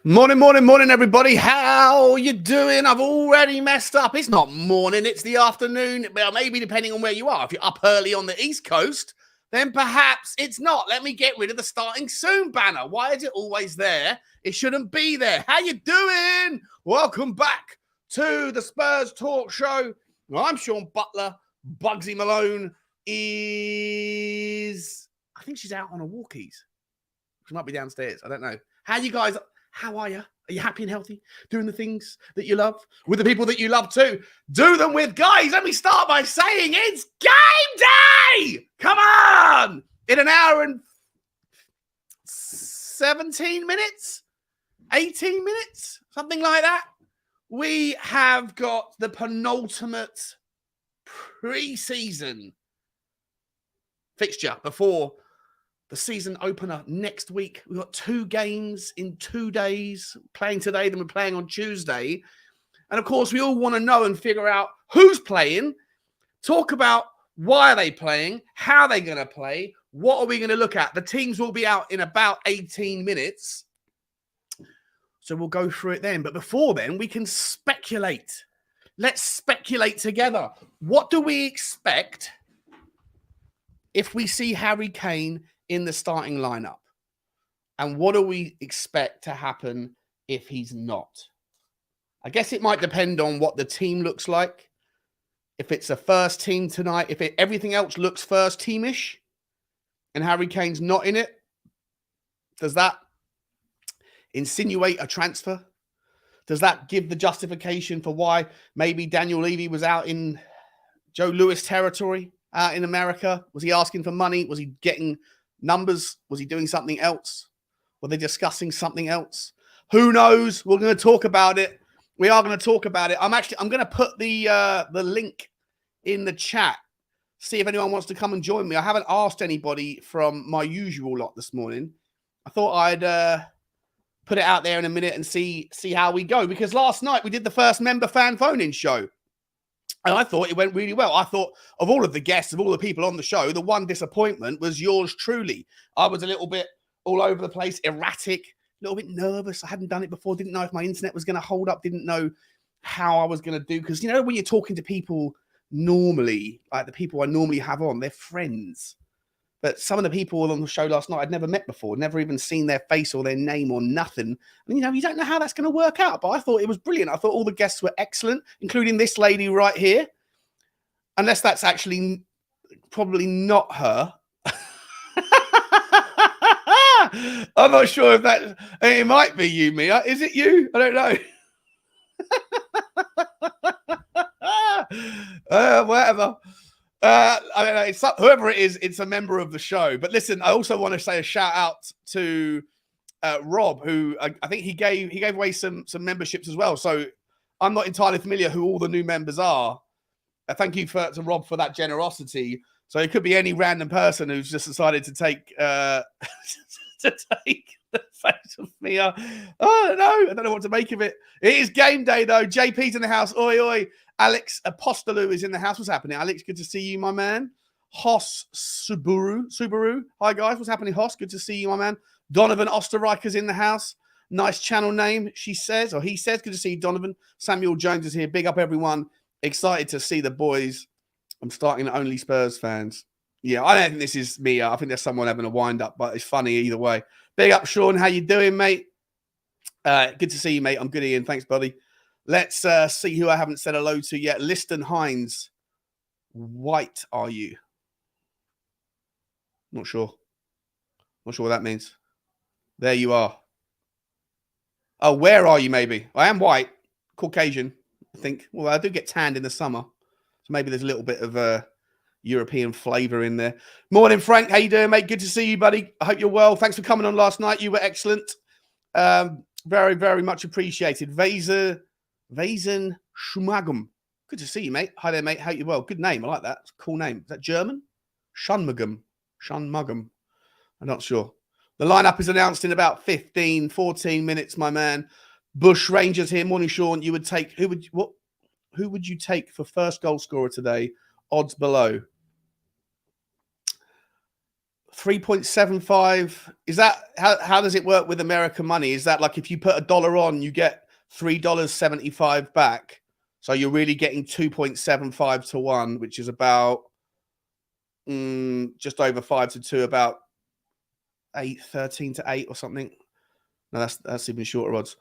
Morning, everybody. How you doing? I've already messed up. It's not morning, it's the afternoon. Well, maybe depending on where you are. If you're up early on the East Coast, then perhaps it's not. Let me get rid of the starting soon banner. Why is it always there? It shouldn't be there. How you doing? Welcome back to the Spurs Talk Show. Well, I'm Sean Butler. Bugsy Malone is... I think she's out on a walkies. She might be downstairs. I don't know. How you guys... How are you? Are you happy and healthy? Doing the things that you love with the people that you love too? Do them with guys. Let me start by saying it's game day. Come on. In an hour and 17 minutes, 18 minutes, something like that. We have got the penultimate pre-season fixture before the season opener next week. We've got 2 games in 2 days, playing today, then we're playing on Tuesday. And of course, we all want to know and figure out who's playing, talk about why are they playing, how are they going to play, what are we going to look at. The teams will be out in about 18 minutes. So we'll go through it then. But before then, we can speculate. Let's speculate together. What do we expect if we see Harry Kane in the starting lineup? And what do we expect to happen if he's not? I guess it might depend on what the team looks like. If it's a first team tonight, if everything else looks first teamish and Harry Kane's not in it, does that insinuate a transfer? Does that give the justification for why maybe Daniel Levy was out in Joe Lewis territory out in America? Was he asking for money? Was he getting numbers? Was he doing something else? Were they discussing something else? Who knows? We're going to talk about it. We are going to talk about it. I'm going to put the link in the chat. See if anyone wants to come and join me. I haven't asked anybody from my usual lot this morning. I thought I'd put it out there in a minute and see how we go. Because last night we did the first member fan phone-in show. And I thought it went really well. I thought of all of the guests, of all the people on the show, the one disappointment was yours truly. I was a little bit all over the place, erratic, a little bit nervous. I hadn't done it before, didn't know if my internet was going to hold up, didn't know how I was going to do. Because, you know, when you're talking to people normally, like the people I normally have on, they're friends. But some of the people on the show last night I'd never met before, never even seen their face or their name or nothing. And, you know, you don't know how that's going to work out. But I thought it was brilliant. I thought all the guests were excellent, including this lady right here. Unless that's actually probably not her. I'm not sure if that... It might be you, Mia. Is it you? I don't know. Whatever. I don't know. It's whoever it is, it's a member of the show. But listen, I also want to say a shout out to Rob, who I think he gave away some memberships as well. So I'm not entirely familiar who all the new members are. Thank you to Rob for that generosity. So it could be any random person who's just decided to take the face of me. I don't know what to make of it. It is game day though. JP's in the house. Oi, oi. Alex Apostolou is in the house. What's happening, Alex? Good to see you, my man. Hoss Subaru. Hi, guys. What's happening, Hoss? Good to see you, my man. Donovan Osterreicher's in the house. Nice channel name, she says, or he says. Good to see you, Donovan. Samuel Jones is here. Big up, everyone. Excited to see the boys. I'm starting Only Spurs fans. Yeah, I don't think this is me. I think there's someone having a wind-up, but it's funny either way. Big up, Sean. How you doing, mate? Good to see you, mate. I'm good, Ian. Thanks, buddy. Let's see who I haven't said hello to yet. Liston Hines. White, are you? Not sure. Not sure what that means. There you are. Oh, where are you, maybe? I am white. Caucasian, I think. Well, I do get tanned in the summer. So maybe there's a little bit of a European flavour in there. Morning, Frank. How you doing, mate? Good to see you, buddy. I hope you're well. Thanks for coming on last night. You were excellent. Very, very much appreciated. Vazen Schumagum. Good to see you, mate. Hi there, mate. How you well? Good name. I like that. It's a cool name. Is that German? Schunmugum. I'm not sure. The lineup is announced in about 15, 14 minutes, my man. Bush Rangers here. Morning, Sean. You would take who would you take for first goal scorer today? Odds below. 3.75. Is that how does it work with American money? Is that like if you put $1 on, you get $3.75 back? So you're really getting 2.75 to 1, which is about just over 5 to 2, about 13 to 8 or something. No, that's even shorter odds.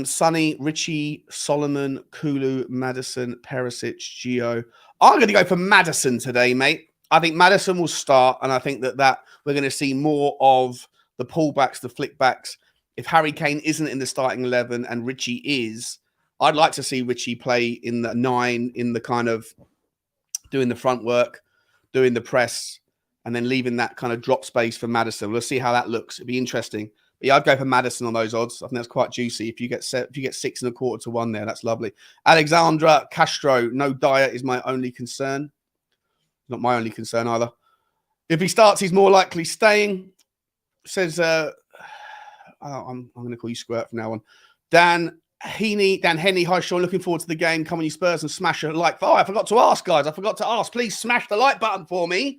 Sonny, Richie, Solomon, Kulu, Madison, Perisic, Gio. I'm going to go for Madison today, mate. I think Madison will start, and I think that we're going to see more of the pullbacks, the flickbacks. If Harry Kane isn't in the starting 11 and Richie is, I'd like to see Richie play in the 9, in the kind of doing the front work, doing the press, and then leaving that kind of drop space for Madison. We'll see how that looks. It'd be interesting. But yeah, I'd go for Madison on those odds. I think that's quite juicy. If you get 6.25 to 1 there, that's lovely. Alexandra Castro, no diet is my only concern. Not my only concern either. If he starts, he's more likely staying. Says, I'm going to call you Squirt from now on. Dan Henny, hi Sean, looking forward to the game. Come on, you Spurs, and smash a like. Oh, I forgot to ask, guys. I forgot to ask. Please smash the like button for me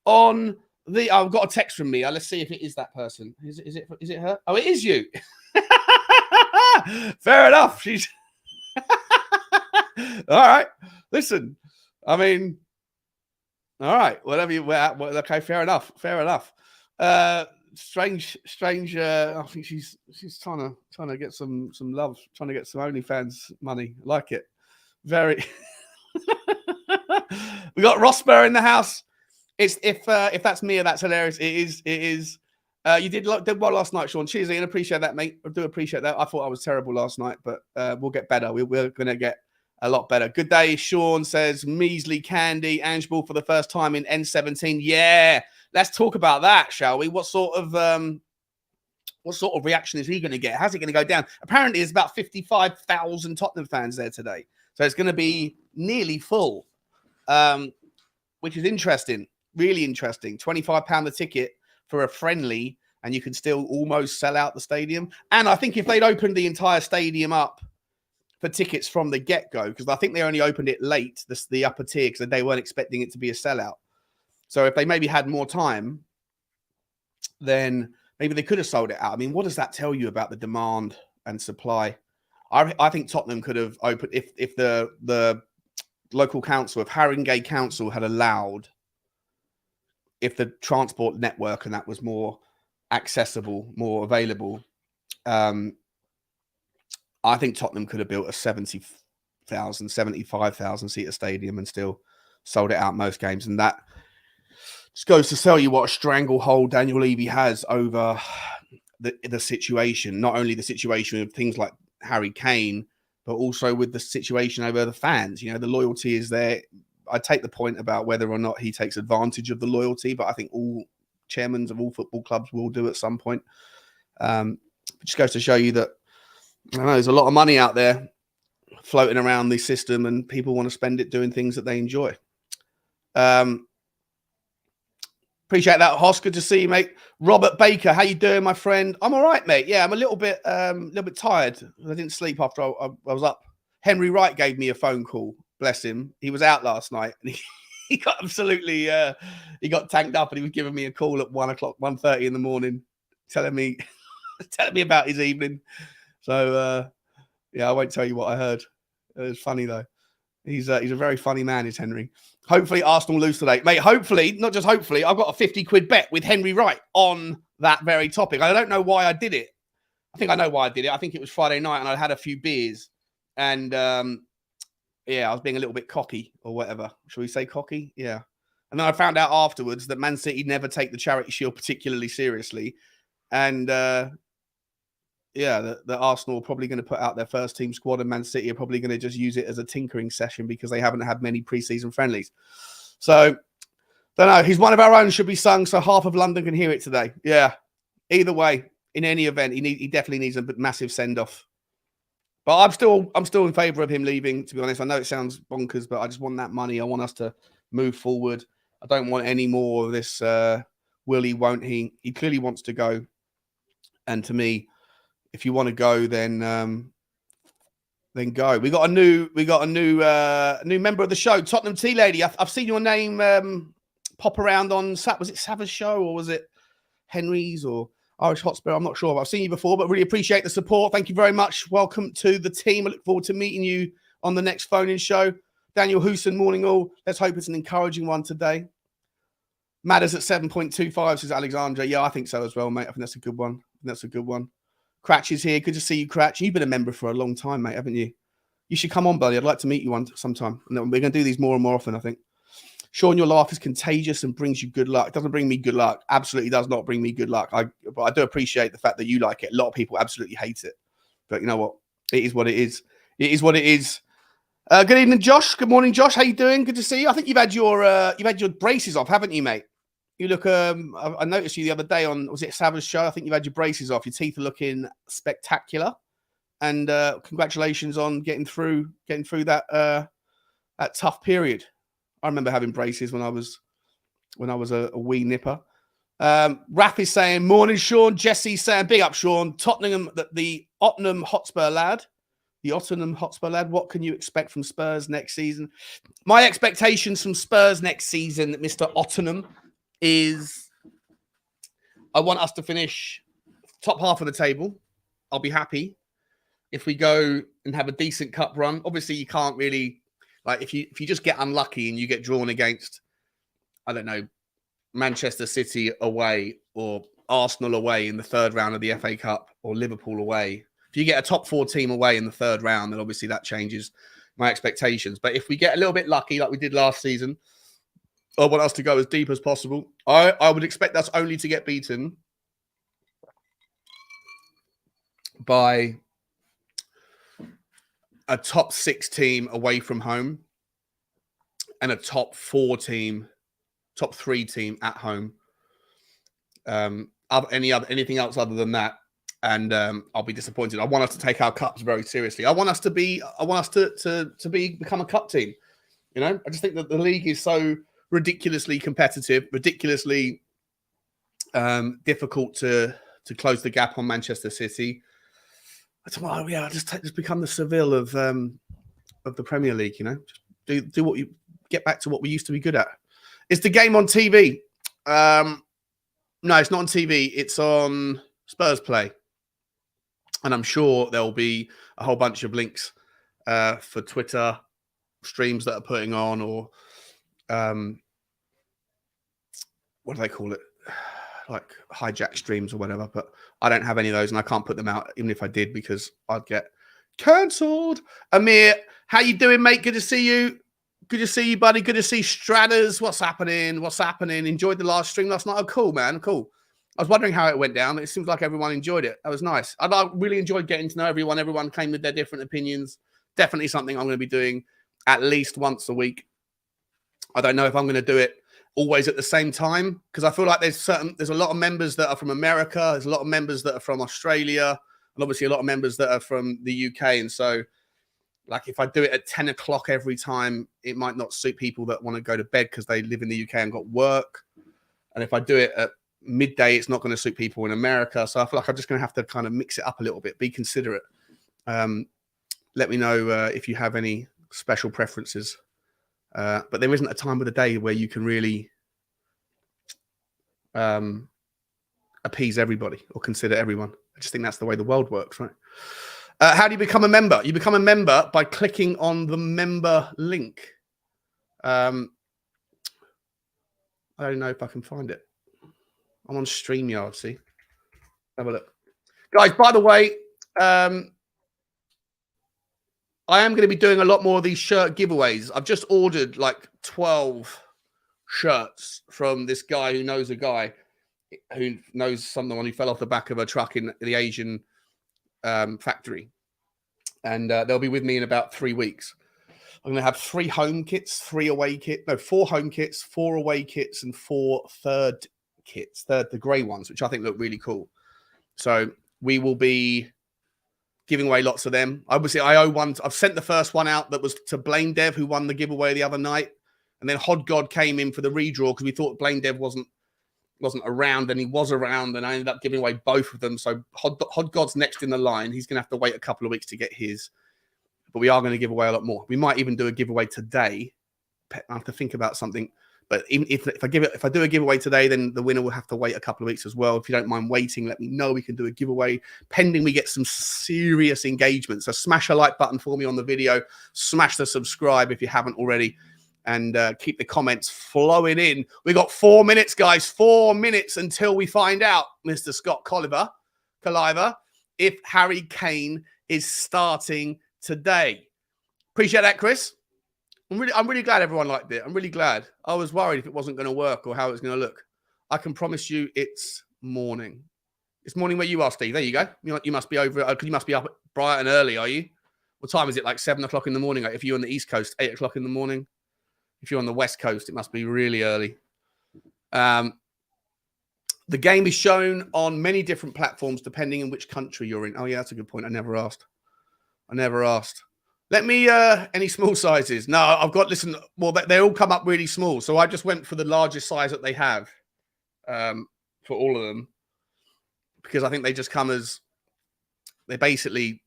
on the. I've got a text from me. Let's see if it is that person. Is it her? Oh, it is you. Fair enough. She's all right. Listen, I mean. All right, whatever you were. Okay, fair enough. Strange. I think she's trying to get some love, trying to get some OnlyFans money. Like it, very. We got Rosper in the house. It's if that's Mia, that's hilarious. It is. You did well last night, Sean. Cheers, Ian. Appreciate that, mate. I do appreciate that. I thought I was terrible last night, but we'll get better. We're gonna get a lot better. Good day, Sean says, measly candy, Ange Ball for the first time in N17. Yeah, let's talk about that, shall we? What sort of reaction is he going to get? How's it going to go down? Apparently, there's about 55,000 Tottenham fans there today. So it's going to be nearly full, which is interesting, really interesting. £25 a ticket for a friendly, and you can still almost sell out the stadium. And I think if they'd opened the entire stadium up for tickets from the get-go, because I think they only opened it late, the upper tier, because they weren't expecting it to be a sellout. So if they maybe had more time, then maybe they could have sold it out. I mean, what does that tell you about the demand and supply? I think Tottenham could have opened, if the local council, if Haringey Council had allowed, if the transport network and that was more accessible, more available, I think Tottenham could have built a 70,000, 75,000 seater stadium and still sold it out most games. And that just goes to tell you what a stranglehold Daniel Levy has over the situation. Not only the situation with things like Harry Kane, but also with the situation over the fans. You know, the loyalty is there. I take the point about whether or not he takes advantage of the loyalty, but I think all chairmen of all football clubs will do at some point. It just goes to show you that I know there's a lot of money out there floating around the system, and people want to spend it doing things that they enjoy. Appreciate that, Hoss. Good to see you, mate. Robert Baker, how you doing, my friend? I'm all right, mate. Yeah, I'm a little bit tired. I didn't sleep after I was up. Henry Wright gave me a phone call. Bless him. He was out last night, and he got absolutely he got tanked up, and he was giving me a call at 1:30 in the morning, telling me about his evening. So, yeah, I won't tell you what I heard. It was funny, though. He's a very funny man, is Henry. Hopefully, Arsenal lose today. Mate, hopefully, not just hopefully, I've got a 50 quid bet with Henry Wright on that very topic. I don't know why I did it. I think I know why I did it. I think it was Friday night, and I had a few beers. And, yeah, I was being a little bit cocky or whatever. Shall we say cocky? Yeah. And then I found out afterwards that Man City never take the Charity Shield particularly seriously. And, yeah, the Arsenal are probably going to put out their first team squad, and Man City are probably going to just use it as a tinkering session because they haven't had many preseason friendlies. So, don't know. He's one of our own, should be sung, so half of London can hear it today. Yeah. Either way, in any event, he definitely needs a massive send-off. But I'm still in favour of him leaving, to be honest. I know it sounds bonkers, but I just want that money. I want us to move forward. I don't want any more of this will he, won't he. He clearly wants to go. And to me, if you want to go, then go. We got a new member of the show, Tottenham Tea Lady. I've seen your name pop around on, was it Savage Show or was it Henry's or Irish Hotspur? I'm not sure. I've seen you before, but really appreciate the support. Thank you very much. Welcome to the team. I look forward to meeting you on the next phone-in show. Daniel Hooson, morning all. Let's hope it's an encouraging one today. Matters at 7.25, says Alexandra. Yeah, I think so as well, mate. I think that's a good one. Cratch is here. Good to see you, Cratch. You've been a member for a long time, mate, haven't you? You should come on, buddy. I'd like to meet you sometime. And we're going to do these more and more often, I think. Sean, your laugh is contagious and brings you good luck. It doesn't bring me good luck. Absolutely does not bring me good luck. But I do appreciate the fact that you like it. A lot of people absolutely hate it. But you know what? It is what it is. It is what it is. Good evening, Josh. Good morning, Josh. How you doing? Good to see you. I think you've had your braces off, haven't you, mate? You look. I noticed you the other day on, was it Savage Show? I think you've had your braces off. Your teeth are looking spectacular. And congratulations on getting through that tough period. I remember having braces when I was a wee nipper. Raph is saying, morning, Sean. Jesse's saying, big up, Sean. Tottenham, the Tottenham Hotspur lad. The Tottenham Hotspur lad. What can you expect from Spurs next season? My expectations from Spurs next season, Mr. Tottenham, is I want us to finish top half of the table. I'll be happy if we go and have a decent cup run. Obviously, you can't really, like, if you just get unlucky and you get drawn against, I don't know, Manchester City away or Arsenal away in the third round of the FA Cup or Liverpool away. If you get a top 4 team away in the third round, then obviously that changes my expectations. But if we get a little bit lucky, like we did last season, I want us to go as deep as possible. I would expect us only to get beaten by a top 6 team away from home and a top 3 team at home. Anything else other than that, and I'll be disappointed. I want us to take our cups very seriously. I want us to become a cup team. You know, I just think that the league is so ridiculously competitive, ridiculously difficult to close the gap on Manchester City. Just become the Seville of the Premier League. You know, just do what you get back to what we used to be good at. Is the game on TV? No, it's not on TV. It's on Spurs Play, and I'm sure there'll be a whole bunch of links for Twitter streams that are putting on, or what do they call it? Like hijack streams or whatever. But I don't have any of those, and I can't put them out even if I did, because I'd get cancelled. Amir, how you doing, mate? Good to see you. Good to see you, buddy. Good to see Stradders. What's happening? Enjoyed the last stream last night. Oh, cool, man. Cool. I was wondering how it went down. It seems like everyone enjoyed it. That was nice. I really enjoyed getting to know everyone. Everyone came with their different opinions. Definitely something I'm going to be doing at least once a week. I don't know if I'm going to do it always at the same time, because I feel like there's a lot of members that are from America. There's a lot of members that are from Australia, and obviously a lot of members that are from the UK. And so, like, if I do it at 10 o'clock every time, it might not suit people that want to go to bed because they live in the UK and got work. And if I do it at midday, it's not going to suit people in America. So I feel like I'm just going to have to kind of mix it up a little bit, be considerate. Let me know if you have any special preferences. But there isn't a time of the day where you can really appease everybody or consider everyone. I just think that's the way the world works, right? How do you become a member? You become a member by clicking on the member link. I don't know if I can find it. I'm on StreamYard, see? Have a look. Guys, by the way, I am going to be doing a lot more of these shirt giveaways. I've just ordered like 12 shirts from this guy who knows a guy who knows someone who fell off the back of a truck in the Asian factory. And they'll be with me in about 3 weeks. I'm going to have 3 home kits, 3 away kits. No, 4 home kits, 4 away kits, and 4 third kits. The grey ones, which I think look really cool. So we will be giving away lots of them. Obviously, I owe one. I've sent the first one out that was to Blame Dev, who won the giveaway the other night. And then Hod God came in for the redraw because we thought Blame Dev wasn't around, and he was around, and I ended up giving away both of them. So Hod God's next in the line. He's going to have to wait a couple of weeks to get his. But we are going to give away a lot more. We might even do a giveaway today. I have to think about something. But even if I do a giveaway today, then the winner will have to wait a couple of weeks as well. If you don't mind waiting, let me know. We can do a giveaway pending we get some serious engagement. So smash a like button for me on the video. Smash the subscribe if you haven't already. And keep the comments flowing in. We got 4 minutes, guys. 4 minutes until we find out, Mr. Scott Colliver, if Harry Kane is starting today. Appreciate that, Chris. I'm really glad everyone liked it. I'm really glad. I was worried if it wasn't going to work or how it was going to look. I can promise you it's morning. It's morning where you are, Steve. There you go. You must be over. You must be up bright and early, are you? What time is it? Like 7 o'clock in the morning? Like if you're on the East Coast, 8 o'clock in the morning. If you're on the West Coast, it must be really early. The game is shown on many different platforms depending on which country you're in. Oh, yeah, that's a good point. I never asked. Let me, any small sizes? No, I've got, listen, well, they all come up really small. So I just went for the largest size that they have for all of them. Because I think they just come as, they're basically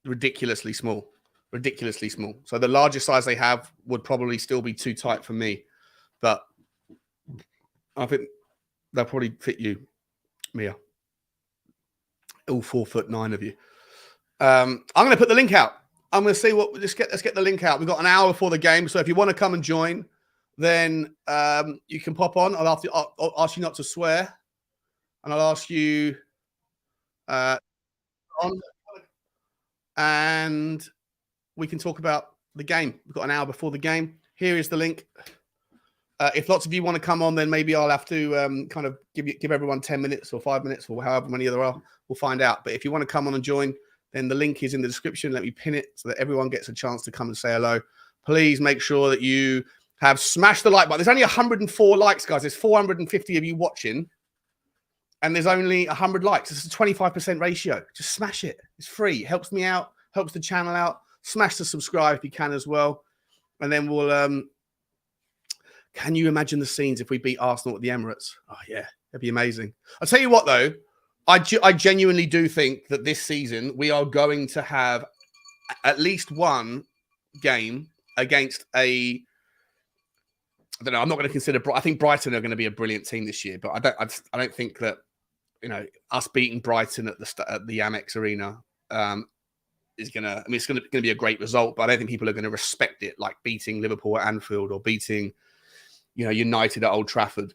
ridiculously small. Ridiculously small. So the largest size they have would probably still be too tight for me. But I think they'll probably fit you, Mia. All 4'9" of you. I'm going to put the link out. I'm going to see what. Let's get the link out. We've got an hour before the game, so if you want to come and join, then you can pop on. I'll ask you not to swear, and I'll ask you on, and we can talk about the game. We've got an hour before the game. Here is the link. If lots of you want to come on, then maybe I'll have to kind of give everyone 10 minutes or 5 minutes or however many there are. We'll find out. But if you want to come on and join, then the link is in the description. Let me pin it so that everyone gets a chance to come and say hello. Please make sure that you have smashed the like button. There's only 104 likes, guys. There's 450 of you watching. And there's only 100 likes. It's a 25% ratio. Just smash it. It's free. It helps me out. Helps the channel out. Smash the subscribe if you can as well. And then we'll... can you imagine the scenes if we beat Arsenal at the Emirates? Oh, yeah. That'd be amazing. I'll tell you what, though. I genuinely do think that this season we are going to have at least one game against a... I don't know. I'm not going to consider... I think Brighton are going to be a brilliant team this year. But I don't think that, you know, us beating Brighton at the Amex Arena is going to... I mean, it's going to be a great result. But I don't think people are going to respect it like beating Liverpool at Anfield or beating... you know, United at Old Trafford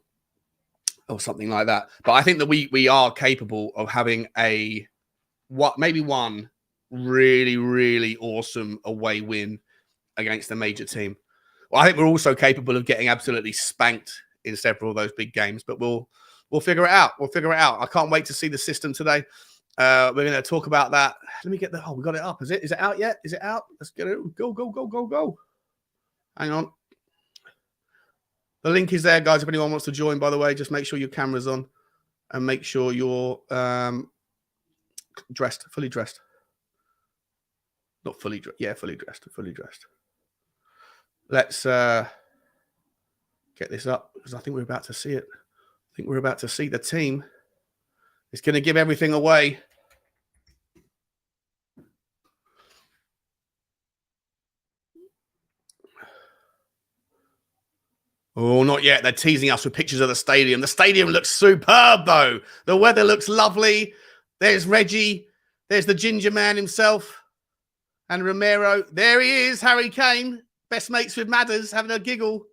or something like that. But I think that we are capable of having maybe one really, really awesome away win against a major team. Well, I think we're also capable of getting absolutely spanked in several of those big games, but we'll figure it out. We'll figure it out. I can't wait to see the system today. We're going to talk about that. Let me get we got it up. Is it out yet? Is it out? Let's get it. Go. Hang on. The link is there, guys. If anyone wants to join, by the way, just make sure your camera's on and make sure you're fully dressed. Not fully dressed. Yeah, fully dressed. Let's get this up because I think we're about to see it. I think we're about to see the team. It's going to give everything away. Oh, not yet. They're teasing us with pictures of the stadium. The stadium looks superb, though. The weather looks lovely. There's Reggie. There's the ginger man himself. And Romero. There he is, Harry Kane. Best mates with Madders, having a giggle.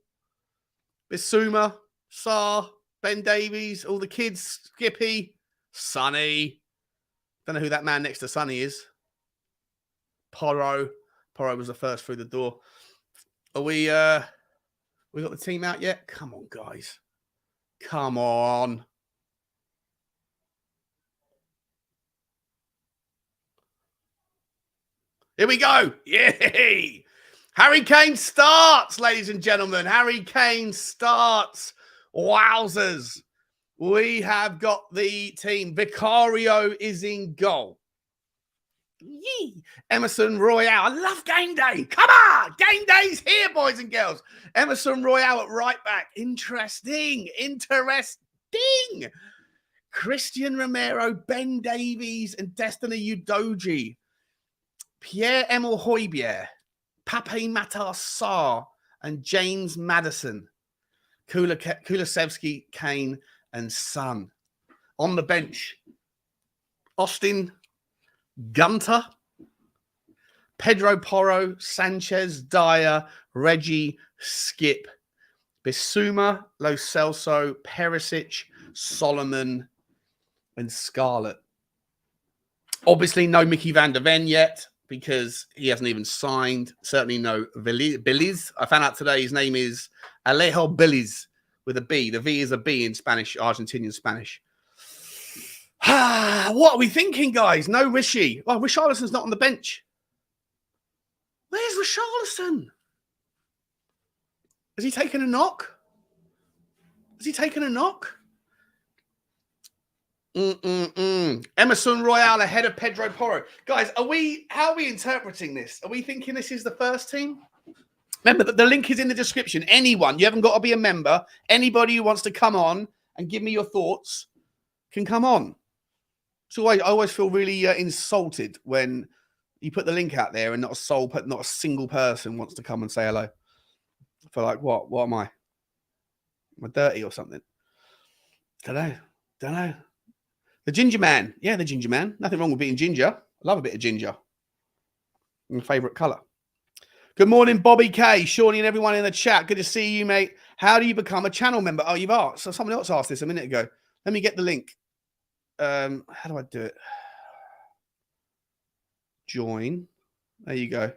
Bissouma, Sarr, Ben Davies, all the kids, Skippy, Sonny. Don't know who that man next to Sonny is. Porro. Porro was the first through the door. Are we got the team out yet? Come on, guys. Come on. Here we go. Yay! Harry Kane starts, ladies and gentlemen. Harry Kane starts. Wowzers. We have got the team. Vicario is in goal. Yee. Emerson Royale. I love game day. Come on. Game day's here, boys and girls. Emerson Royale at right back. Interesting. Christian Romero, Ben Davies, and Destiny Udogie. Pierre-Emile Højbjerg, Pape Matar Sarr, and James Maddison. Kulusevski, Kane, and Son. On the bench, Austin, Gunter, Pedro Porro, Sanchez, Dyer, Reggie, Skip, Bissouma, Lo Celso, Perisic, Solomon, and Scarlett. Obviously, no Mickey van der Ven yet because he hasn't even signed. Certainly no Billies. I found out today his name is Alejo Billies with a B. The V is a B in Spanish, Argentinian Spanish. What are we thinking, guys? No Rishi. Oh, Richarlison's not on the bench. Where's Richarlison? Has he taken a knock? Has he taken a knock? Emerson Royale ahead of Pedro Porro. Guys, how are we interpreting this? Are we thinking this is the first team? Remember, the link is in the description. Anyone, you haven't got to be a member. Anybody who wants to come on and give me your thoughts can come on. So I always feel really insulted when you put the link out there and not a single person wants to come and say hello. I feel like, what am I? Am I dirty or something? Don't know. The ginger man. Yeah, the ginger man. Nothing wrong with being ginger. I love a bit of ginger. My favourite colour. Good morning, Bobby K, Shawnee and everyone in the chat. Good to see you, mate. How do you become a channel member? Oh, you've asked. So someone else asked this a minute ago. Let me get the link. How do I do it? Join. There you go.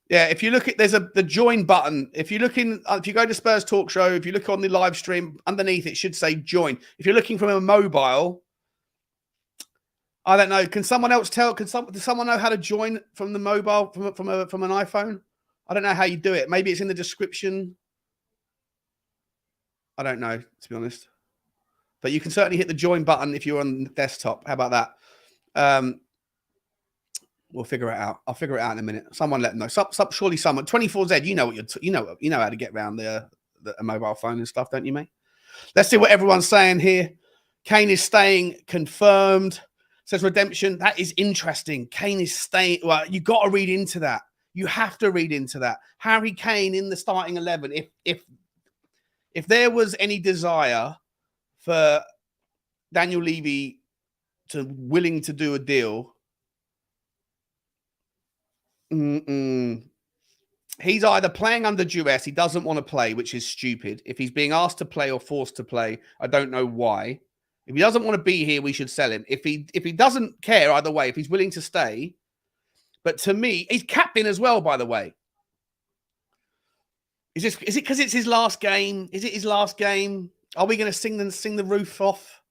Yeah, if you look at the join button. If you go to Spurs Talk Show, if you look on the live stream, underneath it should say join. If you're looking from a mobile, I don't know. Can someone else tell? Does someone know how to join from the mobile from an iPhone? I don't know how you do it. Maybe it's in the description. I don't know, to be honest. But you can certainly hit the join button if you're on the desktop. How about that? We'll figure it out. I'll figure it out in a minute. Someone let them know. Surely someone. 24Z. You know how to get around the mobile phone and stuff, don't you, mate? Let's see what everyone's saying here. Kane is staying, confirmed. Says Redemption. That is interesting. Kane is staying. Well, you got to read into that. You have to read into that. Harry Kane in the starting 11. If there was any desire for Daniel Levy willing to do a deal. He's either playing under duress, he doesn't want to play, which is stupid. If he's being asked to play or forced to play, I don't know why. If he doesn't want to be here, we should sell him. If he doesn't care either way, if he's willing to stay. But to me, he's captain as well, by the way. Is it because it's his last game? Is it his last game? Are we going to sing the roof off?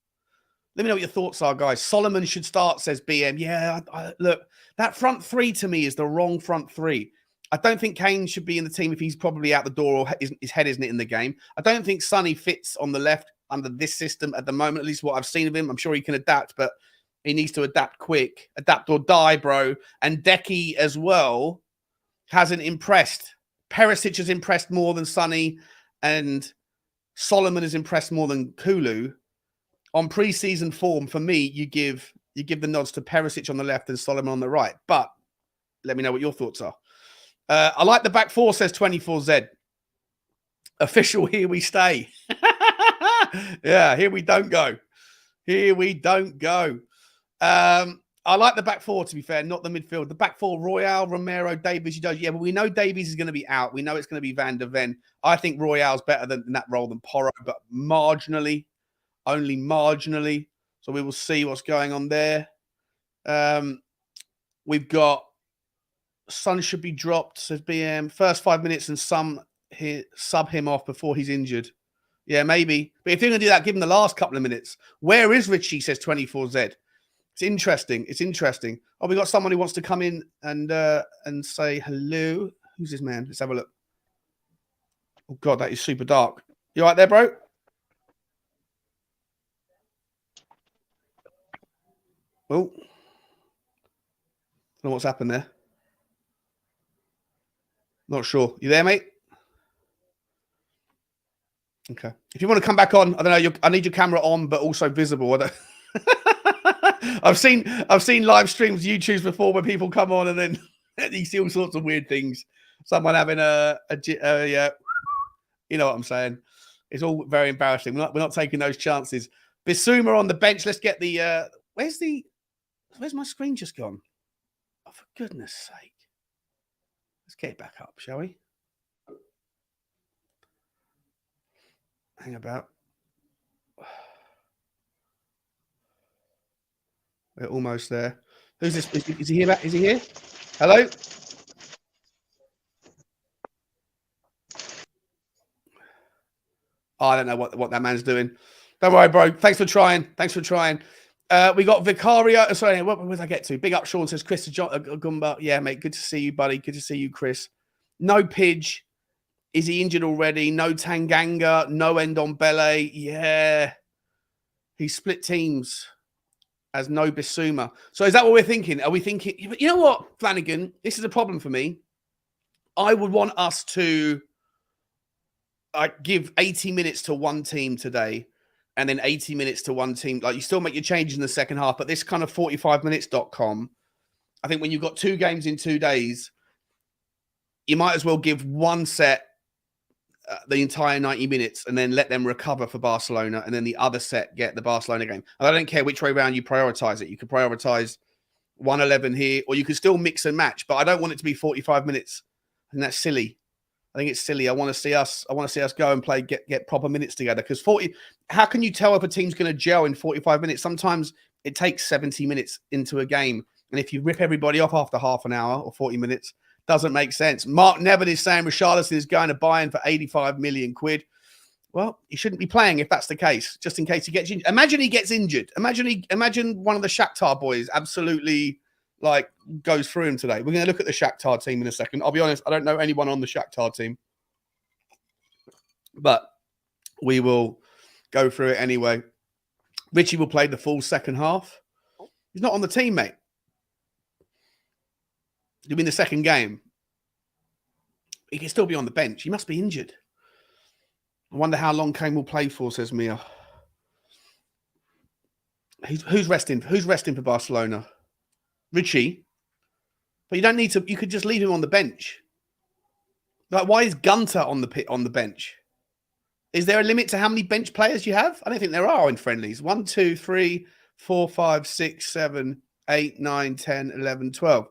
Let me know what your thoughts are, guys. Solomon should start, says BM. Yeah, look, that front three to me is the wrong front three. I don't think Kane should be in the team if he's probably out the door or his head isn't in the game. I don't think Sonny fits on the left under this system at the moment, at least what I've seen of him. I'm sure he can adapt, but he needs to adapt quick. Adapt or die, bro. And Decky as well hasn't impressed. Perisic has impressed more than Sonny, and Solomon has impressed more than Kulu. On pre-season form, for me, you give the nods to Perisic on the left and Solomon on the right. But let me know what your thoughts are. I like the back four, says 24Z. Official, here we stay. Yeah, here we don't go. Here we don't go. I like the back four, to be fair, not the midfield. The back four, Royale, Romero, Davies. Yeah, but we know Davies is going to be out. We know it's going to be Van der Ven. I think Royale's better than that role than Porro, but marginally. Only marginally. So we will see what's going on there. We've got Son should be dropped, says BM. First 5 minutes and sub him off before he's injured. Yeah, maybe. But if you're going to do that, give him the last couple of minutes. Where is Richie, says 24Z. It's interesting. It's interesting. Oh, we got someone who wants to come in and say hello. Who's this man? Let's have a look. Oh, God, that is super dark. You all right there, bro? Oh, I don't know what's happened there. Not sure. You there, mate? Okay. If you want to come back on, I don't know. I need your camera on, but also visible. I've seen live streams, YouTubes before, where people come on and then you see all sorts of weird things. Someone having yeah, you know what I'm saying. It's all very embarrassing. We're not taking those chances. Bissouma on the bench. Let's get the where's my screen just gone? Oh, for goodness sake. Let's get it back up, shall we? Hang about. We're almost there. Who's this? Is he here? Is he here? Hello? Oh, I don't know what that man's doing. Don't worry, bro. Thanks for trying. We got Vicario. Sorry, what did I get to? Big up, Sean says, Chris Gumba. Yeah, mate. Good to see you, buddy. Good to see you, Chris. No Pidge. Is he injured already? No Tanganga. No Ndombele. Yeah. He split teams as no Bissouma. So is that what we're thinking? Are we thinking? You know what, Flanagan? This is a problem for me. I would want us to give 80 minutes to one team today and then 80 minutes to one team. Like, you still make your changes in the second half, but this kind of 45minutes.com, I think when you've got 2 games in 2 days, you might as well give one set the entire 90 minutes and then let them recover for Barcelona, and then the other set get the Barcelona game. And I don't care which way around you prioritize it. You could prioritize 111 here, or you could still mix and match, but I don't want it to be 45 minutes. And that's silly. I think it's silly. I want to see us go and play, get proper minutes together. Because how can you tell if a team's going to gel in 45 minutes? Sometimes it takes 70 minutes into a game. And if you rip everybody off after half an hour or 40 minutes, doesn't make sense. Mark Nevin is saying Richarlison is going to Bayern for 85 million quid. Well, he shouldn't be playing if that's the case, just in case he gets injured. Imagine he gets injured. Imagine one of the Shakhtar boys absolutely goes through him today. We're going to look at the Shakhtar team in a second. I'll be honest, I don't know anyone on the Shakhtar team, but we will go through it anyway. Richie will play the full second half. He's not on the team, mate. You mean the second game? He can still be on the bench. He must be injured. I wonder how long Kane will play for, says Mia. Who's resting? Who's resting for Barcelona? Richie. But you don't need to. You could just leave him on the bench. Like, why is Gunter on the bench? Is there a limit to how many bench players you have? I don't think there are in friendlies. 1, 2, 3, 4, 5, 6, 7, 8, 9, 10, 11, 12.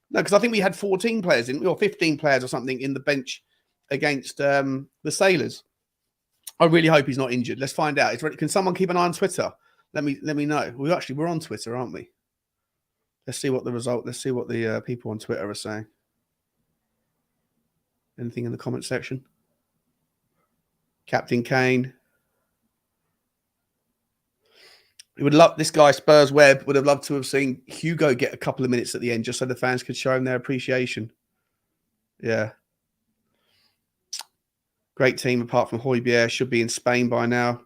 No, because I think we had 14 players in, or 15 players or something in the bench against the Sailors. I really hope he's not injured. Let's find out. Can someone keep an eye on Twitter? Let me know. We're on Twitter, aren't we? Let's see what the people on Twitter are saying. Anything in the comment section? Captain Kane. This guy, Spurs Webb, would have loved to have seen Hugo get a couple of minutes at the end just so the fans could show him their appreciation. Yeah. Great team apart from Højbjerg. Should be in Spain by now.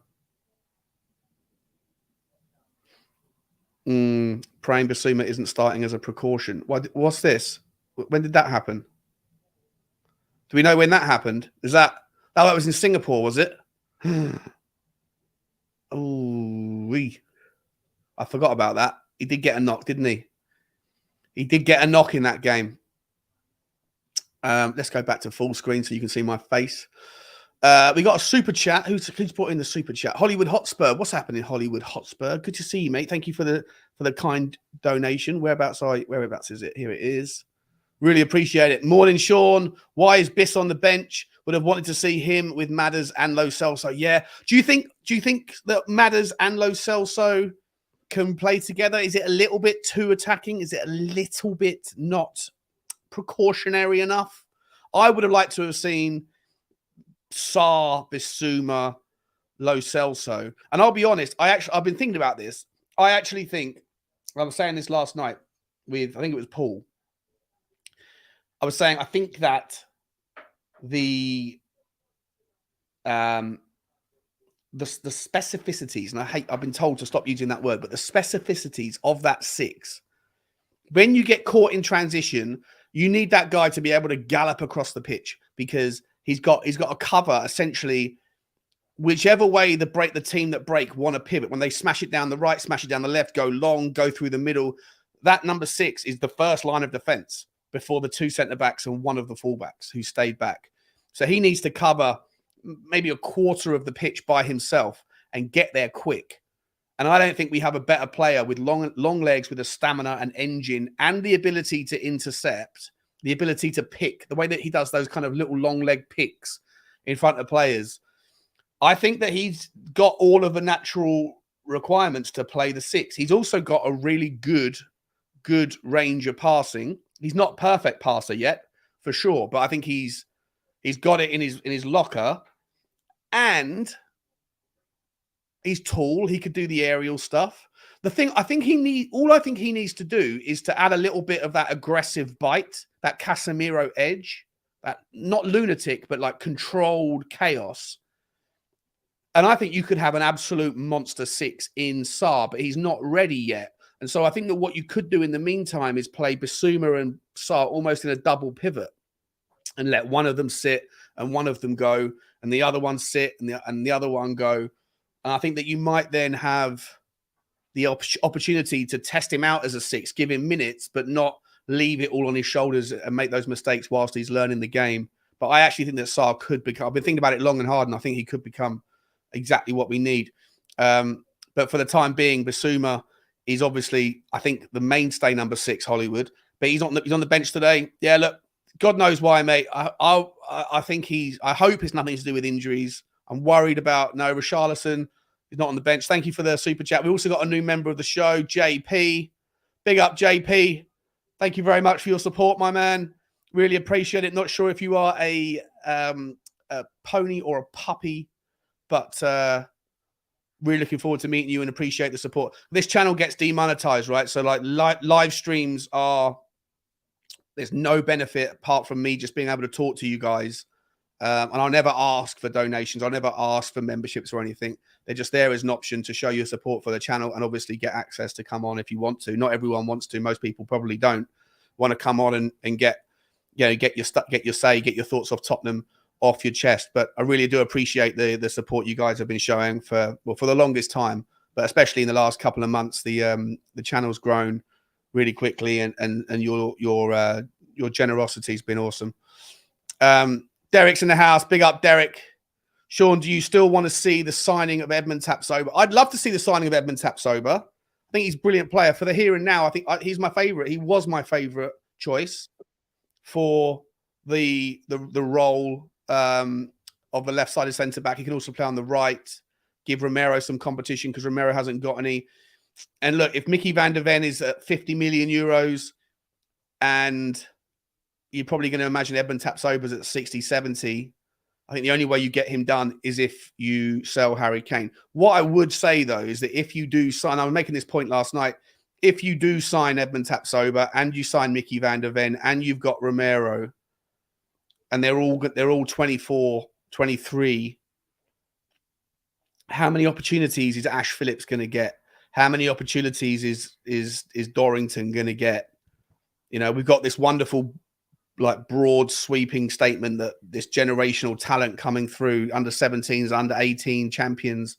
Praying Bissouma isn't starting as a precaution. What's this? When did that happen? Do we know when that happened? That was in Singapore, was it? I forgot about that. He did get a knock, didn't he? He did get a knock in that game. Let's go back to full screen so you can see my face. We got a super chat. Who's brought in the super chat? Hollywood Hotspur. What's happening, Hollywood Hotspur? Good to see you, mate. Thank you for the kind donation. Whereabouts is it? Here it is. Really appreciate it. Morning, Sean. Why is Biss on the bench? Would have wanted to see him with Madders and Lo Celso. Yeah. Do you think that Madders and Lo Celso can play together? Is it a little bit too attacking? Is it a little bit not precautionary enough? I would have liked to have seen Sarr, Bissouma, Lo Celso. And I'll be honest, I've been thinking about this. I actually think, I was saying this last night with, I think it was Paul. I was saying, I think that the specificities, and I've been told to stop using that word, but the specificities of that six, when you get caught in transition, you need that guy to be able to gallop across the pitch, because he's got to cover essentially whichever way the team that break want to pivot. When they smash it down the right, smash it down the left, go long, go through the middle, that number 6 is the first line of defense before the 2 centre-backs and one of the fullbacks who stayed back. So he needs to cover maybe a quarter of the pitch by himself and get there quick. And I don't think we have a better player with long legs, with a stamina and engine and the ability to intercept, the ability to pick, the way that he does those kind of little long leg picks in front of players. I think that he's got all of the natural requirements to play the 6. He's also got a really good range of passing. He's not perfect passer yet, for sure, but I think he's got it in his locker, and he's tall. He could do the aerial stuff. The thing I think he needs to do is to add a little bit of that aggressive bite, that Casemiro edge, that not lunatic, but like controlled chaos. And I think you could have an absolute monster 6 in Sarr, but he's not ready yet. And so I think that what you could do in the meantime is play Bissouma and Sarr almost in a double pivot and let one of them sit and one of them go and the other one sit and the other one go. And I think that you might then have the opportunity to test him out as a 6, give him minutes, but not leave it all on his shoulders and make those mistakes whilst he's learning the game. But I actually think that Sarr could become, I've been thinking about it long and hard, and I think he could become exactly what we need. But for the time being, Bissouma is obviously, I think, the mainstay number 6, Hollywood. But he's on the bench today. Yeah, look, God knows why, mate. I think I hope it's nothing to do with injuries. I'm worried about Richarlison is not on the bench. Thank you for the super chat. We also got a new member of the show, JP. Big up, JP. Thank you very much for your support, my man. Really appreciate it. Not sure if you are a pony or a puppy, but really looking forward to meeting you and appreciate the support. This channel gets demonetized, right? So like live streams there's no benefit apart from me just being able to talk to you guys. And I'll never ask for donations. I'll never ask for memberships or anything. They're just there as an option to show your support for the channel and obviously get access to come on if you want to. Not everyone wants to. Most people probably don't want to come on and get your say, get your thoughts off Tottenham off your chest. But I really do appreciate the support you guys have been showing for the longest time, but especially in the last couple of months. The channel's grown really quickly, and your generosity has been awesome. Derek's in the house. Big up, Derek. Sean, do you still want to see the signing of Edmund Tapsoba? I'd love to see the signing of Edmund Tapsoba. I think he's a brilliant player for the here and now. I think he's my favorite. He was my favorite choice for the role of the left-sided centre-back. He can also play on the right, give Romero some competition because Romero hasn't got any. And look, if Mickey van der Ven is at 50 million euros and you're probably going to imagine Edmund Tapsoba's at 60, 70, I think the only way you get him done is if you sell Harry Kane. What I would say, though, is that if you do sign, I was making this point last night, if you do sign Edmund Tapsoba and you sign Mickey van der Ven and you've got Romero and they're all 24, 23, how many opportunities is Ash Phillips going to get? How many opportunities is Dorrington going to get? You know, we've got this wonderful, like, broad sweeping statement that this generational talent coming through, under 17s, under 18 champions,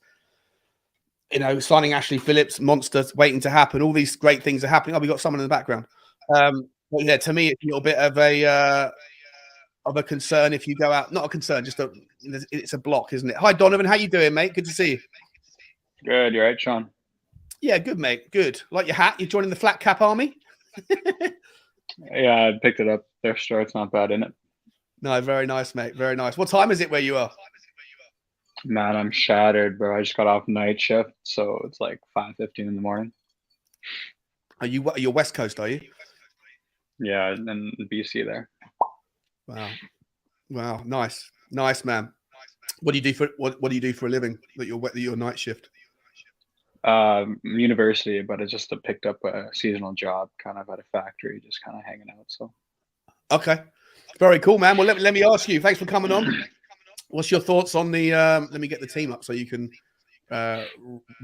you know, signing Ashley Phillips, monsters waiting to happen. All these great things are happening. Oh, we got someone in the background. But yeah, to me, it's a little bit of a concern if you go out. Not a concern, just it's a block, isn't it? Hi, Donovan. How you doing, mate? Good to see you. Good. You're right, Sean. Yeah, good, mate. Good. Like your hat. You're joining the flat cap army? Yeah, I picked it up. Their store. It's not bad, isn't it? No, very nice, mate. Very nice. What time is it where you are? Man, I'm shattered, bro. I just got off night shift, so it's like 5:15 in the morning. You're West Coast, are you? Yeah, and then BC there. Wow. Nice, man. What do you do for a living? That you're night shift? University, but I just picked up a seasonal job, kind of at a factory, just kind of hanging out. So. Okay, very cool, man. Well, let me ask you. Thanks for coming on. What's your thoughts on the? Let me get the team up so you can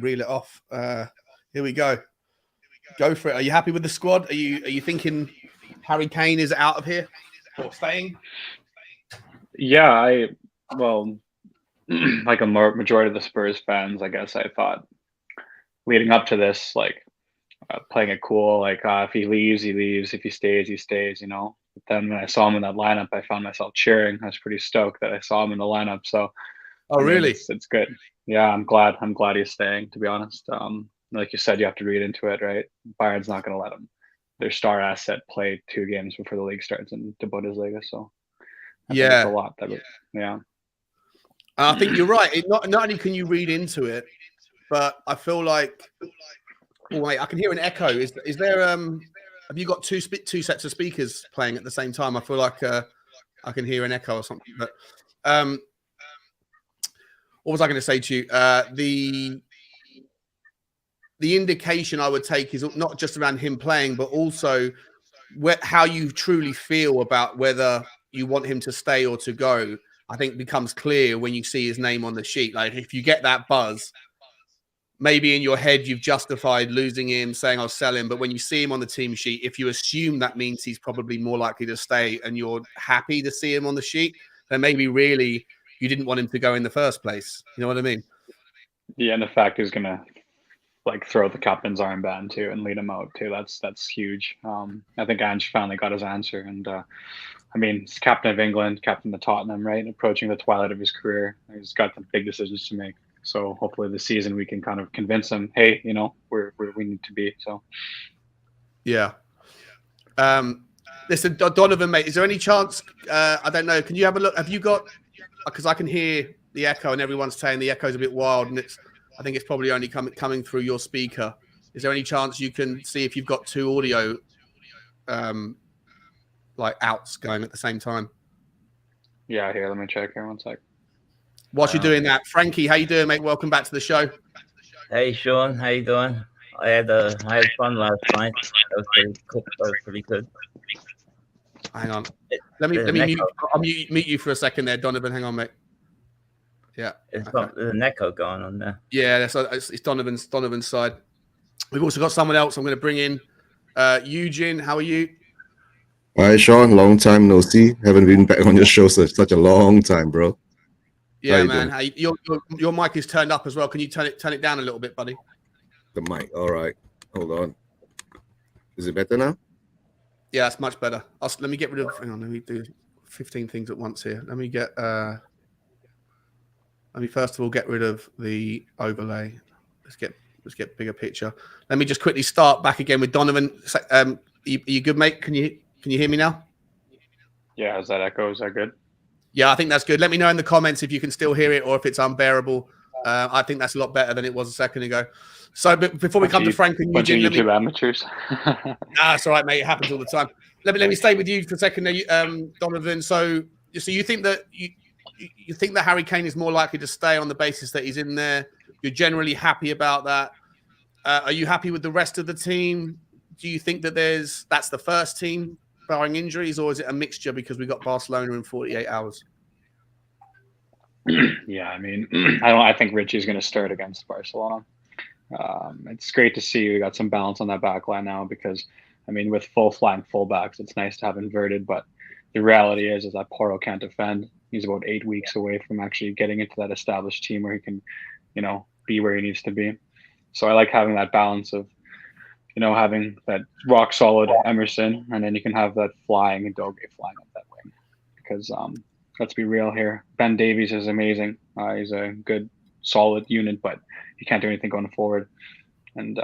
reel it off. Here we go. Go for it. Are you happy with the squad? Are you thinking Harry Kane is out of here or staying? Yeah, like a majority of the Spurs fans, I guess I thought leading up to this, like playing it cool, like if he leaves, he leaves. If he stays, he stays. But then when I saw him in that lineup, I found myself cheering. I was pretty stoked that I saw him in the lineup. So Oh, I mean, really? it's good. Yeah, I'm glad he's staying, to be honest. Like you said, you have to read into it, right? Bayern's not going to let him, their star asset, play 2 games before the league starts in the Bundesliga. So I think it's a Yeah. lot. Yeah. I think you're right. Not only can you read into it, but I feel like, oh wait, I can hear an echo. Is there have you got two sets of speakers playing at the same time? I feel like I can hear an echo or something. But what was I going to say to you? The indication I would take is not just around him playing, but also how you truly feel about whether you want him to stay or to go. I think becomes clear when you see his name on the sheet. Like if you get that buzz, maybe in your head you've justified losing him, saying I'll sell him. But when you see him on the team sheet, if you assume that means he's probably more likely to stay and you're happy to see him on the sheet, then maybe really you didn't want him to go in the first place. You know what I mean? Yeah, and the fact he's gonna like throw the captain's armband too and lead him out too. That's huge. I think Ange finally got his answer, and I mean, he's captain of England, captain of Tottenham, right? Approaching the twilight of his career, he's got some big decisions to make. So hopefully this season we can kind of convince him, hey, you know, we're where we need to be. So yeah. Listen, Donovan, mate, is there any chance? I don't know. Can you have a look? Have you got? Because I can hear the echo, and everyone's saying the echo's a bit wild, and I think it's probably only coming through your speaker. Is there any chance you can see if you've got 2 audio, like outs going at the same time? yeah, here, let me check here 1 sec. Whilst you're doing that, Frankie, how you doing, mate? Welcome back to the show. Hey, Sean, how you doing? I had fun last night. That was pretty good. Hang on. Let me mute. I'll mute you for a second there, Donovan. Hang on, mate. Yeah. There's an echo going on there. Yeah, it's Donovan's side. We've also got someone else I'm going to bring in. Eugene, how are you? Hi, Sean. Long time no see. Haven't been back on your show such a long time, bro. Yeah, man. Your mic is turned up as well. Can you turn it down a little bit, buddy? The mic. All right. Hold on. Is it better now? Yeah, that's much better. Let me get rid of. Hang on. Let me do 15 things at once here. Let me first of all get rid of the overlay. Let's get bigger picture. Let me just quickly start back again with Donovan. Are you good, mate? Can you hear me now? Yeah, is that echo? Is that good? Yeah, I think that's good. Let me know in the comments if you can still hear it or if it's unbearable. I think that's a lot better than it was a second ago. So before we come to Frank and Eugene, YouTube amateurs. That's all right, mate. It happens all the time. Let me stay with you for a second, Donovan. So you think that you think that Harry Kane is more likely to stay on the basis that he's in there? You're generally happy about that. Are you happy with the rest of the team? Do you think that that's the first team barring injuries, or is it a mixture because we got Barcelona in 48 hours? Yeah, I mean, I think Richie's going to start against Barcelona. It's great to see we got some balance on that back line now because, I mean, with full flank fullbacks, it's nice to have inverted, but the reality is that Porro can't defend. He's about 8 weeks away from actually getting into that established team where he can, you know, be where he needs to be. So I like having that balance of, you know, having that rock solid Emerson, and then you can have that flying Doge flying up that wing. Because let's be real here, Ben Davies is amazing. He's a good, solid unit, but he can't do anything going forward. And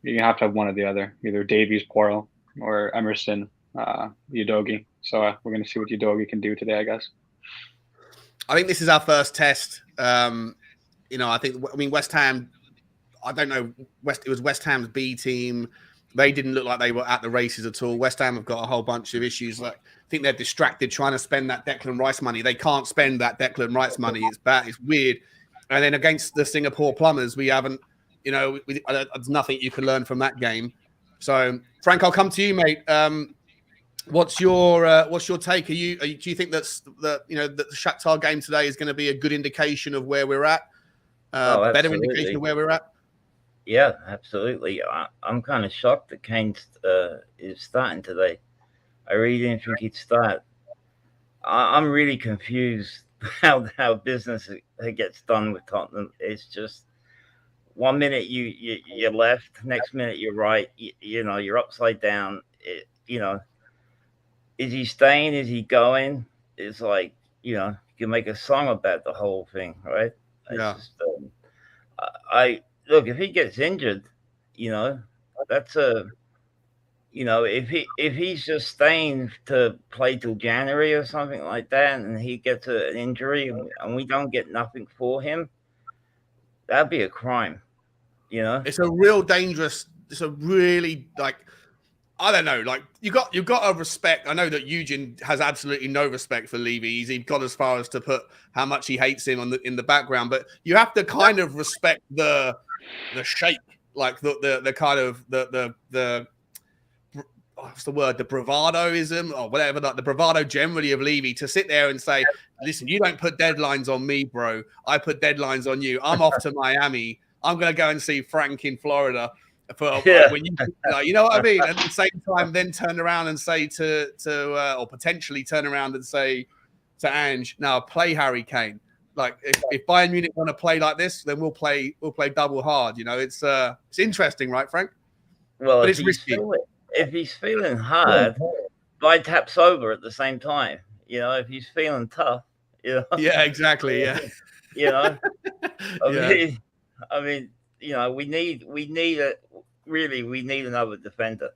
you have to have one or the other, either Davies, Porro, or Emerson, Udogie. So we're going to see what Udogie can do today, I guess. I think this is our first test. You know, I mean, West Ham, I don't know, it was West Ham's B team. They didn't look like they were at the races at all. West Ham have got a whole bunch of issues. Like, I think they're distracted trying to spend that Declan Rice money. They can't spend that Declan Rice money. It's bad. It's weird. And then against the Singapore Plumbers, we haven't, you know, there's nothing you can learn from that game. So, Frank, I'll come to you, mate. What's your take? Do you think that the Shakhtar game today is going to be a good indication of where we're at? Better indication of where we're at? Yeah, absolutely. I'm kind of shocked that Kane is starting today. I really didn't think he'd start. I'm really confused how business gets done with Tottenham. It's just 1 minute you're left, next minute you're right. You know, you're upside down. You know, is he staying? Is he going? It's like, you know, can make a song about the whole thing, right? Yeah. It's just, I look, if he gets injured, that's if he's just staying to play till January or something like that, and he gets an injury and we don't get nothing for him, that'd be a crime. It's a real dangerous. It's a really I don't know. Like you got to respect. I know that Eugene has absolutely no respect for Levy. He's got as far as to put how much he hates him in the background. But you have to kind of respect the shape, like the kind of the what's the word? The bravadoism or whatever. Like the bravado generally of Levy to sit there and say, "Listen, you don't put deadlines on me, bro. I put deadlines on you. I'm off to Miami. I'm gonna go and see Frank in Florida." When you know what I mean. At the same time, then turn around and say or potentially turn around and say to Ange, "Now play Harry Kane." Like if Bayern Munich want to play like this, then we'll play double hard. It's interesting, right, Frank? Well, but if it's risky. If he's feeling hard, buy tap sober at the same time. If he's feeling tough, Yeah, exactly. Yeah. I mean, we need we need another defender.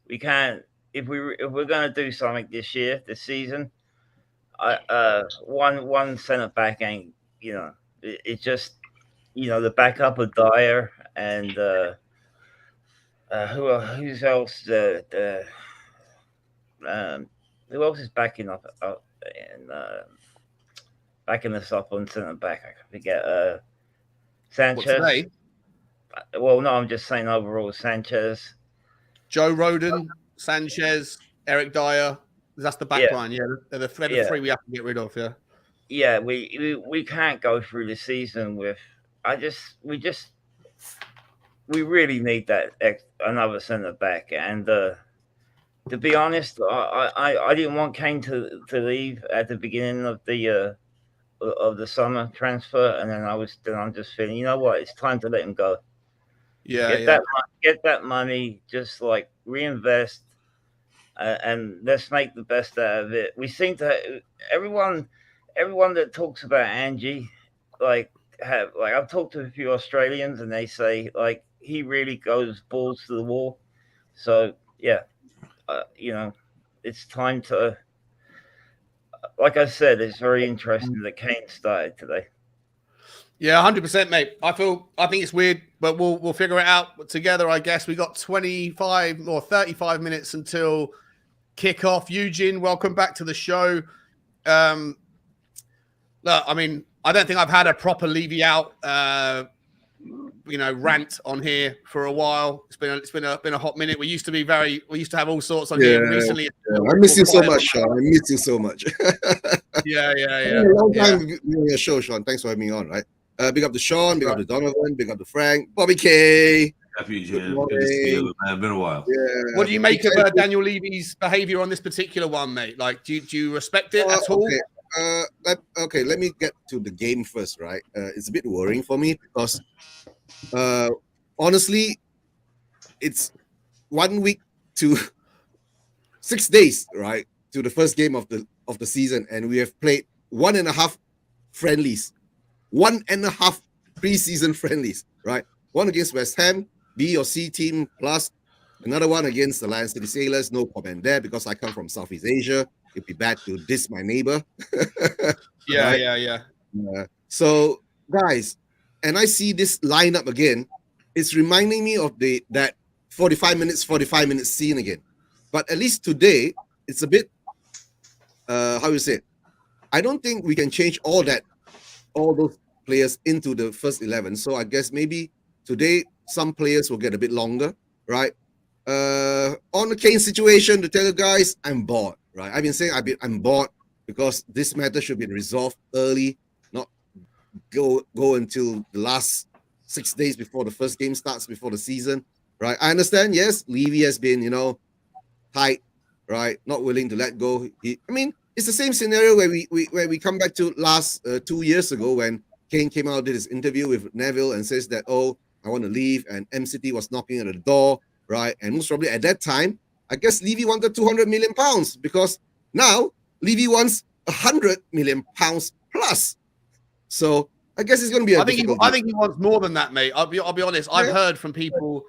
We can't if we're going to do something this season. One centre back ain't it's just the backup of Dyer and who's else who else is backing up and backing us up on centre back? I can forget. Sanchez. What, today? Well, no, I'm just saying overall. Sanchez, Joe Rodon, Sanchez, Eric Dyer. That's the back line. Yeah, they're the three we have to get rid of. Yeah. Yeah, we can't go through the season with. We really need that another centre back, and to be honest, I didn't want Kane to leave at the beginning of the summer transfer, and then I'm just feeling, you know what, it's time to let him go. Yeah, get that money, just like reinvest, and let's make the best out of it. We seem to everyone that talks about Angie, I've talked to a few Australians, and they say he really goes balls to the wall. So yeah, it's time to. Like I said, it's very interesting that Kane started today. Yeah, 100%, mate. I think it's weird, but we'll figure it out together. I guess we got 25 or 35 minutes until kickoff. Eugene, welcome back to the show. Look, I mean, I don't think I've had a proper Levy out, rant on here for a while. It's been a hot minute. We used to have all sorts on here recently. I miss you so much, Sean. I miss you so much. Yeah. A long time doing your show, Sean. Thanks for having me on, right? Big up to Sean, big up to Donovan, big up to Frank, Bobby K. Happy Jim. Good to see you, man. Been a while. Yeah. What do you make of Daniel Levy's behavior on this particular one, mate? Like, do you respect it at all? Okay. Let me get to the game first, right? It's a bit worrying for me because, honestly, it's 1 week to 6 days, right, to the first game of the season, and we have played 1.5 friendlies, 1.5 preseason friendlies, right? One against West Ham, B or C team, plus another one against the Lion City Sailors. No comment there because I come from Southeast Asia. It'd be bad to diss my neighbor. Yeah. So, guys, and I see this lineup again. It's reminding me of that 45 minutes scene again. But at least today, it's a bit, how you say it? I don't think we can change all those players into the first 11. So I guess maybe today some players will get a bit longer, right? On the Kane situation, to tell you guys, I'm bored, right? I've been saying I'm bored because this matter should be resolved early, not go until the last 6 days before the first game starts, before the season, right? I understand, yes, Levy has been, tight, right? Not willing to let go. It's the same scenario where we come back to last 2 years ago when Kane came out, did his interview with Neville and says that, I want to leave, and MCT was knocking at the door, right? And most probably at that time, I guess Levy wanted 200 million pounds because now Levy wants 100 million pounds plus. So I guess it's going to be a I think difficult I deal. think he wants more than that, mate. I'll be honest. I've heard from people.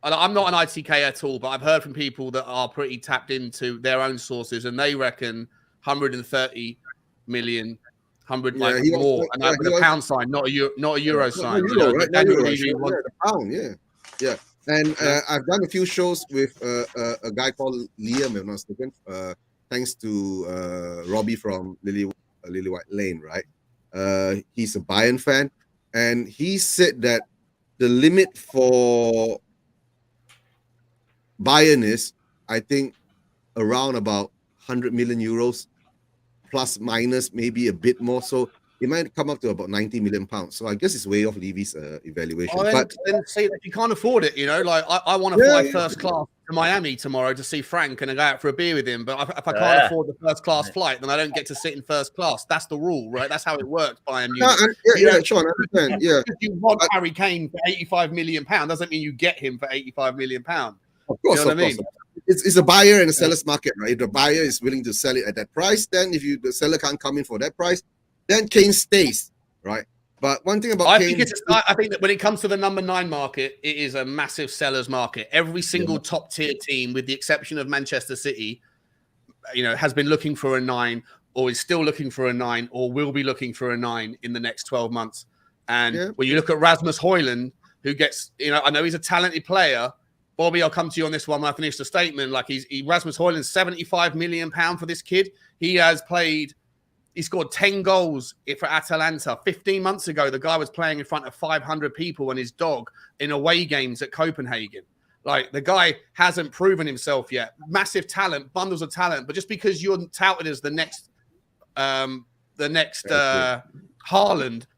And I'm not an ITK at all, but I've heard from people that are pretty tapped into their own sources, and they reckon 130 million, 100 Yeah, like he was more, like- and yeah, that with he a was- pound sign, not a euro No sign. You euro, know, right? No Daniel euro, Levy sure. wants- Yeah, the pound, yeah. And Yeah. I've done a few shows with a guy called Liam, if I'm not mistaken. Thanks to Robbie from Lily White Lane, right? He's a Bayern fan, and he said that the limit for Bayern is, I think, around about 100 million euros, plus minus maybe a bit more. So it might come up to about 90 million pounds. So I guess it's way off Levy's evaluation. Oh, But then see if you can't afford it, you know. Like I want to fly first class to Miami tomorrow to see Frank and go out for a beer with him. But if I can't afford the first class flight, then I don't get to sit in first class. That's the rule, right? That's how it works. Bayern Munich. Sean, I understand. Yeah, You want Harry Kane for 85 million pounds doesn't mean you get him for 85 million pounds. of course, You know of what I course. mean? It's a buyer and a seller's market, right? If the buyer is willing to sell it at that price, then if the seller can't come in for that price, then Kane stays, right? But one thing about Kane, I think that when it comes to the number 9 market, it is a massive seller's market. Every single top tier team, with the exception of Manchester City, you know, has been looking for a 9, or is still looking for a 9, or will be looking for a 9 in the next 12 months. And when you look at Rasmus Højlund, who gets, you know, I know he's a talented player. Bobby, I'll come to you on this one when I finish the statement. Like Rasmus Højlund, 75 million pound for this kid. He scored 10 goals for Atalanta. 15 months ago, the guy was playing in front of 500 people and his dog in away games at Copenhagen. Like, the guy hasn't proven himself yet. Massive talent, bundles of talent. But just because you're touted as the next Haaland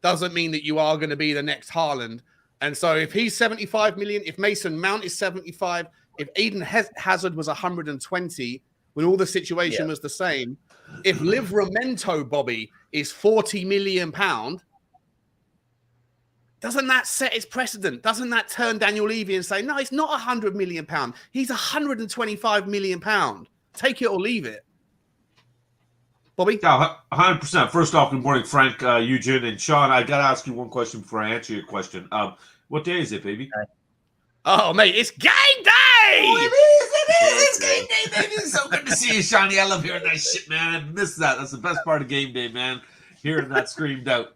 doesn't mean that you are going to be the next Haaland. And so if he's 75 million, if Mason Mount is 75, if Eden Hazard was 120, when all the situation was the same, if Livramento, Bobby, is 40 million pound, doesn't that set its precedent? Doesn't that turn Daniel Levy and say, no, it's not 100 million pound. He's 125 million pound. Take it or leave it. Bobby? Yeah, 100%. First off, good morning, Frank, Eugene, and Sean. I got to ask you one question before I answer your question. What day is it, baby? Oh, mate, it's game day! Oh, it is. It's game day, baby. It's so good to see you, Shawnee. I love hearing that shit, man. I miss that. That's the best part of game day, man. Hearing that screamed out.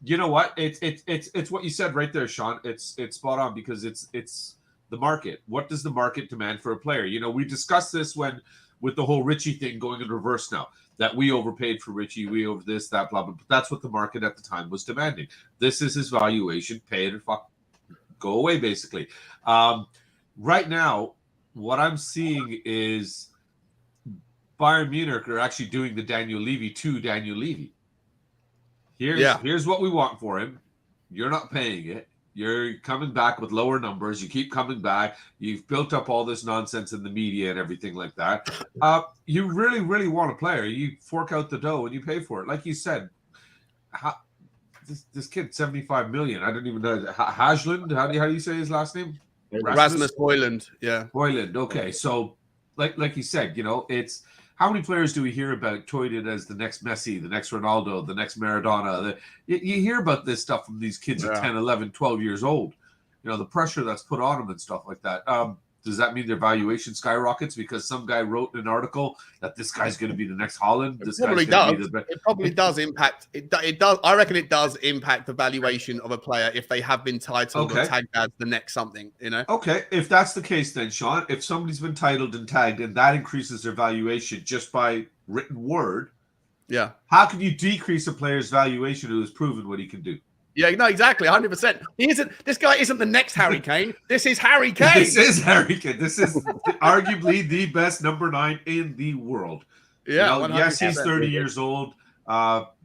You know what? It's what you said right there, Sean. It's spot on, because it's the market. What does the market demand for a player? You know, we discussed this with the whole Richie thing going in reverse now. That we overpaid for Richie, we over this, that, blah, blah, blah. But that's what the market at the time was demanding. This is his valuation. Pay it and go away, basically. Right now, what I'm seeing is Bayern Munich are actually doing the Daniel Levy to Daniel Levy. Here's what we want for him. You're not paying it. You're coming back with lower numbers. You keep coming back. You've built up all this nonsense in the media and everything like that. You really, really want a player. You fork out the dough and you pay for it. Like you said, this kid, 75 million. I don't even know. Hajlund, how do you say his last name? Rasmus Højlund. Yeah. Højlund. Okay. So like you said, you know, it's how many players do we hear about touted as the next Messi, the next Ronaldo, the next Maradona? You hear about this stuff from these kids at 10, 11, 12 years old. You know, the pressure that's put on them and stuff like that. Does that mean their valuation skyrockets because some guy wrote in an article that this guy's going to be the next Haaland? It probably does. It probably does impact. It does. I reckon it does impact the valuation of a player if they have been titled or tagged as the next something. You know. Okay, if that's the case, then Sean, if somebody's been titled and tagged and that increases their valuation just by written word, how can you decrease a player's valuation who has proven what he can do? Yeah, no, exactly, 100%. This guy isn't the next Harry Kane. This is Harry Kane. This is Harry Kane. This is arguably the best number 9 in the world. Yeah, you know, yes, he's 30 years old.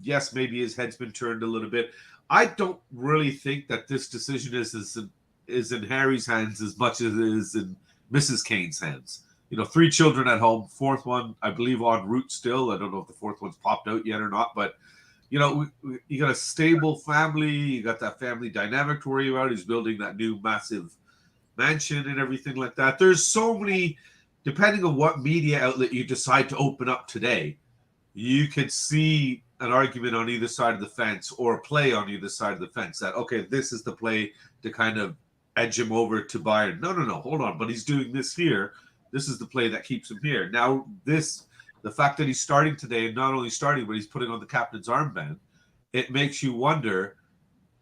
Yes, maybe his head's been turned a little bit. I don't really think that this decision is in Harry's hands as much as it is in Mrs. Kane's hands. You know, 3 children at home, 4th one, I believe, en route still. I don't know if the 4th one's popped out yet or not, but you know, you got a stable family. You got that family dynamic to worry about. He's building that new massive mansion and everything like that. There's so many, depending on what media outlet you decide to open up today, you could see an argument on either side of the fence or a play on either side of the fence that, okay, this is the play to kind of edge him over to Bayern. No, hold on. But he's doing this here. This is the play that keeps him here. Now, the fact that he's starting today, and not only starting, but he's putting on the captain's armband, it makes you wonder,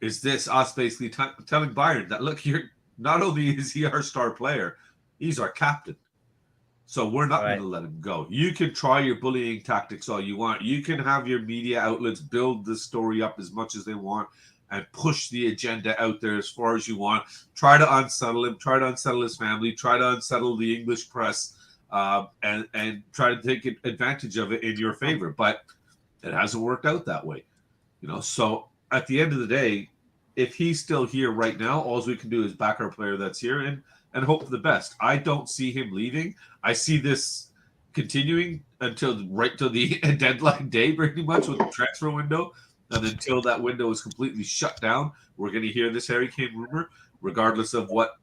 is this us basically telling Bayern that, look, you're not only is he our star player, he's our captain. So we're not going to let him go. You can try your bullying tactics all you want. You can have your media outlets build the story up as much as they want and push the agenda out there as far as you want. Try to unsettle him. Try to unsettle his family. Try to unsettle the English press, and try to take advantage of it in your favor. But it hasn't worked out that way. So at the end of the day, if he's still here right now, all we can do is back our player that's here and hope for the best. I don't see him leaving. I see this continuing until the deadline day, pretty much, with the transfer window. And until that window is completely shut down, we're going to hear this Harry Kane rumor, regardless of what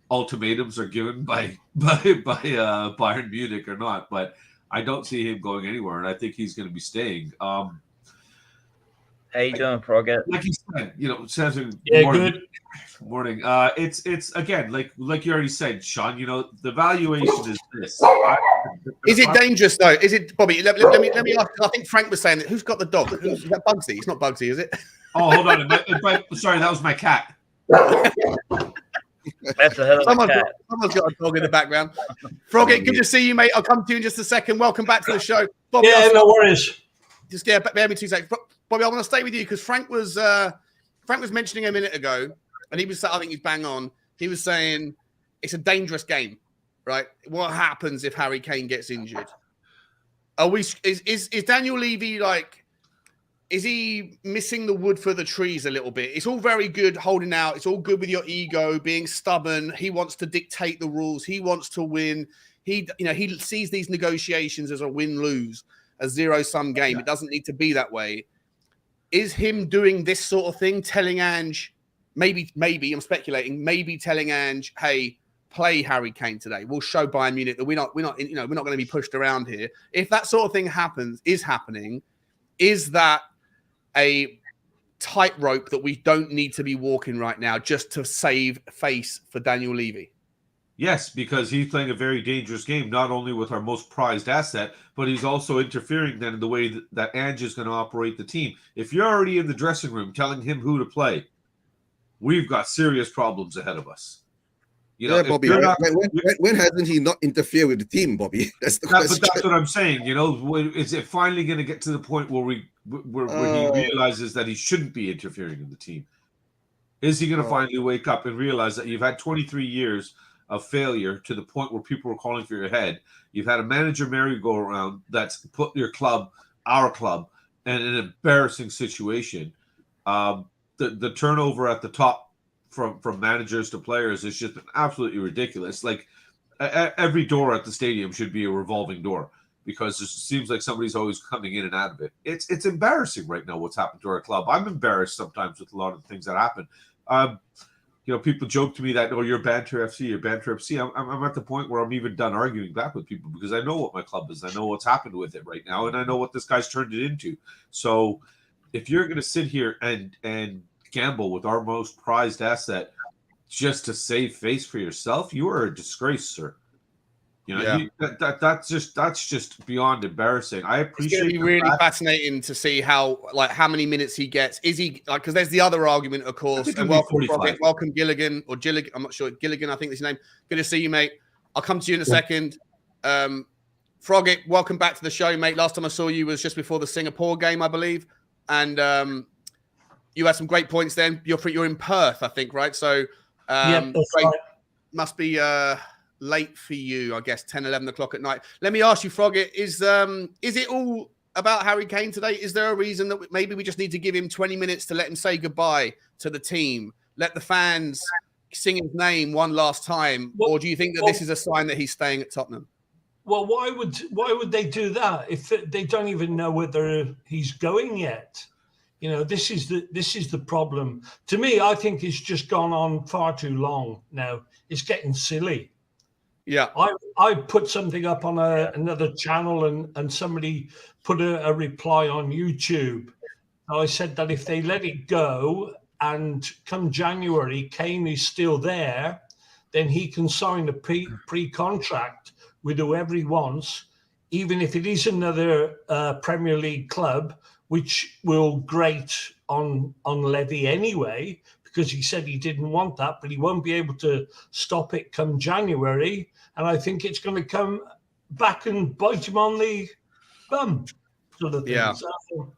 ultimatums are given by Bayern Munich or not. But I don't see him going anywhere, and I think he's going to be staying. How you doing, Frogget? Like you said, Samson. Yeah, morning. good. Morning. It's again, like you already said, Sean. The valuation is this. Is it dangerous though? Is it, Bobby? Let me ask. I think Frank was saying that. Who's got the dog? Is that Bugsy? It's not Bugsy, is it? Oh, hold on. Sorry, that was my cat. That's a hell of a cat. Someone's got a dog in the background. Frogget, good to see you, mate. I'll come to you in just a second. Welcome back to the show, Bobby. Yeah, no worries. Just bear me 2 seconds. Bobby, I want to stay with you because Frank was mentioning a minute ago, and he was, I think he's bang on. He was saying it's a dangerous game, right? What happens if Harry Kane gets injured? Is Daniel Levy is he missing the wood for the trees a little bit? It's all very good holding out. It's all good with your ego, being stubborn. He wants to dictate the rules. He wants to win. He sees these negotiations as a win-lose, a zero-sum game. It doesn't need to be that way. Is him doing this sort of thing telling Ange, maybe I'm speculating, maybe telling Ange, hey, play Harry Kane today. We'll show Bayern Munich that we're not going to be pushed around here. If that sort of thing is happening, is that a tightrope that we don't need to be walking right now just to save face for Daniel Levy? Yes, because he's playing a very dangerous game, not only with our most prized asset, but he's also interfering then in the way that Ange is going to operate the team. If you're already in the dressing room telling him who to play, we've got serious problems ahead of us. Bobby. When hasn't he not interfered with the team, Bobby? That's the question. But that's what I'm saying. Is it finally going to get to the point where he realizes that he shouldn't be interfering in the team? Is he going to finally wake up and realize that you've had 23 years of failure to the point where people were calling for your head? You've had a manager merry-go-round that's put your club, our club, in an embarrassing situation. The turnover at the top from managers to players is just absolutely ridiculous. Like every door at the stadium should be a revolving door because it seems like somebody's always coming in and out of it. It's embarrassing right now what's happened to our club. I'm embarrassed sometimes with a lot of the things that happen. People joke to me that, you're banter FC, you're banter FC. I'm at the point where I'm even done arguing back with people because I know what my club is. I know what's happened with it right now, and I know what this guy's turned it into. So if you're going to sit here and gamble with our most prized asset just to save face for yourself, you are a disgrace, sir. That's just beyond embarrassing. I appreciate. It's going to be really fascinating to see how many minutes he gets. Is he because there's the other argument, of course. And welcome Gilligan or Gilligan. I'm not sure. Gilligan, I think is his name. Good to see you, mate. I'll come to you in a second. Frogget, welcome back to the show, mate. Last time I saw you was just before the Singapore game, I believe, and you had some great points then. You're in Perth, I think, right? So That's right. Must be late for you, I guess, 10, 11 o'clock at night. Let me ask you, Frogget, is it all about Harry Kane today? Is there a reason that maybe we just need to give him 20 minutes to let him say goodbye to the team? Let the fans sing his name one last time? Or do you think that this is a sign that he's staying at Tottenham? Well, why would they do that if they don't even know whether he's going yet? This is the problem. To me, I think it's just gone on far too long now. It's getting silly. Yeah. I put something up on another channel and somebody put a reply on YouTube. I said that if they let it go and come January, Kane is still there, then he can sign a pre-contract with whoever he wants, even if it is another Premier League club, which will grate on Levy anyway, because he said he didn't want that, but he won't be able to stop it come January. And I think it's going to come back and bite him on the bum, sort of thing. Yeah. So,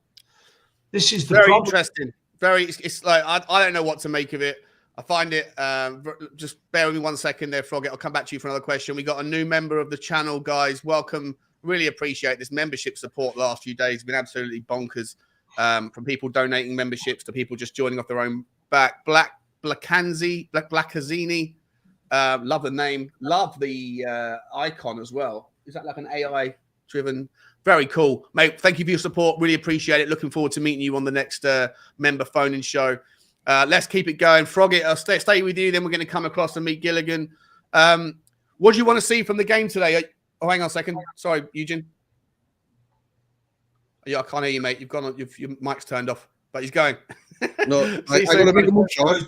this is the very problem. interesting. It's like I don't know what to make of it. I find it. Just bear with me 1 second there, Frogget. I'll come back to you for another question. We got a new member of the channel, guys. Welcome. Really appreciate this membership support. Last few days been absolutely bonkers. From people donating memberships to people just joining off their own back. Blackazini. Love the name. Love the icon as well. Is that like an AI driven? Very cool, mate. Thank you for your support. Really appreciate it. Looking forward to meeting you on the next member phone-in show. Let's keep it going. Frogget, I'll stay with you. Then we're going to come across and meet Gilligan. What do you want to see from the game today? Oh, hang on a second. Sorry, Eugene. Yeah, I can't hear you, mate. You've gone on. Your mic's turned off, but he's going. No, I got to make a move, Sean.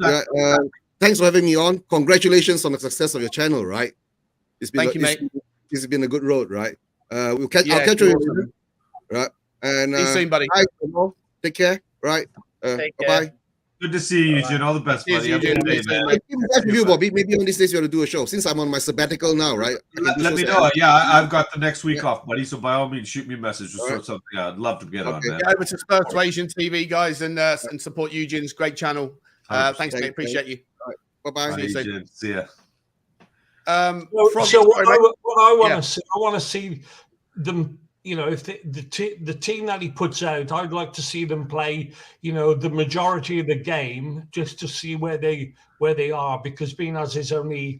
Thanks for having me on. Congratulations on the success of your channel, right? Thank you, mate. It's been a good road, right? I'll catch you, awesome. right? And see you soon, buddy. Bye, take care, right? Bye-bye. Good to see you, Eugene. All the best, buddy. Have a good day, man. With you, Bobby. Maybe on these days we have to do a show. Since I'm on my sabbatical now, right? Let me know. Yeah, I've got the next week off, buddy. So by all means, shoot me a message or sort something out. I'd love to get on, man. Get over to Spurs to Asian TV, guys, and support Eugene's great channel. Thanks, mate. Appreciate you. Bye-bye. See you soon. See ya. So what I want to see, I want to see them. You know, if the team that he puts out, I'd like to see them play, you know, the majority of the game just to see where they are, because being as is only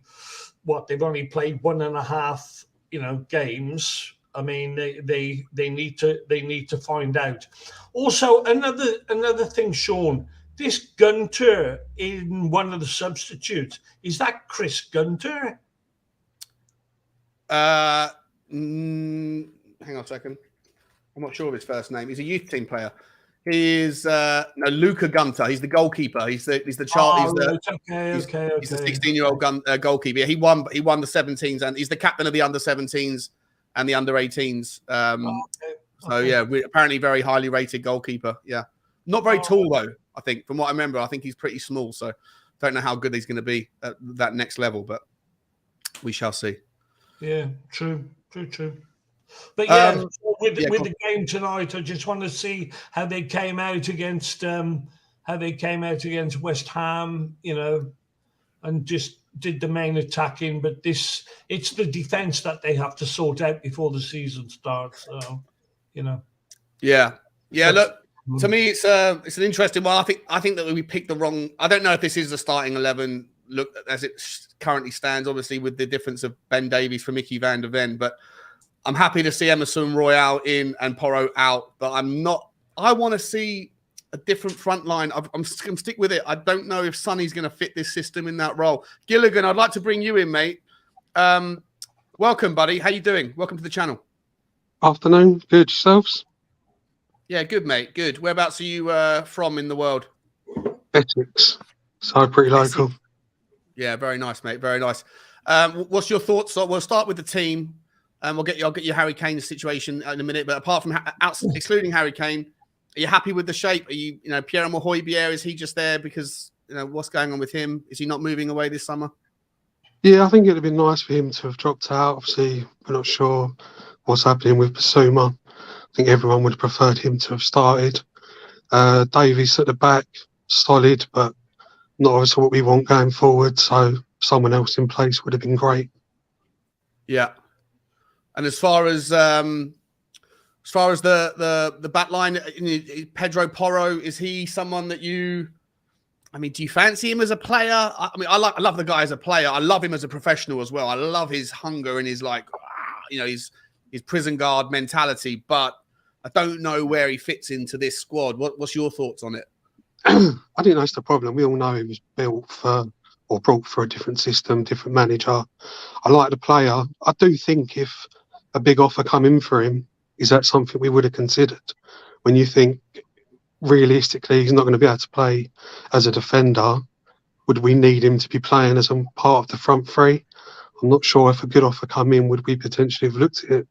they've only played 1.5, you know, games. I mean, they need to find out. Also, another thing, Sean, this Gunter in one of the substitutes, is that Chris Gunter? Hang on a second. I'm not sure of his first name. He's a youth team player. He is Luca Gunter. He's the goalkeeper. He's the child. He's the 16-year-old goalkeeper. Yeah, he won the 17s, and he's the captain of the under 17s and the under 18s. So yeah, we're apparently very highly rated goalkeeper. Yeah, not very tall though. I think from what I remember, I think he's pretty small. So don't know how good he's going to be at that next level, but we shall see. Yeah, true. But yeah, with the game tonight, I just want to see how they came out against West Ham, you know, and just did the main attacking. But it's the defense that they have to sort out before the season starts. So, you know. Yeah. Look, to me, it's an interesting one. I think that we picked the wrong. I don't know if this is the starting 11. Look, as it currently stands, obviously with the difference of Ben Davies for Mickey van der Ven, but I'm happy to see Emerson Royale in and Porro out, but I'm not. I want to see a different front line. I'm going to stick with it. I don't know if Sonny's going to fit this system in that role. Gilligan, I'd like to bring you in, mate. Welcome, buddy. How you doing? Welcome to the channel. Afternoon. Good. Yourselves? Yeah, good, mate. Good. Whereabouts are you from in the world? Essex. So pretty local. Yeah, very nice, mate. Very nice. What's your thoughts? So we'll start with the team. I'll get you Harry Kane situation in a minute. But apart from excluding Harry Kane, are you happy with the shape? Are you Pierre Højbjerg? Is he just there because what's going on with him? Is he not moving away this summer? Yeah, I think it'd have been nice for him to have dropped out. Obviously, we're not sure what's happening with Basuma. I think everyone would have preferred him to have started. Davies at the back, solid, but not obviously what we want going forward. So someone else in place would have been great. Yeah. And as far as the back line, Pedro Porro, is he someone that do you fancy him as a player? I love the guy as a player. I love him as a professional as well. I love his hunger and his his prison guard mentality, but I don't know where he fits into this squad. What's your thoughts on it? I think that's the problem. We all know he was built for or brought for a different system, different manager. I like the player. I do think if a big offer come in for him, is that something we would have considered? When you think realistically he's not going to be able to play as a defender, would we need him to be playing as a part of the front three? I'm not sure if a good offer come in, would we potentially have looked at it?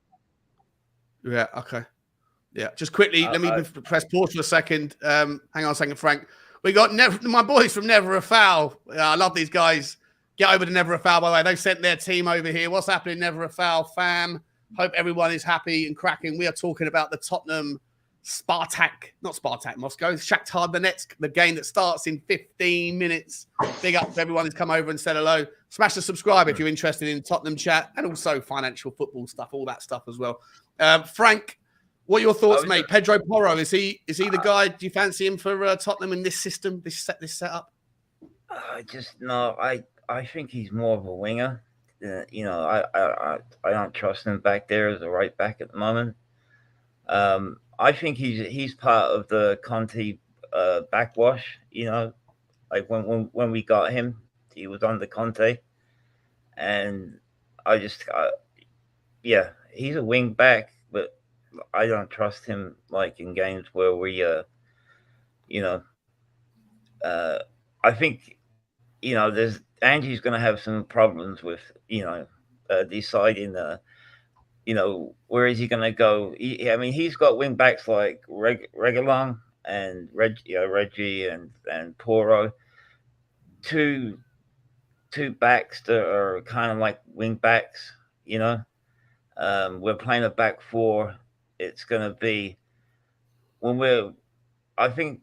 Yeah, okay. Yeah, just quickly, let me press pause for a second. Hang on a second, Frank. We got my boys from Never a Foul. I love these guys. Get over to Never a Foul, by the way. They've sent their team over here. What's happening, Never a Foul fam? Hope everyone is happy and cracking. We are talking about the Tottenham not Spartak Moscow, Shakhtar Donetsk, the game that starts in 15 minutes. Big up to everyone who's come over and said hello. Smash the subscribe if you're interested in Tottenham chat and also financial football stuff, all that stuff as well. Frank, what are your thoughts, mate? Pedro Porro, is he the guy? Do you fancy him for Tottenham in this system, this setup? I think he's more of a winger. I don't trust him back there as a right back at the moment. I think he's part of the Conte backwash. Like when we got him, he was under Conte, and he's a wing back, but I don't trust him like in games where we I think there's Angie's going to have some problems with deciding where is he going to go. He's got wing backs like Regalon and Reggie and Poro, two backs that are kind of like wing backs. We're playing a back four. It's going to be I think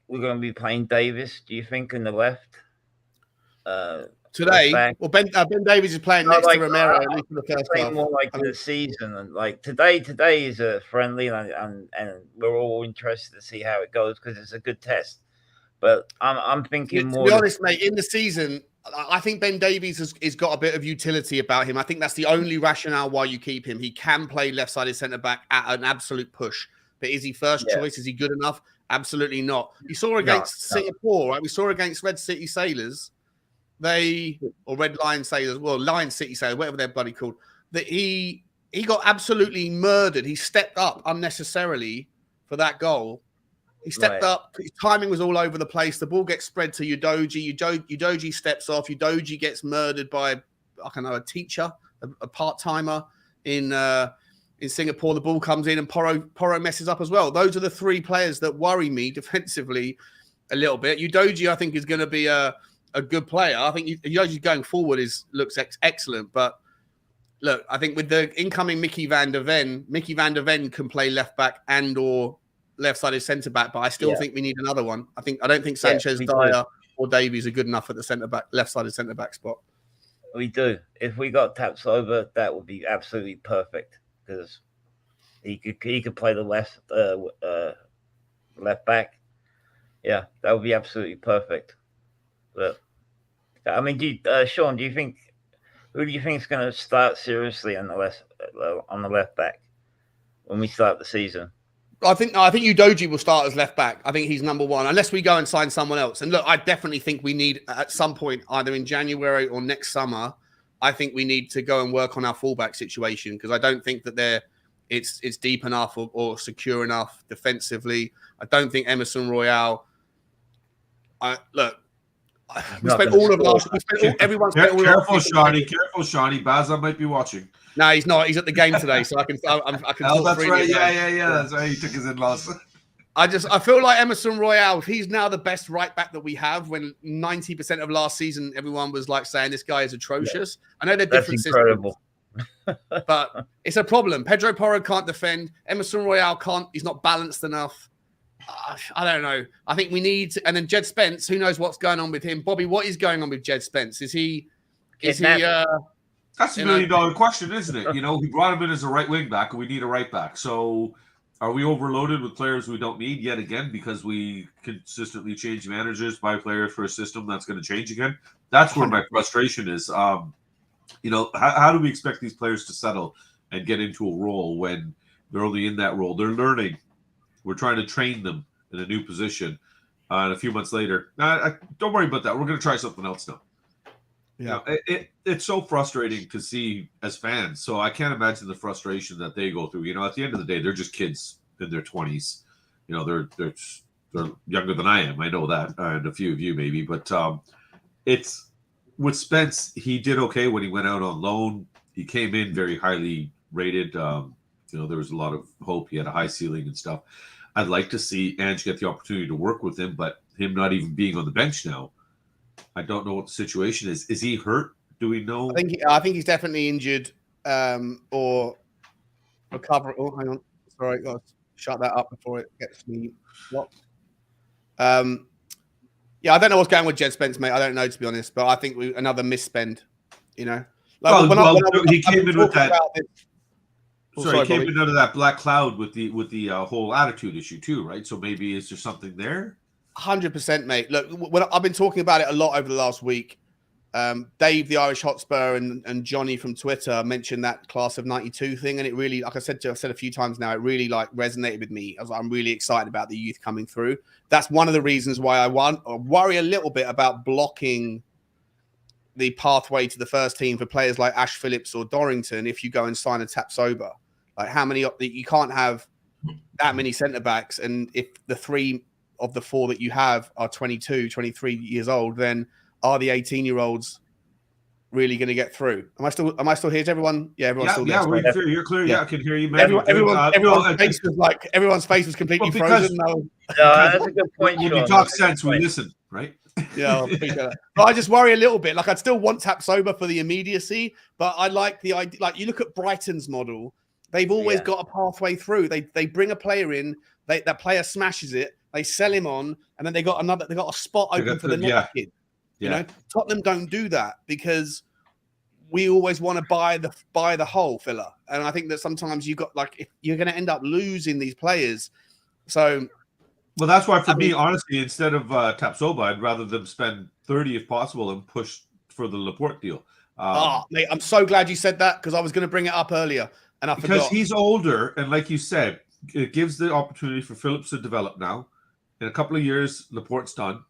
we're going to be playing Davis. Do you think in the left? Today, well, Ben Davies is playing next to Romero. At least in the first half. More like the season, and like today is a friendly, and we're all interested to see how it goes because it's a good test. But I'm thinking more. To be honest, mate, in the season, I think Ben Davies has got a bit of utility about him. I think that's the only rationale why you keep him. He can play left-sided centre back at an absolute push. But is he first choice? Is he good enough? Absolutely not. You saw against Singapore, right? We saw against Red City Sailors. Or Red Lion Sailors, Lion City Sailors, whatever they're bloody called, that he got absolutely murdered. He stepped up unnecessarily for that goal. He stepped up. His timing was all over the place. The ball gets spread to Udoji. Udoji steps off. Udoji gets murdered by, a teacher, a part-timer in Singapore. The ball comes in and Porro messes up as well. Those are the three players that worry me defensively a little bit. Udoji, I think, is going to be a good player. I think Udoji going forward looks excellent. But look, I think with the incoming Mickey van der Ven can play left back and or left-sided centre back. But I still think we need another one. I don't think Sanchez, Dyer, or Davies are good enough at the centre back, left-sided centre back spot. We do. If we got Taps over, that would be absolutely perfect because he could play the left back. Yeah, that would be absolutely perfect. But Sean, who do you think is going to start seriously on the left back when we start the season? I think Udoji will start as left back. I think he's number one, unless we go and sign someone else. And look, I definitely think we need at some point, either in January or next summer, I think we need to go and work on our fullback situation because I don't think that it's deep enough or secure enough defensively. I don't think Emerson Royale. Everyone spent all Careful, Shawnee. Baza might be watching. No, he's not. He's at the game today, so I can. Oh, that's right. Yeah. That's right. He took his in-laws. I feel like Emerson Royale. He's now the best right back that we have. When 90% of last season, everyone was like saying this guy is atrocious. Yeah. I know they're different incredible. Systems, but it's a problem. Pedro Porro can't defend. Emerson Royale can't. He's not balanced enough. I don't know. I think we need to, and then Jed Spence. Who knows what's going on with him? Bobby, what is going on with Jed Spence? Is he? That's a $1 million question, isn't it? He brought him in as a right wing back, and we need a right back. So, are we overloaded with players we don't need yet again because we consistently change managers, buy players for a system that's going to change again? That's where my frustration is. How do we expect these players to settle and get into a role when they're only in that role? They're learning. We're trying to train them in a new position. And a few months later, don't worry about that. We're going to try something else now. Yeah. It's so frustrating to see as fans. So I can't imagine the frustration that they go through. At the end of the day, they're just kids in their 20s. They're younger than I am. I know that, and a few of you maybe. But it's with Spence. He did okay when he went out on loan. He came in very highly rated. There was a lot of hope. He had a high ceiling and stuff. I'd like to see Ange get the opportunity to work with him, but him not even being on the bench now. I don't know what the situation is. Is he hurt? Do we know? I think he's definitely injured or recover. Oh, hang on. Sorry, got to shut that up before it gets me blocked. Yeah, I don't know what's going on with Jed Spence, mate. I don't know, to be honest. But I think another misspend. He came in with that. He came Bobby. in under that black cloud with the whole attitude issue too, right? So maybe is there something there? 100%, mate. Look, when I've been talking about it a lot over the last week. Dave, the Irish Hotspur, and Johnny from Twitter mentioned that class of '92 thing, and it really, like I've said a few times now, it really resonated with me. I'm really excited about the youth coming through. That's one of the reasons why I worry a little bit about blocking the pathway to the first team for players like Ash Phillips or Dorrington if you go and sign a Tapsoba. Like how many you can't have that many centre backs, and if the 3 of the 4 that you have are 22, 23 years old, then are the 18-year-olds really going to get through? Am I still here? Is everyone? Yeah, everyone's still there. Yeah, you're clear. Yeah, I can hear you, man. Everyone's face was completely frozen. No, that's a good point. When you talk sense, we listen, right? Yeah, I appreciate that. But I just worry a little bit. Like I'd still want Tapsoba for the immediacy, but I like the idea. Like you look at Brighton's model, they've always got a pathway through. They bring a player in, that player smashes it, they sell him on, and then they got a spot open for the next kid. Tottenham don't do that because we always want to buy the whole filler, and I think that sometimes if you're going to end up losing these players. So, well, that's why for me, honestly, instead of Tapsoba, I'd rather them spend 30 if possible and push for the Laporte deal. Mate, I'm so glad you said that because I was going to bring it up earlier and I forgot. Because he's older, and like you said, it gives the opportunity for Phillips to develop now. In a couple of years, Laporte's done.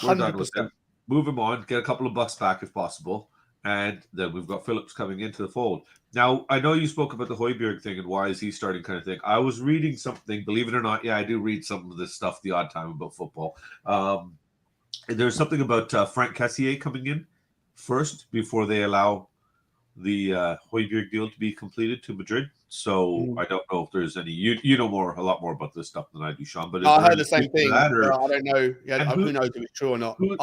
We're 100%. done with him. Move him on, get a couple of bucks back if possible, and then we've got Phillips coming into the fold. Now, I know you spoke about the Højbjerg thing and why is he starting kind of thing. I was reading something, believe it or not, I do read some of this stuff the odd time about football. There's something about Frank Cassier coming in first before they allow the Højbjerg deal to be completed to Madrid. So I don't know if there's any. You know a lot more about this stuff than I do, Sean. But I heard the same thing. I don't know. Yeah, who knows if it's true or not? We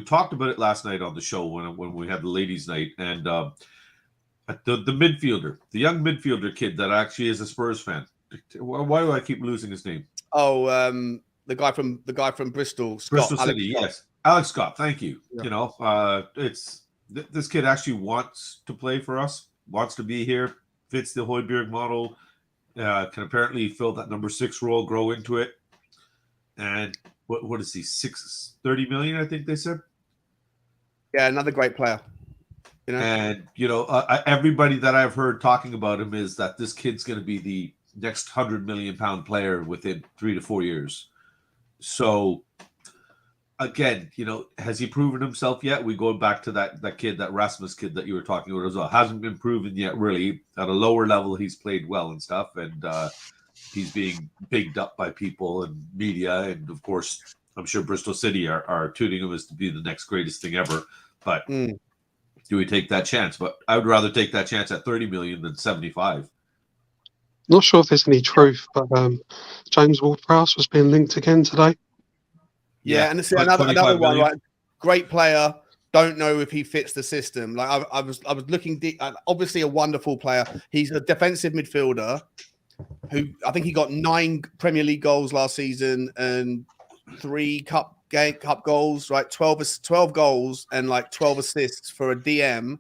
talked about it last night on the show when we had the ladies' night, and the midfielder, the young midfielder kid that actually is a Spurs fan. Why do I keep losing his name? Oh, the guy from Bristol, Scott, Bristol City. Yes, Alex Scott. Thank you. Yeah. This kid actually wants to play for us. Wants to be here, fits the Højbjerg model, can apparently fill that number 6 role, grow into it. And what is he, 30 million, I think they said? Yeah, another great player. And, everybody that I've heard talking about him is that this kid's going to be the next £100 million player within 3 to 4 years. So, again, has he proven himself yet? We go back to that kid, that Rasmus kid that you were talking about as well. Hasn't been proven yet, really. At a lower level, he's played well and stuff, and he's being bigged up by people and media. And, of course, I'm sure Bristol City are tuning him as to be the next greatest thing ever. But do we take that chance? But I would rather take that chance at 30 million than 75. Not sure if there's any truth, but James Ward-Prowse was being linked again today. Yeah, and this is another one, right? Great player. Don't know if he fits the system. Like I was looking deep. Obviously, a wonderful player. He's a defensive midfielder who I think he got 9 Premier League goals last season and 3 cup goals. Right, 12 goals and like 12 assists for a DM.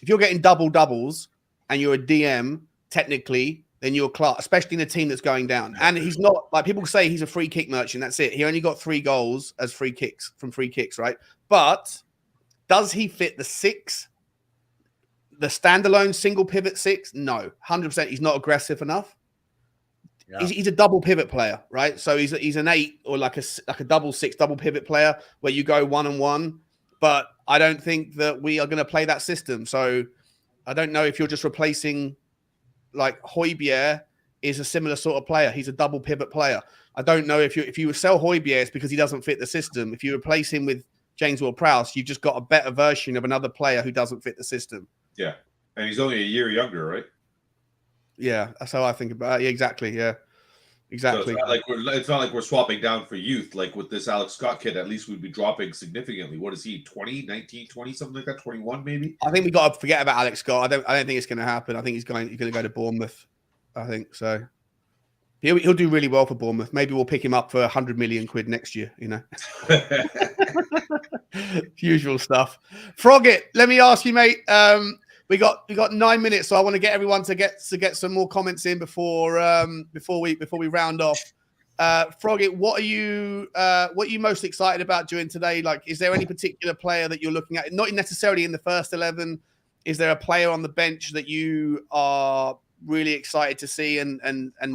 If you're getting doubles and you're a DM, technically, then you're class, especially in a team that's going down. And he's not, like people say he's a free kick merchant. That's it. He only got 3 goals as free kicks, right? But does he fit the 6? The standalone single pivot 6? No, 100%. He's not aggressive enough. No. He's a double pivot player, right? So he's an 8 or like a double 6 double pivot player where you go 1-on-1. but I don't think that we are going to play that system. So I don't know if you're just replacing, like, Højbjerg is a similar sort of player. He's a double pivot player. I don't know if you sell Højbjerg, it's because he doesn't fit the system. If you replace him with James Ward-Prowse, you've just got a better version of another player who doesn't fit the system. Yeah, and he's only a year younger, right? Yeah, that's how I think about it. Yeah, exactly. Yeah, exactly. So it's not like we're swapping down for youth. Like with this Alex Scott kid, at least we'd be dropping significantly. What is he, 20, 19, 20, something like that? 21 maybe? I think we got to forget about Alex Scott. I don't think it's going to happen. I think he's going to go to Bournemouth. I think so. He'll do really well for Bournemouth. Maybe we'll pick him up for 100 million quid next year, you know. Usual stuff. Froggit, let me ask you, mate. We got 9 minutes, so I want to get everyone to get some more comments in before we round off. Froggit, what are you most excited about during today? Like, is there any particular player that you're looking at? Not necessarily in the first 11. Is there a player on the bench that you are really excited to see and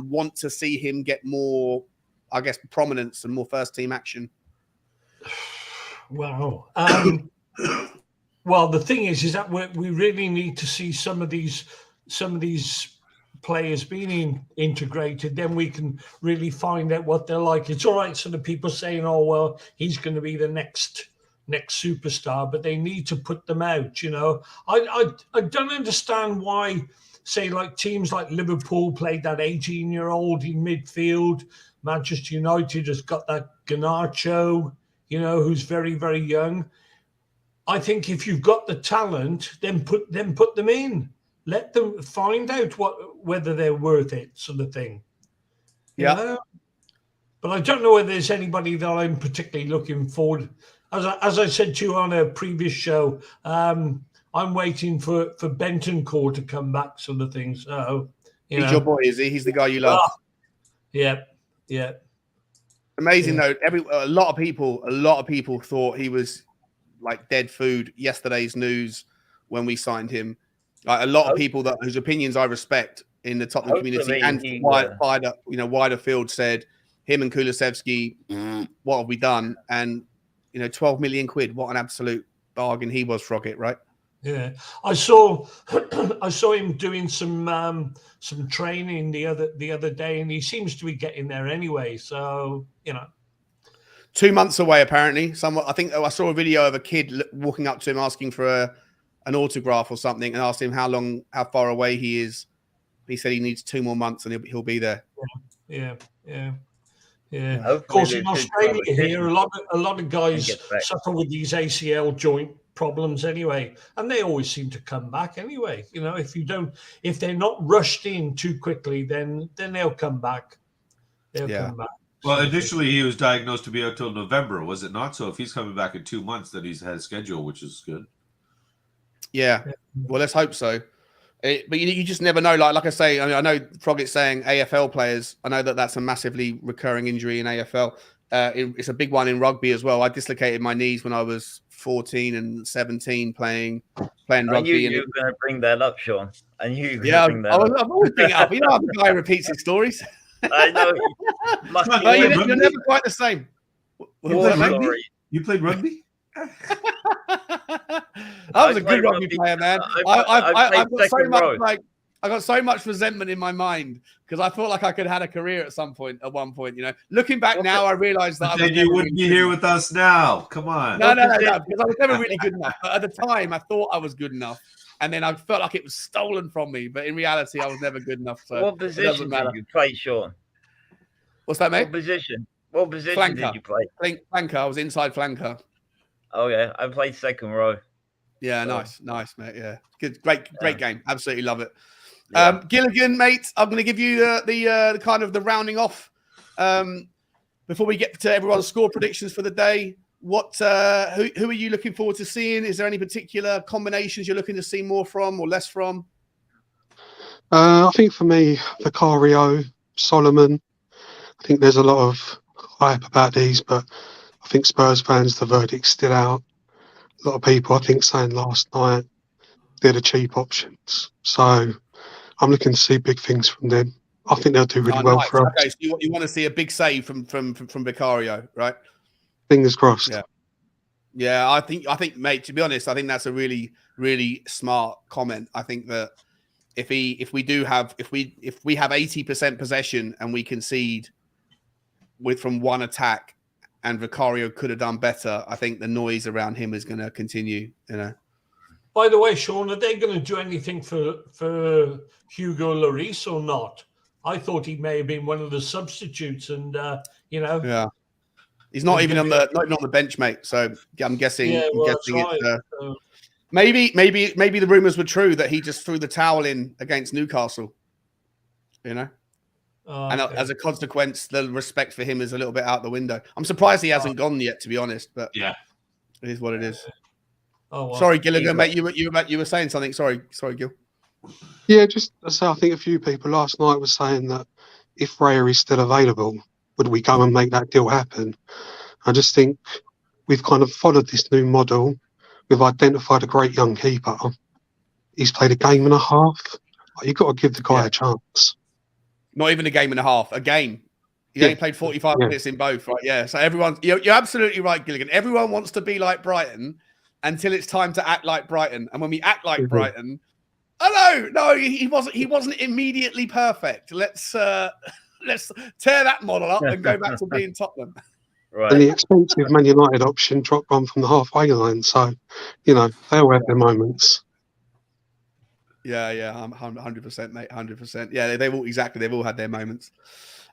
want to see him get more, I guess, prominence and more first team action? Wow. Well, the thing is that we really need to see some of these players being integrated. Then we can really find out what they're like. It's all right, sort of people saying, "Oh, well, he's going to be the next superstar," but they need to put them out. You know, I don't understand why, say, like teams like Liverpool played that 18-year-old in midfield. Manchester United has got that Garnacho, you know, who's very, very young. I think if you've got the talent, then put them in. Let them find out whether they're worth it, sort of thing. Yeah. You know? But I don't know whether there's anybody that I'm particularly looking forward. As I said to you on a previous show, I'm waiting for Bentancur to come back, sort of thing. So He's your boy, is he? He's the guy you love. Yeah. Amazing though. A lot of people thought he was like dead food. Yesterday's news when we signed him, like a lot of people whose opinions I respect in the Tottenham community and wider field said him and Kulusevski, what have we done? And 12 million quid. What an absolute bargain he was, Froggit, right? Yeah, I saw him doing some training the other day, and he seems to be getting there anyway. So 2 months away, apparently. I think I saw a video of a kid walking up to him asking for an autograph or something, and asked him how far away he is. He said he needs 2 more months, and he'll be there. Yeah. Of course, in Australia here, a lot of guys suffer with these ACL joint problems anyway, and they always seem to come back anyway. If they're not rushed in too quickly, then they'll come back. Come back. Well, initially he was diagnosed to be out till November, was it not? So if he's coming back in 2 months, then he's had a schedule, which is good. Yeah. Well, let's hope so. But you just never know. Like I say, I know Froggit's saying AFL players. I know that's a massively recurring injury in AFL. It's a big one in rugby as well. I dislocated my knees when I was 14 and 17 playing rugby. I knew you were going to bring that up, Sean. I knew you were going to bring that up. I've always bring it up. I'm the guy who repeats his stories. I know. You're never quite the same. You played rugby? I was a good rugby player, man. I got so much resentment in my mind because I felt like I could have had a career at one point. Looking back now, I realized that you wouldn't be here with us now. Come on. No, because I was never really good enough. But at the time, I thought I was good enough, and then I felt like it was stolen from me. But in reality, I was never good enough. So what position did you play, Sean? What's that, mate? What position flanker. Did you play? Flanker. I was inside flanker. Oh yeah, I played second row. Yeah, nice, mate. Yeah, good, great game. Absolutely love it. Yeah. Gilligan, mate, I'm going to give you the kind of the rounding off before we get to everyone's score predictions for the day. What who are you looking forward to seeing? Is there any particular combinations you're looking to see more from or less from? I think for me, Vicario, Solomon. I think there's a lot of hype about these, but I think Spurs fans, the verdict's still out. A lot of people, I think, saying last night they're the cheap options. So I'm looking to see big things from them. I think they'll do really well for us. Okay, so you want to see a big save from Vicario, right? Fingers crossed. Yeah, I think, mate, to be honest, I think that's a really, really smart comment. I think that if we have 80% possession and we concede from one attack and Vicario could have done better, I think the noise around him is going to continue, you know. By the way, Sean, are they going to do anything for Hugo Lloris or not? I thought he may have been one of the substitutes, and yeah, he's not even on the bench, mate. So I'm guessing. Yeah, That's right. It's, maybe the rumors were true that he just threw the towel in against Newcastle. You know. And as a consequence, the respect for him is a little bit out the window. I'm surprised he hasn't gone yet, to be honest. But yeah, it is what it is. Oh, well. Sorry, Gilligan, mate. You were saying something. Sorry, Gil. Yeah, just so I think a few people last night were saying that if Raya is still available, would we go and make that deal happen? I just think we've kind of followed this new model. We've identified a great young keeper. He's played a game and a half. You've got to give the guy a chance. Not even a game and a half. A game. He only played 45 minutes in both, right? Yeah. So you're absolutely right, Gilligan. Everyone wants to be like Brighton until it's time to act like Brighton. And when we act like Brighton, no, he wasn't immediately perfect. Let's tear that model up and go back to being Tottenham. Right. And the expensive Man United option dropped one from the halfway line. So, they'll have their moments. Yeah, I'm 100%, mate, 100%. Yeah, they've all had their moments.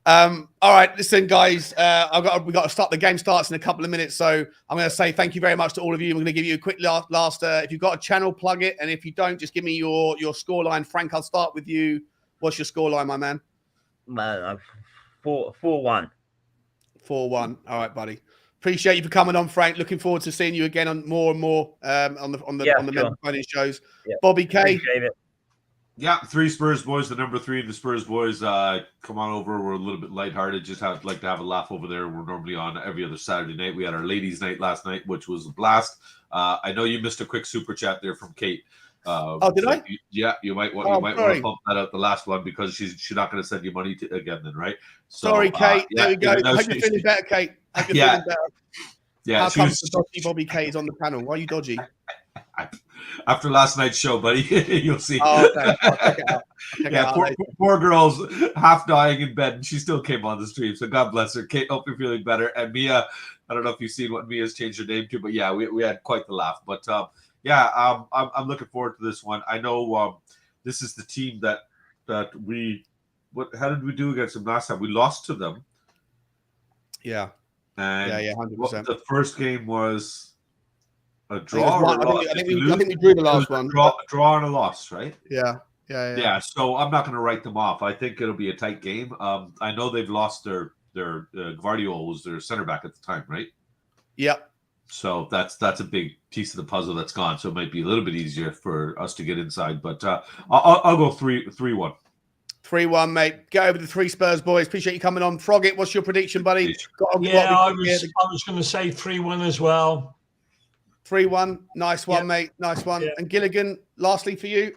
All right, listen, guys, we got to start. The game starts in a couple of minutes, so I'm going to say thank you very much to all of you. I'm going to give you a quick last. If you've got a channel, plug it, and if you don't, just give me your scoreline. Frank, I'll start with you. What's your scoreline, my man? 4-1. 4-1. All right, buddy. Appreciate you for coming on, Frank. Looking forward to seeing you again on more and more on the member phone shows. Yeah. Bobby K. Yeah, 3 Spurs boys, the number 3 of the Spurs boys. Come on over. We're a little bit lighthearted. Just like to have a laugh over there. We're normally on every other Saturday night. We had our ladies' night last night, which was a blast. I know you missed a quick super chat there from Kate. Did I? You might want to pump that out the last one because she's not going to send you money again then, right? So, sorry, Kate. There we go. I hope you're feeling better, Kate. Hope you're feeling better. Yeah. How come the dodgy Bobby K is on the panel? Why are you dodgy? After last night's show, buddy, you'll see. Oh, okay. I'll check it out. Poor girl's half dying in bed, and she still came on the stream. So God bless her. Kate, hope you're feeling better. And Mia, I don't know if you've seen what Mia's changed her name to, but yeah, we had quite the laugh. But I'm looking forward to this one. I know this is the team that we. How did we do against them last time? We lost to them. Yeah. And 100%. The first game was a draw. I think we drew the last one. Draw and a loss, right? Yeah. So I'm not going to write them off. I think it'll be a tight game. I know they've lost their Guardiola was their center back at the time, right? Yep. So that's a big piece of the puzzle that's gone. So it might be a little bit easier for us to get inside. But I'll go 3-1. 3-1, mate. Go over the 3 Spurs boys. Appreciate you coming on. Frogget, what's your prediction, buddy? I was going to say 3-1 as well. 3-1. Nice one, mate. Nice one. Yeah. And Gilligan, lastly for you.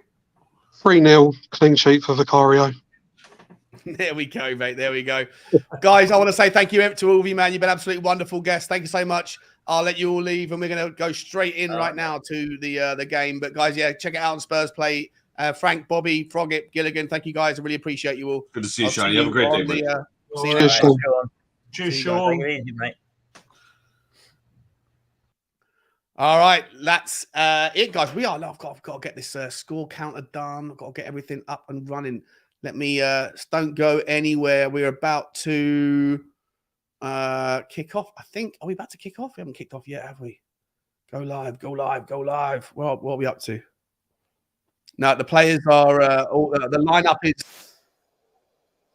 3-0, clean sheet for Vicario. There we go, mate. There we go. Guys, I want to say thank you to all of you, man. You've been absolutely wonderful guests. Thank you so much. I'll let you all leave, and we're going to go straight in right now to the game. But, guys, check it out on Spurs Play. Frank, Bobby, Frogget, Gilligan, thank you, guys. I really appreciate you all. Good to see you, Sean. You have a great day, buddy. See you next time. Cheers, Sean. Take it easy, mate. All right, that's it, guys. I've got to get this score counter done. I've got to get everything up and running. Let me don't go anywhere. We're about to kick off. I think. Are we about to kick off? We haven't kicked off yet, have we? Go live. What are we up to? No, the players are the lineup is.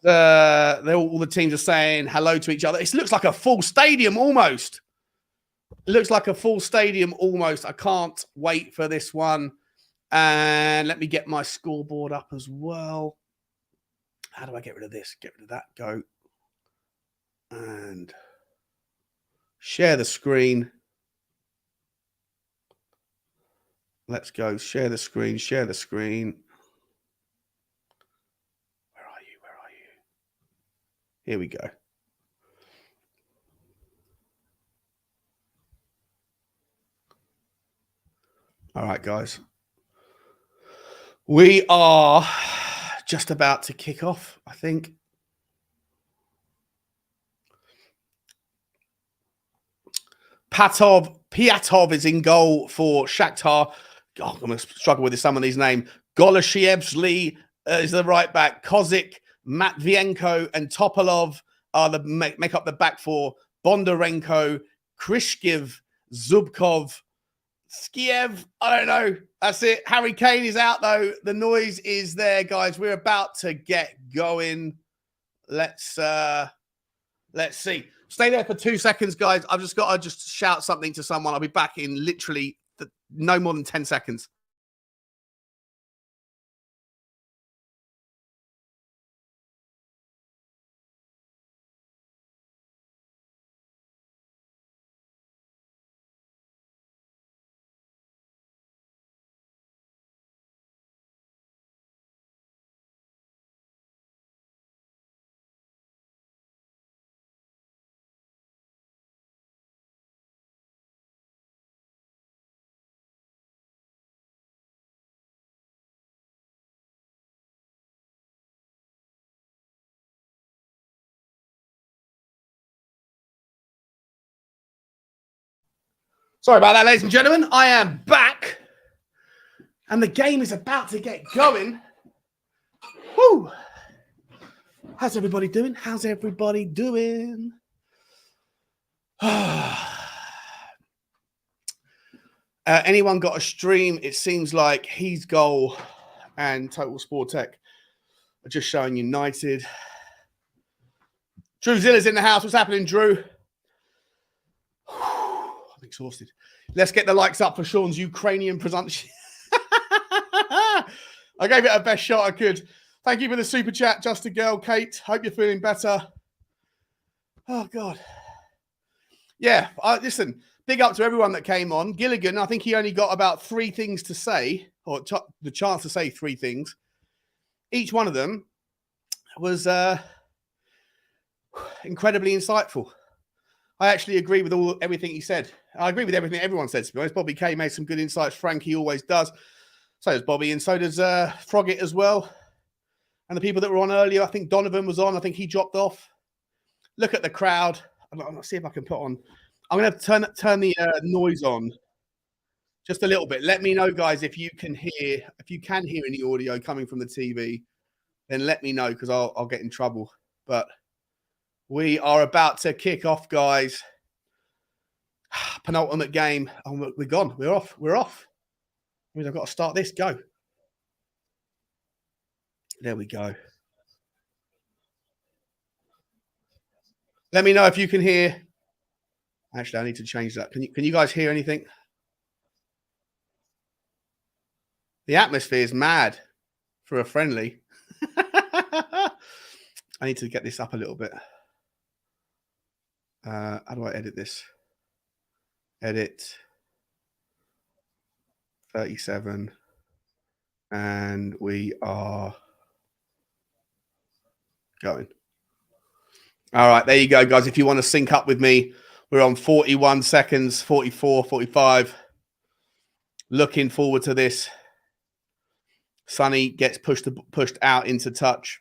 All the teams are saying hello to each other. It looks like a full stadium almost. It looks like a full stadium almost. I can't wait for this one. And let me get my scoreboard up as well. How do I get rid of this? Get rid of that. Go. And share the screen. Let's go. Share the screen. Share the screen. Where are you? Where are you? Here we go. All right, guys. We are just about to kick off, I think. Piatov is in goal for Shakhtar. God, I'm going to struggle with some of these names. Goloshievsky is the right back. Kozik, Matvienko, and Topolov are the make up the back four. Bondarenko, Krishkiv, Zubkov, Skiev. I don't know. That's it. Harry Kane is out though. The noise is there, guys. We're about to get going. Let's see. Stay there for 2 seconds, guys. I've just got to shout something to someone. I'll be back in literally no more than 10 seconds. Sorry about that, ladies and gentlemen. I am back. And the game is about to get going. Woo! How's everybody doing? How's everybody doing? Anyone got a stream? It seems like He's Goal and Total Sport Tech are just showing United. Drew Zilla's in the house. What's happening, Drew? I'm exhausted. Let's get the likes up for Sean's Ukrainian presumption. I gave it a best shot I could. Thank you for the super chat, Just a Girl, Kate. Hope you're feeling better. Oh, God. Yeah, listen, big up to everyone that came on. Gilligan, I think he only got about 3 things to say, or the chance to say 3 things. Each one of them was incredibly insightful. I actually agree with everything he said. I agree with everything everyone said, to be honest. Bobby K made some good insights. Frankie always does. So does Bobby, and so does Froggett as well. And the people that were on earlier, I think Donovan was on. I think he dropped off. Look at the crowd. I'll see if I can put on. I'm going to turn the noise on just a little bit. Let me know, guys, if you can hear any audio coming from the TV. Then let me know, because I'll get in trouble. But we are about to kick off, guys. Penultimate game. Oh, we're gone. We're off. We're off. I mean, I've got to start this. Go. There we go. Let me know if you can hear. Actually, I need to change that. Can you guys hear anything? The atmosphere is mad for a friendly. I need to get this up a little bit. How do I edit this? Edit 37. And we are going. All right, there you go, guys. If you want to sync up with me, we're on 41 seconds, 44, 45. Looking forward to this. Sonny gets pushed out into touch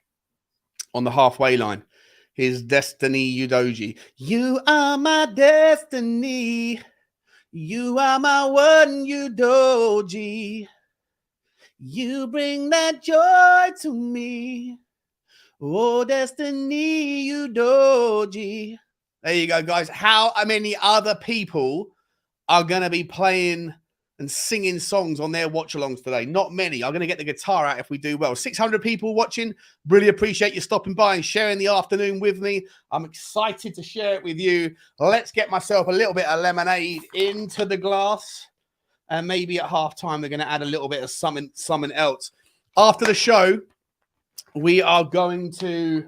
on the halfway line. His Destiny Udoji. You are my destiny. You are my one Udoji. You bring that joy to me. Oh, Destiny Udoji. There you go, guys. How many other people are going to be playing and singing songs on their watch-alongs today? Not many. I'm going to get the guitar out if we do well. 600 people watching. Really appreciate you stopping by and sharing the afternoon with me. I'm excited to share it with you. Let's get myself a little bit of lemonade into the glass. And maybe at halftime, they're going to add a little bit of something else. After the show, we are going to...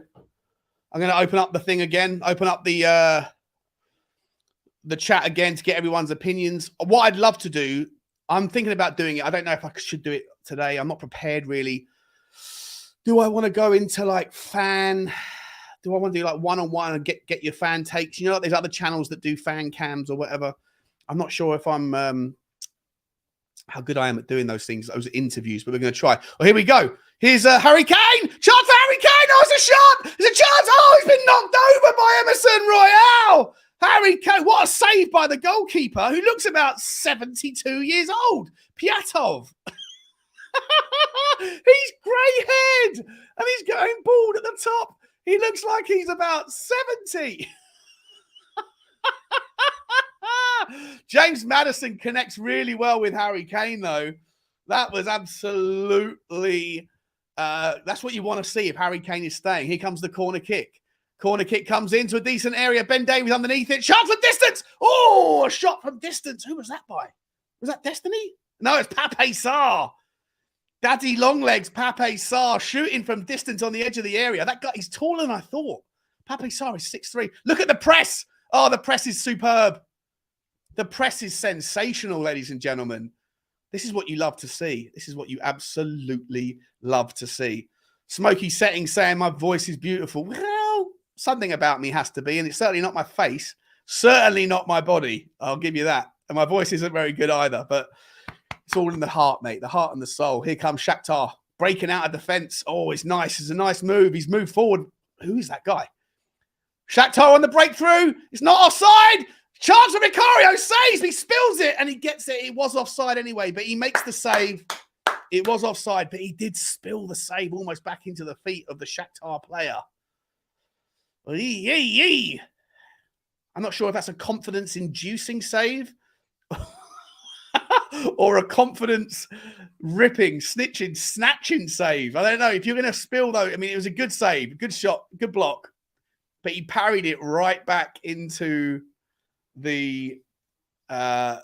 I'm going to open up the thing again. Open up the chat again to get everyone's opinions. What I'd love to do, I'm thinking about doing it. I don't know if I should do it today. I'm not prepared, really. Do I want to go into, like, fan... Do I want to do, like, one-on-one and get your fan takes? You know, like, there's other channels that do fan cams or whatever. I'm not sure if I'm... how good I am at doing those things, those interviews, but we're going to try. Oh, here we go. Here's Harry Kane. Chance for Harry Kane. Oh, it's a shot. It's a chance. Oh, he's been knocked over by Emerson Royale. Harry Kane. What a save by the goalkeeper, who looks about 72 years old. Piatov. He's grey-haired and he's going bald at the top. He looks like he's about 70. James Maddison connects really well with Harry Kane, though. That was absolutely... that's what you want to see if Harry Kane is staying. Here comes the corner kick. Corner kick comes into a decent area. Ben Davies underneath it. Shot from distance. Oh, a shot from distance. Who was that by? Was that Destiny? No, it's Pape Sarr. Daddy Longlegs, Pape Sarr, shooting from distance on the edge of the area. That guy, he's taller than I thought. Pape Sarr is 6'3". Look at the press. Oh, the press is superb. The press is sensational, ladies and gentlemen. This is what you love to see. This is what you absolutely love to see. Smoky settings saying my voice is beautiful. Well, something about me has to be, and it's certainly not my face. Certainly not my body. I'll give you that. And my voice isn't very good either, but it's all in the heart, mate. The heart and the soul. Here comes Shakhtar breaking out of defense. Oh, it's nice. It's a nice move. He's moved forward. Who is that guy? Shakhtar on the breakthrough. It's not offside. Chance for Vicario. Saves. He spills it and he gets it. It was offside anyway, but he makes the save. It was offside, but he did spill the save almost back into the feet of the Shakhtar player. I'm not sure if that's a confidence-inducing save or a confidence-ripping, snitching, snatching save. I don't know. If you're going to spill, though, I mean, it was a good save, good shot, good block. But he parried it right back into the to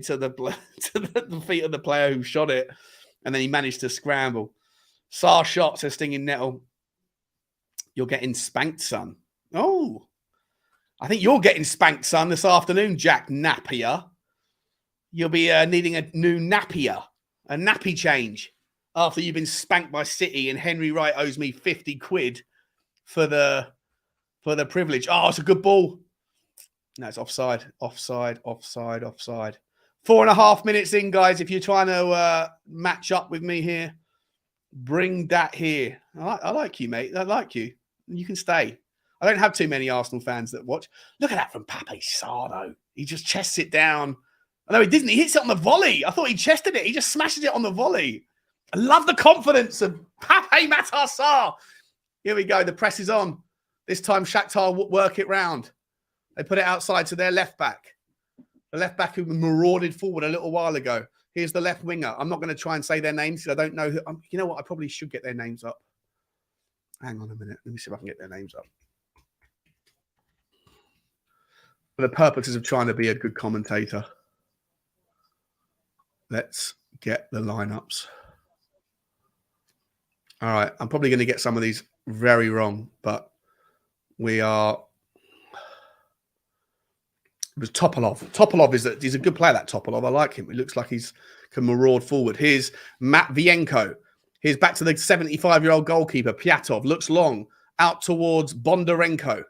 the feet of the player who shot it. And then he managed to scramble. Sarr shot, says Stinging Nettle. You're getting spanked, son. Oh, I think you're getting spanked, son, this afternoon, Jack Napier. You'll be needing a new Napier, a nappy change after you've been spanked by City and Henry Wright owes me 50 quid for the privilege. Oh, it's a good ball. No, it's offside. 4.5 minutes in, guys. If you're trying to match up with me here, bring that here. I like you, mate. I like you. You can stay. I don't have too many Arsenal fans that watch. Look at that from Pape Sarr, though. He just chests it down. No, he didn't. He hits it on the volley. I thought he chested it. He just smashes it on the volley. I love the confidence of Pape Matar Sarr. Here we go. The press is on. This time, Shakhtar work it round. They put it outside to their left back. The left back who marauded forward a little while ago. Here's the left winger. I'm not going to try and say their names because I don't know who. You know what? I probably should get their names up. Hang on a minute. Let me see if I can get their names up. For the purposes of trying to be a good commentator, let's get the lineups. All right. I'm probably going to get some of these very wrong, but we are. It was Topolov. Topolov he's a good player, that Topolov. I like him. It looks like he's can maraud forward. Here's Matvienko. Here's back to the 75-year-old goalkeeper. Piatov looks long out towards Bondarenko.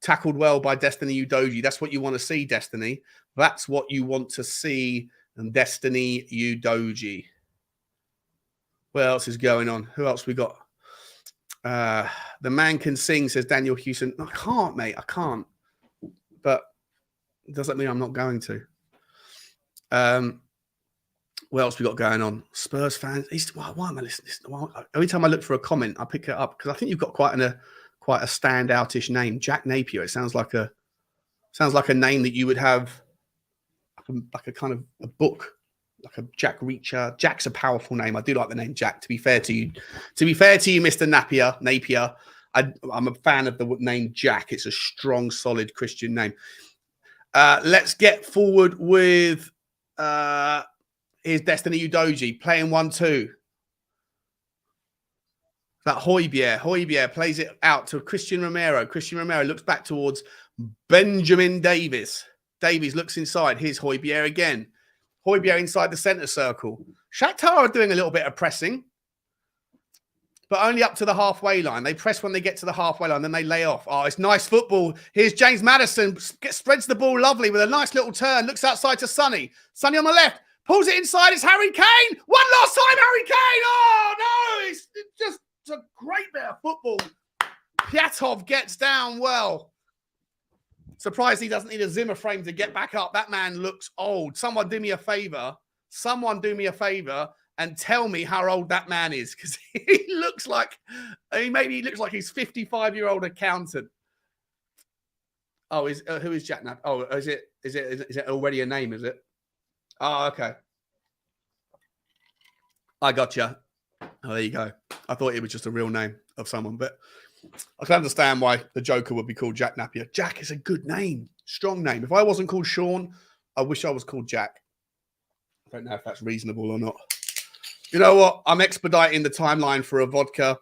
Tackled well by Destiny Udogie. That's what you want to see, Destiny. That's what you want to see, and Destiny Udogie. What else is going on? Who else we got? The man can sing, says Daniel Hewson. I can't, mate. I can't. But it doesn't mean I'm not going to. What else we got going on? Spurs fans. Why am I listening? Every time I look for a comment, I pick it up because I think you've got quite a standoutish name, Jack Napier. It sounds like a name that you would have like a kind of a book, like a Jack Reacher. Jack's a powerful name. I do like the name Jack. To be fair to you, Mr. Napier. I'm a fan of the name Jack. It's a strong, solid Christian name. Let's get forward with his Destiny Udogie playing 1-2. That Højbjerg plays it out to Christian Romero. Christian Romero looks back towards Benjamin Davies. Davies looks inside. Here's Højbjerg again. Højbjerg inside the centre circle. Shakhtar are doing a little bit of pressing, but only up to the halfway line. They press when they get to the halfway line, then they lay off. Oh, it's nice football. Here's James Maddison. Spreads the ball lovely with a nice little turn. Looks outside to Sonny. Sonny on the left. Pulls it inside. It's Harry Kane. One last time, Harry Kane. Oh, no. It's just a great bit of football. Piatov gets down well. Surprised he doesn't need a Zimmer frame to get back up. That man looks old. Someone do me a favor. And tell me how old that man is, because he looks like he's 55-year-old accountant. Oh, who is Jack Knapp? Oh, is it already a name? Is it? Oh, okay. I gotcha. Oh, there you go. I thought it was just a real name of someone, but I can understand why the Joker would be called Jack Napier. Jack is a good name, strong name. If I wasn't called Sean, I wish I was called Jack. I don't know if that's reasonable or not. You know what? I'm expediting the timeline for a vodka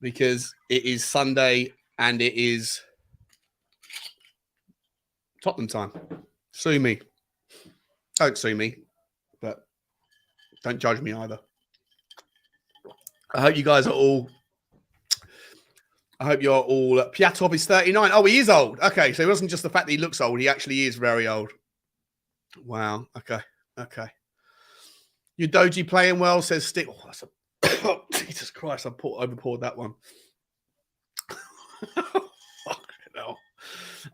because it is Sunday and it is Tottenham time. Sue me. Don't sue me, but don't judge me either. I hope you guys are all... Piatov is 39. Oh, he is old. Okay, so it wasn't just the fact that he looks old. He actually is very old. Wow. Okay. Udoji playing well, says Stick. Oh, that's a... Jesus Christ, I overpoured that one.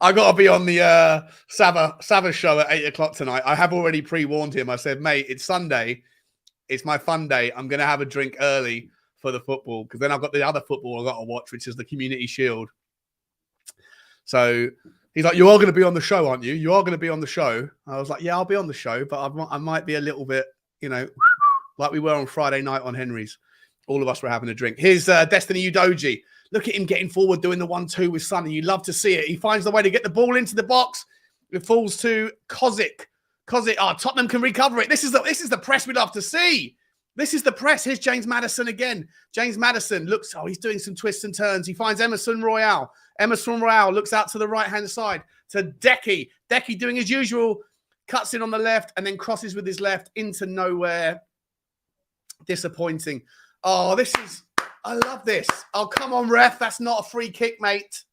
I got to be on the Sava show at 8 o'clock tonight. I have already pre-warned him. I said, mate, it's Sunday. It's my fun day. I'm going to have a drink early for the football, because then I've got the other football I've got to watch, which is the Community Shield. So he's like, you are going to be on the show, aren't you? You are going to be on the show. I was like, yeah, I'll be on the show, but I might be a little bit, like we were on Friday night on Henry's. All of us were having a drink. Here's Destiny Udoji. Look at him getting forward, doing the 1-2 with Sonny. You love to see it. He finds the way to get the ball into the box. It falls to Kozik. Tottenham can recover it. This is the press we love to see. This is the press. Here's James Maddison again. James Maddison looks, he's doing some twists and turns. He finds Emerson Royale. Emerson Royale looks out to the right-hand side to Decky. Decky doing his usual, cuts in on the left and then crosses with his left into nowhere. Disappointing. Oh, I love this. Oh, come on, ref. That's not a free kick, mate.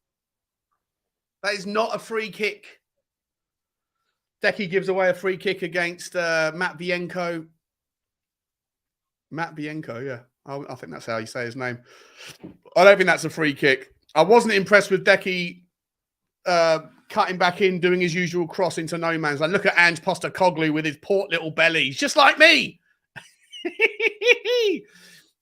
That is not a free kick. Decky gives away a free kick against Matt Bienko. Matt Bienko, yeah. I think that's how you say his name. I don't think that's a free kick. I wasn't impressed with Decky cutting back in, doing his usual cross into no man's land. Look at Ange Postecoglou with his port little belly. He's just like me.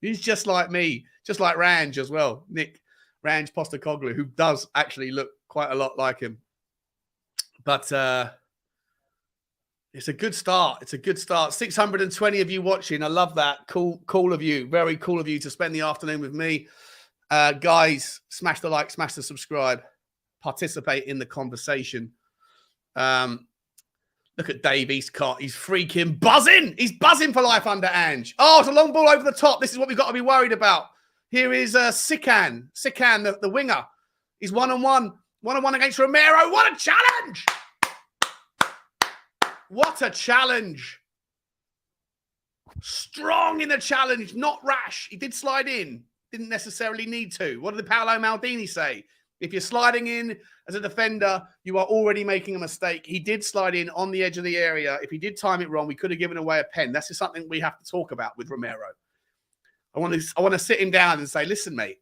He's just like me. Just like Range as well. Nick Range Postecoglou, who does actually look quite a lot like him. But it's a good start. 620 of you watching. I love that. Cool of you. Very cool of you to spend the afternoon with me. Guys, smash the like, smash the subscribe. Participate in the conversation. Look at Dave Eastcott. He's freaking buzzing. He's buzzing for life under Ange. Oh, it's a long ball over the top. This is what we've got to be worried about. Here is Sikan. Sikan, the winger. He's one-on-one. One-on-one against Romero. What a challenge! What a challenge. Strong in the challenge, not rash. He did slide in. Didn't necessarily need to. What did Paolo Maldini say? If you're sliding in as a defender, you are already making a mistake. He did slide in on the edge of the area. If he did time it wrong, we could have given away a pen. That's just something we have to talk about with Romero. I want to sit him down and say, listen, mate,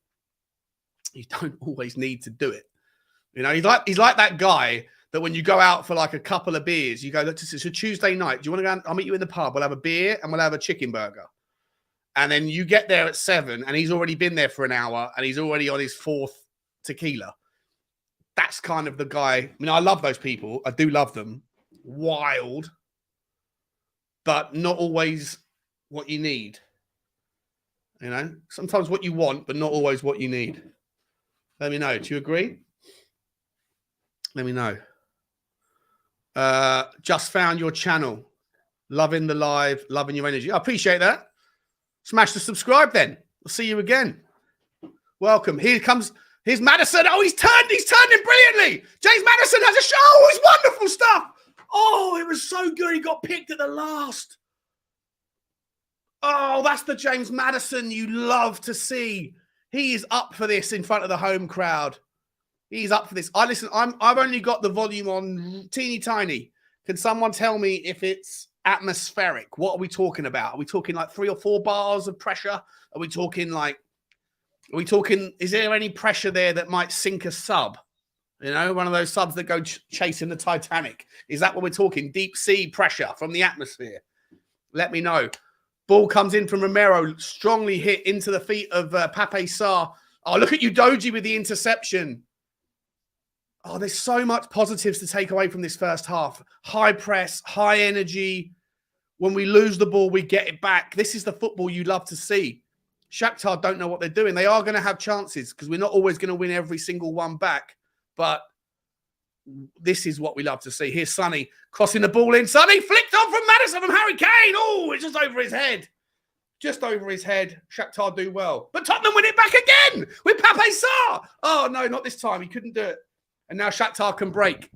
you don't always need to do it. He's like that guy that when you go out for like a couple of beers, you go, it's a Tuesday night. Do you want to go? I'll meet you in the pub. We'll have a beer and we'll have a chicken burger. And then you get there at 7 and he's already been there for an hour and he's already on his 4th tequila. That's kind of the guy. I mean, I love those people. I do love them. Wild, but not always what you need. Sometimes what you want, but not always what you need. Let me know. Do you agree? Let me know. Just found your channel. Loving the live, loving your energy. I appreciate that. Smash the subscribe then. I'll see you again. Welcome. Here's Maddison. Oh, he's turned him brilliantly. James Maddison has a show. Oh, it's wonderful stuff. Oh, it was so good. He got picked at the last. Oh, that's the James Maddison you love to see. He is up for this in front of the home crowd. He's up for this. I've only got the volume on teeny tiny. Can someone tell me if it's atmospheric. What are we talking about? Are we talking like 3 or 4 bars of pressure? Are we talking, is there any pressure there that might sink a sub? You know, one of those subs that go chasing the Titanic. Is that what we're talking? Deep sea pressure from the atmosphere? Let me know. Ball comes in from Romero, strongly hit into the feet of Pape Sarr. Oh, look at Udogie with the interception. Oh, there's so much positives to take away from this first half. High press, high energy. When we lose the ball, we get it back. This is the football you love to see. Shakhtar don't know what they're doing. They are going to have chances because we're not always going to win every single one back. But this is what we love to see. Here's Sonny crossing the ball in. Sonny flicked on from Maddison from Harry Kane. Oh, it's just over his head. Just over his head. Shakhtar do well. But Tottenham win it back again with Pape Sarr. Oh, no, not this time. He couldn't do it. And now Shakhtar can break.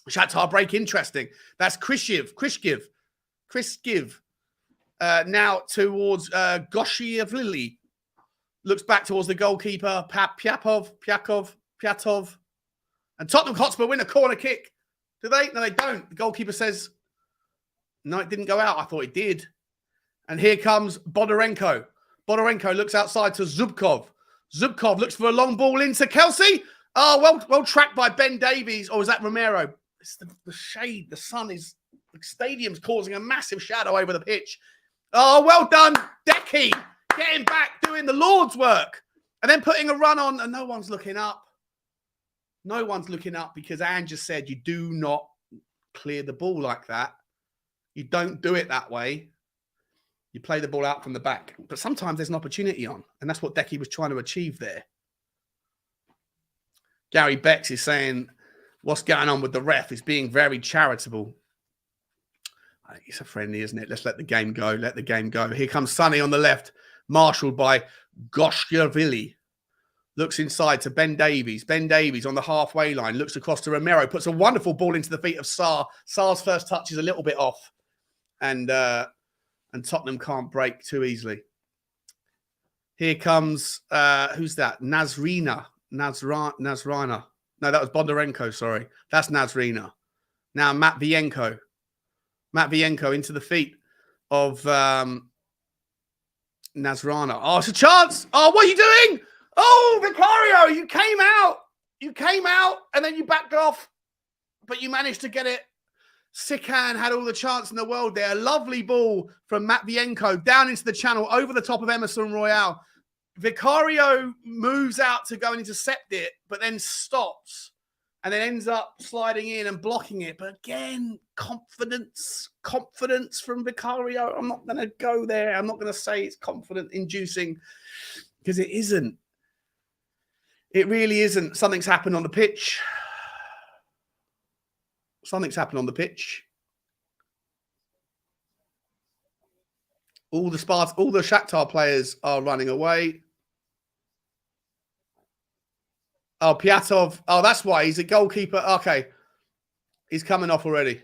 Shakhtar break interesting. That's Krishkiv. Now towards Goshievlili. Looks back towards the goalkeeper. Pyatov. And Tottenham Hotspur win a corner kick. Do they? No, they don't. The goalkeeper says, no, it didn't go out. I thought it did. And here comes Bodorenko. Bodorenko looks outside to Zubkov. Zubkov looks for a long ball into Kelsey. Oh, well tracked by Ben Davies. Or is that Romero? It's the shade. The sun is... The stadium's causing a massive shadow over the pitch. Oh, well done, Decky. Getting back, doing the Lord's work. And then putting a run on, and no one's looking up. No one's looking up because Anne just said you do not clear the ball like that. You don't do it that way. You play the ball out from the back. But sometimes there's an opportunity on, and that's what Decky was trying to achieve there. Gary Bex is saying, what's going on with the ref? He's being very charitable. I think it's a friendly, isn't it? Let's let the game go. Let the game go. Here comes Sonny on the left, marshalled by Goshkevili. Looks inside to Ben Davies. Ben Davies on the halfway line. Looks across to Romero. Puts a wonderful ball into the feet of Sarr. Sarr's first touch is a little bit off. And Tottenham can't break too easily. Here comes, who's that? Nasrina. No, that was Bondarenko, sorry. That's Nasrina. Now Matvienko. Matvienko into the feet of Nasrana. Oh, it's a chance. Oh, what are you doing? Oh, Vicario, you came out. You came out and then you backed off. But you managed to get it. Sikan had all the chance in the world there. A lovely ball from Matvienko down into the channel over the top of Emerson Royale. Vicario moves out to go and intercept it, but then stops and then ends up sliding in and blocking it. But again, confidence from Vicario. I'm not going to go there. I'm not going to say it's confident-inducing because it isn't. It really isn't. Something's happened on the pitch. Something's happened on the pitch. All the Shakhtar players are running away. Oh, Pyatov. Oh, that's why. He's a goalkeeper. Okay. He's coming off already.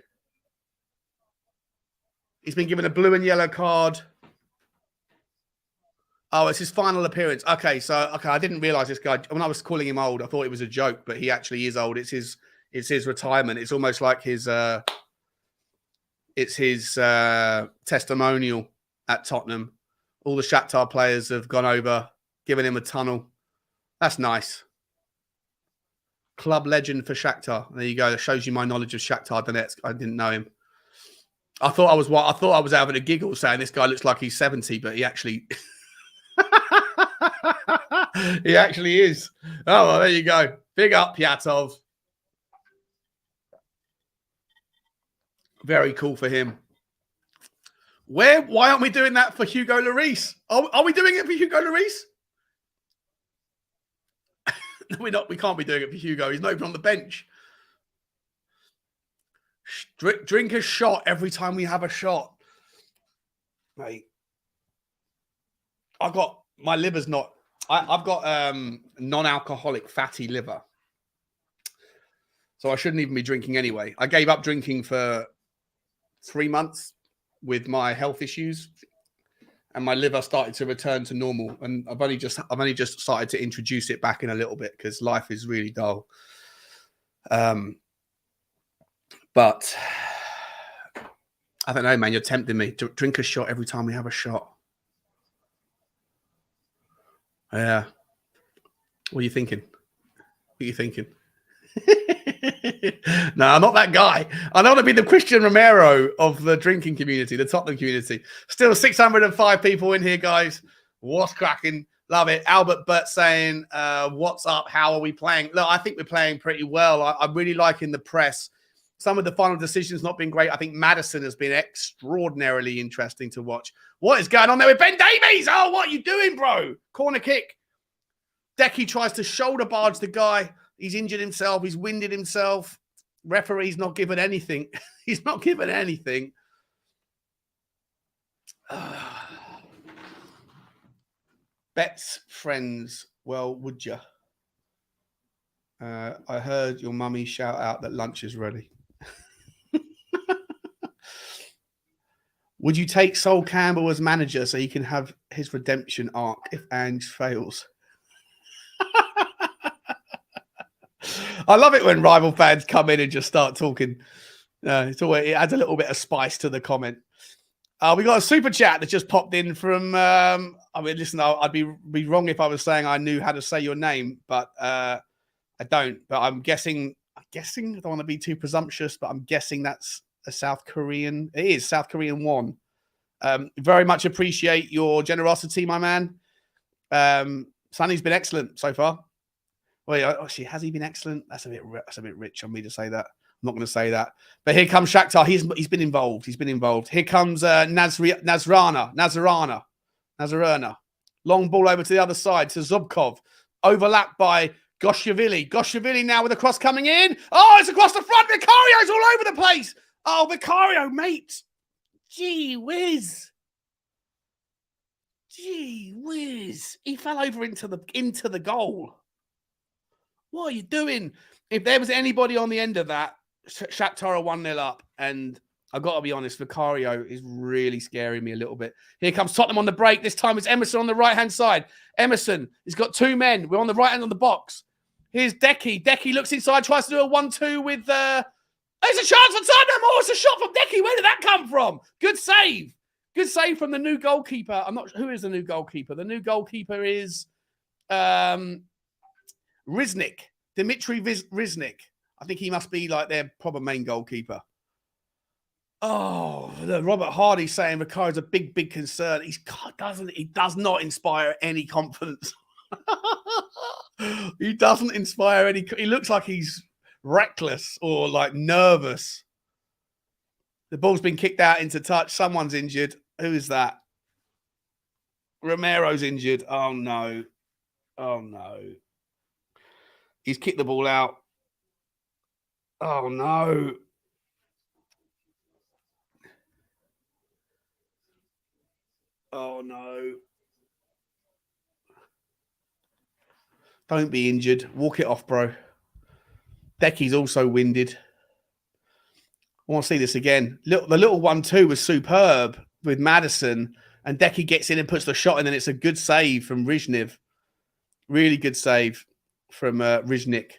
He's been given a blue and yellow card. Oh, it's his final appearance. Okay, I didn't realise this guy. When I was calling him old, I thought it was a joke, but he actually is old. It's his retirement. It's almost like his testimonial at Tottenham. All the Shakhtar players have gone over, given him a tunnel. That's nice. Club legend for Shakhtar. There you go. That shows you my knowledge of Shakhtar Donetsk. I didn't know him. I thought I was having a giggle saying this guy looks like he's 70, but he actually he actually is. Oh, well, there you go. Big up, Pyatov. Very cool for him. Why aren't we doing that for Hugo Lloris? Are we doing it for Hugo Lloris? No, we're not. We can't be doing it for Hugo. He's not even on the bench. Drink a shot every time we have a shot. Mate, my liver's not. I've got non-alcoholic fatty liver. So I shouldn't even be drinking anyway. I gave up drinking for 3 months with my health issues, and my liver started to return to normal. And I've only just started to introduce it back in a little bit because life is really dull. But I don't know, man. You're tempting me to drink a shot every time we have a shot. Yeah. What are you thinking? What are you thinking? No, I'm not that guy. I don't want to be the Christian Romero of the drinking community, the Tottenham community. Still 605 people in here, guys. What's cracking? Love it. Albert Burt saying, what's up? How are we playing? Look, I think we're playing pretty well. I'm really liking the press. Some of the final decisions not been great. I think Maddison has been extraordinarily interesting to watch. What is going on there with Ben Davies? Oh, what are you doing, bro? Corner kick. Decky tries to shoulder barge the guy. He's injured himself. He's winded himself. Referee's not given anything. He's not given anything. Bets, friends. Well, would you? I heard your mummy shout out that lunch is ready. Would you take Sol Campbell as manager so he can have his redemption arc if Ange fails? I love it when rival fans come in and just start talking. It adds a little bit of spice to the comment. We got a super chat that just popped in from. Listen, I'd be wrong if I was saying I knew how to say your name, but I don't. But I'm guessing. I don't want to be too presumptuous, but I'm guessing that's a South Korean. It is South Korean won. Very much appreciate your generosity, my man. Sonny's been excellent so far. Well, actually, has he been excellent? That's a bit rich on me to say that. I'm not going to say that. But here comes Shakhtar. He's been involved. He's been involved. Here comes Nazarana. Long ball over to the other side to Zubkov. Overlapped by Goshevili. Goshevili now with a cross coming in. Oh, it's across the front. Vicario's all over the place. Oh, Vicario, mate. Gee whiz. Gee whiz. He fell over into the goal. What are you doing? If there was anybody on the end of that, Shakhtar are 1-0 up. And I've got to be honest, Vicario is really scaring me a little bit. Here comes Tottenham on the break. This time it's Emerson on the right-hand side. Emerson, he's got two men. We're on the right hand of the box. Here's Decky. Decky looks inside, tries to do a 1-2 with... There's a chance for Tottenham. Oh, it's a shot from Decky. Where did that come from? Good save. Good save from the new goalkeeper. I'm not sure who is the new goalkeeper. The new goalkeeper is... Riznik, Dimitri Riznik. I think he must be like their proper main goalkeeper. Oh, Robert Hardy saying Vicario's a big concern. He does not inspire any confidence. He doesn't inspire any. He looks like he's reckless or like nervous. The ball's been kicked out into touch. Someone's injured. Who is that? Romero's injured. Oh no. Oh no. He's kicked the ball out. Oh, no. Oh, no. Don't be injured. Walk it off, bro. Decky's also winded. I want to see this again. The little 1-2 was superb with Maddison, and Decky gets in and puts the shot in, and it's a good save from Rizhnev. Really good save from Rizhnik.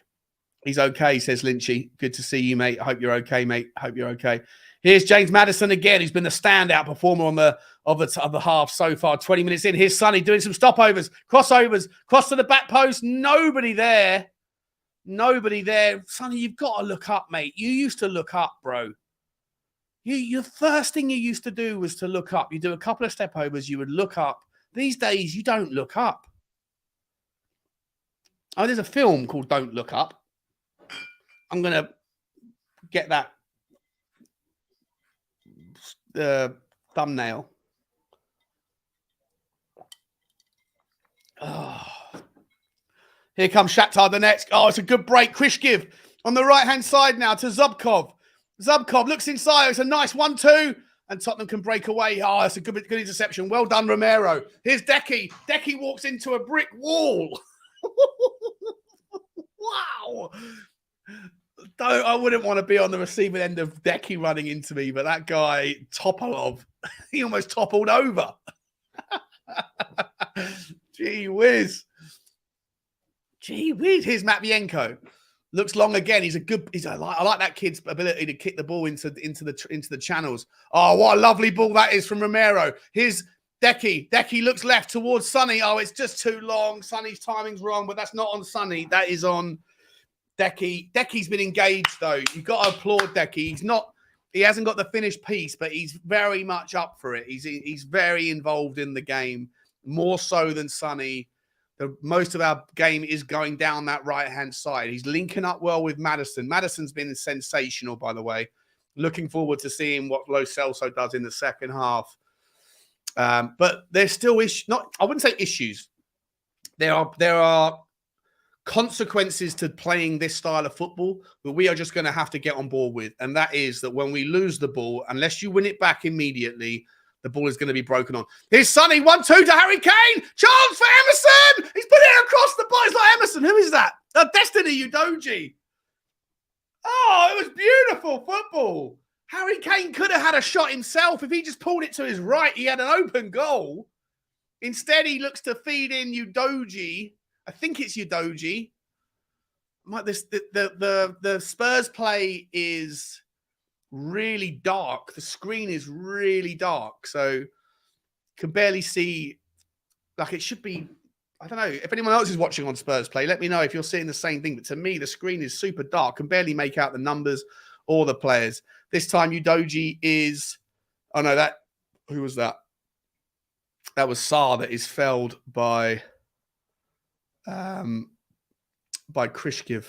He's okay, says Lynchy. Good to see you, mate. I hope you're okay, mate. Hope you're okay. Here's James Maddison again, who's been the standout performer on of the half so far. 20 minutes in. Here's Sonny doing some stopovers, crossovers, cross to the back post. Nobody there. Nobody there. Sonny, you've got to look up, mate. You used to look up, bro. The first thing you used to do was to look up. You do a couple of stepovers, you would look up. These days, you don't look up. Oh, there's a film called Don't Look Up. I'm going to get that thumbnail. Oh. Here comes Shakhtar the next. Oh, it's a good break. Krishkiv on the right-hand side now to Zubkov. Zubkov looks inside. It's a nice 1-2. And Tottenham can break away. Oh, it's a good interception. Well done, Romero. Here's Decky. Decky walks into a brick wall. Wow. I wouldn't want to be on the receiving end of Decky running into me, but that guy, Topolov, he almost toppled over. Gee whiz. Gee whiz. Here's Matvienko. Looks long again. I like that kid's ability to kick the ball into the channels. Oh, what a lovely ball that is from Romero. Here's Decky. Decky looks left towards Sonny. Oh, it's just too long. Sonny's timing's wrong, but that's not on Sonny. That is on Decky. Decky's been engaged though. You've got to applaud Decky. He hasn't got the finished piece, but he's very much up for it. He's very involved in the game, more so than Sonny. Most of our game is going down that right-hand side. He's linking up well with Maddison. Maddison's been sensational, by the way. Looking forward to seeing what Lo Celso does in the second half. But there's still I wouldn't say issues. There are consequences to playing this style of football that we are just going to have to get on board with. And that is that when we lose the ball, unless you win it back immediately, the ball is going to be broken on. Here's Sonny, 1-2 to Harry Kane. Chance for Emerson. He's put it across the bar. It's like Emerson. Who is that? Destiny Udogie. Oh, it was beautiful football. Harry Kane could have had a shot himself. If he just pulled it to his right, he had an open goal. Instead, he looks to feed in Udogie. I think it's Udogie. The Spurs play is really dark. The screen is really dark, so can barely see. Like it should be. I don't know if anyone else is watching on Spurs play. Let me know if you're seeing the same thing. But to me, the screen is super dark. Can barely make out the numbers or the players. This time, Udogie is. Oh no, who was that? That was Sarr that is felled by Krishkiv.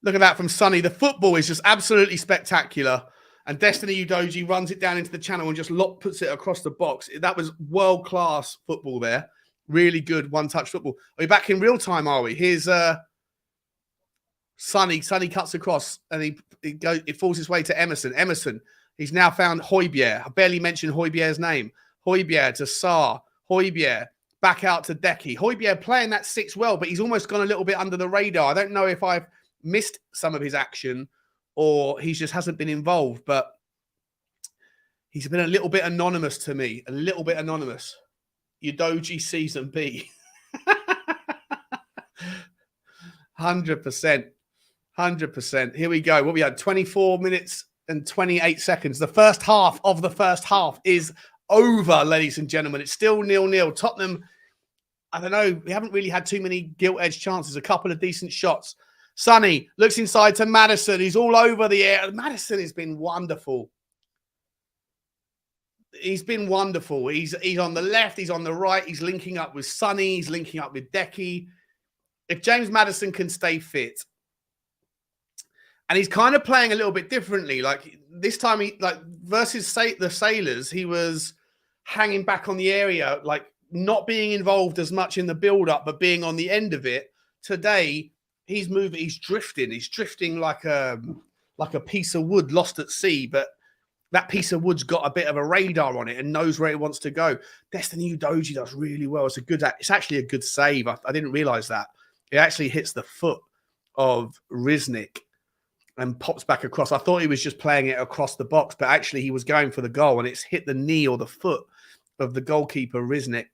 Look at that from Sonny. The football is just absolutely spectacular. And Destiny Udogie runs it down into the channel and just puts it across the box. That was world-class football there. Really good one-touch football. Are we back in real time, are we? Here's Sonny. Sonny cuts across and it falls his way to Emerson. Emerson, he's now found Højbjerg. I barely mentioned Højbjerg's name. Højbjerg to Sarr. Højbjerg back out to Decky. Højbjerg playing that 6 well, but he's almost gone a little bit under the radar. I don't know if I've missed some of his action or he just hasn't been involved, but he's been a little bit anonymous to me. A little bit anonymous. Udogie season B. 100%. 100%. Here we go. What we had? 24 minutes and 28 seconds. The first half of the first half is over, ladies and gentlemen. It's still 0-0. Tottenham, I don't know. We haven't really had too many gilt-edged chances. A couple of decent shots. Sonny looks inside to Maddison. He's all over the air. Maddison has been wonderful. He's been wonderful. He's on the left. He's on the right. He's linking up with Sonny. He's linking up with Decky. If James Maddison can stay fit, and he's kind of playing a little bit differently. Like this time, versus the Sailors, he was hanging back on the area, like not being involved as much in the build-up, but being on the end of it. Today, he's moving. He's drifting. He's drifting like a piece of wood lost at sea, but that piece of wood's got a bit of a radar on it and knows where it wants to go. Destiny Udogie does really well. It's actually a good save. I didn't realize that. It actually hits the foot of Riznik and pops back across. I thought he was just playing it across the box, but actually he was going for the goal and it's hit the knee or the foot of the goalkeeper, Riznik.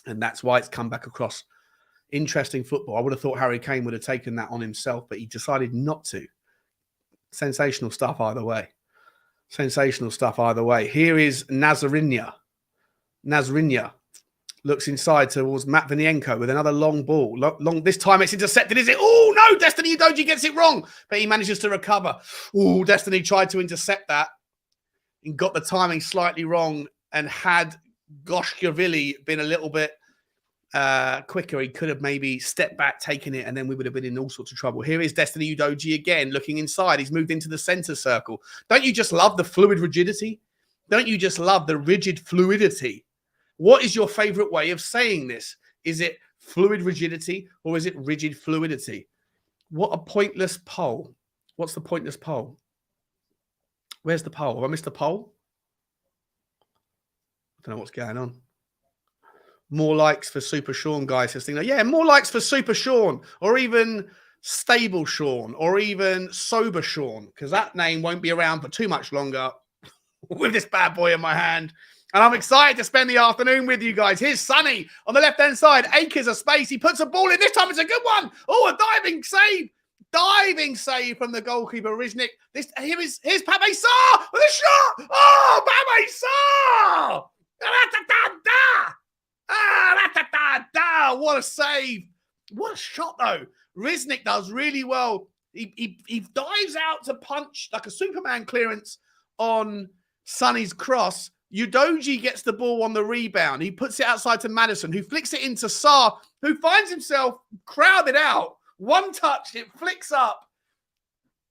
And that's why it's come back across. Interesting football. I would have thought Harry Kane would have taken that on himself, but he decided not to. Sensational stuff either way. Sensational stuff either way. Here is Nazarinya. Nazarinya looks inside towards Matt Vinienko with another long ball. Long. This time it's intercepted, is it? Oh, no! Destiny Udogie gets it wrong, but he manages to recover. Oh, Destiny tried to intercept that and got the timing slightly wrong. And had Goshkavili been a little bit quicker, he could have maybe stepped back, taken it, and then we would have been in all sorts of trouble. Here is Destiny Udogie again, looking inside. He's moved into the center circle. Don't you just love the fluid rigidity? Don't you just love the rigid fluidity? What is your favorite way of saying this? Is it fluid rigidity or is it rigid fluidity? What a pointless poll. What's the pointless poll? Where's the poll? Have I missed the poll? I don't know what's going on. More likes for Super Sean, guys. Yeah, more likes for Super Sean, or even Stable Sean, or even Sober Sean, because that name won't be around for too much longer with this bad boy in my hand. And I'm excited to spend the afternoon with you guys. Here's Sonny on the left-hand side. Acres of space. He puts a ball in. This time it's a good one. Oh, a diving save. Diving save from the goalkeeper, Riznik. Here's Pape Sarr with a shot. Oh, Pape Sarr. What a save. What a shot, though. Riznik does really well. He dives out to punch like a Superman clearance on Sonny's cross. Udoji gets the ball on the rebound. He puts it outside to Maddison, who flicks it into Sarr, who finds himself crowded out. One touch, it flicks up.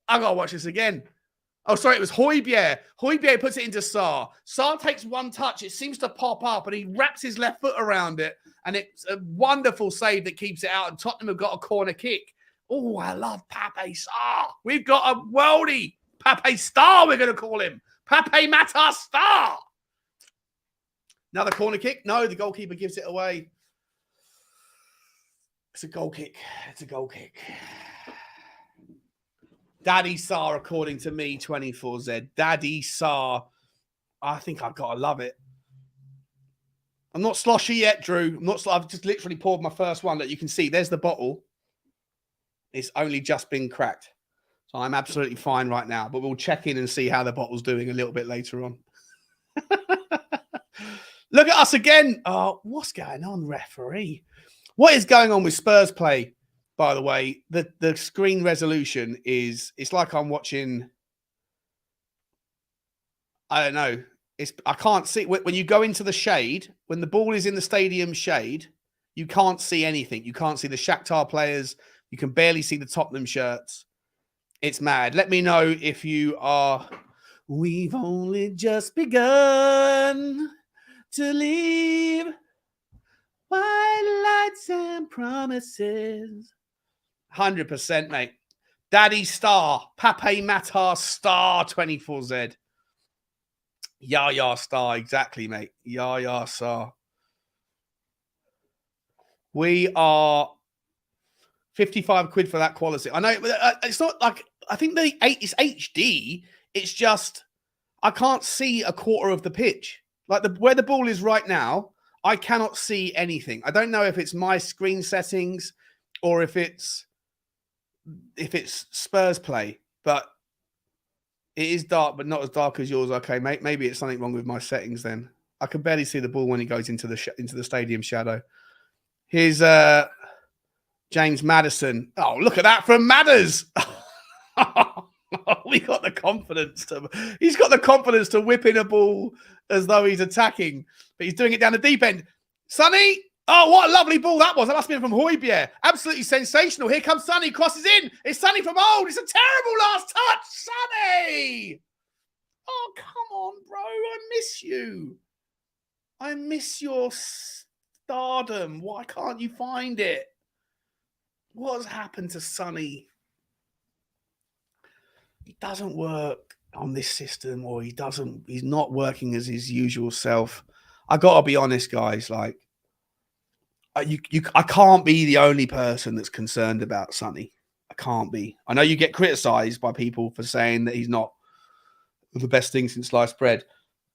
I got to watch this again. Oh, sorry, it was Højbjerg. Højbjerg puts it into Sarr. Sarr takes one touch. It seems to pop up, and he wraps his left foot around it, and it's a wonderful save that keeps it out, and Tottenham have got a corner kick. Oh, I love Pape Sarr. We've got a worldie. Pape Star, we're going to call him. Pape Matar Star. Another corner kick. No, the goalkeeper gives it away. It's a goal kick. It's a goal kick. Daddy Sarr, according to me, 24Z. Daddy Sarr. I think I've got to love it. I'm not sloshy yet, Drew. I've just literally poured my first one that you can see. There's the bottle. It's only just been cracked. So I'm absolutely fine right now. But we'll check in and see how the bottle's doing a little bit later on. Look at us again. Oh, what's going on, referee? What is going on with Spurs play, by the way? The screen resolution it's like I'm watching, I don't know. I can't see. When you go into the shade, when the ball is in the stadium shade, you can't see anything. You can't see the Shakhtar players. You can barely see the Tottenham shirts. It's mad. Let me know if you are. We've only just begun to leave white lights and promises. 100%, mate. Daddy Star, Pape Matar Star, 24Z. Yaya Star, exactly, mate. Yaya Star. We are 55 quid for that quality. I know it's not like, I think it's HD. It's just, I can't see a quarter of the pitch. Like where the ball is right now, I cannot see anything. I don't know if it's my screen settings or if it's Spurs play, but it is dark, but not as dark as yours. Okay, mate. Maybe it's something wrong with my settings then. I can barely see the ball when it goes into the stadium shadow. Here's James Maddison. Oh, look at that from Madders. He's got the confidence to whip in a ball as though he's attacking, but he's doing it down the deep end. Sonny, oh, what a lovely ball that was. That must have been from Højbjerg. Absolutely sensational. Here comes Sonny, crosses in. It's Sonny from old. It's a terrible last touch. Sonny! Oh, come on, bro. I miss you. I miss your stardom. Why can't you find it? What has happened to Sonny? He doesn't work on this system, or he's not working as his usual self. I gotta be honest, guys. Like, I can't be the only person that's concerned about Sonny. I can't be. I know you get criticized by people for saying that he's not the best thing since sliced bread,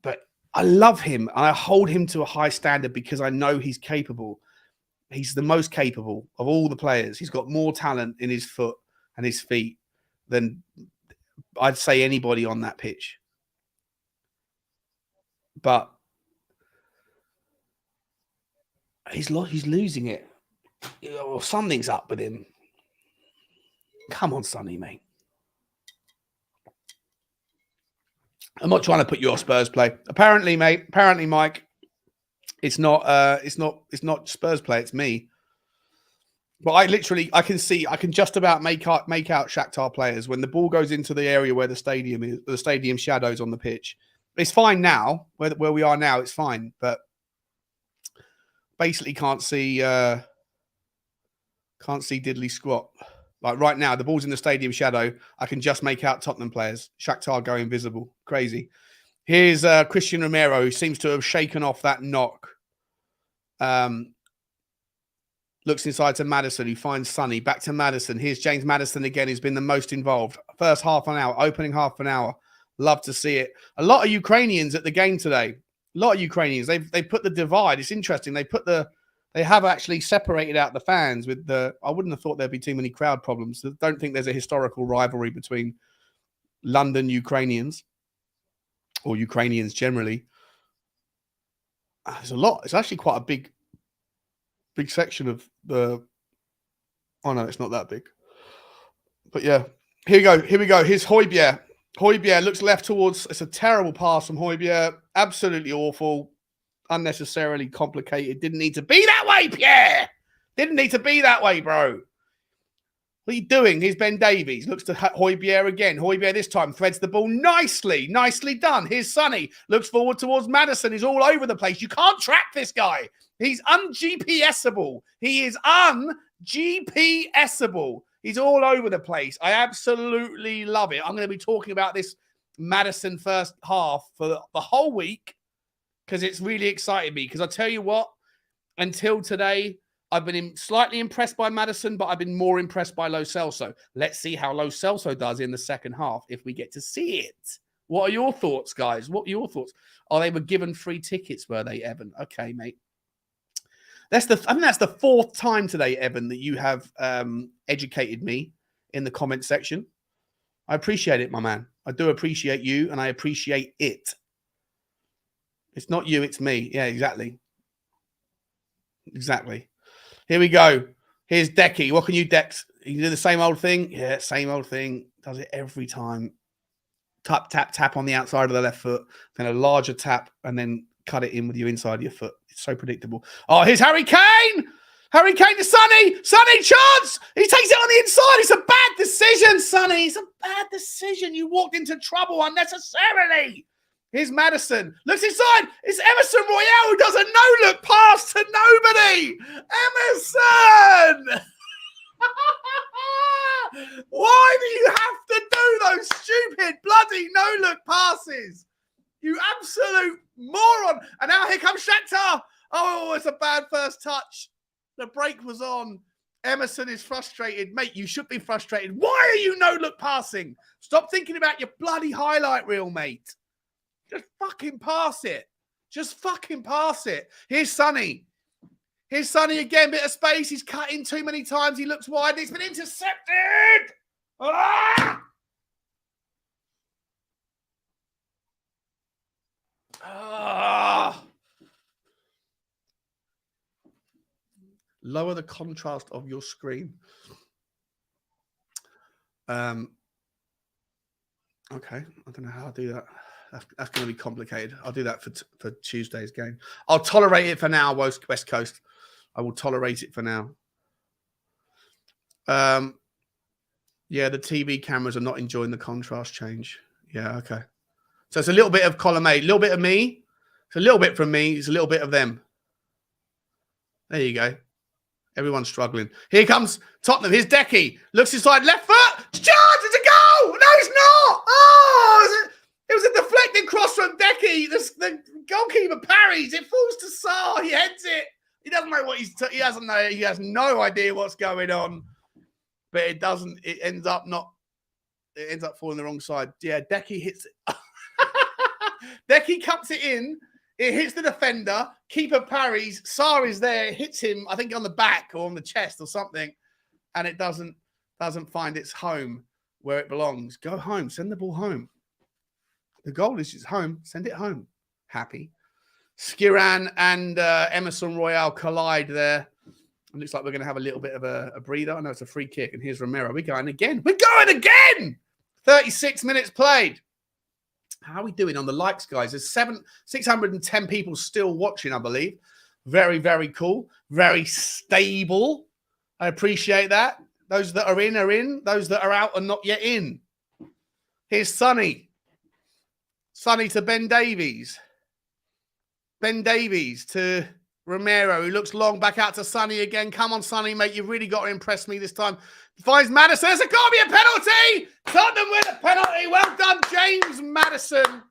but I love him and I hold him to a high standard because I know he's capable. He's the most capable of all the players. He's got more talent in his foot and his feet than I'd say anybody on that pitch. But he's losing it. Or something's up with him. Come on, Sonny, mate. I'm not trying to put you off Spurs play. Apparently, mate. Apparently, Mike. It's not Spurs play. It's me. But I can just about make out Shakhtar players when the ball goes into the area where the stadium shadows on the pitch. It's fine now, where we are now, it's fine. But basically can't see diddly squat. Like right now, the ball's in the stadium shadow. I can just make out Tottenham players. Shakhtar go invisible. Crazy. Here's Christian Romero, who seems to have shaken off that knock. Looks inside to Maddison, who finds Sonny. Back to Maddison. Here's James Maddison again, who's been the most involved. First half an hour, opening half an hour. Love to see it. A lot of Ukrainians at the game today. A lot of Ukrainians, they put the divide. It's interesting. They have actually separated out the fans with the. I wouldn't have thought there'd be too many crowd problems. I don't think there's a historical rivalry between London Ukrainians or Ukrainians generally. There's a lot. It's actually quite a big section of the. Oh no, it's not that big. But yeah, here we go. Here's Højbjerg. Højbjerg looks left towards. It's a terrible pass from Højbjerg. Absolutely awful. Unnecessarily complicated. Didn't need to be that way, Pierre. Didn't need to be that way, bro. What are you doing? Here's Ben Davies. Looks to Højbjerg again. Højbjerg this time threads the ball nicely. Nicely done. Here's Sonny. Looks forward towards Maddison. He's all over the place. You can't track this guy. He's un-GPSable. He is un-GPSable. He's all over the place. I absolutely love it. I'm going to be talking about this Maddison first half for the whole week because it's really excited me. Because I tell you what, until today, I've been slightly impressed by Maddison, but I've been more impressed by Lo Celso. Let's see how Lo Celso does in the second half if we get to see it. What are your thoughts, guys? What are your thoughts? Oh, they were given free tickets, were they, Evan? Okay, mate. I think that's the fourth time today, Evan, that you have educated me in the comment section. I appreciate it, my man. I do appreciate you, and I appreciate it. It's not you, it's me. Yeah, exactly. Exactly. Here we go. Here's Decky. What can you, Dex? You do the same old thing? Yeah, same old thing. Does it every time. Tap, tap, tap on the outside of the left foot. Then a larger tap, and then cut it in with your inside of your foot. It's so predictable. Oh, here's Harry Kane. Harry Kane to Sonny. Sonny, chance. He takes it on the inside. It's a bad decision, Sonny. It's a bad decision. You walked into trouble unnecessarily. Here's Maddison. Looks inside. It's Emerson Royale who does a no-look pass to nobody. Emerson! Why do you have to do those stupid bloody no-look passes? You absolute moron. And now here comes Shakhtar. Oh, it's a bad first touch. The break was on. Emerson is frustrated. Mate, you should be frustrated. Why are you no-look passing? Stop thinking about your bloody highlight reel, mate. Just fucking pass it. Just fucking pass it. Here's Sonny. Here's Sonny again. Bit of space. He's cut in too many times. He looks wide. It's been intercepted. Ah! Ah! Lower the contrast of your screen. Okay. I don't know how I do that. That's going to be complicated. I'll do that for Tuesday's game. I'll tolerate it for now, West Coast. I will tolerate it for now. Yeah, the TV cameras are not enjoying the contrast change. Yeah, okay. So it's a little bit of column A, a little bit of me. It's a little bit from me. It's a little bit of them. There you go. Everyone's struggling. Here comes Tottenham. Here's Decky. Looks inside left foot. Charge! It's a goal! No, it's not! Oh! It was a deflected cross from Decky. The goalkeeper parries. It falls to Sarr. He heads it. He doesn't know what he doesn't know. He has no idea what's going on. But it doesn't. It ends up falling the wrong side. Yeah, Decky hits it. Decky cuts it in. It hits the defender. Keeper parries. Sarr is there. It hits him, I think, on the back or on the chest or something. And it doesn't find its home where it belongs. Go home. Send the ball home. The goal is just home. Send it home. Happy. Skiran and Emerson Royale collide there. It looks like we're going to have a little bit of a breather. I know it's a free kick. And here's Romero. We're going again. We're going again! 36 minutes played. How are we doing on the likes, guys? There's 610 people still watching, I believe. Very, very cool. Very stable. I appreciate that. Those that are in are in. Those that are out are not yet in. Here's Sonny. Sonny to Ben Davies. Ben Davies to Romero, who looks long. Back out to Sonny again. Come on, Sonny, mate. You've really got to impress me this time. Finds Maddison. There's got to be a penalty. Tottenham win a penalty. Well done, James Maddison.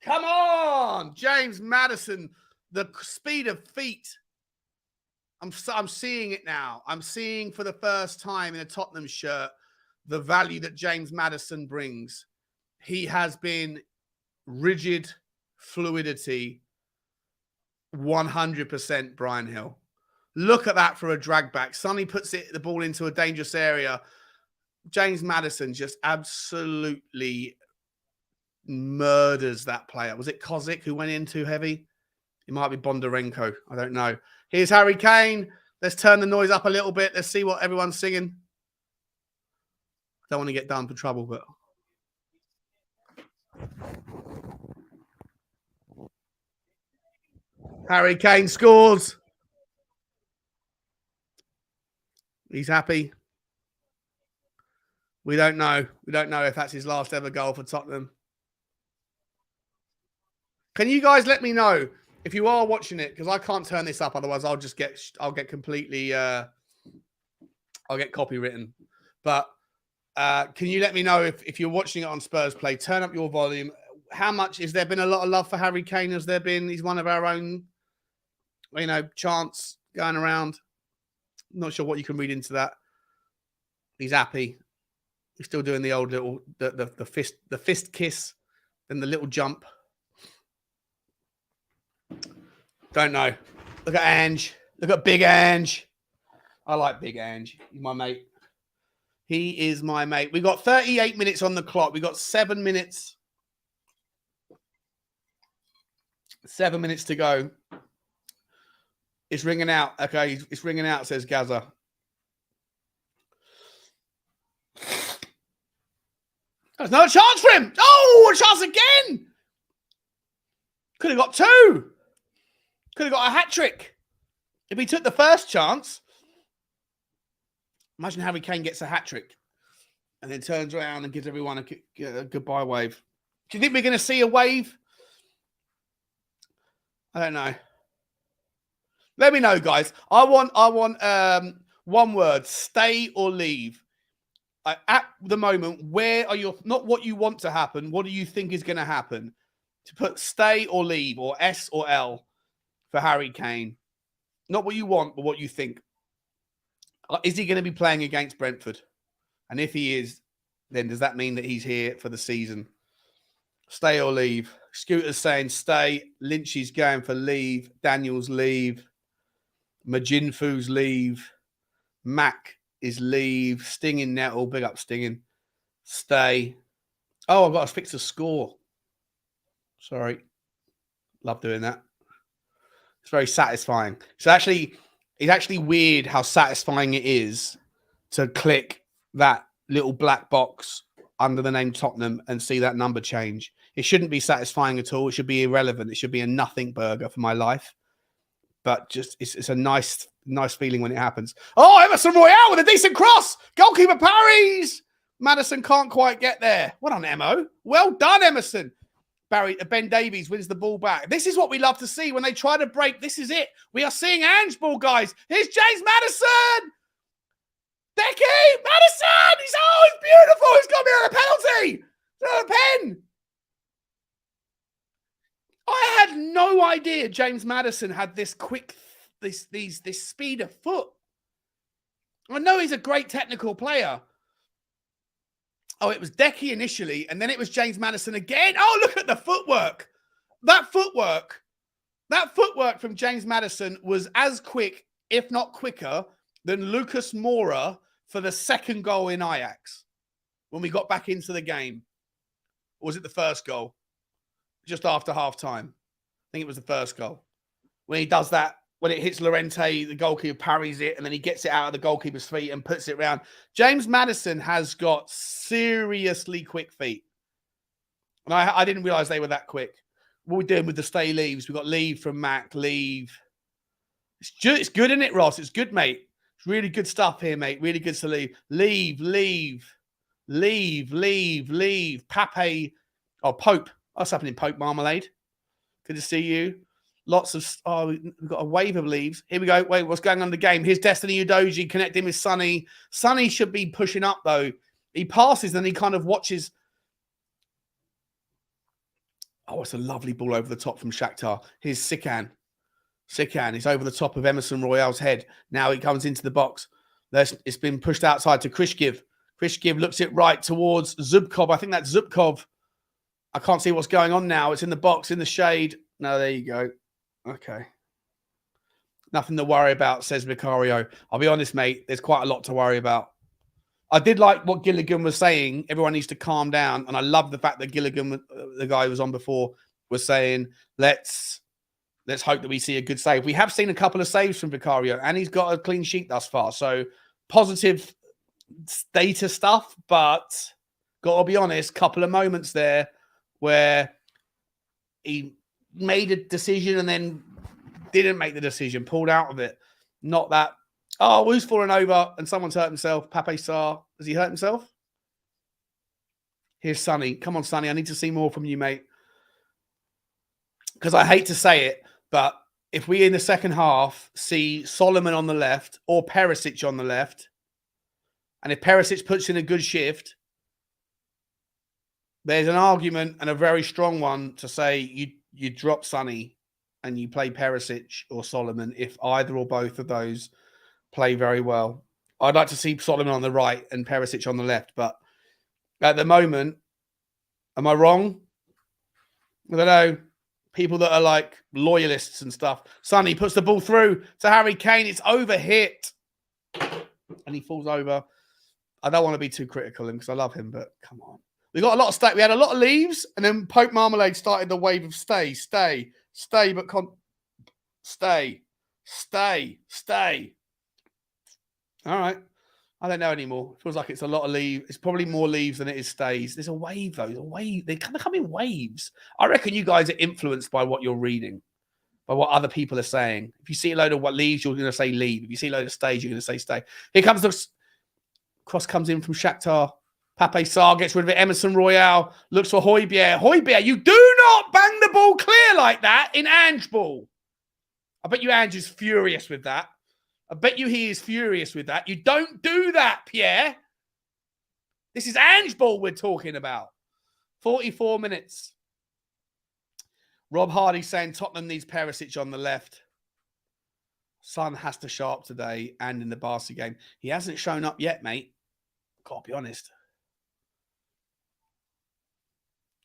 Come on, James Maddison. The speed of feet. I'm seeing it now. I'm seeing for the first time in a Tottenham shirt the value that James Maddison brings. He has been rigid fluidity, 100% Brian Hill. Look at that for a drag back. Sonny puts the ball into a dangerous area. James Maddison just absolutely murders that player. Was it Kozik who went in too heavy? It might be Bondarenko. I don't know. Here's Harry Kane. Let's turn the noise up a little bit. Let's see what everyone's singing. Don't want to get done for trouble, but... Harry Kane scores. He's happy. We don't know. We don't know if that's his last ever goal for Tottenham. Can you guys let me know if you are watching it? Because I can't turn this up, otherwise I'll get completely I'll get copywritten. But can you let me know if you're watching it on Spurs Play? Turn up your volume. How much has there been a lot of love for Harry Kane? Has there been? He's one of our own, chants going around. Not sure what you can read into that. He's happy. He's still doing the old little the fist kiss, then the little jump. Don't know. Look at Ange. Look at Big Ange. I like Big Ange. He's my mate. He is my mate. We got 38 minutes on the clock. We got 7 minutes. 7 minutes to go. It's ringing out. Okay, it's ringing out, says Gaza. There's no chance for him. Oh, a chance again. Could have got two. Could have got a hat trick. If he took the first chance, imagine Harry Kane gets a hat trick and then turns around and gives everyone a goodbye wave. Do you think we're going to see a wave? I don't know. Let me know, guys. I want one word: stay or leave. At the moment, where are your, not what you want to happen, what do you think is going to happen? To put stay or leave, or S or L for Harry Kane. Not what you want, but what you think. Is he going to be playing against Brentford? And if he is, then does that mean that he's here for the season? Stay or leave. Scooter's saying stay. Lynchy's going for leave. Daniel's leave. Majinfu's leave. Mac is leave. Stinging Nettle. Big up Stinging. Stay. Oh, I've got to fix the score. Sorry. Love doing that. It's very satisfying. So it's actually weird how satisfying it is to click that little black box under the name Tottenham and see that number change. It shouldn't be satisfying at all. It should be irrelevant. It should be a nothing burger for my life. But just it's a nice feeling when it happens. Oh, Emerson Royale with a decent cross. Goalkeeper parries. Maddison can't quite get there. Well done, Emo. Well done, Emerson. Ben Davies wins the ball back. This is what we love to see when they try to break. This is it. We are seeing Ange ball, guys. Here's James Maddison. Becky, Maddison. He's beautiful. He's got me on a penalty. It's on a pen. I had no idea James Maddison had this quick, this speed of foot. I know he's a great technical player. Oh, it was Decky initially, and then it was James Maddison again. Oh, look at the footwork. That footwork from James Maddison was as quick, if not quicker, than Lucas Moura for the second goal in Ajax when we got back into the game. Or was it the first goal? Just after half-time. I think it was the first goal. When he does that, when it hits Llorente, the goalkeeper parries it, and then he gets it out of the goalkeeper's feet and puts it round. James Maddison has got seriously quick feet. And I didn't realize they were that quick. What we're doing with the stay leaves, we've got leave from Mac, leave. It's good, isn't it, Ross? It's good, mate. It's really good stuff here, mate. Really good to leave. Leave. Pape. Oh, Pope. What's happening, Pope Marmalade? Good to see you. Lots of... Oh, we've got a wave of leaves. Here we go. Wait, what's going on in the game? Here's Destiny Udoji connecting with Sonny. Sonny should be pushing up, though. He passes, then he kind of watches... Oh, it's a lovely ball over the top from Shakhtar. Here's Sikan. Sikan is over the top of Emerson Royale's head. Now he comes into the box. It's been pushed outside to Krishkiv. Krishkiv looks it right towards Zubkov. I think that's Zubkov. I can't see what's going on now. It's in the box, in the shade. No, there you go. Okay. Nothing to worry about, says Vicario. I'll be honest, mate. There's quite a lot to worry about. I did like what Gilligan was saying. Everyone needs to calm down. And I love the fact that Gilligan, the guy who was on before, was saying, let's hope that we see a good save. We have seen a couple of saves from Vicario, and he's got a clean sheet thus far. So positive data stuff, but got to be honest, couple of moments there where he made a decision and then didn't make the decision, pulled out of it. Not that, oh, who's fallen over and someone's hurt himself? Pape Sarr, has he hurt himself? Here's Sonny. Come on, Sonny. I need to see more from you, mate. Because I hate to say it, but if we in the second half see Solomon on the left or Perisic on the left, and if Perisic puts in a good shift, there's an argument, and a very strong one, to say you drop Sonny and you play Perisic or Solomon if either or both of those play very well. I'd like to see Solomon on the right and Perisic on the left, but at the moment, am I wrong? I don't know. People that are like loyalists and stuff. Sonny puts the ball through to Harry Kane. It's overhit. And he falls over. I don't want to be too critical of him because I love him, but come on. We got a lot of we had a lot of leaves, and then Pope Marmalade started the wave of stay, but stay. All right. I don't know anymore. It feels like it's a lot of leaves. It's probably more leaves than it is stays. There's a wave, though. There's a wave. They kind of come in waves. I reckon you guys are influenced by what you're reading, by what other people are saying. If you see a load of what leaves, you're going to say leave. If you see a load of stays, you're going to say stay. Here comes the cross, comes in from Shakhtar. Pape Sarr gets rid of it. Emerson Royale looks for Højbjerg. Højbjerg, you do not bang the ball clear like that in Ange ball. I bet you Ange is furious with that. I bet you he is furious with that. You don't do that, Pierre. This is Ange ball we're talking about. 44 minutes. Rob Hardy saying Tottenham needs Perisic on the left. Son has to show up today and in the Barca game. He hasn't shown up yet, mate. Gotta be honest.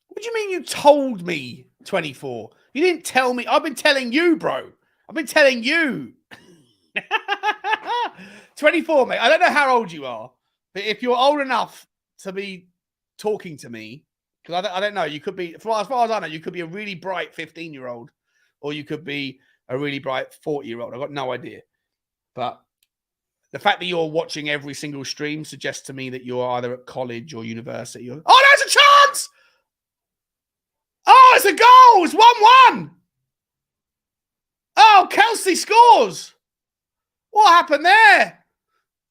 What do you mean you told me, 24? You didn't tell me. I've been telling you, bro. I've been telling you. 24, mate. I don't know how old you are, but if you're old enough to be talking to me, because I don't know, you could be, as far as I know, you could be a really bright 15-year-old, or you could be a really bright 40-year-old. I've got no idea. But the fact that you're watching every single stream suggests to me that you're either at college or university. Oh, there's a chance! Oh, it's a goal! It's 1-1! Oh, Kelsey scores! What happened there?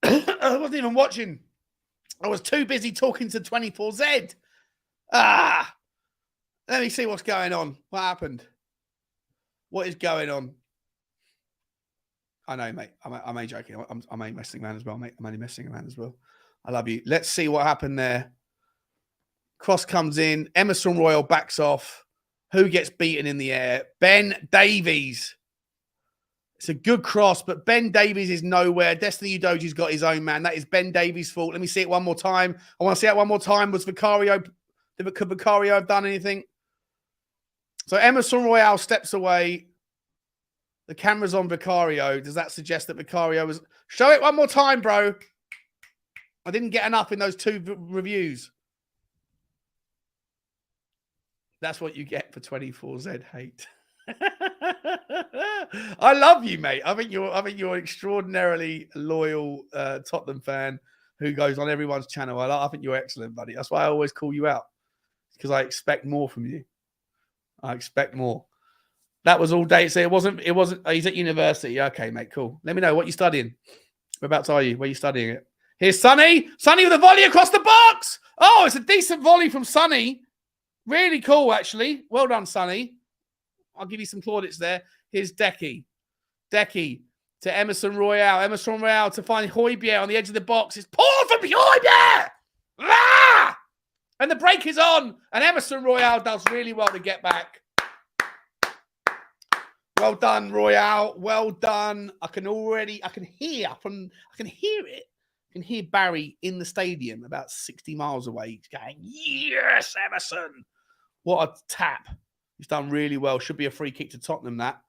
I wasn't even watching. I was too busy talking to 24Z. Let me see what's going on. What happened? What is going on? I know, mate. I'm only joking. I'm only messing around as well, mate. I'm only messing around as well. I love you. Let's see what happened there. Cross comes in. Emerson Royal backs off. Who gets beaten in the air? Ben Davies. It's a good cross, but Ben Davies is nowhere. Destiny Udoji's got his own man. That is Ben Davies' fault. Let me see it one more time. I want to see it one more time. Could Vicario have done anything? So Emerson Royale steps away. The camera's on Vicario. Does that suggest that Vicario was... Show it one more time, bro. I didn't get enough in those two reviews. That's what you get for 24Z hate. I love you, mate. I think you're an extraordinarily loyal Tottenham fan who goes on everyone's channel. I think you're excellent, buddy. That's why I always call you out, because I expect more from you. I expect more. That was all day. So it wasn't. He's at university. Okay, mate. Cool. Let me know what you're studying. Whereabouts are you? Where are you studying it? Here's Sonny. Sonny with a volley across the box. Oh, it's a decent volley from Sonny. Really cool, actually. Well done, Sonny. I'll give you some plaudits there. Here's Decky. Decky to Emerson Royale. Emerson Royale to find Højbjerg on the edge of the box. It's pulled from Højbjerg! Ah! And the break is on. And Emerson Royale does really well to get back. Well done, Royale. Well done. I can hear it. I can hear Barry in the stadium about 60 miles away going, yes, Emerson. What a tap. He's done really well. Should be a free kick to Tottenham, that.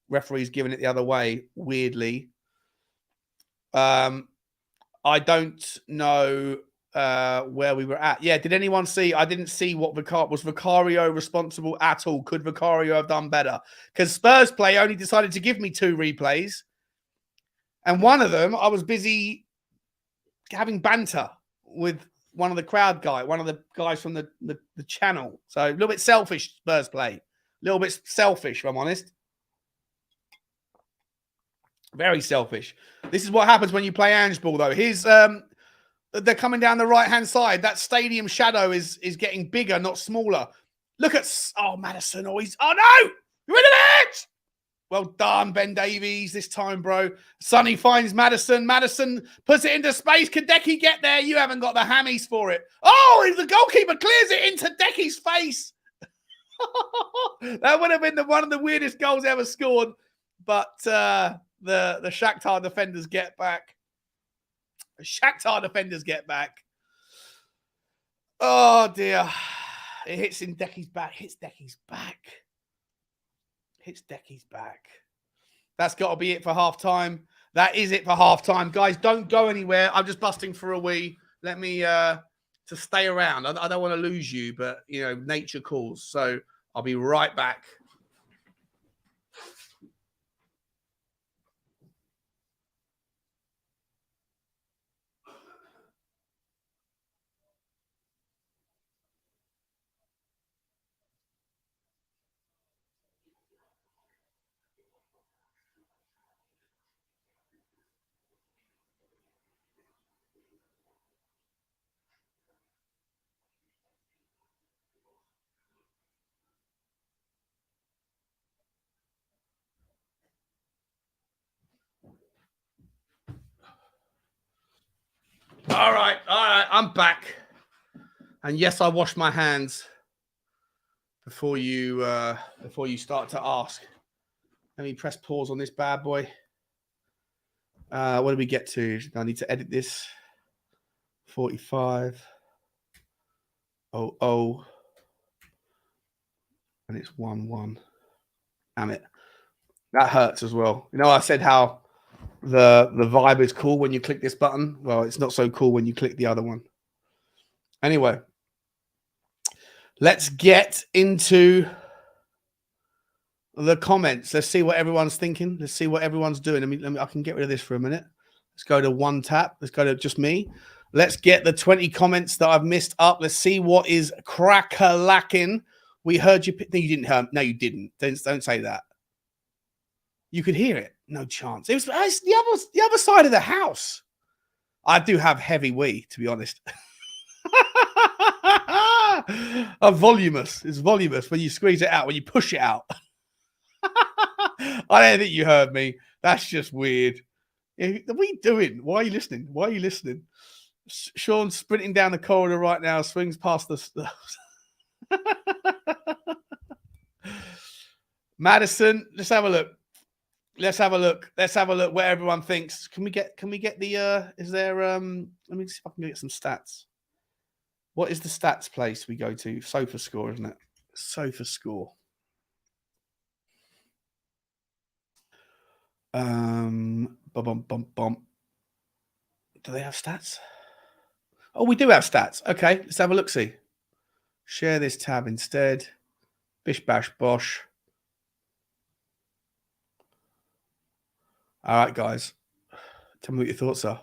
Referee's giving it the other way, weirdly. I don't know where we were at. Yeah, did anyone see? I didn't see what was Vicario responsible at all. Could Vicario have done better? Because Spurs play only decided to give me 2 replays. And one of them, I was busy having banter with one of the crowd one of the guys from the channel. So a little bit selfish, Spurs play. A little bit selfish, if I'm honest. Very selfish. This is what happens when you play Ange ball, though. They're coming down the right-hand side. That stadium shadow is getting bigger, not smaller. Look at... Oh, Maddison always... Oh, no! You're in it! Well done, Ben Davies, this time, bro. Sonny finds Maddison. Maddison puts it into space. Can Decky get there? You haven't got the hammies for it. Oh, the goalkeeper clears it into Decky's face. That would have been one of the weirdest goals ever scored. But the Shakhtar defenders get back. The Shakhtar defenders get back. Oh, dear. It hits in Decky's back. Hits Decky's back. Hits Decky's back. That's got to be it for half-time. That is it for half-time. Guys, don't go anywhere. I'm just busting for a wee. Let me to stay around. I don't want to lose you, but, you know, nature calls. So I'll be right back. All right, I'm back. And yes, I washed my hands before you start to ask. Let me press pause on this bad boy. What did we get to? I need to edit this. 45. Oh. And it's 1-1. Damn it. That hurts as well. You know, I said how the vibe is cool when you click this button. Well, it's not so cool when you click the other one. Anyway, let's get into the comments. Let's see what everyone's thinking. Let's see what everyone's doing. I can get rid of this for a minute. Let's go to one tap. Let's go to just me. Let's get the 20 comments that I've missed up. Let's see what is crack-a-lacking. We heard you. No, you didn't hear. No, you didn't. Don't say that. You could hear it. No chance. It's the other side of the house. I do have heavy wee, to be honest. I'm voluminous. It's voluminous when you squeeze it out, when you push it out. I don't think you heard me. That's just weird. What are you doing? Why are you listening? Why are you listening? Sean's sprinting down the corridor right now, swings past the... Madison, let's have a look. Let's have a look where everyone thinks. Can we get the is there let me see if I can get some stats. What is the stats place we go to? Sofa Score, isn't it? Sofa Score. Bum. Do they have stats? Oh, we do have stats. Okay, let's have a look. See. Share this tab instead. Bish bash bosh. All right, guys. Tell me what your thoughts are.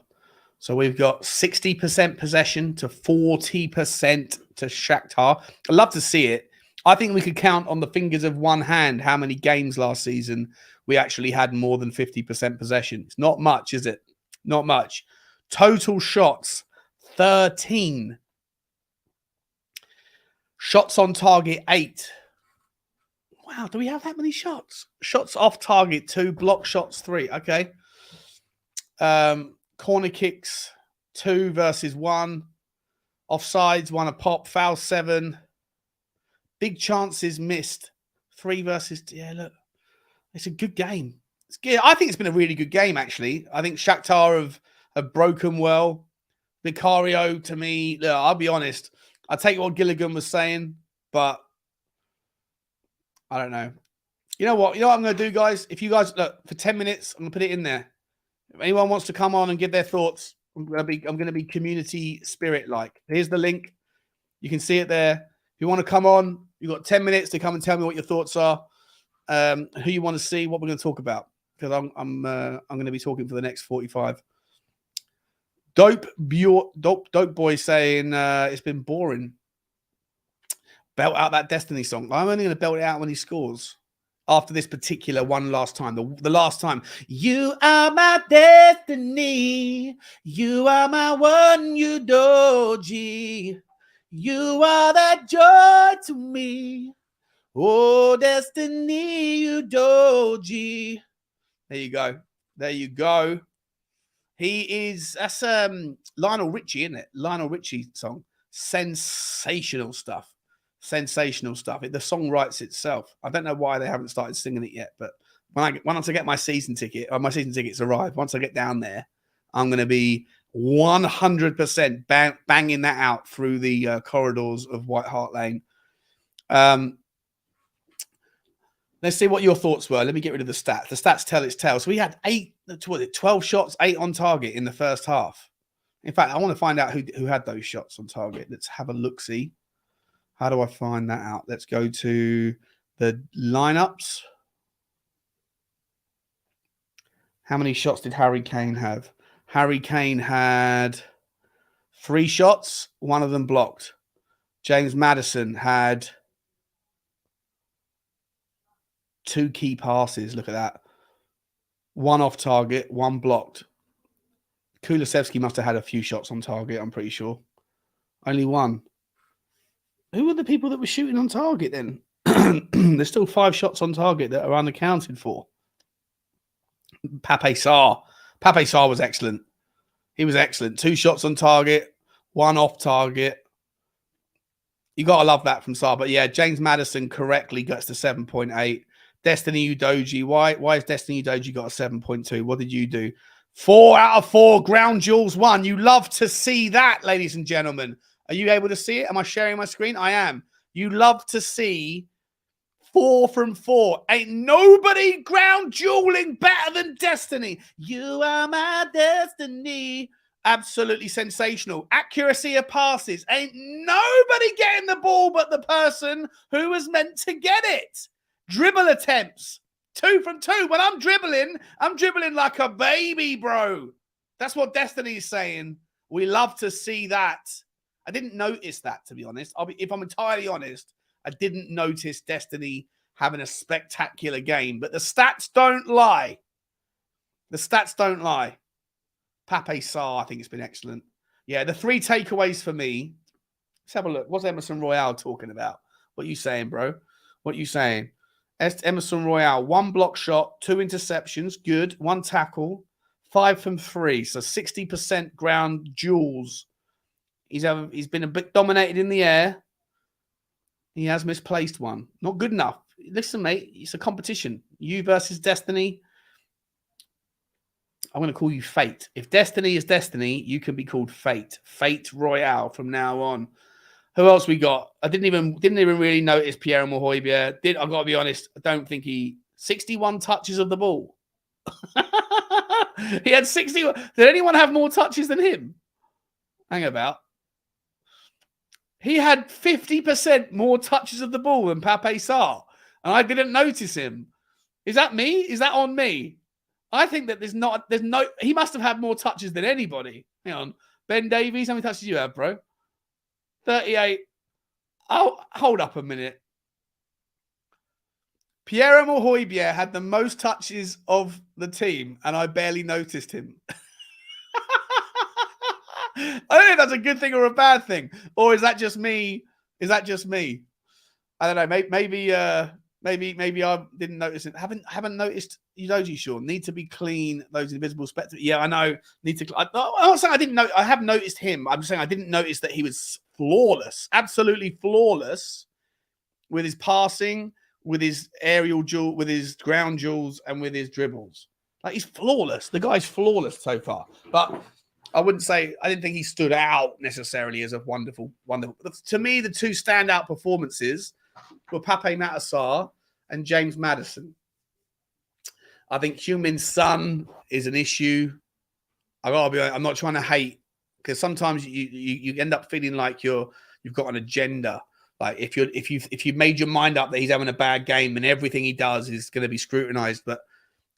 So we've got 60% possession to 40% to Shakhtar. I'd love to see it. I think we could count on the fingers of one hand how many games last season we actually had more than 50% possession. It's not much, is it? Not much. Total shots, 13. Shots on target, 8. Wow, do we have that many shots? Shots off target, 2. Block shots, 3. Okay. Corner kicks, 2 versus 1. Offsides, 1 a pop. Foul, 7. Big chances missed, 3 versus... Yeah, look. It's a good game. It's good. I think it's been a really good game, actually. I think Shakhtar have broken well. Vicario, to me, look, I'll be honest. I take what Gilligan was saying, but I don't know. You know what? You know what I'm going to do, guys? If you guys look for 10 minutes, I'm going to put it in there. If anyone wants to come on and give their thoughts, I'm going to be community spirit like. Here's the link. You can see it there. If you want to come on, you've got 10 minutes to come and tell me what your thoughts are, who you want to see, what we're going to talk about. Because I'm going to be talking for the next 45. Dope boy saying it's been boring. Belt out that Destiny song. I'm only going to belt it out when he scores. After this particular one last time, the last time. You are my destiny. You are my one Udoji. You are that joy to me. Oh, destiny, Udoji. There you go. There you go. That's Lionel Richie, isn't it? Lionel Richie song. Sensational stuff. Sensational stuff. The song writes itself. I don't know why they haven't started singing it yet, but once I get my season ticket, or my season tickets arrive, once I get down there, I'm going to be 100% banging that out through the corridors of White Hart Lane. Let's see what your thoughts were. Let me get rid of the stats. The stats tell its tale. So we had 12 shots, 8 on target in the first half. In fact, I want to find out who had those shots on target. Let's have a look-see. How do I find that out? Let's go to the lineups. How many shots did Harry Kane have? Harry Kane had 3 shots, 1 of them blocked. James Maddison had 2 key passes. Look at that. 1 off target, 1 blocked. Kulusevski must have had a few shots on target, I'm pretty sure. Only 1. Who were the people that were shooting on target then? There's still 5 shots on target that are unaccounted for. Pape Sarr. Pape Sarr was excellent. He was excellent. 2 shots on target, 1 off target. You got to love that from Sarr. But yeah, James Maddison correctly gets to 7.8. Destiny Udoji. Why has Destiny Udoji got a 7.2? What did you do? 4 out of 4 ground jewels won. You love to see that, ladies and gentlemen. Are you able to see it? Am I sharing my screen? I am. You love to see 4 from 4. Ain't nobody ground jeweling better than Destiny. You are my destiny. Absolutely sensational. Accuracy of passes. Ain't nobody getting the ball but the person who was meant to get it. Dribble attempts. 2 from 2. When I'm dribbling like a baby, bro. That's what Destiny is saying. We love to see that. I didn't notice that, to be honest. If I'm entirely honest, I didn't notice Destiny having a spectacular game. But the stats don't lie. The stats don't lie. Pape Sarr, I think it's been excellent. Yeah, the 3 takeaways for me. Let's have a look. What's Emerson Royale talking about? What are you saying, bro? What are you saying? Emerson Royale, 1 block shot, 2 interceptions, good. 1 tackle, 5 from 3. So 60% ground jewels. He's been a bit dominated in the air. He has misplaced 1. Not good enough. Listen, mate, it's a competition. You versus Destiny. I'm going to call you Fate. If Destiny is Destiny, you can be called Fate. Fate Royale from now on. Who else we got? I didn't even really notice Pierre Hojbjerg. I got to be honest, I don't think 61 touches of the ball. He had 61. Did anyone have more touches than him? Hang about. He had 50% more touches of the ball than Pape Sarr, and I didn't notice him. Is that me? Is that on me? I think that there's no. He must have had more touches than anybody. Hang on, Ben Davies, how many touches do you have, bro? 38. Oh, hold up a minute. Pierre Hojbjerg had the most touches of the team, and I barely noticed him. I don't know if that's a good thing or a bad thing, or is that just me? I don't know. Maybe I didn't notice it. Haven't noticed Udoji, Sean. Need to be clean. Those invisible spectacles. Yeah, I know. Need to. I'm not saying I didn't know. I have noticed him. I'm just saying I didn't notice that he was flawless, absolutely flawless, with his passing, with his aerial jewel, with his ground jewels, and with his dribbles. Like, he's flawless. The guy's flawless so far. But I didn't think he stood out necessarily as a wonderful. To me, the 2 standout performances were Pape Matar Sarr and James Maddison. I think Heung-Min Son is an issue. I'm not trying to hate, because sometimes you end up feeling like you've got an agenda. Like if you made your mind up that he's having a bad game and everything he does is going to be scrutinized. But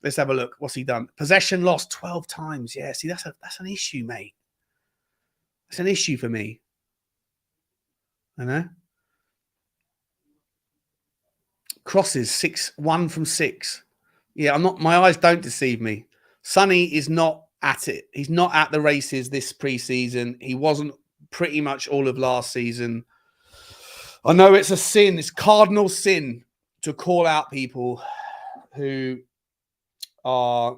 let's have a look. What's he done? Possession lost 12 times. Yeah, see, that's an issue, mate. It's an issue for me. I know. Crosses 1 from 6. Yeah, my eyes don't deceive me. Sonny is not at it. He's not at the races this preseason. He wasn't pretty much all of last season. I know it's a sin. It's cardinal sin to call out people who are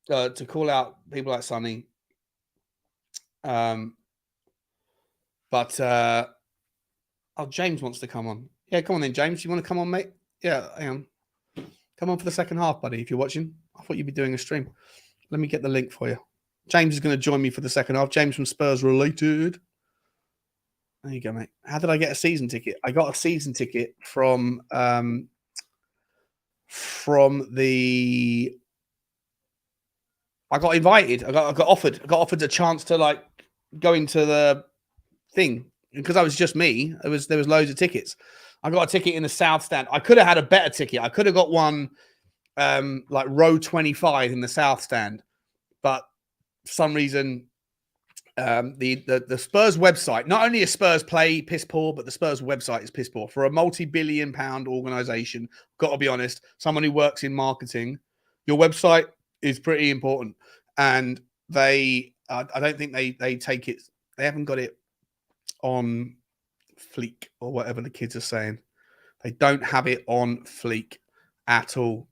to call out people like Sonny. But James wants to come on. Yeah, come on then, James. You want to come on, mate? Yeah, hang on. Come on for the second half, buddy, if you're watching. I thought you'd be doing a stream. Let me get the link for you. James is going to join me for the second half. James from Spurs Related. There you go, mate. How did I get a season ticket? I got a season ticket from the... I got invited. I got offered. I got offered a chance to like go into the thing because I was just me. There was loads of tickets. I got a ticket in the South Stand. I could have had a better ticket. I could have got one like row 25 in the South Stand, but for some reason the Spurs website, not only is Spurs play piss poor, but the Spurs website is piss poor. For a multi-billion-pound organization, got to be honest, someone who works in marketing, your website is pretty important, and I don't think they take it. They haven't got it on fleek or whatever the kids are saying. They don't have it on fleek at all.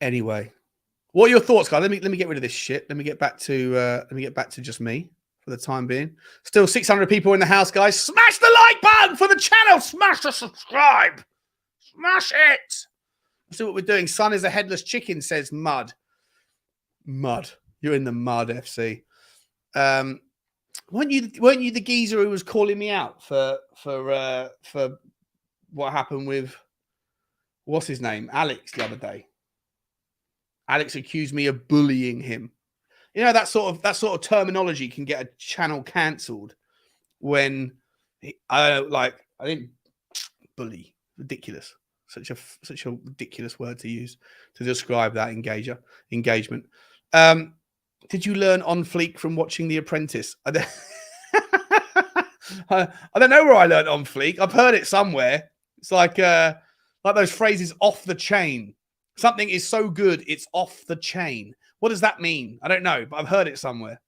Anyway, what are your thoughts, guys? Let me get rid of this shit. Let me get back to just me for the time being. Still 600 people in the house, guys. Smash the like button for the channel. Smash the subscribe. Smash it. Let's see what we're doing. Son is a headless chicken, says Mud. Mud. You're in the mud, FC. Weren't you the geezer who was calling me out for what happened with what's his name, Alex, the other day? Alex accused me of bullying him. You know, that sort of terminology can get a channel cancelled when I didn't bully. Ridiculous. Such a ridiculous word to use to describe that engagement. Did you learn on fleek from watching The Apprentice? I don't know where I learned on fleek. I've heard it somewhere. It's like those phrases off the chain. Something is so good, it's off the chain. What does that mean? I don't know, but I've heard it somewhere.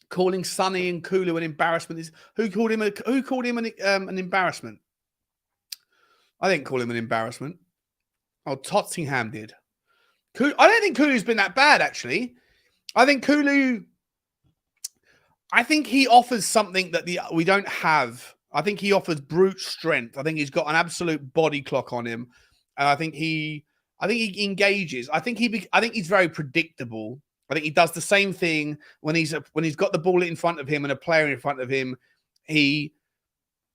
Calling Sonny and Kulu an embarrassment is who called him an embarrassment? I didn't call him an embarrassment. Oh, Tottenham did. I don't think Kulu's been that bad, actually. I think he offers something that we don't have. I think he offers brute strength. I think he's got an absolute body clock on him, and I think he engages. I think he's very predictable. I think he does the same thing when he's got the ball in front of him and a player in front of him. He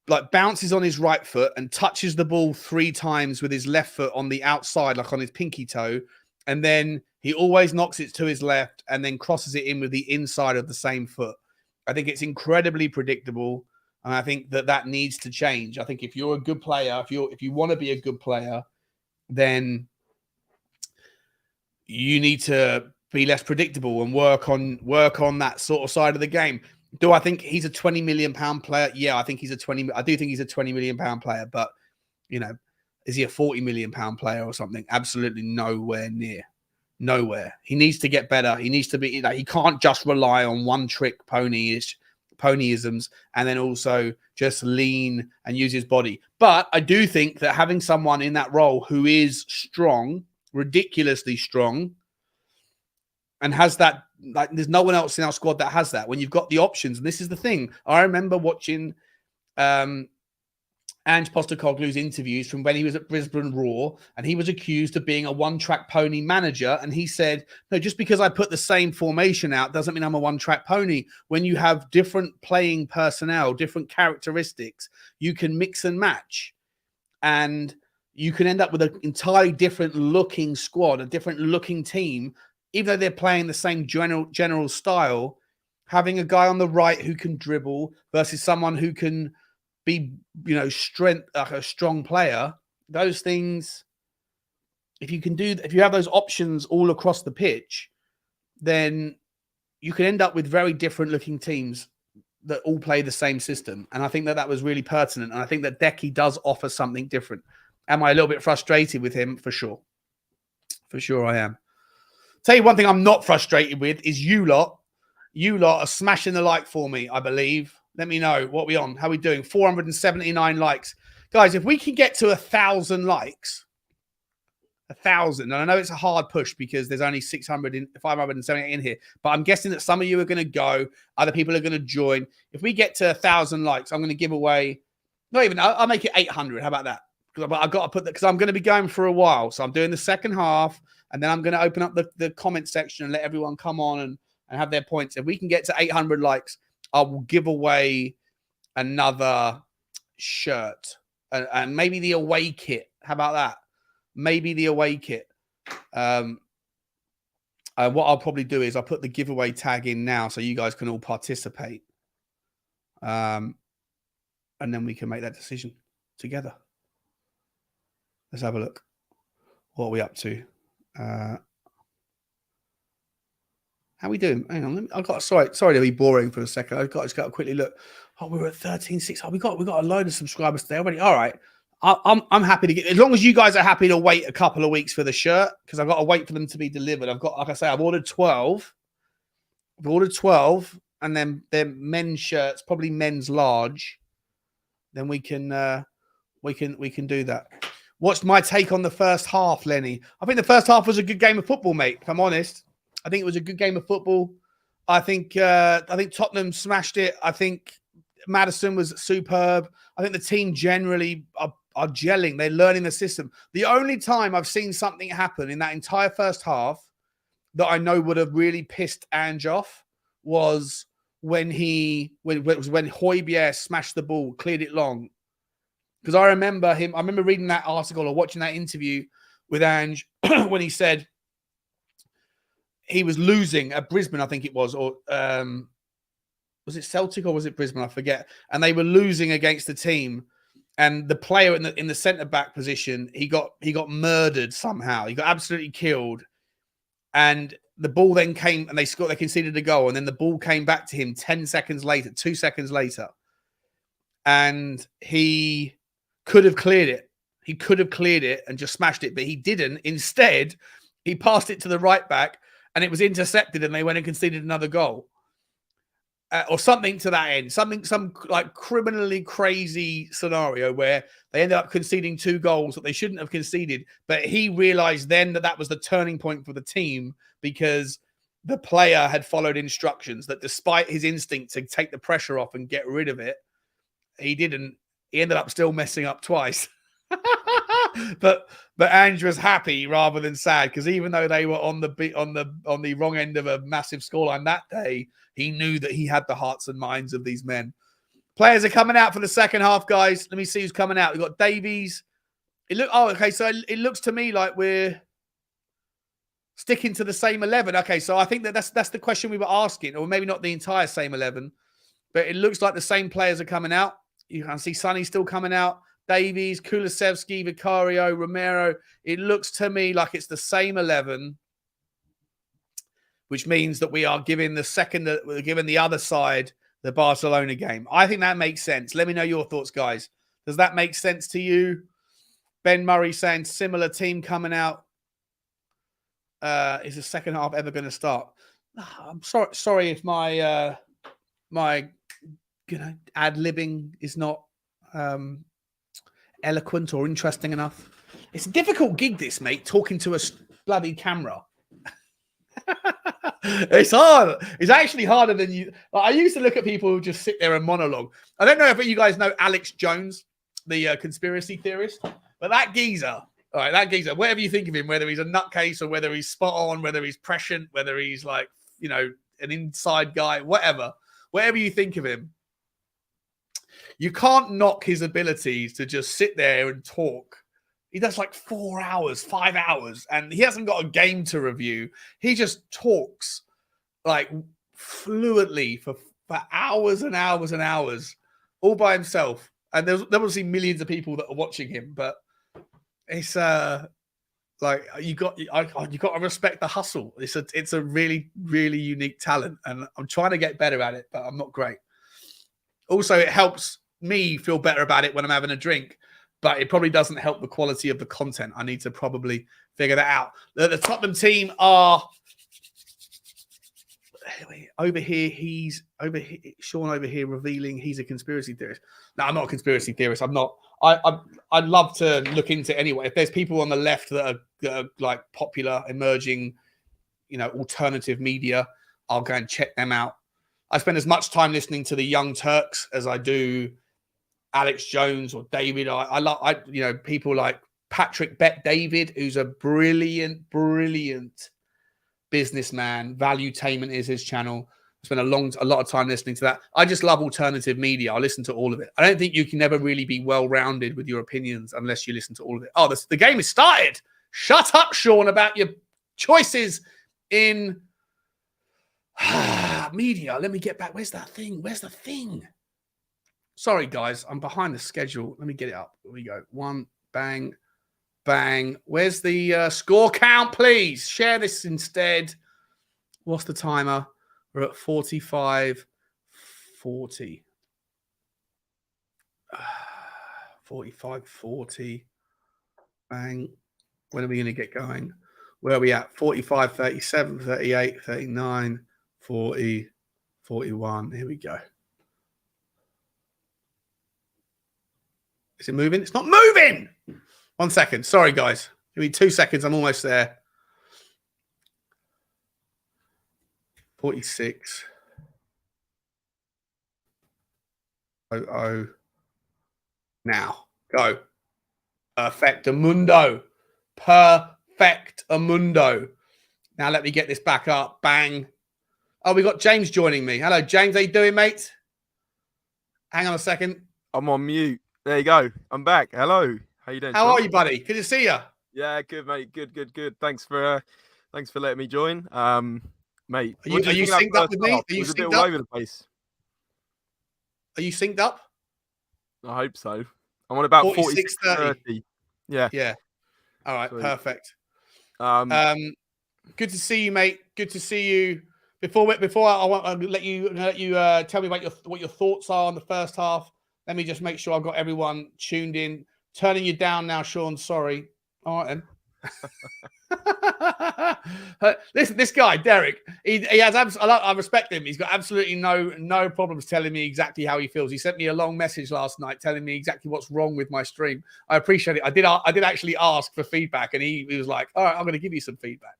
like bounces on his right foot and touches the ball 3 times with his left foot on the outside, like on his pinky toe. And then he always knocks it to his left and then crosses it in with the inside of the same foot. I think it's incredibly predictable. And I think that needs to change. I think if you're a good player, if you want to be a good player, then you need to be less predictable and work on that sort of side of the game. Do I think he's a 20 million pound player? Yeah, I do think he's a 20 million pound player, but you know, is he a 40 million pound player or something? Absolutely nowhere near. Nowhere. He needs to get better. He needs to be, he can't just rely on one trick ponyisms and then also just lean and use his body. But I do think that having someone in that role who is strong, ridiculously strong, and has that, like, there's no one else in our squad that has that. When you've got the options, and this is the thing. I remember watching Ange Postecoglou's interviews from when he was at Brisbane Roar, and he was accused of being a one-track pony manager. And he said, no, just because I put the same formation out doesn't mean I'm a one-track pony. When you have different playing personnel, different characteristics, you can mix and match. And you can end up with an entirely different looking squad, a different looking team, even though they're playing the same general style. Having a guy on the right who can dribble versus someone who can be, strength, like a strong player, those things, if you have those options all across the pitch, then you can end up with very different looking teams that all play the same system. And I think that was really pertinent. And I think that Decky does offer something different. Am I a little bit frustrated with him? For sure. For sure I am. Tell you one thing I'm not frustrated with is you lot. You lot are smashing the like for me, I believe. Let me know what we on. How we doing? 479 likes. Guys, if we can get to 1,000 likes, 1,000, and I know it's a hard push because there's only 578 in here, but I'm guessing that some of you are going to go, other people are going to join. If we get to 1,000 likes, I'm going to give away, I'll make it 800. How about that? Because I've got to put that, because I'm going to be going for a while. So I'm doing the second half, and then I'm going to open up the comment section and let everyone come on and have their points. If we can get to 800 likes, I will give away another shirt and maybe the away kit. How about that? Maybe the away kit. What I'll probably do is I'll put the giveaway tag in now so you guys can all participate. And then we can make that decision together. Let's have a look. What are we up to? How we doing? Hang on. Sorry to be boring for a second. I've just got to quickly look. Oh, we're at 13.6. Oh, we got a load of subscribers today already. All right. I'm happy to get, as long as you guys are happy to wait a couple of weeks for the shirt, because I've got to wait for them to be delivered. I've got, like I say, I've ordered 12. I've ordered 12, and then they're men's shirts, probably men's large. Then we can do that. What's my take on the first half, Lenny? I think the first half was a good game of football, mate. If I'm honest, I think it was a good game of football. I think Tottenham smashed it. I think Maddison was superb. I think the team generally are gelling. They're learning the system. The only time I've seen something happen in that entire first half that I know would have really pissed Ange off was when Højbjerg smashed the ball, cleared it long. Because I remember reading that article or watching that interview with Ange when he said he was losing at Brisbane, I think it was, or was it Celtic or was it Brisbane? I forget. And they were losing against the team. And the player in the centre back position, he got murdered somehow. He got absolutely killed. And the ball then came and they conceded a goal. And then the ball came back to him 2 seconds later. And he could have cleared it. He could have cleared it and just smashed it, but he didn't. Instead, he passed it to the right back and it was intercepted and they went and conceded another goal. Or something to that end, some like criminally crazy scenario where they ended up conceding 2 goals that they shouldn't have conceded. But he realized then that was the turning point for the team because the player had followed instructions, that despite his instinct to take the pressure off and get rid of it, he didn't. He ended up still messing up twice. but Ange was happy rather than sad, because even though they were on the wrong end of a massive scoreline that day, he knew that he had the hearts and minds of these men. Players are coming out for the second half, guys. Let me see who's coming out. We've got Davies. So it looks to me like we're sticking to the same 11. Okay, so I think that's the question we were asking, or maybe not the entire same 11, but it looks like the same players are coming out. You can see Sonny still coming out. Davies, Kulusevski, Vicario, Romero. It looks to me like it's the same 11, which means that we are giving the other side the Barcelona game. I think that makes sense. Let me know your thoughts, guys. Does that make sense to you? Ben Murray saying similar team coming out. Is the second half ever going to start? I'm sorry if my ad-libbing is not eloquent or interesting enough. It's a difficult gig, this, mate, talking to a bloody camera. It's hard. It's actually harder than you. I used to look at people who just sit there and monologue. I don't know if you guys know Alex Jones. the conspiracy theorist. But that geezer, all right, that geezer, whatever you think of him, whether he's a nutcase or whether he's spot on, whether he's prescient, whether he's like, you know, an inside guy, whatever you think of him, you can't knock his abilities to just sit there and talk. He does like 4 hours, 5 hours, and he hasn't got a game to review. He just talks like fluently for hours and hours and hours, all by himself. And there's obviously millions of people that are watching him, but it's like you got to respect the hustle. It's a really, really unique talent, and I'm trying to get better at it, but I'm not great. Also, it helps me feel better about it when I'm having a drink, but it probably doesn't help the quality of the content. I need to probably figure that out. The Tottenham team are over here. He's over here. Sean over here revealing he's a conspiracy theorist. No, I'm not a conspiracy theorist. I'm not. I'd love to look into it anyway. If there's people on the left that are like popular, emerging, you know, alternative media, I'll go and check them out. I spend as much time listening to the Young Turks as I do Alex Jones or David. I love, you know, people like Patrick Bet David, who's a brilliant businessman. Valuetainment is his channel. I spent a lot of time listening to that. I just love alternative media. I listen to all of it. I don't think you can never really be well-rounded with your opinions unless you listen to all of it. Oh, the game has started. Shut up, Sean, about your choices in media. Let me get back. Where's that thing? Where's the thing? Sorry, guys. I'm behind the schedule. Let me get it up. Here we go. One, bang, bang. Where's the score count, please? Share this instead. What's the timer? We're at 45, 40. 45, 40. Bang. When are we going to get going? Where are we at? 45, 37, 38, 39, 40, 41. Here we go. Is it moving? It's not moving. 1 second. Sorry, guys. Give me 2 seconds. I'm almost there. 46. Oh. Now. Go. Perfectamundo. Perfectamundo. Now let me get this back up. Bang. Oh, we got James joining me. Hello, James. How you doing, mate? Hang on a second. I'm on mute. There you go. I'm back. Hello. How you doing? How Sean? are you, buddy? Good to see you. Yeah, good, mate. Good. Thanks for letting me join. Mate, Are you synced up with me? Are you was a bit synced all up? over the place. Are you synced up? I hope so. I'm on about 46:30. 46:30. Yeah. Yeah. All right. Sweet. Perfect. Um, Good to see you, mate. Good to see you. Before I want to let you tell me about what your thoughts are on the first half. Let me just make sure I've got everyone tuned in. Turning you down now, Sean. Sorry. All right, then. Listen, this guy, Derek, he has I respect him. He's got absolutely no problems telling me exactly how he feels. He sent me a long message last night telling me exactly what's wrong with my stream. I appreciate it. I did actually ask for feedback, and he was like, all right, I'm going to give you some feedback.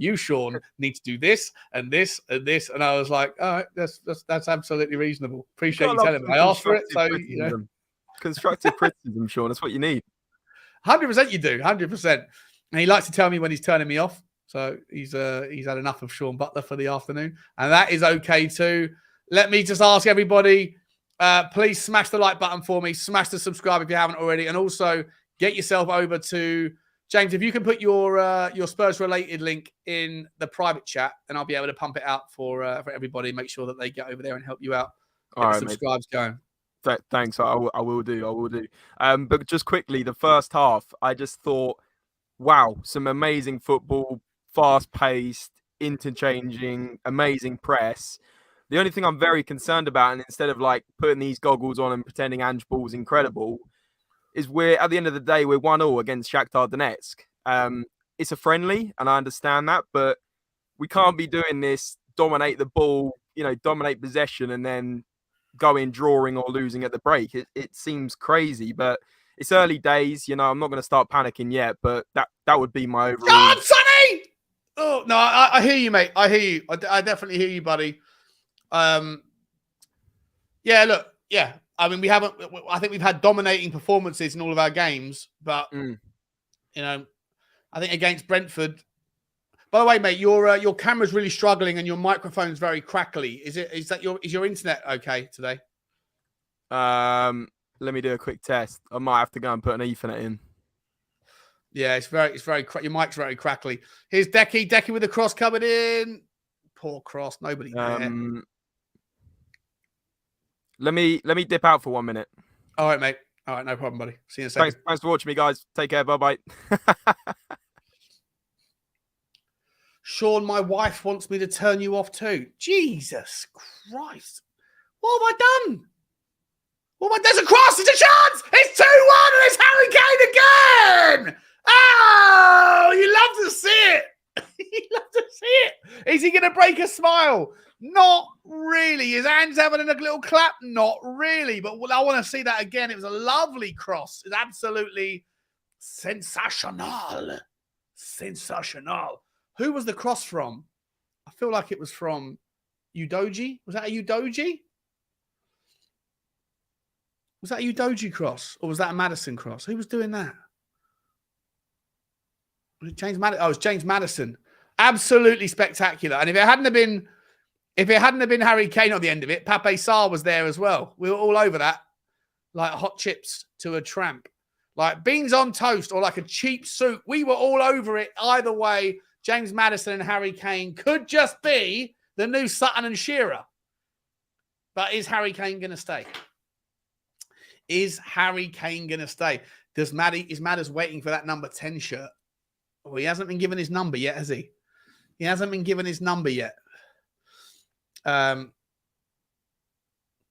You, Sean, need to do this and this and this. And I was like, all right, that's absolutely reasonable. Appreciate you telling me. I asked for it. So, you know. Constructive criticism, Sean. That's what you need. 100% you do. 100%. And he likes to tell me when he's turning me off. So he's had enough of Sean Butler for the afternoon. And that is okay too. Let me just ask everybody, please smash the like button for me. Smash the subscribe if you haven't already. And also get yourself over to James. If you can put your Spurs related link in the private chat, and I'll be able to pump it out for everybody. Make sure that they get over there and help you out. Get All right, subscribes going. Thanks. I will do. But just quickly, the first half, I just thought, wow, some amazing football, fast-paced, interchanging, amazing press. The only thing I'm very concerned about, and instead of like putting these goggles on and pretending Ange Ball's incredible, is we're at the end of the day, we're 1-1 against Shakhtar Donetsk. It's a friendly, and I understand that, but we can't be doing this, dominate the ball, dominate possession, and then go in drawing or losing at the break. It seems crazy, but it's early days. I'm not going to start panicking yet, but that would be my overall. John Sonny! Oh, no, I hear you, mate. I hear you. I definitely hear you, buddy. Yeah, look, yeah. I mean, I think we've had dominating performances in all of our games, but you know, I think against Brentford. By the way, mate, your camera's really struggling and your microphone's very crackly. Is your internet okay today? Let me do a quick test. I might have to go and put an Ethernet in. Yeah, it's very your mic's very crackly. Here's Decky with the cross coming in. Poor cross, nobody there. Let me dip out for 1 minute. All right, mate. All right, no problem, buddy. See you in a second. Thanks for watching me, guys. Take care. Bye-bye. Sean, my wife wants me to turn you off too. Jesus Christ. What have I done? There's a cross. There's a chance. It's 2-1 and it's Harry Kane again. Oh, you love to see it. You love to see it. Is he going to break a smile? Not really. His hands having a little clap? Not really. But I want to see that again. It was a lovely cross. It's absolutely sensational. Sensational. Who was the cross from? I feel like it was from Udogie. Was that a Udogie? Was that a Udogie cross? Or was that a Maddison cross? Who was doing that? Was it James Maddison? Oh, it was James Maddison. Absolutely spectacular. And if it hadn't have been Harry Kane at the end of it, Pape Sarr was there as well. We were all over that. Like hot chips to a tramp. Like beans on toast or like a cheap soup. We were all over it. Either way, James Maddison and Harry Kane could just be the new Sutton and Shearer. But is Harry Kane going to stay? Is Harry Kane going to stay? Is Madders waiting for that number 10 shirt? Oh, he hasn't been given his number yet, has he? He hasn't been given his number yet. Yeah,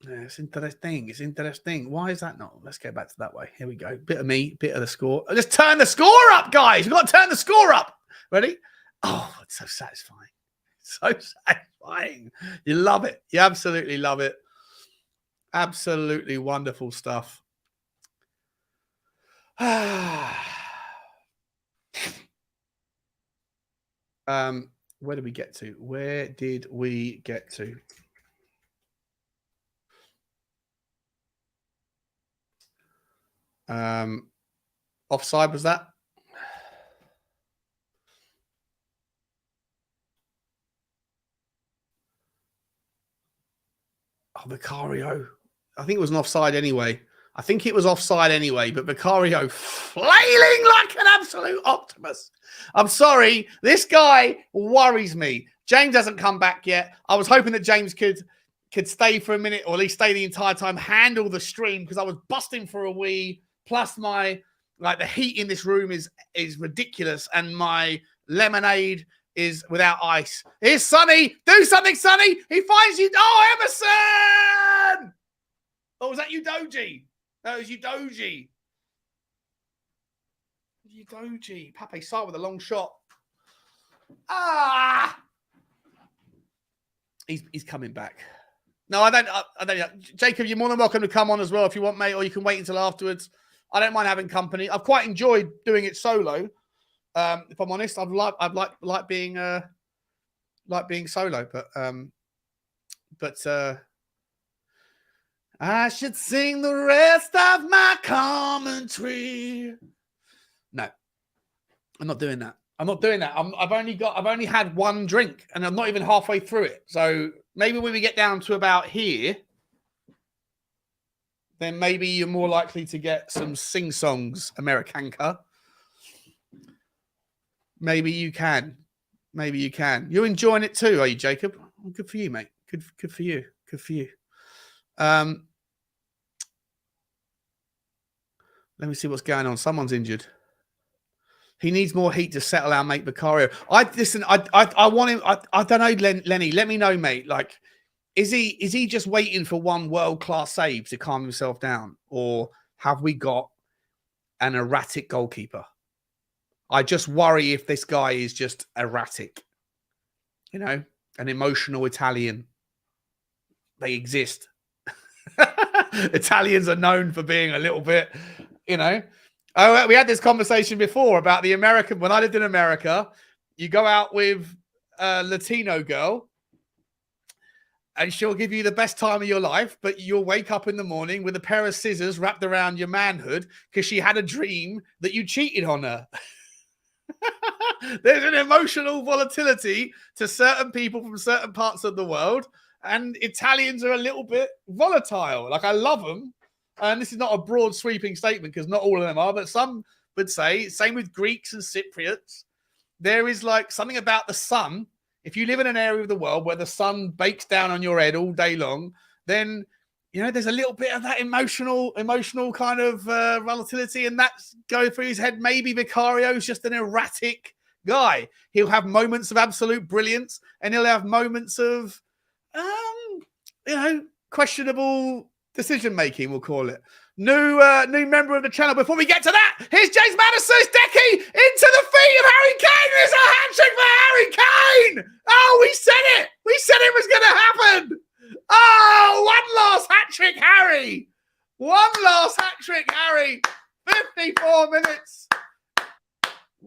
it's interesting. It's interesting. Why is that not? Let's go back to that way. Here we go. Bit of me, bit of the score. Let's turn the score up, guys. We've got to turn the score up. Ready? Oh, it's so satisfying. So satisfying. You love it. You absolutely love it. Absolutely wonderful stuff. Where did we get to? Where did we get to? Offside was that? Oh, Vicario. I think it was an offside anyway. But Vicario flailing like an absolute optimist. I'm sorry. This guy worries me. James hasn't come back yet. I was hoping that James could stay for a minute or at least stay the entire time, handle the stream because I was busting for a wee. Plus the heat in this room is ridiculous and my lemonade is without ice. Here's Sonny. Do something, Sonny. He finds you. Oh, Emerson. Oh, was that Udogie? No, it was Udogie. Pape Sarr with a long shot. Ah! He's coming back. No, I don't. Jacob, you're more than welcome to come on as well if you want, mate, or you can wait until afterwards. I don't mind having company. I've quite enjoyed doing it solo. If I'm honest, I've liked being solo, but I should sing the rest of my commentary. No, I'm not doing that. I've only had one drink and I'm not even halfway through it. So maybe when we get down to about here, then maybe you're more likely to get some sing-songs, Americanka. Maybe you can. You're enjoying it too, are you, Jacob? Good for you, mate. Good for you. Let me see what's going on. Someone's injured. He needs more heat to settle our mate Vicario. I want him. I don't know, Lenny. Let me know, mate. Like, is he just waiting for one world-class save to calm himself down, or have we got an erratic goalkeeper? I just worry if this guy is just erratic. You know, an emotional Italian. They exist. Italians are known for being a little bit, you know. Oh, we had this conversation before about the American. When I lived in America, you go out with a Latino girl and she'll give you the best time of your life, but you'll wake up in the morning with a pair of scissors wrapped around your manhood because she had a dream that you cheated on her. There's an emotional volatility to certain people from certain parts of the world, and Italians are a little bit volatile. Like, I love them, and this is not a broad sweeping statement because not all of them are, but some would say, same with Greeks and Cypriots, there is like something about the sun. If you live in an area of the world where the sun bakes down on your head all day long, then, you know, there's a little bit of that emotional kind of volatility, and that's going through his head. Maybe Vicario's just an erratic guy. He'll have moments of absolute brilliance, and he'll have moments of, questionable decision making. We'll call it. New member of the channel. Before we get to that, here's James Madison's Decky into the feet of Harry Kane. There's a hat-trick for Harry Kane. Oh, we said it. We said it was going to happen. Oh, one last hat-trick, Harry. One last hat-trick, Harry. 54 minutes.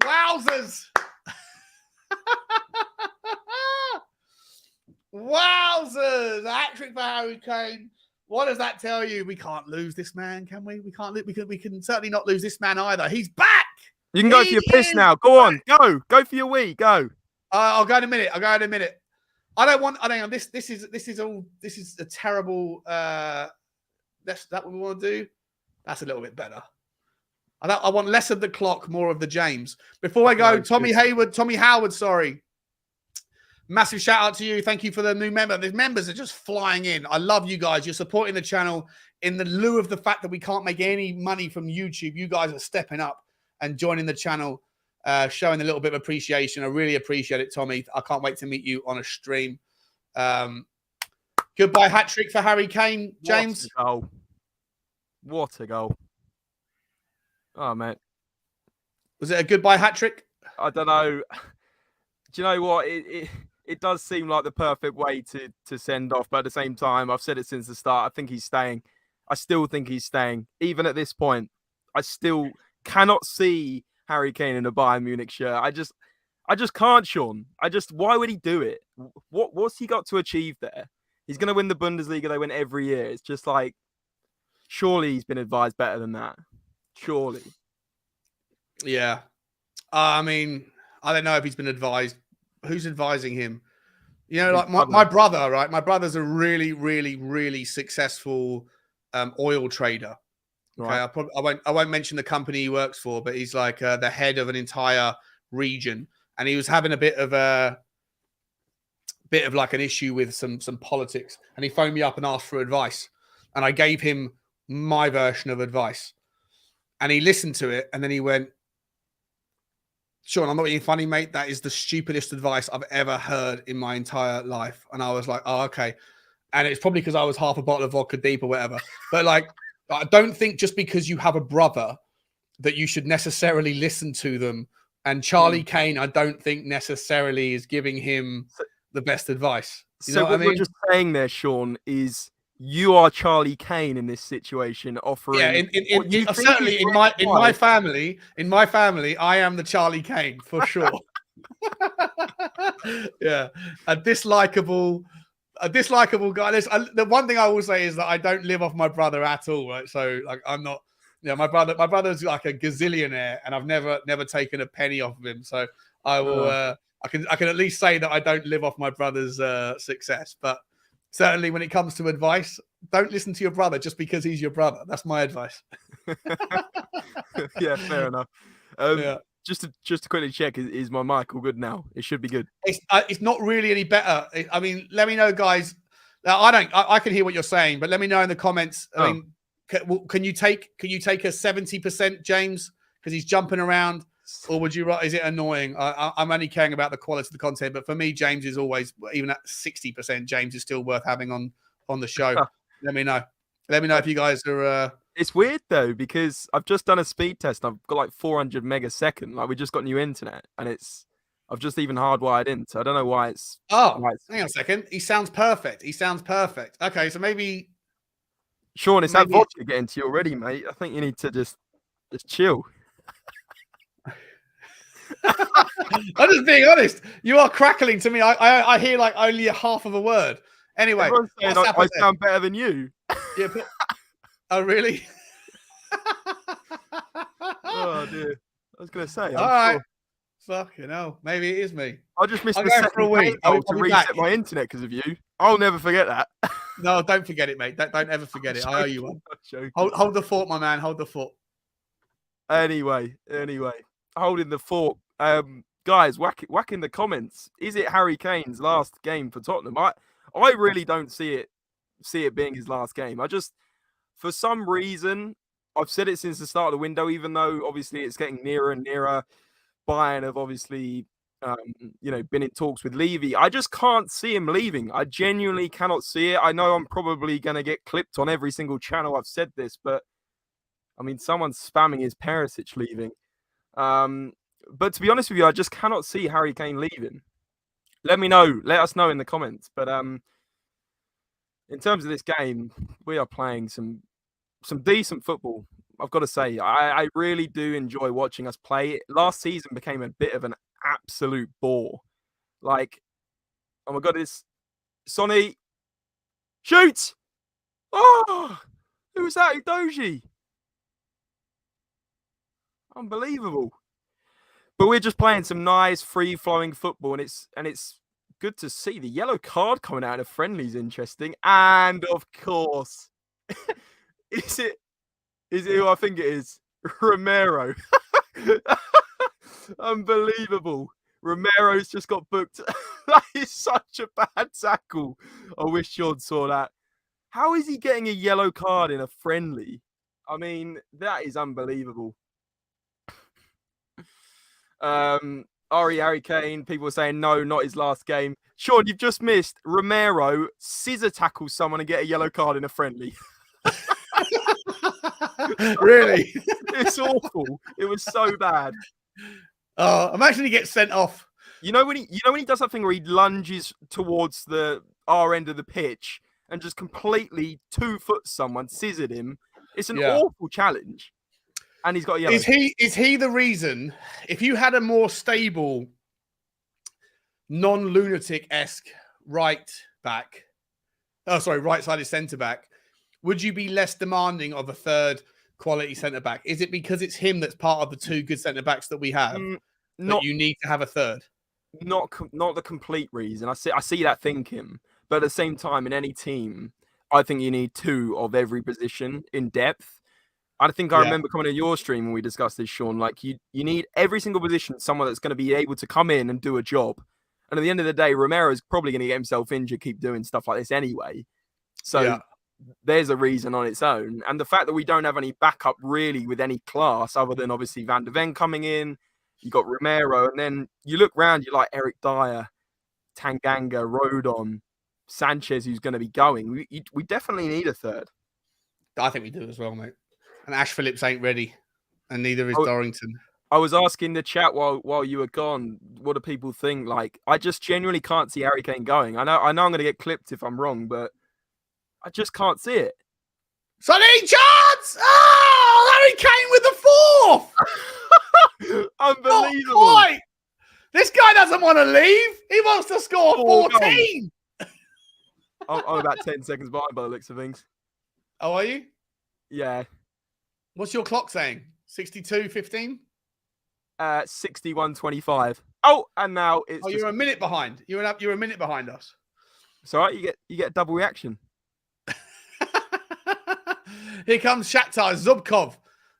Wowzers. Wowzers. A hat-trick for Harry Kane. What does that tell you? We can't lose this man, can we? We can't. We can certainly not lose this man either. He's back. You can go for your piss now. Go on. Go for your wee. Go. I'll go in a minute. I don't want. This is a terrible. That's that what we want to do. That's a little bit better. I want less of the clock, more of the James. Before I go, Tommy Howard. Sorry. Massive shout out to you. Thank you for the new member. The members are just flying in. I love you guys. You're supporting the channel in the lieu of the fact that we can't make any money from YouTube. You guys are stepping up and joining the channel, showing a little bit of appreciation. I really appreciate it, Tommy. I can't wait to meet you on a stream. Goodbye hat trick for Harry Kane, James. What a goal. Oh, man. Was it a goodbye hat trick? I don't know. Do you know what? It does seem like the perfect way to send off, but at the same time, I've said it since the start. I think he's staying. I still think he's staying. Even at this point, I still cannot see Harry Kane in a Bayern Munich shirt. I just can't, Sean. Why would he do it? What's he got to achieve there? He's going to win the Bundesliga. They win every year. It's just like, surely he's been advised better than that. Surely. Yeah. I mean, I don't know if he's been advised. Who's advising him? You know, like my brother, right? My brother's a really, really, really successful oil trader. Okay, right. I won't mention the company he works for, but he's like the head of an entire region, and he was having a bit of like an issue with some politics, and he phoned me up and asked for advice, and I gave him my version of advice, and he listened to it, and then he went, Sean, I'm not being funny, mate. That is the stupidest advice I've ever heard in my entire life. And I was like, oh, okay. And it's probably because I was half a bottle of vodka deep or whatever. But like, I don't think just because you have a brother that you should necessarily listen to them. And Charlie Kane, I don't think necessarily is giving him the best advice. You know what I mean? You're just saying there, Sean, is you are Charlie Kane in this situation, offering. Yeah, certainly in my family, I am the Charlie Kane for sure. Yeah, a dislikable guy. The one thing I will say is that I don't live off my brother at all, right? So like, I'm not. Yeah, my brother's like a gazillionaire, and I've never taken a penny off of him. So I will. I can at least say that I don't live off my brother's success, but. Certainly, when it comes to advice, don't listen to your brother just because he's your brother. That's my advice. Yeah, fair enough. Just to quickly check, is my mic all good now? It should be good. It's not really any better. I mean, let me know, guys. Now, I can hear what you're saying, but let me know in the comments. I mean, can you take a 70%, James, because he's jumping around? Or would you? Is it annoying? I'm only caring about the quality of the content, but for me, James is always, even at 60%. James is still worth having on the show. Let me know. Let me know if you guys are. It's weird though because I've just done a speed test. I've got like 400 megasecond. Like we just got new internet, and I've just even hardwired in. So I don't know why it's. Hang on a second. He sounds perfect. Okay, so maybe. Sean, it's that vodka getting to you already, mate. I think you need to just chill. I'm just being honest. You are crackling to me. I hear like only a half of a word. Anyway, Everyone's saying what's I happened there? sound better than you. Yeah, oh, really? Oh dear. I was going to say. All I'm right. sure. Fucking hell. Maybe it is me. I just missed I'm the going for a second wee. goal to I'll be reset back. my internet because of you. I'll never forget that. No, don't forget it, mate. Don't ever forget it. I owe you one. I'm joking. Hold the fort, my man. Hold the fort. Anyway, holding the fort. Guys, whack in the comments. Is it Harry Kane's last game for Tottenham? I really don't see it being his last game. I just, for some reason, I've said it since the start of the window, even though obviously it's getting nearer and nearer. Bayern have obviously, been in talks with Levy. I just can't see him leaving. I genuinely cannot see it. I know I'm probably going to get clipped on every single channel I've said this, but I mean, someone's spamming his Perisic leaving. But to be honest with you, I just cannot see Harry Kane leaving. Let us know in the comments. But in terms of this game, we are playing some decent football. I've got to say, I really do enjoy watching us play. Last season became a bit of an absolute bore. Like, oh my God, it's Sonny. Shoot! Oh, who was that? Udoji. Unbelievable. But we're just playing some nice, free-flowing football, and it's good to see. The yellow card coming out of friendly is interesting. And of course, is it who I think it is? Romero. Unbelievable. Romero's just got booked. That is such a bad tackle. I wish Sean saw that. How is he getting a yellow card in a friendly? I mean, that is unbelievable. Harry Kane, people are saying no, not his last game. Sean, you've just missed Romero scissor tackle someone and get a yellow card in a friendly. Really? It's awful. It was so bad. Oh, imagine he gets sent off. You know when he does that thing where he lunges towards our end of the pitch and just completely 2-foot someone, scissored him. It's an awful challenge. And he's got a yellow. Is he the reason? If you had a more stable, non-lunatic-esque right-sided centre back, would you be less demanding of a third quality centre back? Is it because it's him that's part of the two good centre backs that we have that you need to have a third? Not the complete reason. I see that thinking, but at the same time, in any team, I think you need two of every position in depth. I think I remember coming to your stream when we discussed this, Sean. Like you need every single position someone that's going to be able to come in and do a job. And at the end of the day, Romero's probably going to get himself injured, keep doing stuff like this anyway. So there's a reason on its own. And the fact that we don't have any backup really with any class other than obviously Van de Ven coming in, you got Romero, and then you look around, you like Eric Dyer, Tanganga, Rodon, Sanchez, who's going to be going. We definitely need a third. I think we do as well, mate. And Ash Phillips ain't ready, and neither is Dorrington. I was asking the chat while you were gone, what do people think? Like, I just genuinely can't see Harry Kane going. I know I'm going to get clipped if I'm wrong, but I just can't see it. Sonny chance! Oh, Harry Kane with the fourth! Unbelievable. Not quite. This guy doesn't want to leave. He wants to score 14. I'm about 10 seconds behind by the looks of things. Oh, are you? Yeah. What's your clock saying? 62:15? 61:25. Oh, and now it's. Oh, you're a minute behind. You're a minute behind us. It's all right. You get a double reaction. Here comes Shakhtar Zubkov.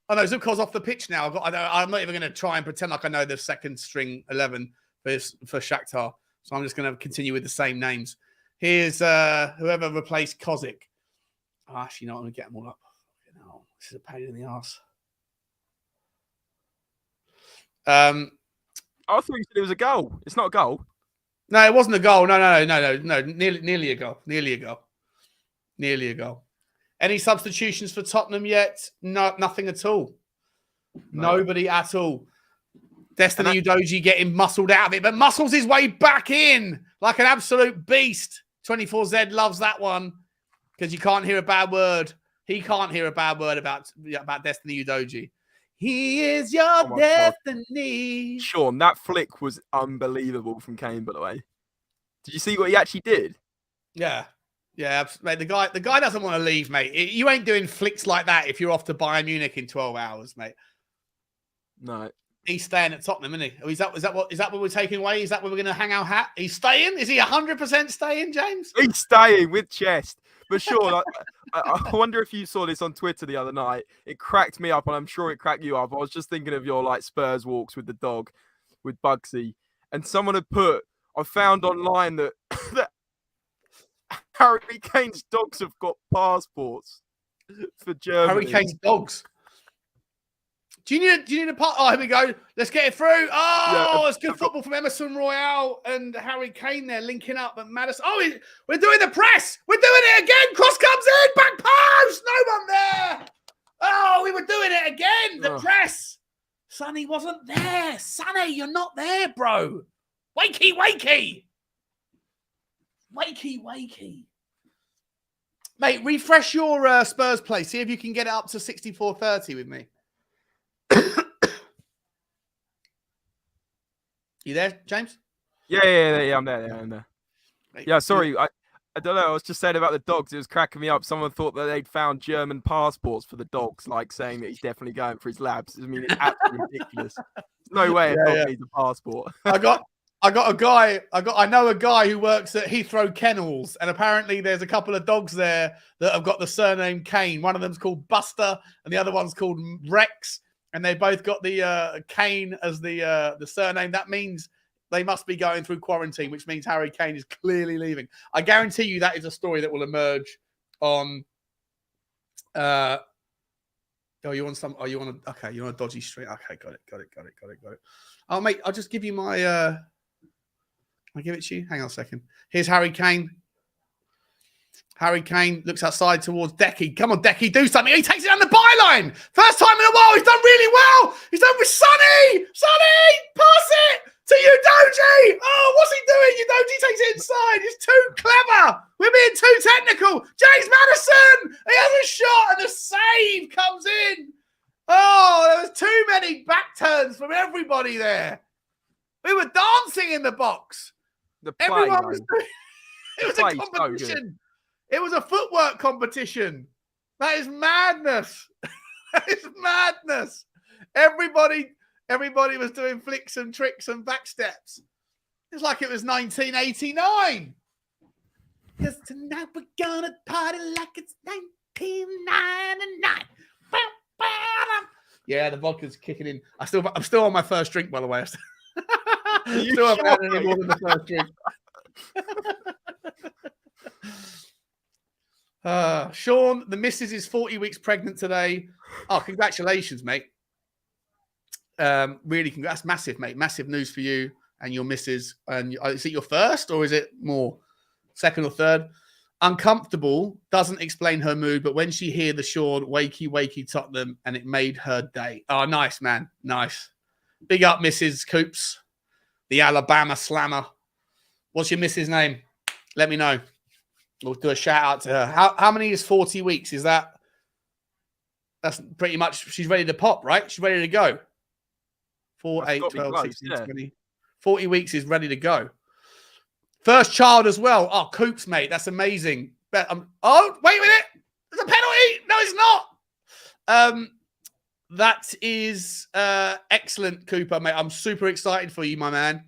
Oh no, Zubkov's off the pitch now. I'm not even going to try and pretend like I know the second string 11 for Shakhtar. So I'm just going to continue with the same names. Here's whoever replaced Kozik. Oh, actually, no, I'm going to get them all up. Oh, this is a pain in the arse. I thought you said it was a goal. It's not a goal. No, it wasn't a goal. No. Nearly a goal. Nearly a goal. Any substitutions for Tottenham yet? No, nothing at all. No. Nobody at all. Destiny Udoji getting muscled out of it, but muscles his way back in like an absolute beast. 24Z loves that one because you can't hear a bad word. He can't hear a bad word about Destiny Udoji. He is your destiny. God. Sean, that flick was unbelievable from Kane, by the way. Did you see what he actually did? Yeah. Yeah, mate. The guy doesn't want to leave, mate. You ain't doing flicks like that if you're off to Bayern Munich in 12 hours, mate. No. He's staying at Tottenham, isn't he? Or is that what we're taking away? Is that where we're going to hang our hat? He's staying? Is he 100% staying, James? He's staying with chest. But sure, I wonder if you saw this on Twitter the other night. It cracked me up, and I'm sure it cracked you up. I was just thinking of your like Spurs walks with the dog, with Bugsy, and someone had put. I found online that that Harry Kane's dogs have got passports for Germany. Harry Kane's dogs. Do you need a part? Oh, here we go. Let's get it through. Oh, it's good football from Emerson Royale and Harry Kane there linking up at Madison. Oh, we're doing the press. We're doing it again. Cross comes in. Back post. No one there. Oh, we were doing it again. The press. Sonny wasn't there. Sonny, you're not there, bro. Wakey, wakey. Wakey, wakey. Mate, refresh your Spurs play. See if you can get it up to 64-30 with me. You there, James? Yeah, I'm there. Yeah, sorry, I don't know. I was just saying about the dogs. It was cracking me up. Someone thought that they'd found German passports for the dogs, like saying that he's definitely going for his labs. I mean, it's absolutely ridiculous. There's no way a dog needs a passport. I know a guy who works at Heathrow Kennels, and apparently there's a couple of dogs there that have got the surname Kane. One of them's called Buster, and the other one's called Rex. And they both got the Kane as the surname. That means they must be going through quarantine, which means Harry Kane is clearly leaving. I guarantee you that is a story that will emerge on. You're on a dodgy street. Okay, got it. Oh, mate, I'll just give you my. I'll give it to you. Hang on a second. Here's Harry Kane. Harry Kane looks outside towards Decky. Come on, Decky, do something. He takes it down the byline. First time in a while. He's done really well. He's done with Sonny. Sonny, pass it to Udoji. Oh, what's he doing? Udoji takes it inside. He's too clever. We're being too technical. James Maddison. He has a shot and the save comes in. Oh, there was too many back turns from everybody there. We were dancing in the box. Everyone was doing. It was a competition. It was a footwork competition. That is madness. That is madness. Everybody was doing flicks and tricks and back steps. It's like it was 1989. Because tonight we're gonna party like it's 1999. Yeah, the vodka's kicking in. I'm still on my first drink, by the way. Still haven't had any more than the first drink. Sean, the missus is 40 weeks pregnant today. Oh, congratulations, mate. Really, congrats. Massive, mate. Massive news for you and your missus. And is it your first or is it more second or third? Uncomfortable doesn't explain her mood, but when she hear the Sean wakey Tottenham, and it made her day. Oh, nice, man. Nice. Big up, Mrs. Coops, the Alabama Slammer. What's your missus' name? Let me know. We'll do a shout out to her. How many is 40 weeks? Is that? That's pretty much. She's ready to pop, right? She's ready to go. 4, 8, 12, 16, 20. 40 weeks is ready to go. First child as well. Oh, Coops, mate. That's amazing. Oh, wait a minute. There's a penalty. No, it's not. That is excellent, Cooper, mate. I'm super excited for you, my man.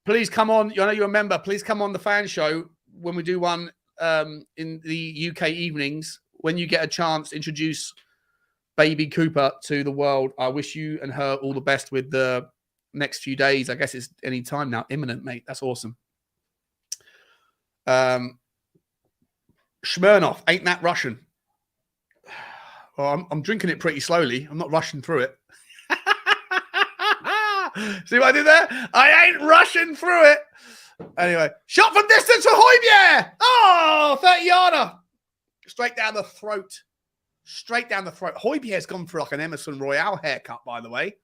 Please come on. I know you're a member. Please come on the fan show when we do one in the UK evenings. When you get a chance, introduce baby Cooper to the world. I wish you and her all the best with the next few days. I guess it's any time now. Imminent, mate. That's awesome. Smirnoff, ain't that Russian? Well, I'm drinking it pretty slowly. I'm not rushing through it. See what I did there? I ain't rushing through it. Anyway, shot from distance for Højbjerg. Oh, 30-yarder. Straight down the throat. Straight down the throat. Højbjerg's gone for like an Emerson Royale haircut, by the way.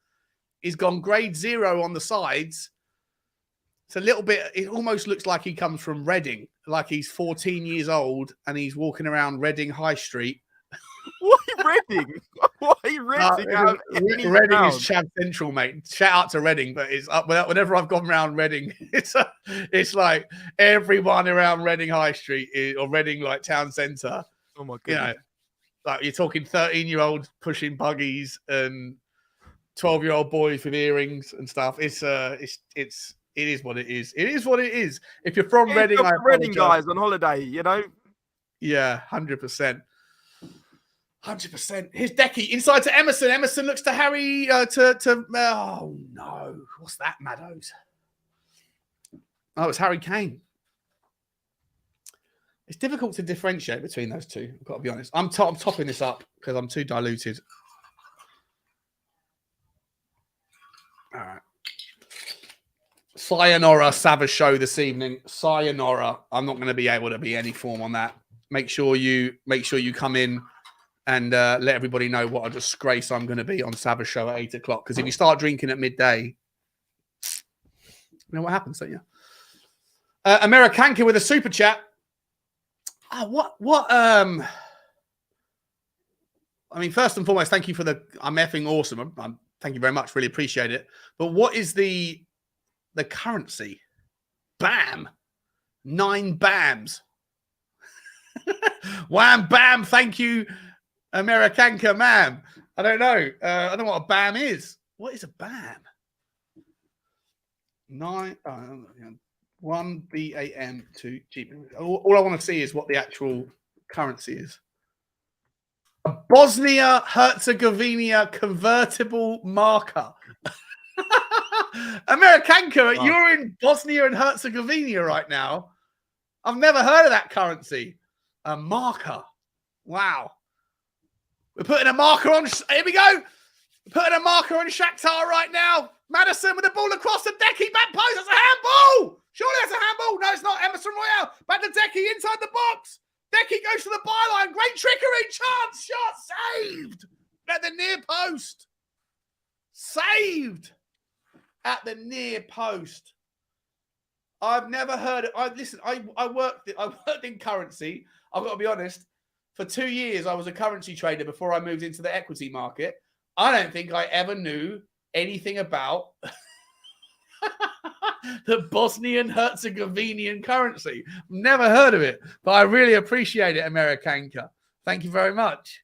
He's gone grade 0 on the sides. It's a little bit, it almost looks like he comes from Reading, like he's 14 years old and he's walking around Reading High Street. What? Reading? Why Reading? Out of any Reading town? is Chad Central, mate. Shout out to Reading, but it's up. Whenever I've gone around Reading, it's like everyone around Reading High Street or Reading like town centre. Oh my You know, goodness. like you're talking 13-year-olds pushing buggies and 12-year-old boys with earrings and stuff. It is what it is. It is what it is. If you're from It's Reading, up I to Reading apologise. guys on holiday, you know. Yeah, 100%. 100%. Here's Decky inside to Emerson. Emerson looks to Harry oh no. What's that, Maddows? Oh, it's Harry Kane. It's difficult to differentiate between those two. I've got to be honest. I'm topping this up because I'm too diluted. All right. Sayonara Savage show this evening. Sayonara. I'm not going to be able to be any form on that. Make sure you come in and let everybody know what a disgrace I'm going to be on Savage show at 8 o'clock. Because if you start drinking at midday, you know what happens, don't you? Americanka with a super chat. I mean, first and foremost, thank you for I'm effing awesome. Thank you very much. Really appreciate it. But what is the currency? Bam. 9 bams. Wham, bam. Thank you, Americanka, ma'am. I don't know. I don't know what a bam is. What is a bam? 1 BAM 2 G. All I want to see is what the actual currency is. A Bosnia Herzegovina convertible marker. Americanka, you're in Bosnia and Herzegovina right now. I've never heard of that currency. A marker. Wow. We're putting a marker on. Here we go. We're putting a marker on Shakhtar right now. Madison with the ball across the Decky back post. That's a handball. Surely that's a handball. No, it's not. Emerson Royale. Back to Decky inside the box. Decky goes to the byline. Great trickery. Chance. Shot saved. At the near post. Saved. At the near post. I've never heard it. I worked in currency. I've got to be honest. For 2 years, I was a currency trader before I moved into the equity market. I don't think I ever knew anything about the Bosnian Herzegovinian currency. Never heard of it, but I really appreciate it, Americanka. Thank you very much.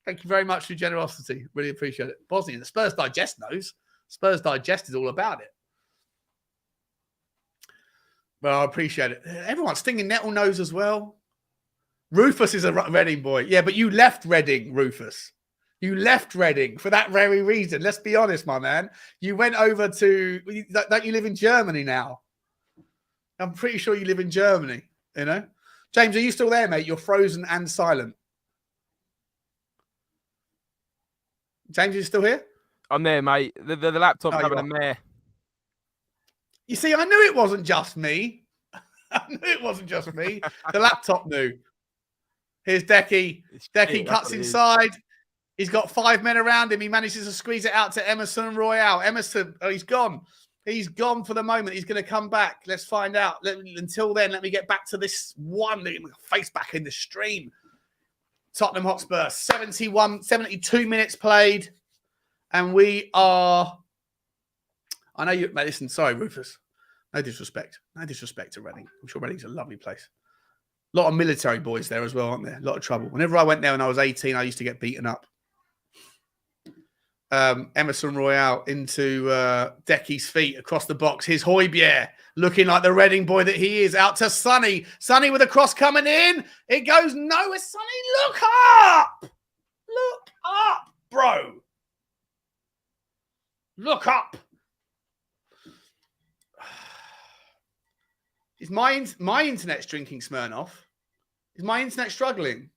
Thank you very much for your generosity. Really appreciate it. Bosnian, the Spurs Digest knows. Spurs Digest is all about it. Well, I appreciate it. Everyone, Stinging Nettle knows as well. Rufus is a Reading boy. Yeah, but you left Reading, Rufus. You left Reading for that very reason. Let's be honest, my man. You went over to... Don't you live in Germany now? I'm pretty sure you live in Germany, you know? James, are you still there, mate? You're frozen and silent. James, are you still here? I'm there, mate. The laptop's having a mare. You see, I knew it wasn't just me. I knew it wasn't just me. The laptop knew. Here's Decky. Decky cuts inside. He's got 5 men around him. He manages to squeeze it out to Emerson Royale. Emerson, he's gone. He's gone for the moment. He's going to come back. Let's find out. Until then, let me get back to this one. Face back in the stream. Tottenham Hotspur, 72 minutes played. And we are... I know you... Listen, sorry, Rufus. No disrespect. No disrespect to Reading. I'm sure Reading's a lovely place. A lot of military boys there as well, aren't there? A lot of trouble. Whenever I went there when I was 18, I used to get beaten up. Emerson Royale into Decky's feet across the box. His Højbjerg looking like the Reading boy that he is. Out to Sonny. Sonny with a cross coming in. It goes nowhere. Sonny, look up. Look up, bro. Look up. Is my internet's drinking Smirnoff? Is my internet struggling?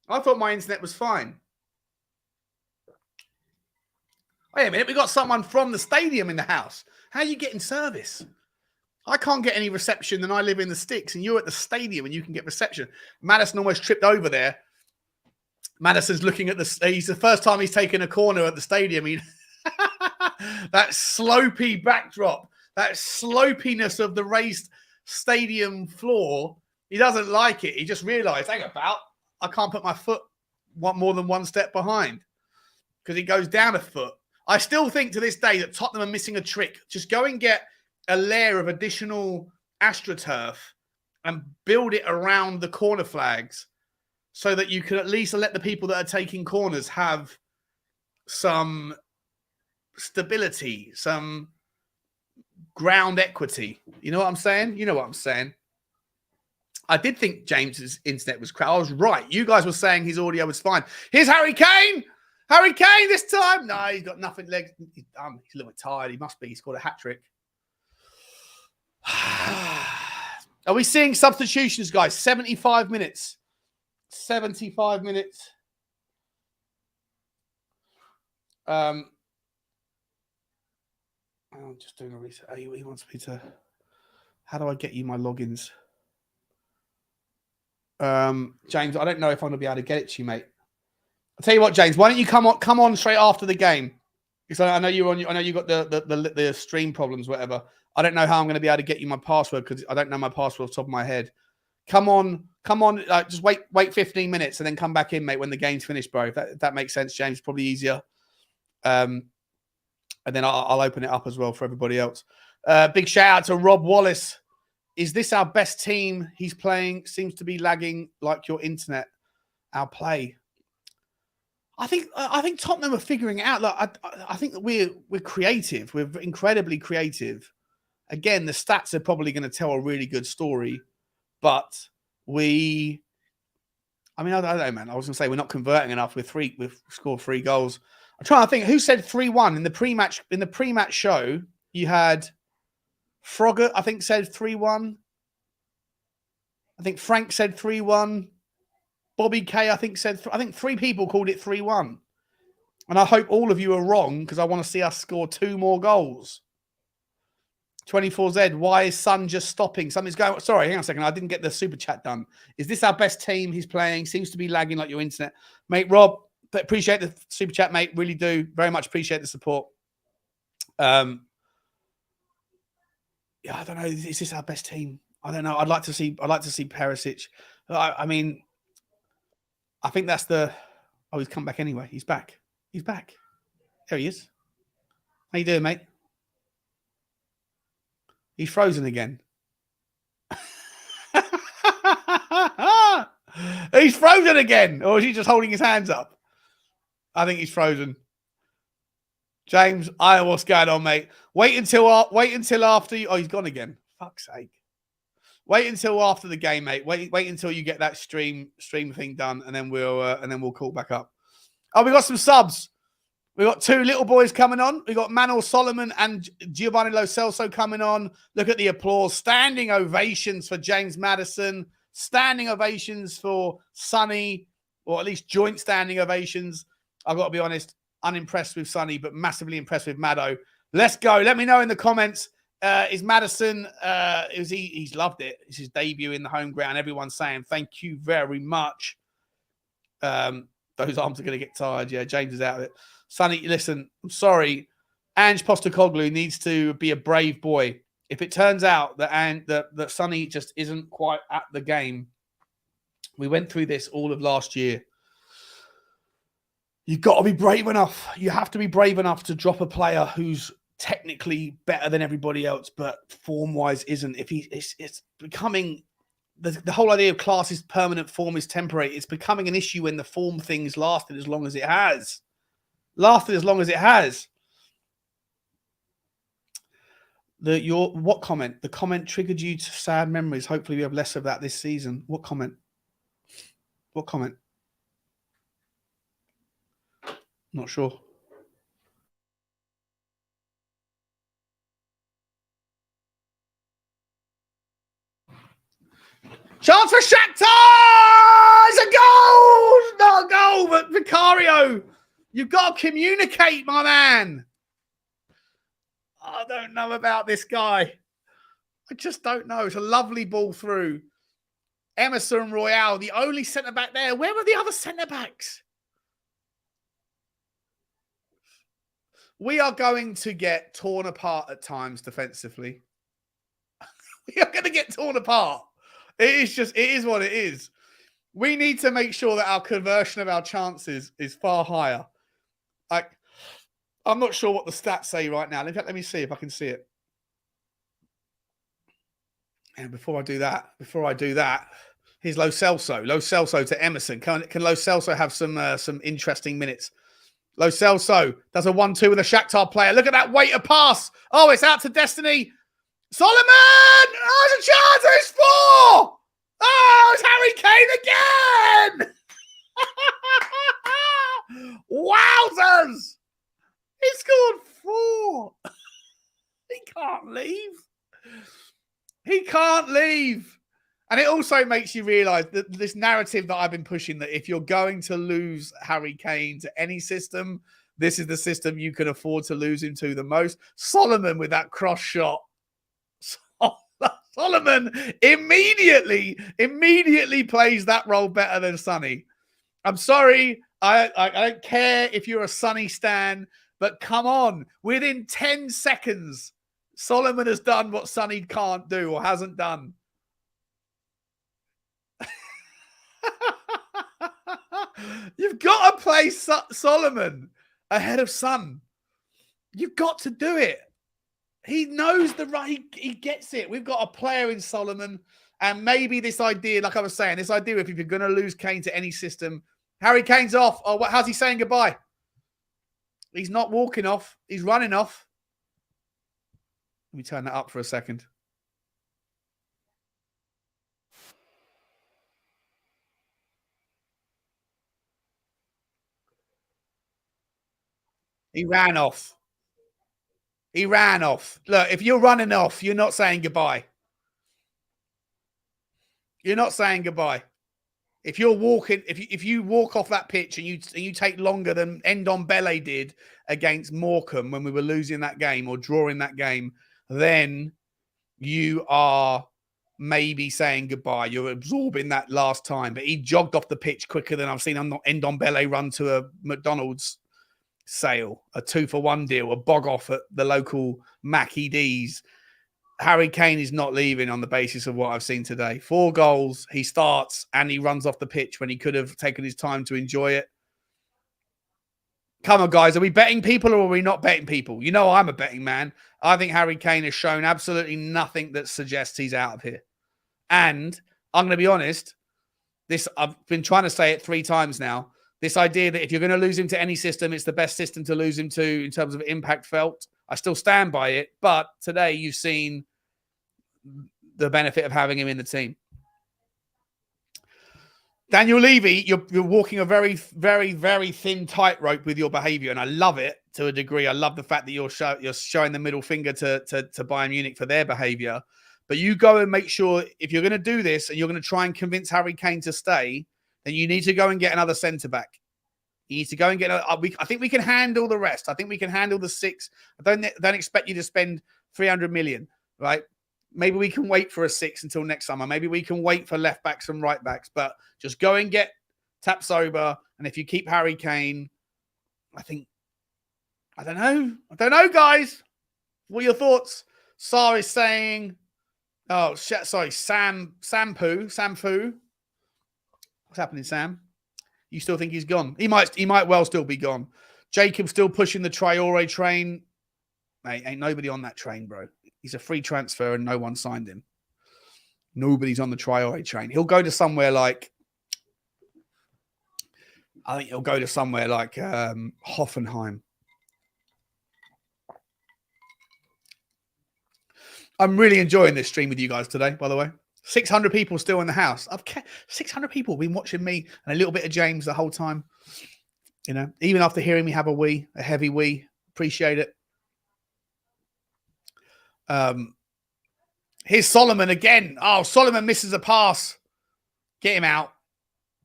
I thought my internet was fine. Wait a minute, we got someone from the stadium in the house. How are you getting service? I can't get any reception and I live in the sticks and you're at the stadium and you can get reception. Madison almost tripped over there. Madison's looking at he's the first time he's taken a corner at the stadium. That slopey backdrop, that slopiness of the raised stadium floor, he doesn't like it. He just realised, hang about, I can't put my foot more than one step behind because he goes down a foot. I still think to this day that Tottenham are missing a trick. Just go and get a layer of additional AstroTurf and build it around the corner flags so that you can at least let the people that are taking corners have some stability, some ground equity. You know what I'm saying? You know what I'm saying. I did think James's internet was crap. I was right. You guys were saying his audio was fine. Here's Harry Kane. Harry Kane this time. No, he's got nothing legs. He's a little bit tired. He must be. He scored a hat-trick. Are we seeing substitutions, guys? 75 minutes. 75 minutes. I'm just doing a reset. He wants me to... How do I get you my logins? James, I don't know if I'm going to be able to get it to you, mate. I'll tell you what, James. Why don't you come on straight after the game? Because I know you're on. I know you got the stream problems, whatever. I don't know how I'm going to be able to get you my password because I don't know my password off the top of my head. Come on. Just wait 15 minutes and then come back in, mate, when the game's finished, bro. If that makes sense, James. Probably easier. And then I'll open it up as well for everybody else. Big shout out to Rob Wallace. Is this our best team? He's playing. Seems to be lagging like your internet. Our play. I think Tottenham are figuring it out. Look, I think that we're creative. We're incredibly creative. Again, the stats are probably going to tell a really good story, but I don't know, man. I was going to say we're not converting enough. We've scored 3 goals. I'm trying to think who said 3-1 in the pre-match show. You had Frogger, I think, said 3-1. I think Frank said 3-1. Bobby K, I think, said... I think 3 people called it 3-1. And I hope all of you are wrong because I want to see us score 2 more goals. 24Z, why is Son just stopping? Something's going... Sorry, hang on a second. I didn't get the super chat done. Is this our best team he's playing? Seems to be lagging like your internet. Mate, Rob, appreciate the super chat, mate. Really do. Very much appreciate the support. Yeah, I don't know. Is this our best team? I don't know. I'd like to see Perisic. I mean... I think that's the... Oh, he's come back anyway. He's back. He's back. There he is. How you doing, mate? He's frozen again. He's frozen again. Or is he just holding his hands up? I think he's frozen. James, I know what's going on, mate. Wait until after you... Oh, he's gone again. Fuck's sake. Wait until after the game, mate. Wait until you get that stream thing done, and then we'll call back up. Oh, we got some subs. We got 2 little boys coming on. We got Manuel Solomon and Giovanni Lo Celso coming on. Look at the applause. Standing ovations for James Maddison. Standing ovations for Sonny, or at least joint standing ovations. I've got to be honest, unimpressed with Sonny, but massively impressed with Maddo. Let's go. Let me know in the comments. Is Maddison, he's loved it. It's his debut in the home ground. Everyone's saying thank you very much. Those arms are going to get tired. Yeah, James is out of it. Sonny, listen, I'm sorry. Ange Postecoglou needs to be a brave boy. If it turns out that Sonny just isn't quite at the game, we went through this all of last year. You've got to be brave enough. You have to be brave enough to drop a player who's technically better than everybody else, but form-wise isn't. If it's becoming the whole idea of class is permanent, form is temporary. It's becoming an issue when the form thing's lasted as long as it has. What comment? The comment triggered you to sad memories. Hopefully we have less of that this season. What comment? Not sure. Chance for Shakhtar! It's a goal! Not a goal, but Vicario, you've got to communicate, my man. I don't know about this guy. I just don't know. It's a lovely ball through. Emerson Royale, the only centre-back there. Where were the other centre-backs? We are going to get torn apart at times defensively. We are going to get torn apart. It is what it is. We need to make sure that our conversion of our chances is far higher. I'm not sure what the stats say right now. In fact, let me see if I can see it. And before I do that, here's Lo Celso. Lo Celso to Emerson. Can Lo Celso have some interesting minutes? Lo Celso does a 1-2 with a Shakhtar player. Look at that weighted pass. Oh, it's out to Destiny. Solomon! Oh, it's a chance. It's 4. Oh, it's Harry Kane again. Wowzers. He scored 4. He can't leave. He can't leave. And it also makes you realize that this narrative that I've been pushing, that if you're going to lose Harry Kane to any system, this is the system you can afford to lose him to the most. Solomon with that cross shot. Solomon immediately plays that role better than Sonny. I'm sorry. I don't care if you're a Sonny stan, but come on. Within 10 seconds, Solomon has done what Sonny can't do or hasn't done. You've got to play Solomon ahead of Son. You've got to do it. He knows the right. He gets it. We've got a player in Solomon, and maybe this idea, like I was saying, this idea if you're going to lose Kane to any system, Harry Kane's off. Oh, how's he saying goodbye? He's not walking off. He's running off. Let me turn that up for a second. He ran off. He ran off. Look, if you're running off, you're not saying goodbye. You're not saying goodbye. If you're walking, if you walk off that pitch and you take longer than Ndombele did against Morecambe when we were losing that game or drawing that game, then you are maybe saying goodbye. You're absorbing that last time. But he jogged off the pitch quicker than I've seen Ndombele run to a McDonald's sale, a 2-for-1 deal, a bog off at the local Mackie D's. Harry Kane is not leaving on the basis of what I've seen today. 4 goals, he starts and he runs off the pitch when he could have taken his time to enjoy it. Come on, guys. Are we betting people or are we not betting people? You know I'm a betting man. I think Harry Kane has shown absolutely nothing that suggests he's out of here. And I'm going to be honest, I've been trying to say it 3 times now. This idea that if you're going to lose him to any system, it's the best system to lose him to in terms of impact felt. I still stand by it. But today you've seen the benefit of having him in the team. Daniel Levy, you're walking a very, very, very thin tightrope with your behaviour. And I love it to a degree. I love the fact that you're showing the middle finger to Bayern Munich for their behaviour. But you go and make sure if you're going to do this and you're going to try and convince Harry Kane to stay, then you need to go and get another centre-back. You need to go and get I think we can handle the rest. I think we can handle the 6. I don't expect you to spend 300 million, right? Maybe we can wait for a 6 until next summer. Maybe we can wait for left backs and right backs. But just go and get Tapsoba. And if you keep Harry Kane, I don't know, guys. What are your thoughts? Sar is saying, Samfu. What's happening, Sam? You still think he's gone? He might well still be gone. Jacob's still pushing the Traore train. Mate, ain't nobody on that train, bro. He's a free transfer and no one signed him. Nobody's on the Traore train. He'll go to somewhere like, Hoffenheim. I'm really enjoying this stream with you guys today, by the way. 600 people still in the house. 600 people have been watching me and a little bit of James the whole time. You know, even after hearing me have a heavy wee. Appreciate it. Here's Solomon again. Oh, Solomon misses a pass. Get him out.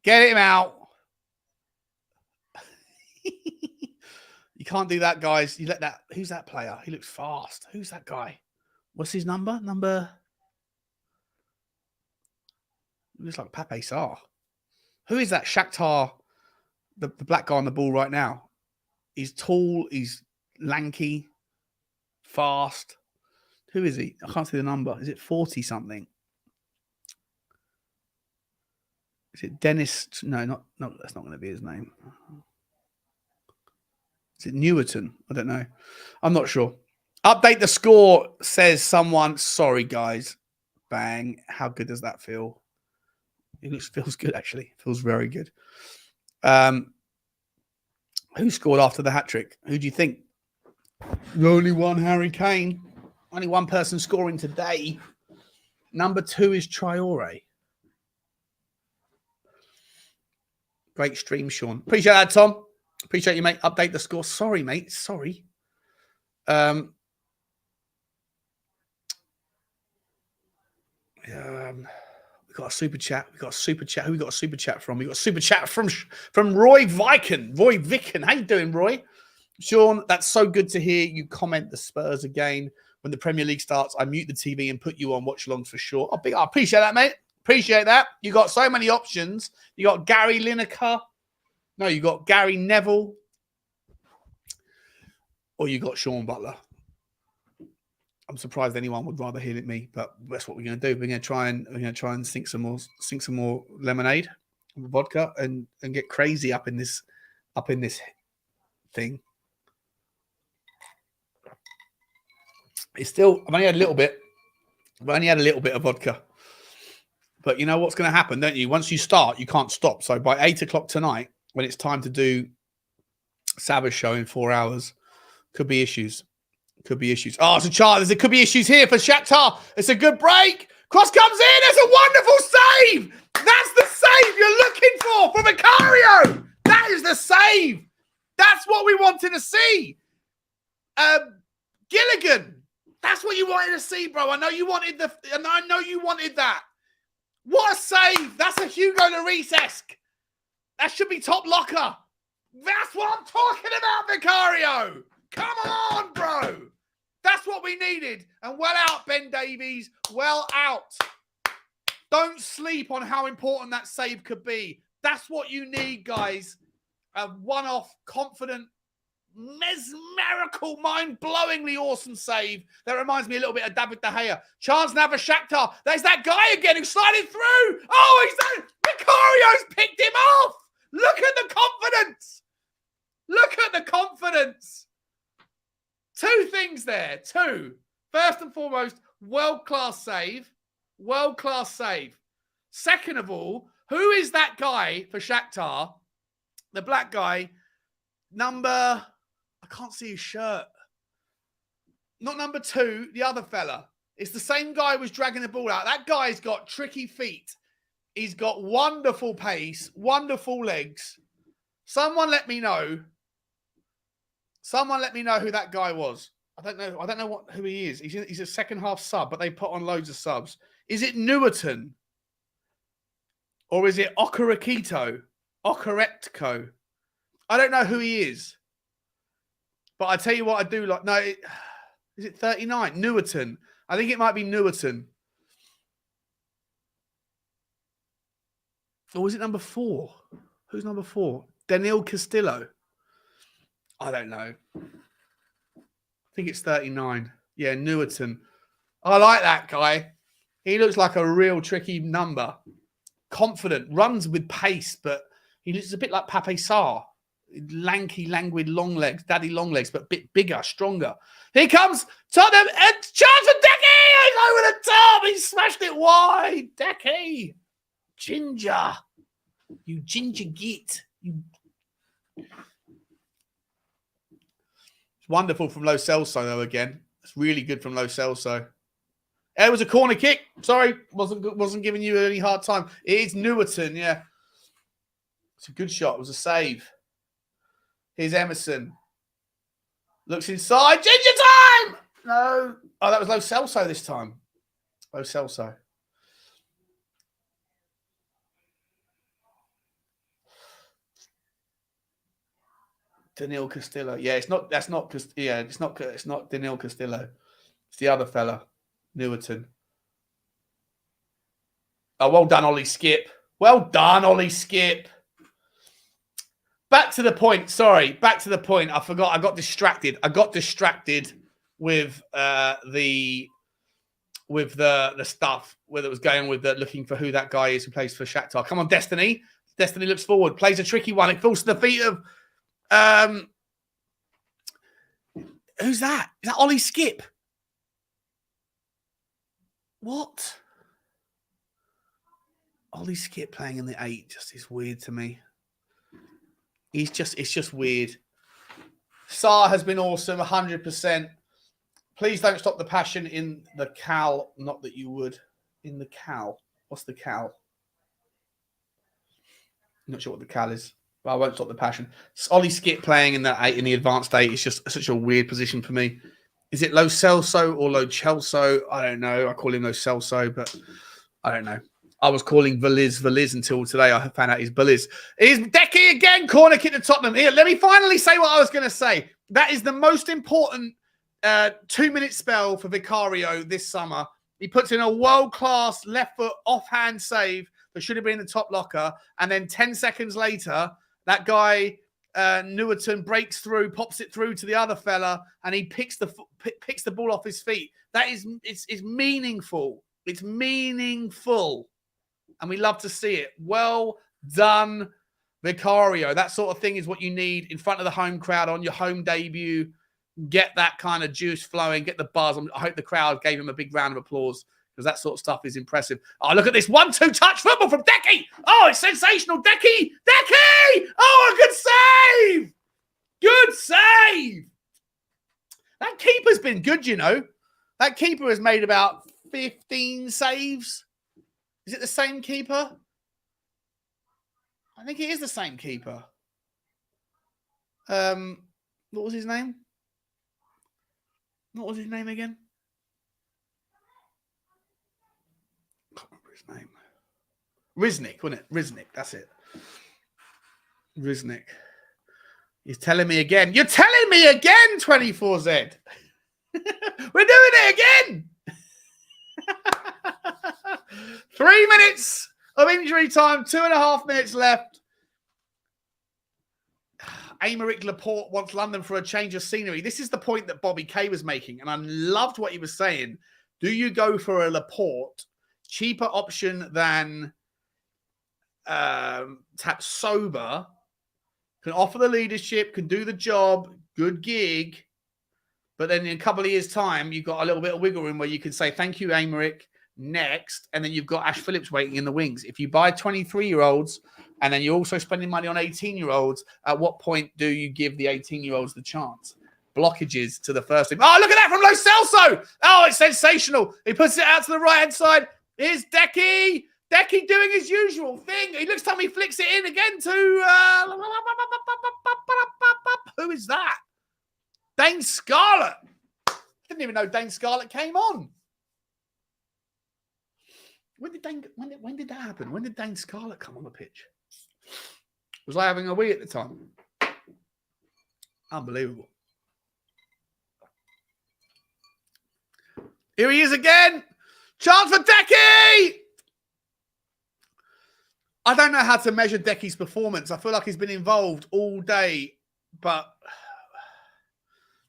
Get him out. You can't do that, guys. You let that. Who's that player? He looks fast. Who's that guy? What's his number? Looks like Pape Sarr. Who is that Shakhtar? The black guy on the ball right now. He's tall. He's lanky. Fast. Who is he? I can't see the number. Is it 40 something? Is it Dennis? No, not that's not going to be his name. Is it Newerton? I don't know. I'm not sure. Update the score, says someone. Sorry, guys. Bang. How good does that feel? It feels good, actually. Feels very good. Who scored after the hat-trick? Who do you think? Only one, Harry Kane. Only one person scoring today. Number 2 is Traore. Great stream, Sean. Appreciate that, Tom. Appreciate you, mate. Update the score. Sorry, mate. Sorry. We got a super chat. We got a super chat. Who we got a super chat from? We got a super chat from Roy Viken. Roy Viken. How you doing, Roy? Sean, that's so good to hear you comment the Spurs again. When the Premier League starts, I mute the TV and put you on watch-alongs for sure. I appreciate that, mate. Appreciate that. You got so many options. You got Gary Lineker. No, you got Gary Neville. Or you got Sean Butler. I'm surprised anyone would rather hear it me, but that's what we're going to do. We're going to try and sink some more lemonade, vodka, and get crazy up in this thing. It's still. I've only had a little bit. I've only had a little bit of vodka. But you know what's going to happen, don't you? Once you start, you can't stop. So by 8 o'clock tonight, when it's time to do Sabbath show in 4 hours, could be issues. Could be issues. Oh, it's a chart. There could be issues here for Shakhtar. It's a good break. Cross comes in. It's a wonderful save. That's the save you're looking for from Vicario. That is the save. That's what we wanted to see. Gilligan. That's what you wanted to see, bro. I know you wanted that. What a save. That's a Hugo Lloris-esque. That should be top locker. That's what I'm talking about, Vicario. Come on, bro. That's what we needed. And well out, Ben Davies. Well out. Don't sleep on how important that save could be. That's what you need, guys. A one-off, confident, mesmerical, mind-blowingly awesome save. That reminds me a little bit of David De Gea. Chance now for Shakhtar. There's that guy again who slided through. Oh, Vicario's picked him off. Look at the confidence. Look at the confidence. 2 things there. 2. First and foremost, world-class save. World-class save. Second of all, who is that guy for Shakhtar? The black guy. I can't see his shirt. Not number 2, the other fella. It's the same guy who was dragging the ball out. That guy's got tricky feet. He's got wonderful pace, wonderful legs. Someone let me know. Someone let me know who that guy was. I don't know who he is. He's a second half sub, but they put on loads of subs. Is it Newerton? Or is it Okorekito? Okoretko? I don't know who he is. But I tell you what I do like. No, is it 39? Newerton. I think it might be Newerton. Or was it number 4? Who's number 4? Daniel Castillo. I don't know. I think it's 39. Yeah, Newerton. I like that guy. He looks like a real tricky number. Confident, runs with pace, but he looks a bit like Pape Sarr. Lanky, languid, long legs, daddy long legs, but a bit bigger, stronger. Here comes Tottenham and chance for Decky. He's over the top. He smashed it wide. Decky. Ginger. You ginger git. It's wonderful from Lo Celso, though, again. It's really good from Lo Celso. It was a corner kick. Sorry, wasn't giving you any hard time. It is Newerton, yeah. It's a good shot. It was a save. Here's Emerson. Looks inside. Ginger time! No. Oh, that was Lo Celso this time. Lo Celso. Daniel Castillo. Yeah, it's not Daniel Castillo. It's the other fella. Newerton. Oh, well done, Ollie Skip. Well done, Ollie Skip. Back to the point. Sorry, back to the point. I forgot. I got distracted. with with the stuff where it was going with the looking for who that guy is who plays for Shakhtar. Come on, Destiny. Destiny looks forward, plays a tricky one. It falls to the feet of who's that? Is that Ollie Skip? What? Ollie Skip playing in the 8 just is weird to me. It's just weird. Sarr has been awesome, 100%. Please don't stop the passion in the Cal. Not that you would. In the Cal. What's the Cal? I'm not sure what the Cal is. But I won't stop the passion. Ollie Skip playing in the 8 in the advanced 8 is just such a weird position for me. Is it Lo Celso or Lo Celso? I don't know. I call him Lo Celso, but I don't know. I was calling Valiz until today. I found out he's Valiz. He's Decky again, corner kick to Tottenham. Here, let me finally say what I was going to say. That is the most important 2-minute spell for Vicario this summer. He puts in a world-class left foot offhand save that should have been in the top locker. And then 10 seconds later, that guy, Newerton, breaks through, pops it through to the other fella, and he picks the ball off his feet. That is it's meaningful. It's meaningful. And we love to see it. Well done, Vicario. That sort of thing is what you need in front of the home crowd on your home debut. Get that kind of juice flowing. Get the buzz. I hope the crowd gave him a big round of applause because that sort of stuff is impressive. Oh, look at this 1-2 touch football from Decky. Oh, it's sensational. Decky! Decky! Oh, a good save! Good save! That keeper's been good, you know. That keeper has made about 15 saves. Is it the same keeper? I think it is the same keeper. What was his name? What was his name again? I can't remember his name. Riznik, wasn't it? Riznik, that's it. Riznik. He's telling me again. You're telling me again, 24Z. We're doing it again. 3 minutes of injury time, 2.5 minutes left. Aymeric Laporte wants London for a change of scenery. This is the point that Bobby Kay was making, and I loved what he was saying. Do you go for a Laporte, cheaper option than Tap Sober, can offer the leadership, can do the job, good gig, but then in a couple of years' time, you've got a little bit of wiggle room where you can say, thank you, Aymeric, next, and then you've got Ash Phillips waiting in the wings. If you buy 23-year-olds and then you're also spending money on 18-year-olds, at what point do you give the 18-year-olds the chance? Blockages to the first team. Oh, look at that from Lo Celso. Oh, it's sensational. He puts it out to the right-hand side. Here's Decky. Decky doing his usual thing. He looks like he flicks it in again to... who is that? Dane Scarlett. Didn't even know Dane Scarlett came on. When did that happen? When did Dane Scarlett come on the pitch? Was I having a wee at the time? Unbelievable. Here he is again. Chance for Decky. I don't know how to measure Decky's performance. I feel like he's been involved all day, but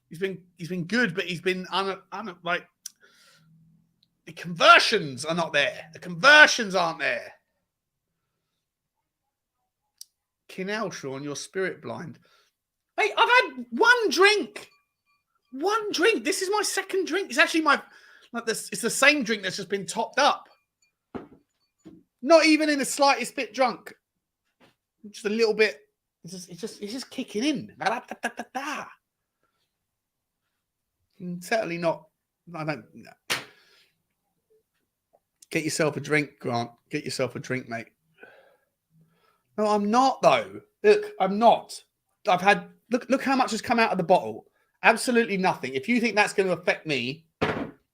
he's been good, but he's been like. The conversions are not there. The conversions aren't there. Kinel, Sean, you're spirit blind. Hey, I've had one drink. One drink. This is my second drink. It's actually it's the same drink that's just been topped up. Not even in the slightest bit drunk. Just a little bit. It's just kicking in. Certainly not. I don't. No. Get yourself a drink, Grant. Get yourself a drink, mate. No, I'm not, though. Look, I'm not. I've had... Look how much has come out of the bottle. Absolutely nothing. If you think that's going to affect me,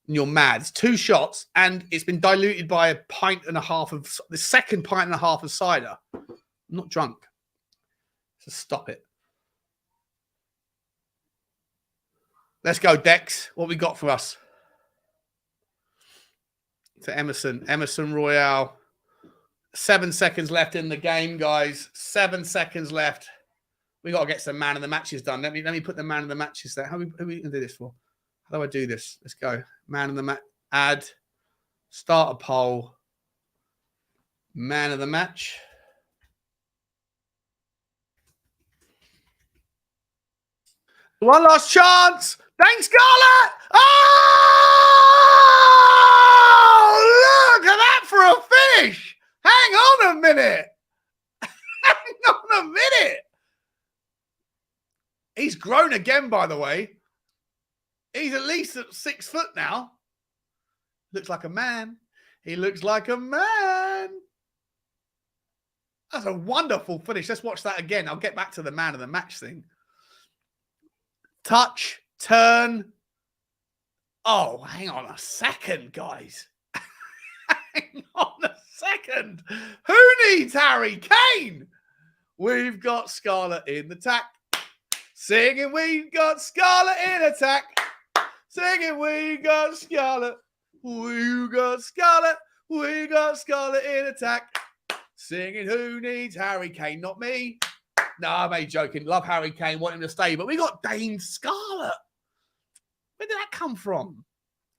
you're mad. It's 2 shots, and it's been diluted by a pint and a half of... The second pint and a half of cider. I'm not drunk. So stop it. Let's go, Dex. What we got for us? To Emerson Royale. 7 seconds left in the game, guys. 7 seconds left. We got to get some man of the matches done. Let me put the man of the matches there. Who are we going to do this for? How do I do this? Let's go. Man of the match. Add. Start a poll. Man of the match. One last chance. Thanks, Scarlett. Oh, look at that for a finish. Hang on a minute. Hang on a minute. He's grown again, by the way. He's at least at 6 foot now. Looks like a man. He looks like a man. That's a wonderful finish. Let's watch that again. I'll get back to the man of the match thing. Touch, turn. Oh, hang on a second, guys. Hang on a second. Who needs Harry Kane? We've got Scarlett in the tack. Singing, we got Scarlett in attack. Singing, we got Scarlett. We got Scarlett. We got Scarlett in attack. Singing, who needs Harry Kane? Not me. No, I'm only joking. Love Harry Kane. Want him to stay. But we got Dame Scarlett. Where did that come from?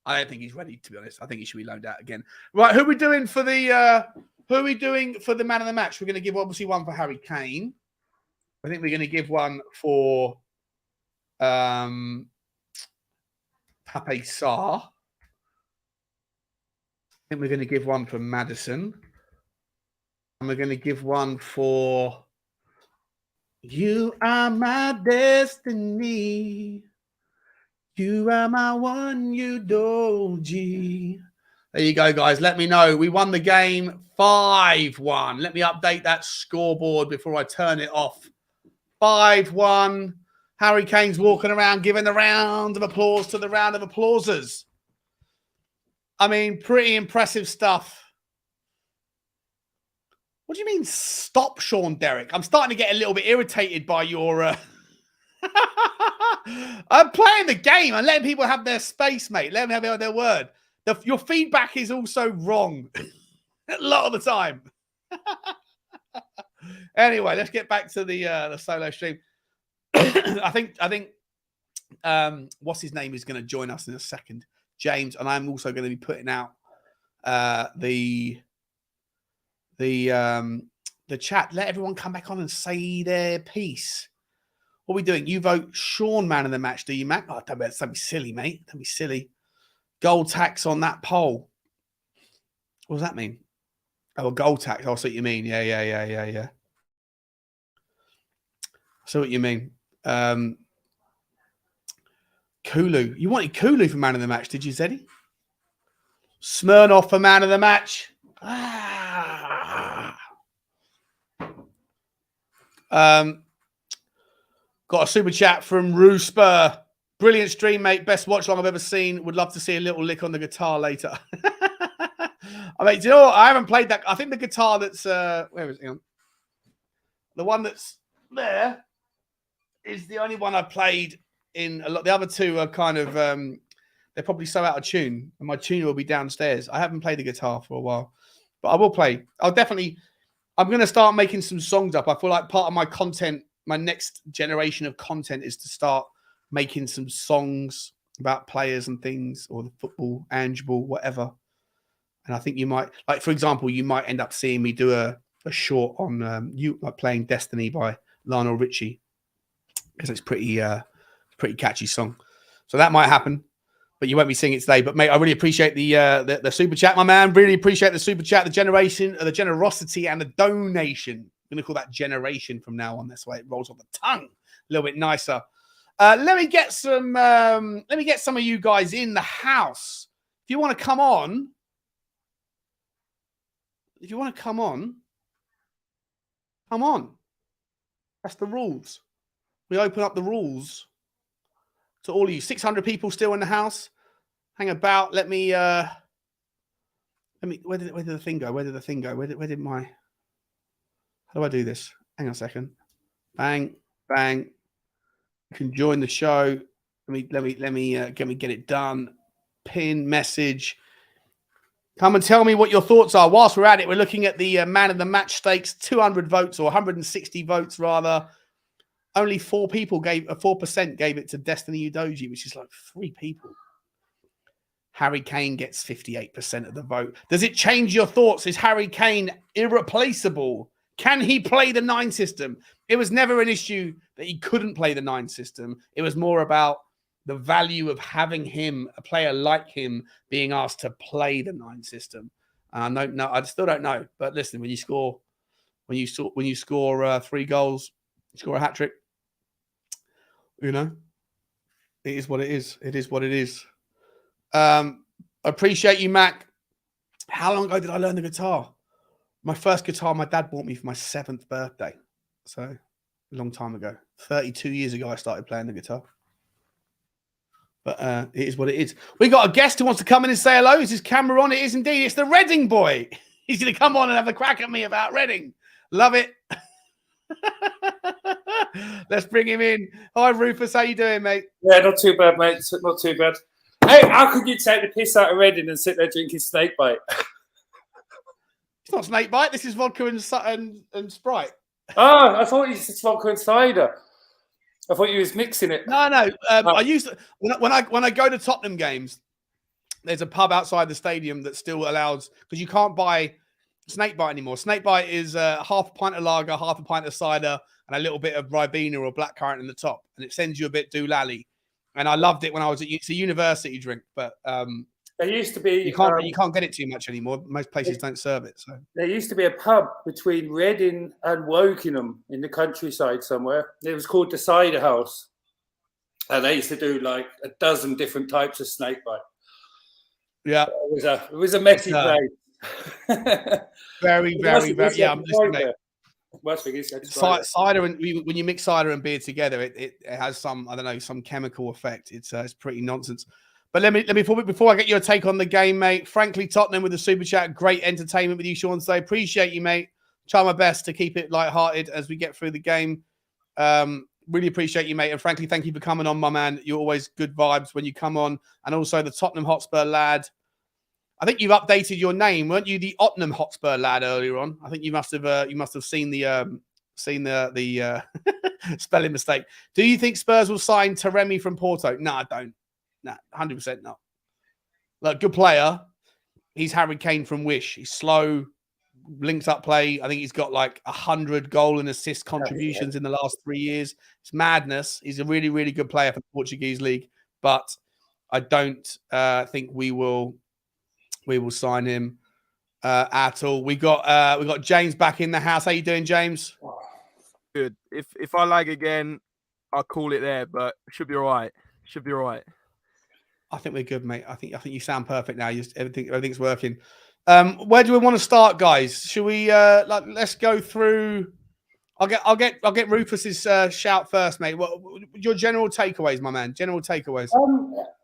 I don't think he's ready, to be honest. I think he should be loaned out again. Right, who are we doing for the man of the match? We're going to give obviously one for Harry Kane. I think we're going to give one for Pape Sarr. I think we're going to give one for Maddison. And we're going to give one for You Are My Destiny. You are my one, you doji. There you go, guys. Let me know. We won the game 5-1. Let me update that scoreboard before I turn it off. 5-1. Harry Kane's walking around giving a round of applause to the round of applausers. I mean, pretty impressive stuff. What do you mean, stop, Sean Derrick? I'm starting to get a little bit irritated by your... I'm playing the game. I'm letting people have their space, mate. Let them have their word. Your feedback is also wrong a lot of the time. Anyway, let's get back to the solo stream. I think what's his name is going to join us in a second, James, and I'm also going to be putting out the chat. Let everyone come back on and say their piece. What are we doing? You vote Sean man of the match, do you, Mac? Oh, don't be silly, mate. Don't be silly. Gold tax on that poll. What does that mean? Oh, a gold tax. Oh, I see what you mean. Yeah. I see what you mean. Kulu. You wanted Kulu for man of the match, did you, Zeddy? Smirnoff for man of the match. Got a super chat from Rue Spur. Brilliant stream, mate. Best watch long I've ever seen. Would love to see a little lick on the guitar later. I mean, do you know what? I haven't played that. I think the guitar that's where is it? The one that's there is the only one I've played in a lot. The other two are kind of they're probably so out of tune, and my tuner will be downstairs. I haven't played the guitar for a while, but I will play. I'm going to start making some songs up. I feel like part of my content, my next generation of content, is to start making some songs about players and things, or the football, Angeball, whatever. And I think you might, like, for example, you might end up seeing me do a short on you, like playing Destiny by Lionel Richie, because it's pretty catchy song. So that might happen, but you won't be seeing it today. But mate, I really appreciate the super chat, my man. Really appreciate the super chat, the generosity, and the donation. I'm going to call that generation from now on. That's why it rolls off the tongue a little bit nicer. Let me get some of you guys in the house. If you want to come on, come on. That's the rules. We open up the rules to all of you. 600 people still in the house. Hang about. Let me. Where did the thing go? Where did my? How do I do this? Hang on a second. Bang, bang. You can join the show. Let me get it done. Pin message. Come and tell me what your thoughts are. Whilst we're at it, we're looking at the man of the match stakes. 200 votes, or 160 votes rather. Only 4% gave it to Destiny Udoji, which is like 3 people. Harry Kane gets 58% of the vote. Does it change your thoughts? Is Harry Kane irreplaceable? Can he play the 9 system? It was never an issue that he couldn't play the 9 system. It was more about the value of having him, a player like him, being asked to play the 9 system. No, I still don't know. But listen, when you score 3 goals, you score a hat trick. You know, it is what it is. It is what it is. I appreciate you, Mac. How long ago did I learn the guitar? My first guitar my dad bought me for my 7th birthday. So a long time ago. 32 years ago, I started playing the guitar. But it is what it is. We got a guest who wants to come in and say hello. Is his camera on? It is indeed. It's the Reading boy. He's going to come on and have a crack at me about Reading. Love it. Let's bring him in. Hi, Rufus. How you doing, mate? Yeah, not too bad, mate. Not too bad. Hey, how could you take the piss out of Reading and sit there drinking snakebite? It's not snakebite. This is vodka and Sprite. Oh, I thought you said vodka and cider. I thought you was mixing it. No. I used to, when I go to Tottenham games, there's a pub outside the stadium that still allows, because you can't buy snakebite anymore. Snakebite is half a pint of lager, half a pint of cider, and a little bit of Ribena or blackcurrant in the top, and it sends you a bit doolally. And I loved it when I was it's a university drink, but there used to be you can't get it too much anymore. Most places don't serve it. So there used to be a pub between Reading and Wokingham in the countryside somewhere. It was called the Cider House, and they used to do like a dozen different types of snakebite. Yeah, it was a messy place. very. Yeah, I'm listening, mate. Cider and when you mix cider and beer together, it has some, I don't know, some chemical effect. It's pretty nonsense. But let me before I get your take on the game, mate. Frankly, Tottenham with the super chat, great entertainment with you, Sean. So appreciate you, mate. Try my best to keep it lighthearted as we get through the game. Really appreciate you, mate. And frankly, thank you for coming on, my man. You're always good vibes when you come on. And also the Tottenham Hotspur lad. I think you've updated your name, weren't you? The Tottenham Hotspur lad earlier on. I think you must have seen the spelling mistake. Do you think Spurs will sign Taremi from Porto? No, I don't. No, 100% not. Look, good player. He's Harry Kane from Wish. He's slow, links up play. I think he's got like 100 goal and assist contributions in the last 3 years. It's madness. He's a really, really good player for the Portuguese league, but I don't think we will sign him at all. We got James back in the house. How you doing, James? Good. If I lag again, I'll call it there, but should be all right. Should be all right. I think we're good, mate. I think you sound perfect now. Everything's working. Where do we want to start, guys? Should we let's go through? I'll get Rufus's shout first, mate. What your general takeaways, my man? General takeaways.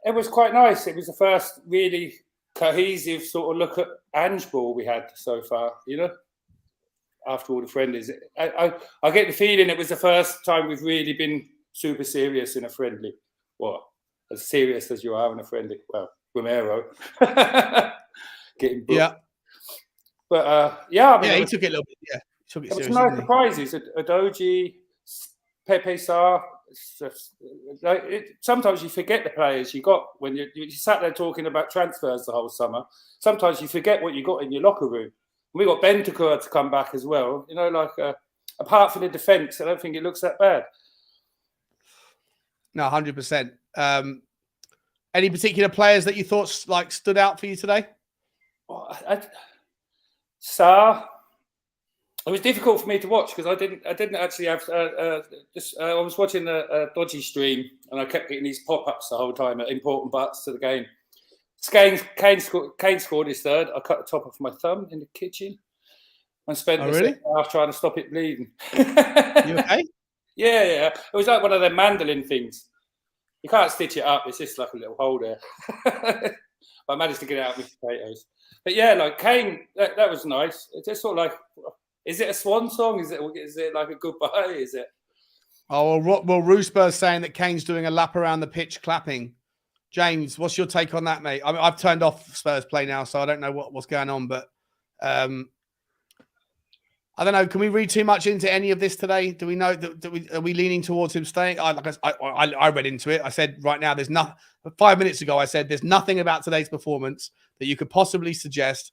It was quite nice. It was the first really cohesive sort of look at Ange ball we had so far, you know, after all the friendlies. I get the feeling it was the first time we've really been super serious in a friendly. Well, as serious as you are in a friendly. Well, Romero. Getting booked. Yeah. But, yeah. I mean, he took it a little bit, yeah. Took it seriously. Nice surprises. Adoji, Pepe Sarr. Sometimes you forget the players you got when you sat there talking about transfers the whole summer. Sometimes you forget what you got in your locker room. And we got banter to come back as well. You know, like apart from the defence, I don't think it looks that bad. No, 100%. Any particular players that you thought stood out for you today? Sarr. It was difficult for me to watch because I didn't actually have. I was watching a dodgy stream and I kept getting these pop-ups the whole time at important parts to the game. Kane scored his third. I cut the top off my thumb in the kitchen and spent the second half trying to stop it bleeding. You okay? Yeah. It was like one of them mandolin things. You can't stitch it up. It's just like a little hole there. I managed to get it out with potatoes. But yeah, like Kane, that was nice. It's just sort of like. Is it a swan song? Is it like a goodbye? Is it? Oh, well, Roosberg's saying that Kane's doing a lap around the pitch clapping. James, what's your take on that, mate? I mean, I've turned off Spurs play now, so I don't know what's going on. But I I don't know. Can we read too much into any of this today? Do we know that are we leaning towards him staying? I read into it. I said right now, there's nothing. 5 minutes ago, I said there's nothing about today's performance that you could possibly suggests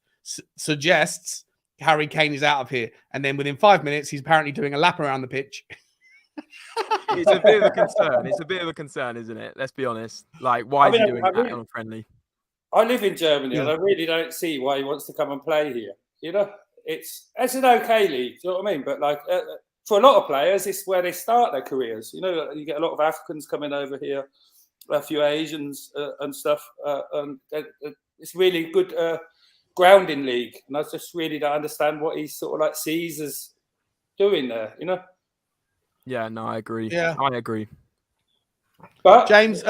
Harry Kane is out of here. And then within 5 minutes, he's apparently doing a lap around the pitch. It's a bit of a concern. It's a bit of a concern, isn't it? Let's be honest. Like, why is he doing that on a friendly? I live in Germany, and Yeah. I really don't see why he wants to come and play here. You know, it's an okay league. Do you know what I mean? But like for a lot of players, it's where they start their careers. You know, you get a lot of Africans coming over here, a few Asians and stuff, and it's really good grounding league. And I just really don't understand what he sort of like sees as doing there. You know. Yeah, no, I agree. Yeah. I agree. But James,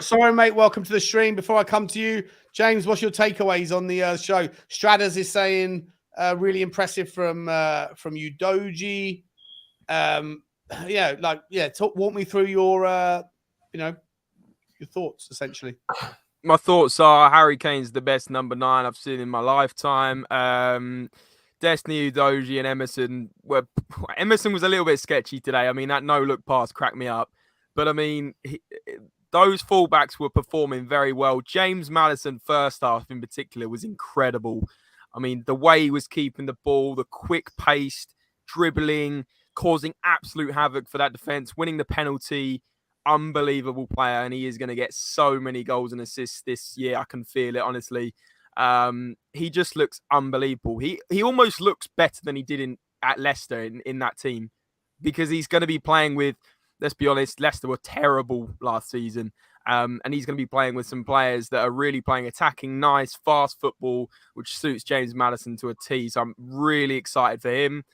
sorry, mate. Welcome to the stream. Before I come to you, James, what's your takeaways on the show? Stradders is saying really impressive from Udoji. Walk me through your your thoughts essentially. My thoughts are Harry Kane's the best number 9 I've seen in my lifetime. Destiny, Udoji, and Emerson Emerson was a little bit sketchy today. I mean, that no-look pass cracked me up. But I mean, those fullbacks were performing very well. James Maddison, first half in particular, was incredible. I mean, the way he was keeping the ball, the quick pace, dribbling, causing absolute havoc for that defense, winning the penalty. Unbelievable player, and he is going to get so many goals and assists this year. I can feel it, honestly. He just looks unbelievable. He almost looks better than he did at Leicester in that team, because he's going to be playing with, let's be honest, Leicester were terrible last season. And he's going to be playing with some players that are really playing attacking, nice, fast football, which suits James Maddison to a T. So I'm really excited for him.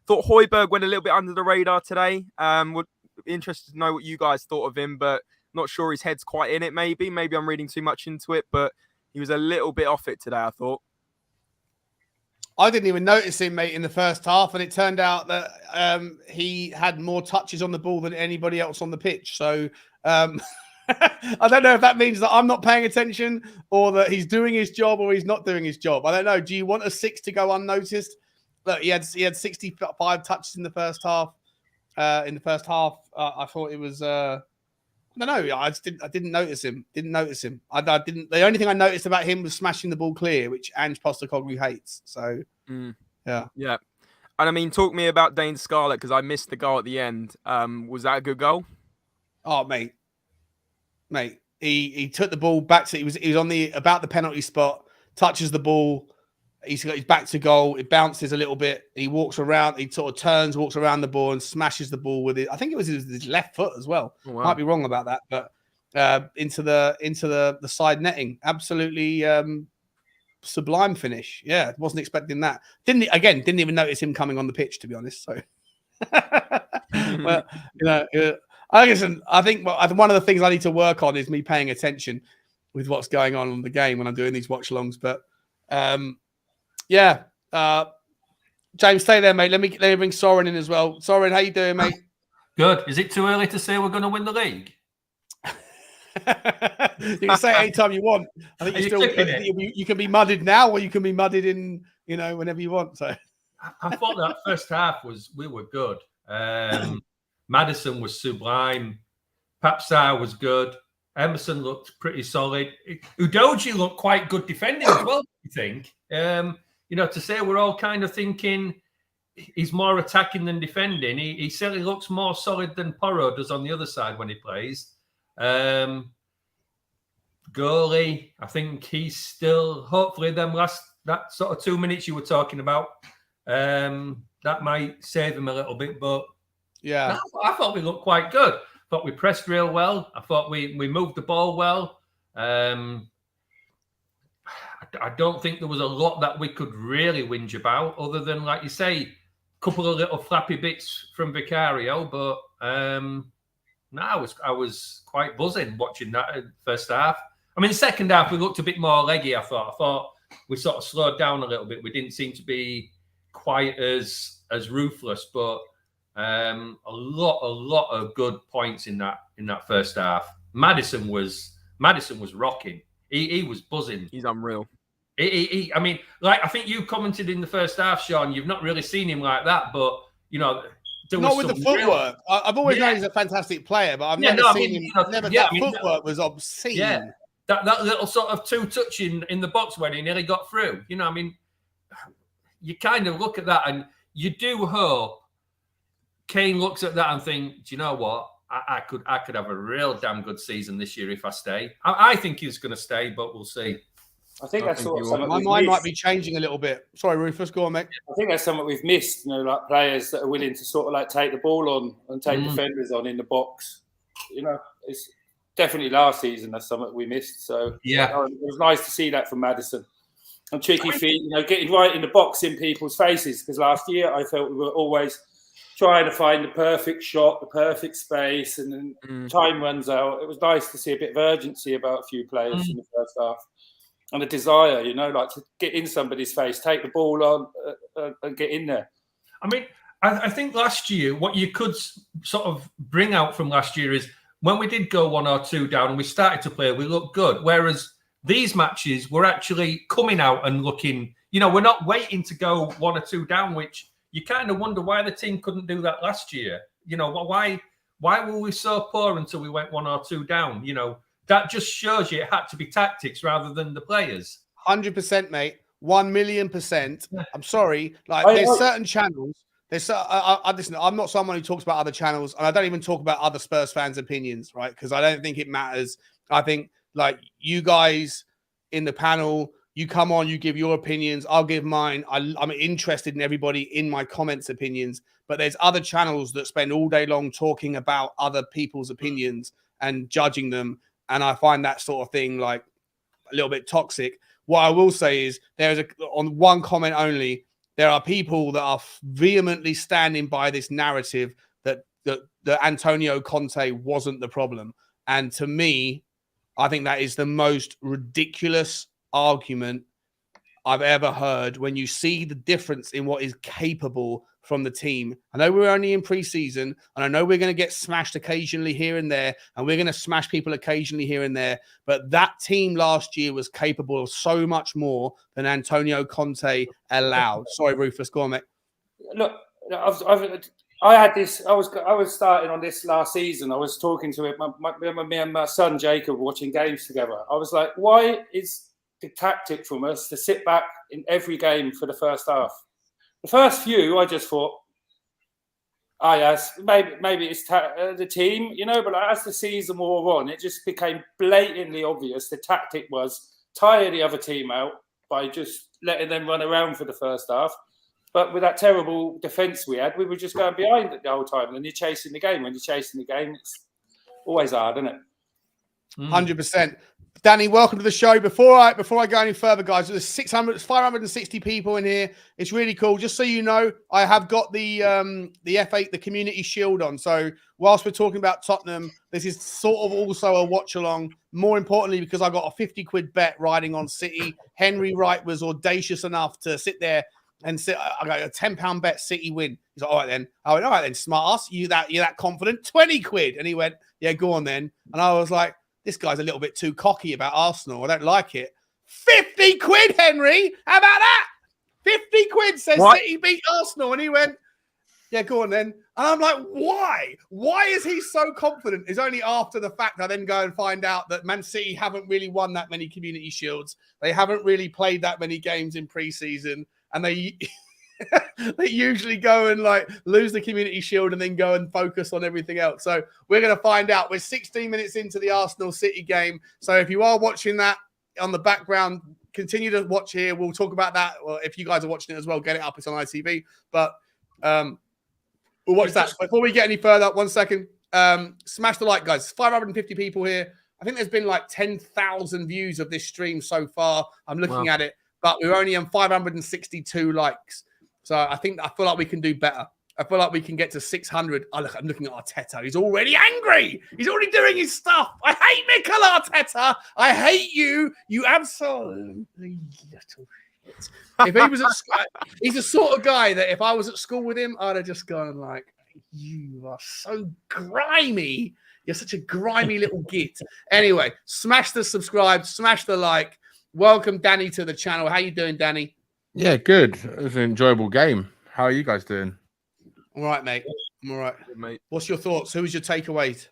Thought Højbjerg went a little bit under the radar today. Would be interested to know what you guys thought of him, but not sure his head's quite in it, maybe. Maybe I'm reading too much into it, but he was a little bit off it today, I thought. I didn't even notice him, mate, in the first half, and it turned out that he had more touches on the ball than anybody else on the pitch. So I don't know if that means that I'm not paying attention, or that he's doing his job, or he's not doing his job. I don't know. Do you want a 6 to go unnoticed? Look, he had 65 touches in the first half. I thought it was. I don't know. I didn't notice him. I didn't. The only thing I noticed about him was smashing the ball clear, which Ange Postecoglou hates. So, yeah. And I mean, talk me about Dane Scarlett, because I missed the goal at the end. Was that a good goal? Oh, mate. He took the ball back to. He was on about the penalty spot. Touches the ball. He's got his back to goal. It bounces a little bit. He walks around. He sort of turns, walks around the ball, and smashes the ball with it. I think it was his left foot as well. Oh, wow. Might be wrong about that, but into the side netting. Absolutely sublime finish. Yeah, wasn't expecting that. Didn't even notice him coming on the pitch, to be honest. So, well, I think one of the things I need to work on is me paying attention with what's going on in the game when I'm doing these watch-alongs. But James, stay there, mate. Let me bring Soren in as well. Soren, how you doing, mate? Good. Is it too early to say we're going to win the league? You can say it anytime you want. I think you can be mudded now, or you can be mudded in, whenever you want. So I thought that first half we were good. Maddison was sublime. Papsar was good. Emerson looked pretty solid. Udoji looked quite good defending as well, I think. To say we're all kind of thinking he's more attacking than defending. He certainly looks more solid than Porro does on the other side when he plays. Goalie, I think he's still, hopefully that sort of 2 minutes you were talking about, that might save him a little bit. But yeah, I thought we looked quite good. I thought we pressed real well. I thought we moved the ball well. I don't think there was a lot that we could really whinge about, other than, like you say, a couple of little flappy bits from Vicario. But I was quite buzzing watching that in the first half. I mean, the second half we looked a bit more leggy. I thought we sort of slowed down a little bit. We didn't seem to be quite as ruthless, but a lot of good points in that first half. Maddison was rocking. He was buzzing. He's unreal. I mean, like I think you commented in the first half, Sean. You've not really seen him like that, but you know, there not was with the some real- footwork. I've always known he's a fantastic player, but I've never seen him. That footwork was obscene. Yeah, that little sort of two-touch in the box when he nearly got through. You know, I mean, you kind of look at that and you do hope Kane looks at that and think, do you know what? I could have a real damn good season this year if I stay. I think he's going to stay, but we'll see. I think that's sort of something my mind might be changing a little bit. Sorry, Rufus, go on, mate. I think that's something we've missed. You know, like players that are willing to sort of like take the ball on and take defenders on in the box. You know, it's definitely last season that's something we missed. So yeah, it was nice to see that from Maddison. And cheeky feet, you know, getting right in the box in people's faces. Because last year I felt we were always trying to find the perfect shot, the perfect space, and then time runs out. It was nice to see a bit of urgency about a few players in the first half. And a desire, you know, like to get in somebody's face, take the ball on and get in there. I mean, I think last year, what you could sort of bring out from last year is when we did go 1 or 2 down and we started to play, we looked good. Whereas these matches, we're actually coming out and looking, you know, we're not waiting to go 1 or 2 down, which you kind of wonder why the team couldn't do that last year. You know, why were we so poor until we went 1 or 2 down? You know, that just shows you it had to be tactics rather than the players. 100%, mate. 1,000,000%. I'm sorry. Like, there's certain channels. Listen, I'm not someone who talks about other channels, and I don't even talk about other Spurs fans' opinions, right? Because I don't think it matters. I think, like, you guys in the panel, you come on, you give your opinions, I'll give mine. I'm interested in everybody in my comments opinions, but there's other channels that spend all day long talking about other people's opinions and judging them. And I find that sort of thing like a little bit toxic. What I will say is on one comment only, there are people that are vehemently standing by this narrative that Antonio Conte wasn't the problem. And to me, I think that is the most ridiculous argument I've ever heard when you see the difference in what is capable from the team. I know we're only in pre-season, and I know we're going to get smashed occasionally here and there, and we're going to smash people occasionally here and there, but that team last year was capable of so much more than Antonio Conte allowed. Sorry, Rufus, go on, mate. Look, I had this. I was starting on this last season. I was talking to me and my son Jacob watching games together. I was like, why is the tactic from us to sit back in every game for the first half? The first few, I just thought, yes, maybe it's the team, you know. But as the season wore on, it just became blatantly obvious the tactic was tire the other team out by just letting them run around for the first half. But with that terrible defence we had, we were just going behind it the whole time. And you're chasing the game. When you're chasing the game, it's always hard, isn't it? 100%. Danny, welcome to the show. Before I go any further, guys, there's 560 people in here. It's really cool. Just so you know, I have got the F8, the Community Shield on. So whilst we're talking about Tottenham, this is sort of also a watch along. More importantly, because I got a 50 quid bet riding on City. Henry Wright was audacious enough to sit there and say, I got a £10 bet City win. He's like, all right then. I went, all right then, smart ass. You're that confident? 20 quid. And he went, yeah, go on then. And I was like, this guy's a little bit too cocky about Arsenal. I don't like it. 50 quid, Henry. How about that? 50 quid says City beat Arsenal. And he went, yeah, go on then. And I'm like, why? Why is he so confident? It's only after the fact I then go and find out that Man City haven't really won that many Community Shields. They haven't really played that many games in pre-season. And they usually go and like lose the Community Shield and then go and focus on everything else. So we're going to find out. We're 16 minutes into the Arsenal City game. So if you are watching that on the background, continue to watch here. We'll talk about that. Well, if you guys are watching it as well, get it up. It's on ITV. But we'll watch that. Before we get any further, 1 second. Smash the like, guys. 550 people here. I think there's been like 10,000 views of this stream so far. I'm looking at it. But we're only on 562 likes. So I feel like we can do better. I feel like we can get to 600. Oh, look, I'm looking at Arteta. He's already angry. He's already doing his stuff. I hate Mikel Arteta. I hate you. You absolutely little shit. If he was at school, he's the sort of guy that if I was at school with him, I'd have just gone like, you are so grimy. You're such a grimy little git. Anyway, smash the subscribe, smash the like. Welcome, Danny, to the channel. How you doing, Danny? Yeah, good. It was an enjoyable game. How are you guys doing? All right, mate. I'm all right. Good, mate. What's your thoughts? Who was your takeaways?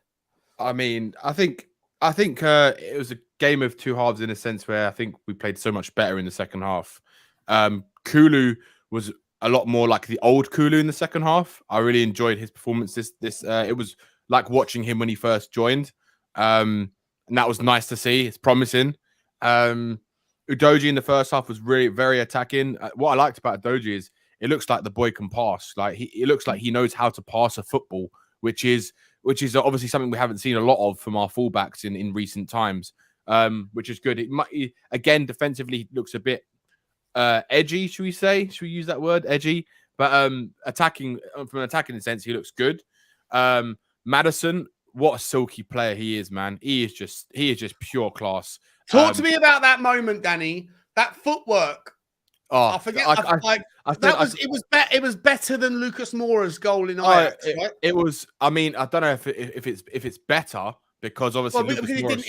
I mean, I think it was a game of two halves in a sense where I think we played so much better in the second half. Kulu was a lot more like the old Kulu in the second half. I really enjoyed his performance. It was like watching him when he first joined, and that was nice to see. It's promising. Udogie in the first half was really very attacking. What I liked about Udogie is it looks like the boy can pass. Like it looks like he knows how to pass a football, which is obviously something we haven't seen a lot of from our fullbacks in recent times, which is good. Again, defensively, he looks a bit edgy, should we say? Should we use that word, edgy? But from an attacking sense, he looks good. Madison, what a silky player he is, man. He is just pure class. Talk to me about that moment, Danny. That footwork. I forget. It was better than Lucas Moura's goal in Ajax, right? It was. I mean, I don't know if it's better because obviously it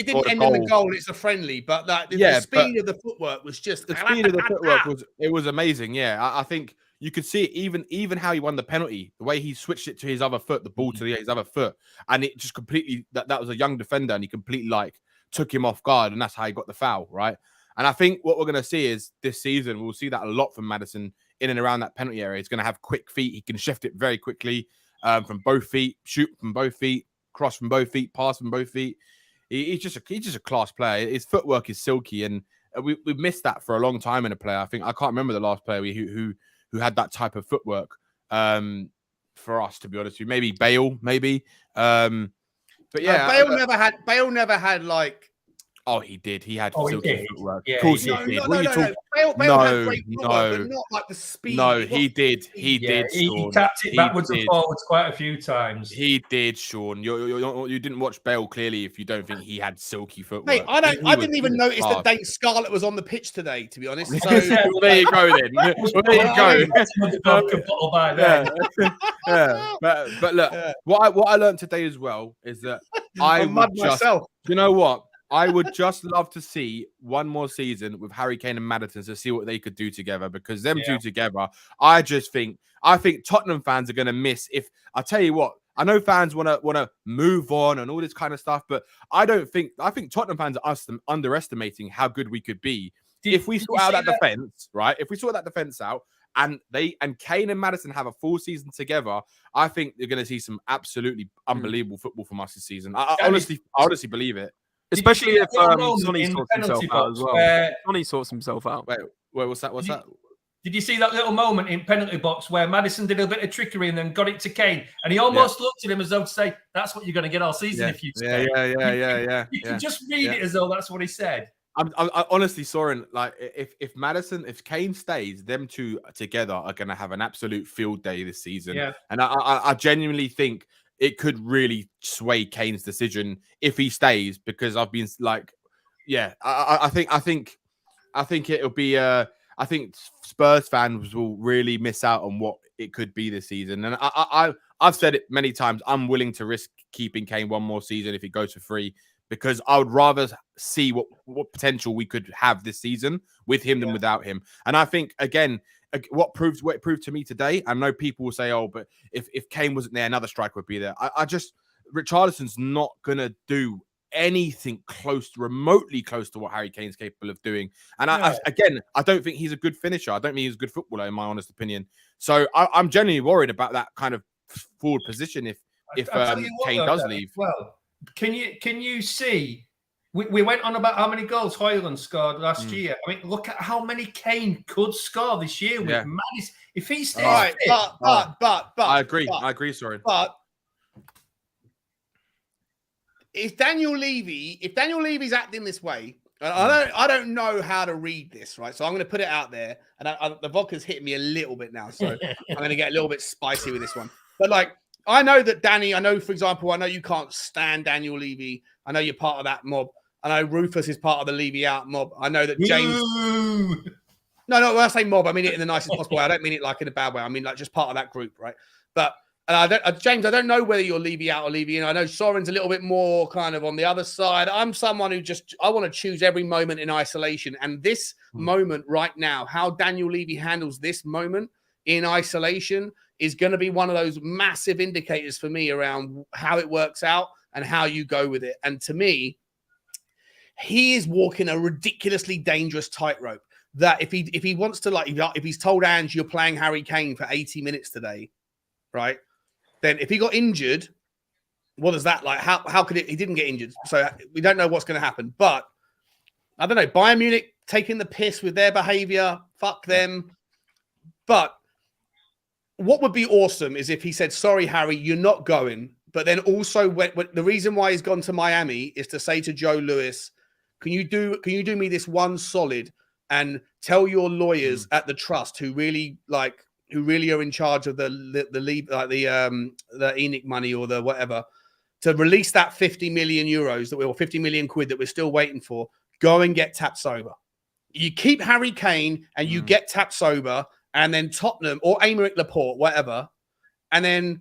didn't end in the goal. It's a friendly, but the speed of the footwork was just the speed of the footwork was amazing. Yeah, I think you could see it even how he won the penalty, the way he switched it to his other foot, the ball to his other foot, and it just completely that was a young defender, and he completely took him off guard, and that's how he got the foul, right? And I think what we're going to see is this season, we'll see that a lot from Madison in and around that penalty area. He's going to have quick feet. He can shift it very quickly from both feet, shoot from both feet, cross from both feet, pass from both feet. He's just a class player. His footwork is silky, and we've missed that for a long time in a player. I can't remember the last player who had that type of footwork for us, to be honest with you. Maybe Bale, maybe. But yeah, Bale never had like. Oh, he did. He had silky footwork. Yeah, of course he did. Bale had great footwork, but not like the speed. No, he did. He did. He tapped it backwards and forwards quite a few times. He did, Sean. You didn't watch Bale clearly if you don't think he had silky footwork. Mate, I didn't even notice that Dane Scarlett was on the pitch today, to be honest. So well, there you go then. Well, there you go. But look, what I learned today as well is that you know what? I would just love to see one more season with Harry Kane and Maddison to see what they could do together, because them two together, I think Tottenham fans are going to miss. If I tell you what, I know fans want to move on and all this kind of stuff, but I think Tottenham fans are underestimating how good we could be if we sort out that defense, right? If we sort that defense out and Kane and Maddison have a full season together, I think you're going to see some absolutely unbelievable football from us this season. I honestly believe it. Especially if Sonny sorts himself out as well. Sonny sorts himself out. Wait, what's that? What's that? Did you see that little moment in penalty box where Maddison did a bit of trickery and then got it to Kane, and he almost looked at him as though to say, "That's what you're going to get all season if you stay." You can just read it as though that's what he said. I honestly, Soren, like if Kane stays, them two together are going to have an absolute field day this season. Yeah. And I genuinely think it could really sway Kane's decision if he stays, because I've been like, I think it'll be I think Spurs fans will really miss out on what it could be this season. And I've said it many times, I'm willing to risk keeping Kane one more season if it goes for free, because I would rather see what potential we could have this season with him than without him. And I think, again, what it proved to me today, I know people will say, oh, but if Kane wasn't there, another striker would be there. Richarlison's not going to do anything remotely close to what Harry Kane's capable of doing. And I don't think he's a good finisher. I don't think he's a good footballer, in my honest opinion. So I'm genuinely worried about that kind of forward position if Kane does leave. Well, can you see? We went on about how many goals Højlund scored last year. I mean, look at how many Kane could score this year with Maddison. If he stays fit. But I agree, sorry. But if Daniel Levy's acting this way, I don't know how to read this, right? So I'm going to put it out there, and the vodka's hitting me a little bit now, so I'm going to get a little bit spicy with this one. But like, I know that Danny, for example, I know you can't stand Daniel Levy. I know you're part of that mob. I know Rufus is part of the Levy out mob. I know that James. No, when I say mob, I mean it in the nicest possible way. I don't mean it like in a bad way. I mean like just part of that group, right? But And James, I don't know whether you're Levy out or Levy in. I know Soren's a little bit more kind of on the other side. I'm someone who I want to choose every moment in isolation. And this moment right now, how Daniel Levy handles this moment in isolation is going to be one of those massive indicators for me around how it works out and how you go with it. And to me, he is walking a ridiculously dangerous tightrope that if he wants to, like, if he's told Ange, you're playing Harry Kane for 80 minutes today, right? Then if he got injured, what is that like? How could he didn't get injured? So we don't know what's going to happen. But I don't know. Bayern Munich taking the piss with their behavior. Fuck them. But what would be awesome is if he said, sorry, Harry, you're not going. But then also when the reason why he's gone to Miami is to say to Joe Lewis, can you do me this one solid and tell your lawyers at the trust who really are in charge of the ENIC money or the whatever, to release that 50 million euros or 50 million quid that we're still waiting for. Go and get Tapsoba. You keep Harry Kane and you get Tapsoba, and then Tottenham or Aymeric Laporte, whatever. And then,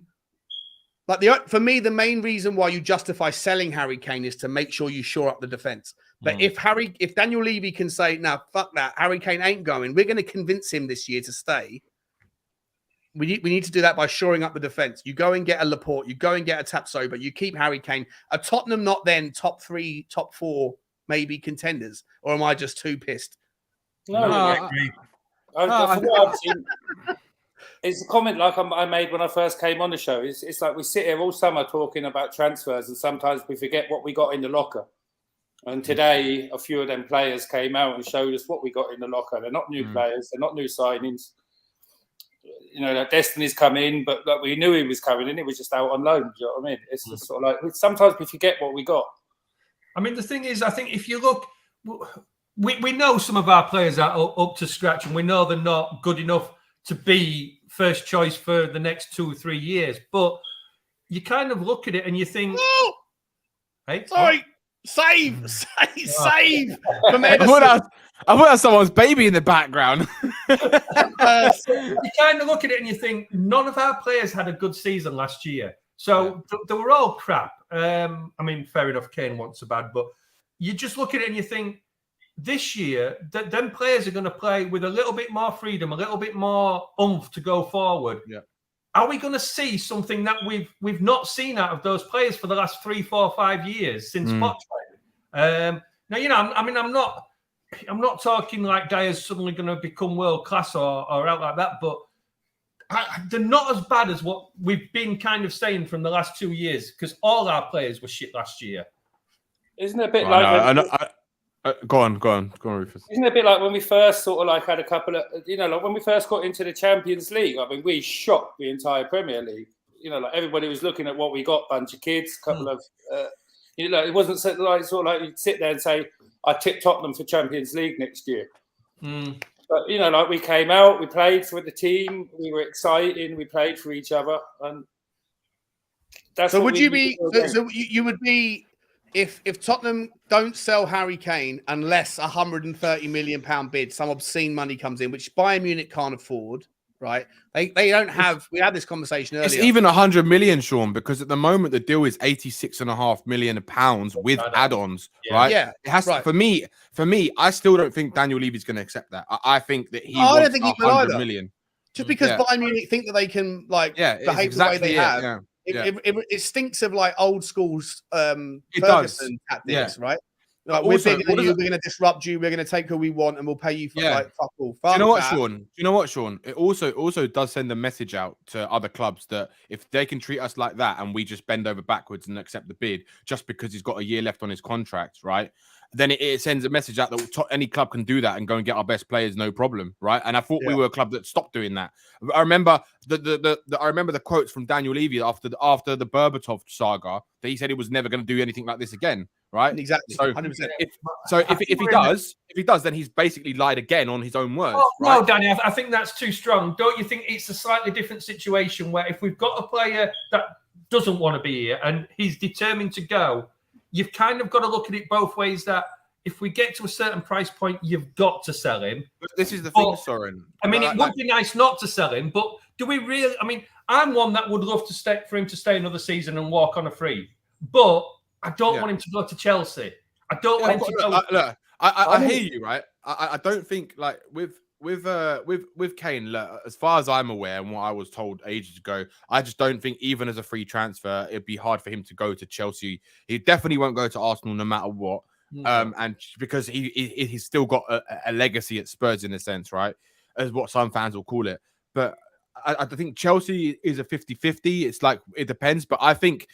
for me, the main reason why you justify selling Harry Kane is to make sure you shore up the defense. But if Daniel Levy can say, "No, fuck that, Harry Kane ain't going," we're going to convince him this year to stay. We need to do that by shoring up the defense. You go and get a Laporte, you go and get a Tapsoba, you keep Harry Kane. Are Tottenham not then top 3, top 4, maybe contenders? Or am I just too pissed? No, I agree. It's a comment like I made when I first came on the show. It's like we sit here all summer talking about transfers, and sometimes we forget what we got in the locker. And today, a few of them players came out and showed us what we got in the locker. They're not new players. They're not new signings. You know, that Destiny's come in, but like, we knew he was coming in. It was just out on loan. Do you know what I mean? It's just sort of like sometimes we forget what we got. I mean, the thing is, I think if you look, we know some of our players are up to scratch, and we know they're not good enough to be first choice for the next 2 or 3 years. But you kind of look at it and you think, hey, sorry. Save from Edison. I thought that's someone's baby in the background. You kind of look at it and you think none of our players had a good season last year. So they were all crap. I mean, fair enough, Kane wasn't so bad, but you just look at it and you think this year that them players are going to play with a little bit more freedom, a little bit more oomph to go forward. Yeah. Are we going to see something that we've not seen out of those players for the last 3, 4, 5 years since Poch? Now, you know, I mean, I'm not talking like Dyer's suddenly going to become world class or out like that, but they're not as bad as what we've been kind of saying from the last 2 years, because all our players were shit last year. Isn't it a bit go on, Rufus. Isn't it a bit like when we first sort of like had a couple of, you know, like when we first got into the Champions League? I mean, we shocked the entire Premier League. You know, like everybody was looking at what we got, bunch of kids, couple of, you know, it wasn't like sort of like you'd sit there and say, I tipped Tottenham for Champions League next year. But, you know, like we came out, we played for the team, we were exciting, we played for each other. And that's so would you be, so you would be, if Tottenham don't sell Harry Kane unless £130 million bid, some obscene money comes in, which Bayern Munich can't afford, right? They don't have. We had this conversation earlier. It's even 100 million, Sean, because at the moment the deal is £86.5 million with add-ons, right? Yeah, it has to, for me. I still don't think Daniel Levy's going to accept that. I think that I don't think he will either. Million. Just because Bayern Munich think that they can behave the way they have. It stinks of like old school Ferguson tactics, right? Like also, we're going to disrupt you. We're going to take who we want, and we'll pay you for like fuck all. Do you know what, Sean? Do you know what, Sean? It also does send a message out to other clubs that if they can treat us like that, and we just bend over backwards and accept the bid just because he's got a year left on his contract, right? Then it sends a message out that any club can do that and go and get our best players, no problem, right? And I thought we were a club that stopped doing that. I remember the quotes from Daniel Levy after the Berbatov saga that he said he was never going to do anything like this again, right? Exactly. So 100%. If he does, then he's basically lied again on his own words. Oh, right? No, Danny, I think that's too strong. Don't you think it's a slightly different situation where if we've got a player that doesn't want to be here and he's determined to go, you've kind of got to look at it both ways, that if we get to a certain price point, you've got to sell him. But this is the thing, Soren. I mean, it would be nice not to sell him, but do we really? I mean, I'm one that would love to stay for him to stay another season and walk on a free, but I don't want him to go to Chelsea. I don't want him to go. Look, I hear you, right? I don't think like with Kane. Look, as far as I'm aware and what I was told ages ago, I just don't think even as a free transfer, it'd be hard for him to go to Chelsea. He definitely won't go to Arsenal no matter what. And because he's still got a legacy at Spurs in a sense, right? As what some fans will call it. But I think Chelsea is a 50-50. It's like, it depends. But I think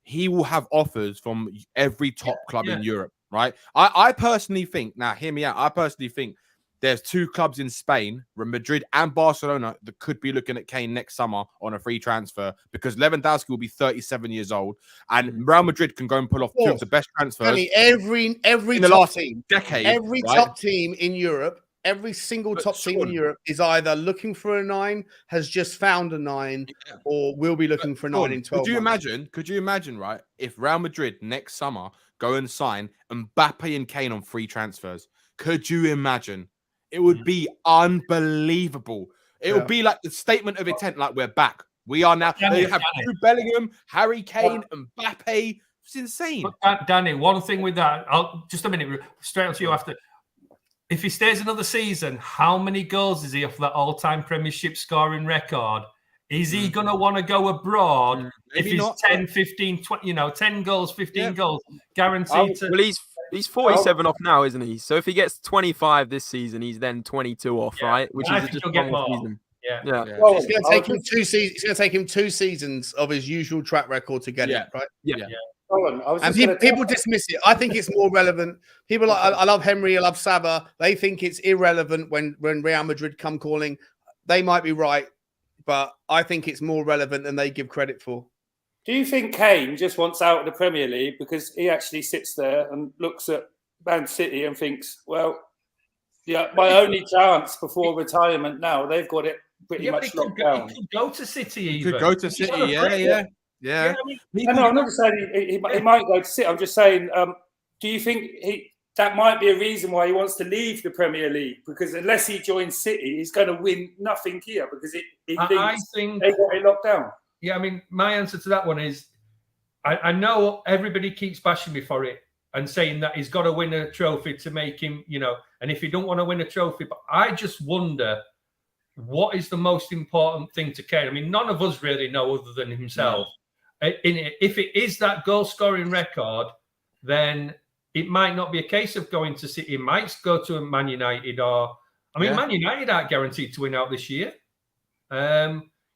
he will have offers from every top club in Europe, right? I personally think, now hear me out, I personally think there's two clubs in Spain, Madrid and Barcelona, that could be looking at Kane next summer on a free transfer, because Lewandowski will be 37 years old, and Real Madrid can go and pull off two of the best transfers. Every in the top last team, decade, every right? top team in Europe, every single top team in Europe is either looking for a 9, has just found a 9, or will be looking for a 9 in 12 months. Could you imagine, right, if Real Madrid next summer go and sign Mbappe and Kane on free transfers? Could you imagine? It would be unbelievable. It would be like the statement of intent, like, we're back. We are now. They have Jude Bellingham, Harry Kane, Mbappe. It's insane. But Danny, one thing with that, just a minute, straight on to you after. If he stays another season, how many goals is he off that all-time Premiership scoring record? Is he going to want to go abroad if he's 10, 15, 20, 10 goals, 15 goals, guaranteed to... Well, he's 47 off now, isn't he? So if he gets 25 this season, he's then 22 off, right? Which is just one more season. Yeah. Well, it's going to take him 2 seasons. It's going to take him 2 seasons of his usual track record to get it, right? Yeah. And people dismiss it. I think it's more relevant. People like, I love Henry, I love Saba. They think it's irrelevant when Real Madrid come calling. They might be right, but I think it's more relevant than they give credit for. Do you think Kane just wants out of the Premier League because he actually sits there and looks at Man City and thinks, well, my only chance before retirement now, they've got it pretty much locked down. He could go to City even. Could go to City, yeah. No, I'm not saying he might go to City. I'm just saying, do you think that might be a reason why he wants to leave the Premier League? Because unless he joins City, he's going to win nothing here because he thinks they got it locked down. Yeah, I mean, my answer to that one is, I know everybody keeps bashing me for it and saying that he's got to win a trophy to make him, and if he don't want to win a trophy, but I just wonder what is the most important thing to Kane. I mean, none of us really know other than himself. If it is that goal-scoring record, then it might not be a case of going to City. It might go to a Man United Man United aren't guaranteed to win out this year.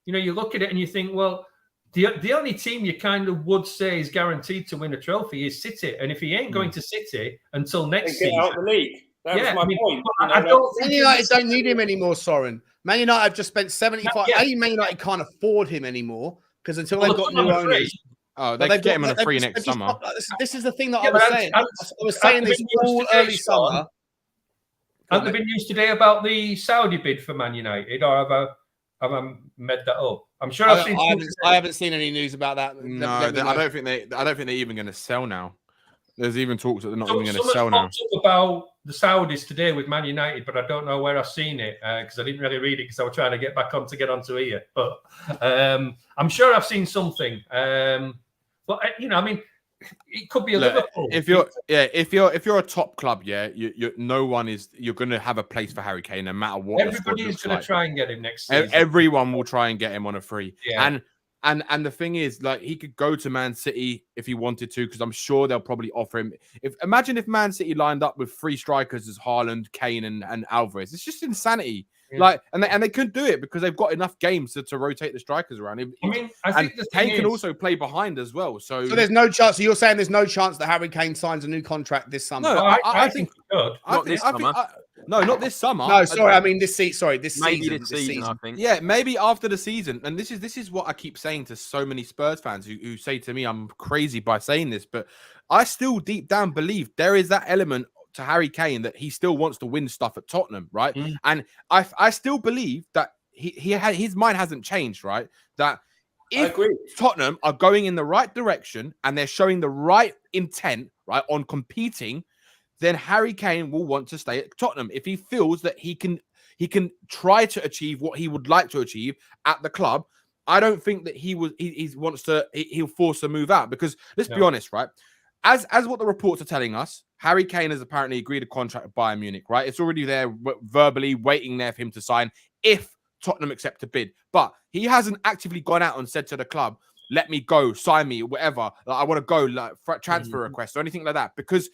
You look at it and you think, well, the only team you kind of would say is guaranteed to win a trophy is City. And if he ain't going to City until next season... out of the league. That was my point. Man United don't need him anymore, Soren. Man United have just spent 75... Man United can't afford him anymore because until they've got new owners... they could get him on a free next summer. This is the thing that I was saying. I was saying this all early summer. Have there been news today about the Saudi bid for Man United, or have I made that up? I'm sure I haven't seen any news about that. No, I don't think they're even going to sell now. There's even talks that they're not even going to sell now. About the Saudis today with Man United, but I don't know where I've seen it because I didn't really read it because I was trying to get back on to get onto here. But I'm sure I've seen something. But it could be a Liverpool. If you're a top club, you're going to have a place for Harry Kane no matter what. Everybody's going to try and get him next season. Everyone will try and get him on a free. Yeah. And the thing is, like, he could go to Man City if he wanted to, because I'm sure they'll probably offer him. Imagine if Man City lined up with 3 strikers as Haaland, Kane, and Alvarez. It's just insanity. Yeah. And they couldn't do it because they've got enough games to rotate the strikers around. I think Kane can also play behind as well. So there's no chance. So you're saying there's no chance that Harry Kane signs a new contract this summer? No, I think he could. Not this summer. Not this summer. No, sorry. I mean this season. Sorry, this maybe season. This season, I think. Yeah, maybe after the season. And this is what I keep saying to so many Spurs fans who say to me I'm crazy by saying this, but I still deep down believe there is that element to Harry Kane that he still wants to win stuff at Tottenham, right? And I still believe that his mind hasn't changed, right? That if Tottenham are going in the right direction and they're showing the right intent, right, on competing, then Harry Kane will want to stay at Tottenham if he feels that he can try to achieve what he would like to achieve at the club I don't think that he he'll force a move out, because let's be honest, right? As what the reports are telling us, Harry Kane has apparently agreed a contract with Bayern Munich, right? It's already there verbally waiting there for him to sign if Tottenham accept a bid. But he hasn't actively gone out and said to the club, let me go, sign me, whatever. Like, I want to go, like transfer request or anything like that. Because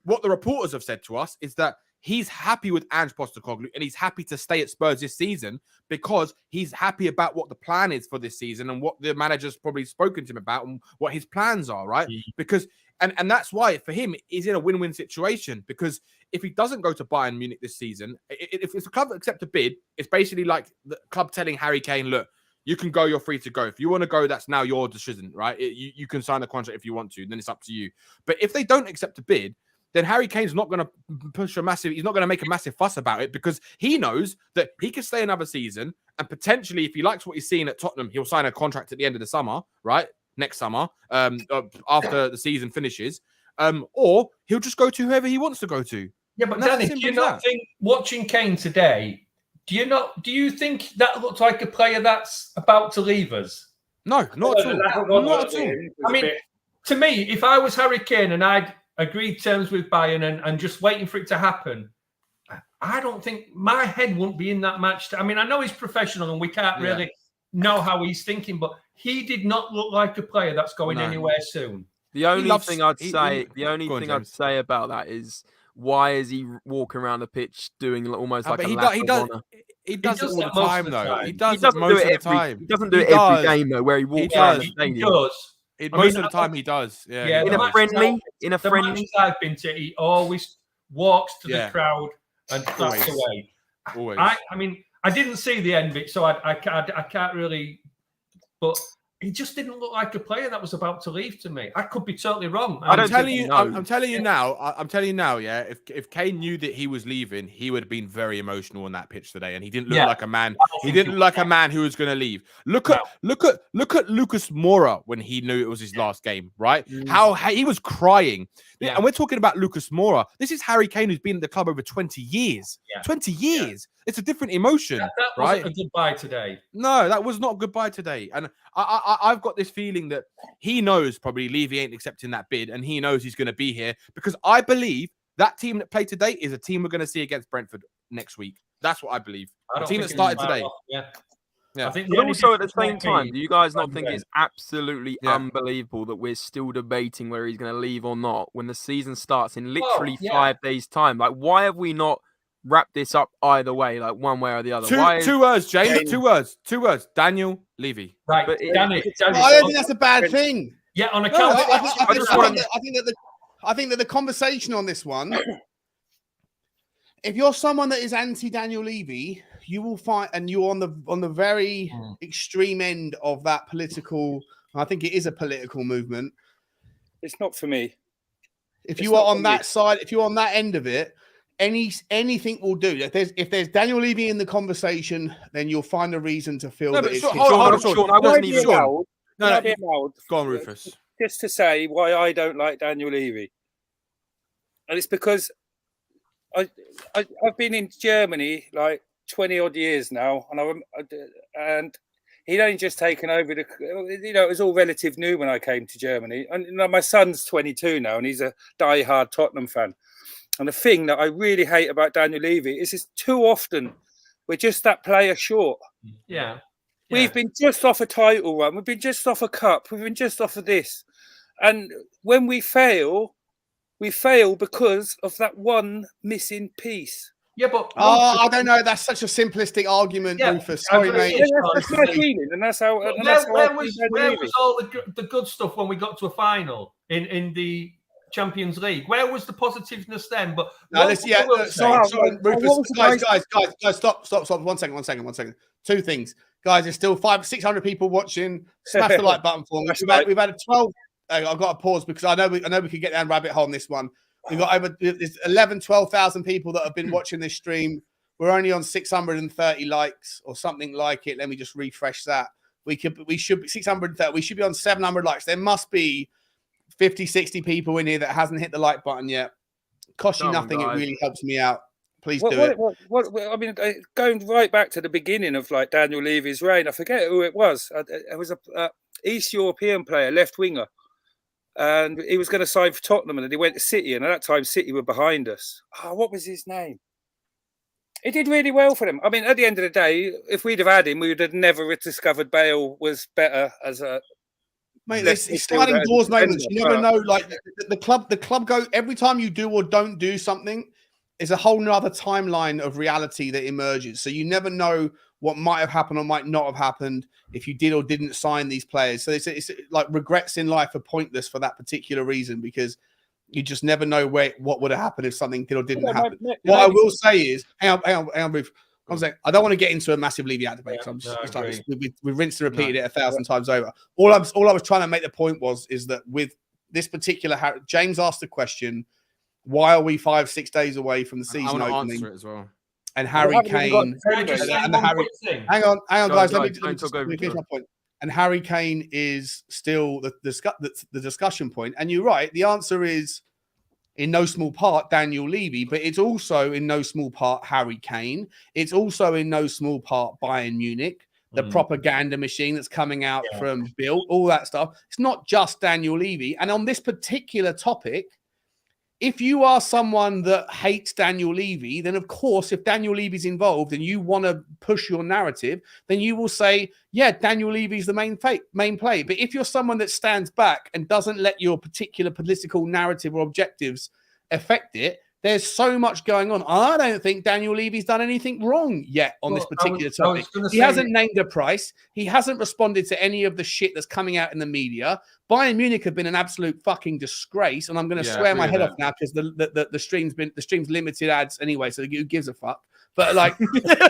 what the reporters have said to us is that he's happy with Ange Postecoglou and he's happy to stay at Spurs this season because he's happy about what the plan is for this season and what the manager's probably spoken to him about and what his plans are, right? Because and that's why for him he's in a win-win situation, because if he doesn't go to Bayern Munich this season, if the club accept a bid, it's basically like the club telling Harry Kane, look, you can go, you're free to go. If you want to go, that's now your decision, right? You can sign the contract if you want to, then it's up to you. But if they don't accept a bid, then Harry Kane's not going to he's not going to make a massive fuss about it, because he knows that he can stay another season and potentially, if he likes what he's seeing at Tottenham, he'll sign a contract at the end of the summer, right? Next summer, after the season finishes, or he'll just go to whoever he wants to go to. Yeah, but Danny, do you not think watching Kane today, do you think that looks like a player that's about to leave us? No, not at all. Not at all. I mean, to me, if I was Harry Kane and I'd agreed terms with Bayern and just waiting for it to happen, I don't think my head wouldn't be in that match. I mean, I know he's professional and we can't really know how he's thinking, but he did not look like a player that's going anywhere soon. The only thing I'd say about that is, why is he walking around the pitch doing almost like a lap of honor? He does it all the time, though. He does it most of the time. He doesn't do it every game, though, where he walks around the stadium. Most of the time, he does. Yeah, in a friendly. Matches I've been to, he always walks to the crowd and claps away. Always. I mean, I didn't see the end bit, so I can't really. But he just didn't look like a player that was about to leave to me. I could be totally wrong. I'm telling you now. Yeah, if Kane knew that he was leaving, he would have been very emotional on that pitch today, and he didn't look like a man. He didn't look like a man who was going to leave. Look at Lucas Moura when he knew it was his last game, right? How he was crying. Yeah. And we're talking about Lucas Moura. This is Harry Kane, who's been at the club over 20 years. 20 years. It's a different emotion. That right? wasn't a goodbye today. No, that was not goodbye today. And I've got this feeling that he knows probably Levy ain't accepting that bid, and he knows he's going to be here, because I believe that team that played today is a team we're going to see against Brentford next week. That's what I believe. The team that started today. I think but also at the same time, do you guys not think it's absolutely unbelievable that we're still debating whether he's going to leave or not when the season starts in literally 5 days' time? Like, why have we not wrapped this up either way, like one way or the other? Two words, James. Two words. Daniel Levy. Right, but Danny. I don't think that's a bad thing. Yeah, on account. I think that the conversation on this one, if you're someone that is anti-Daniel Levy, you will find, and you're on the very extreme end of that political. I think it is a political movement. It's not for me. If you are on that side, if you're on that end of it, anything will do. If there's Daniel Levy in the conversation, then you'll find a reason to feel that it's Sean, I wasn't even sure. No, go on, Rufus. Just to say why I don't like Daniel Levy, and it's because I've been in Germany like 20 odd years now, and he'd only just taken over it was all relative new when I came to Germany, and my son's 22 now, and he's a die-hard Tottenham fan. And the thing that I really hate about Daniel Levy is too often we're just that player short. Yeah. We've been just off a title run. We've been just off a cup. We've been just off of this. And when we fail because of that one missing piece. Yeah, but I don't know. That's such a simplistic argument, Rufus. Sorry, mate. That's my feeling, and that's how. Where was all the good stuff when we got to a final in the Champions League? Where was the positiveness then? But sorry, Rufus. Guys, stop. 1 second. Two things, guys. There's still 500-600 people watching. Smash the like button for me. We've had a 12. I've got to pause because I know we could get down rabbit hole on this one. We've got over 12,000 people that have been watching this stream. We're only on 630 likes or something like it. Let me just refresh that. We should be 630. We should be on 700 likes. There must be 50, 60 people in here that hasn't hit the like button yet. Costs you nothing. Guys. It really helps me out. Please do it. I mean, going right back to the beginning of like Daniel Levy's reign, I forget who it was. It was a East European player, left winger, and he was going to sign for Tottenham, and then he went to City, and at that time City were behind us. Oh, what was his name? He did really well for them. I mean, at the end of the day, if we'd have had him, we would have never discovered Bale was better as a. Mate, it's sliding doors moments. You never know. Like the club go every time you do or don't do something. Is a whole nother timeline of reality that emerges. So you never know what might have happened or might not have happened if you did or didn't sign these players. So it's like regrets in life are pointless for that particular reason, because you just never know what would have happened if something did or didn't happen. What I will say is, hang on, Ruth. I'm saying I don't want to get into a massive Levy out debate. We rinsed and repeated it 1,000 times over. All I was trying to make the point is that with this particular, James asked the question, why are we 5-6 days away from the season opening? Answer it as well. And Harry Kane. Hang on, guys. Let me finish my point. And Harry Kane is still the discussion point. And you're right. The answer is in no small part Daniel Levy, but it's also in no small part Harry Kane. It's also in no small part Bayern Munich, the propaganda machine that's coming out from Bill, all that stuff. It's not just Daniel Levy. And on this particular topic, if you are someone that hates Daniel Levy, then of course, if Daniel Levy's involved and you want to push your narrative, then you will say, yeah, Daniel Levy's the main play. But if you're someone that stands back and doesn't let your particular political narrative or objectives affect it, there's so much going on. I don't think Daniel Levy's done anything wrong yet on this particular topic. He hasn't named a price. He hasn't responded to any of the shit that's coming out in the media. Bayern Munich have been an absolute fucking disgrace, and I'm going to swear my head off now because the stream's limited ads anyway. So who gives a fuck? But like, for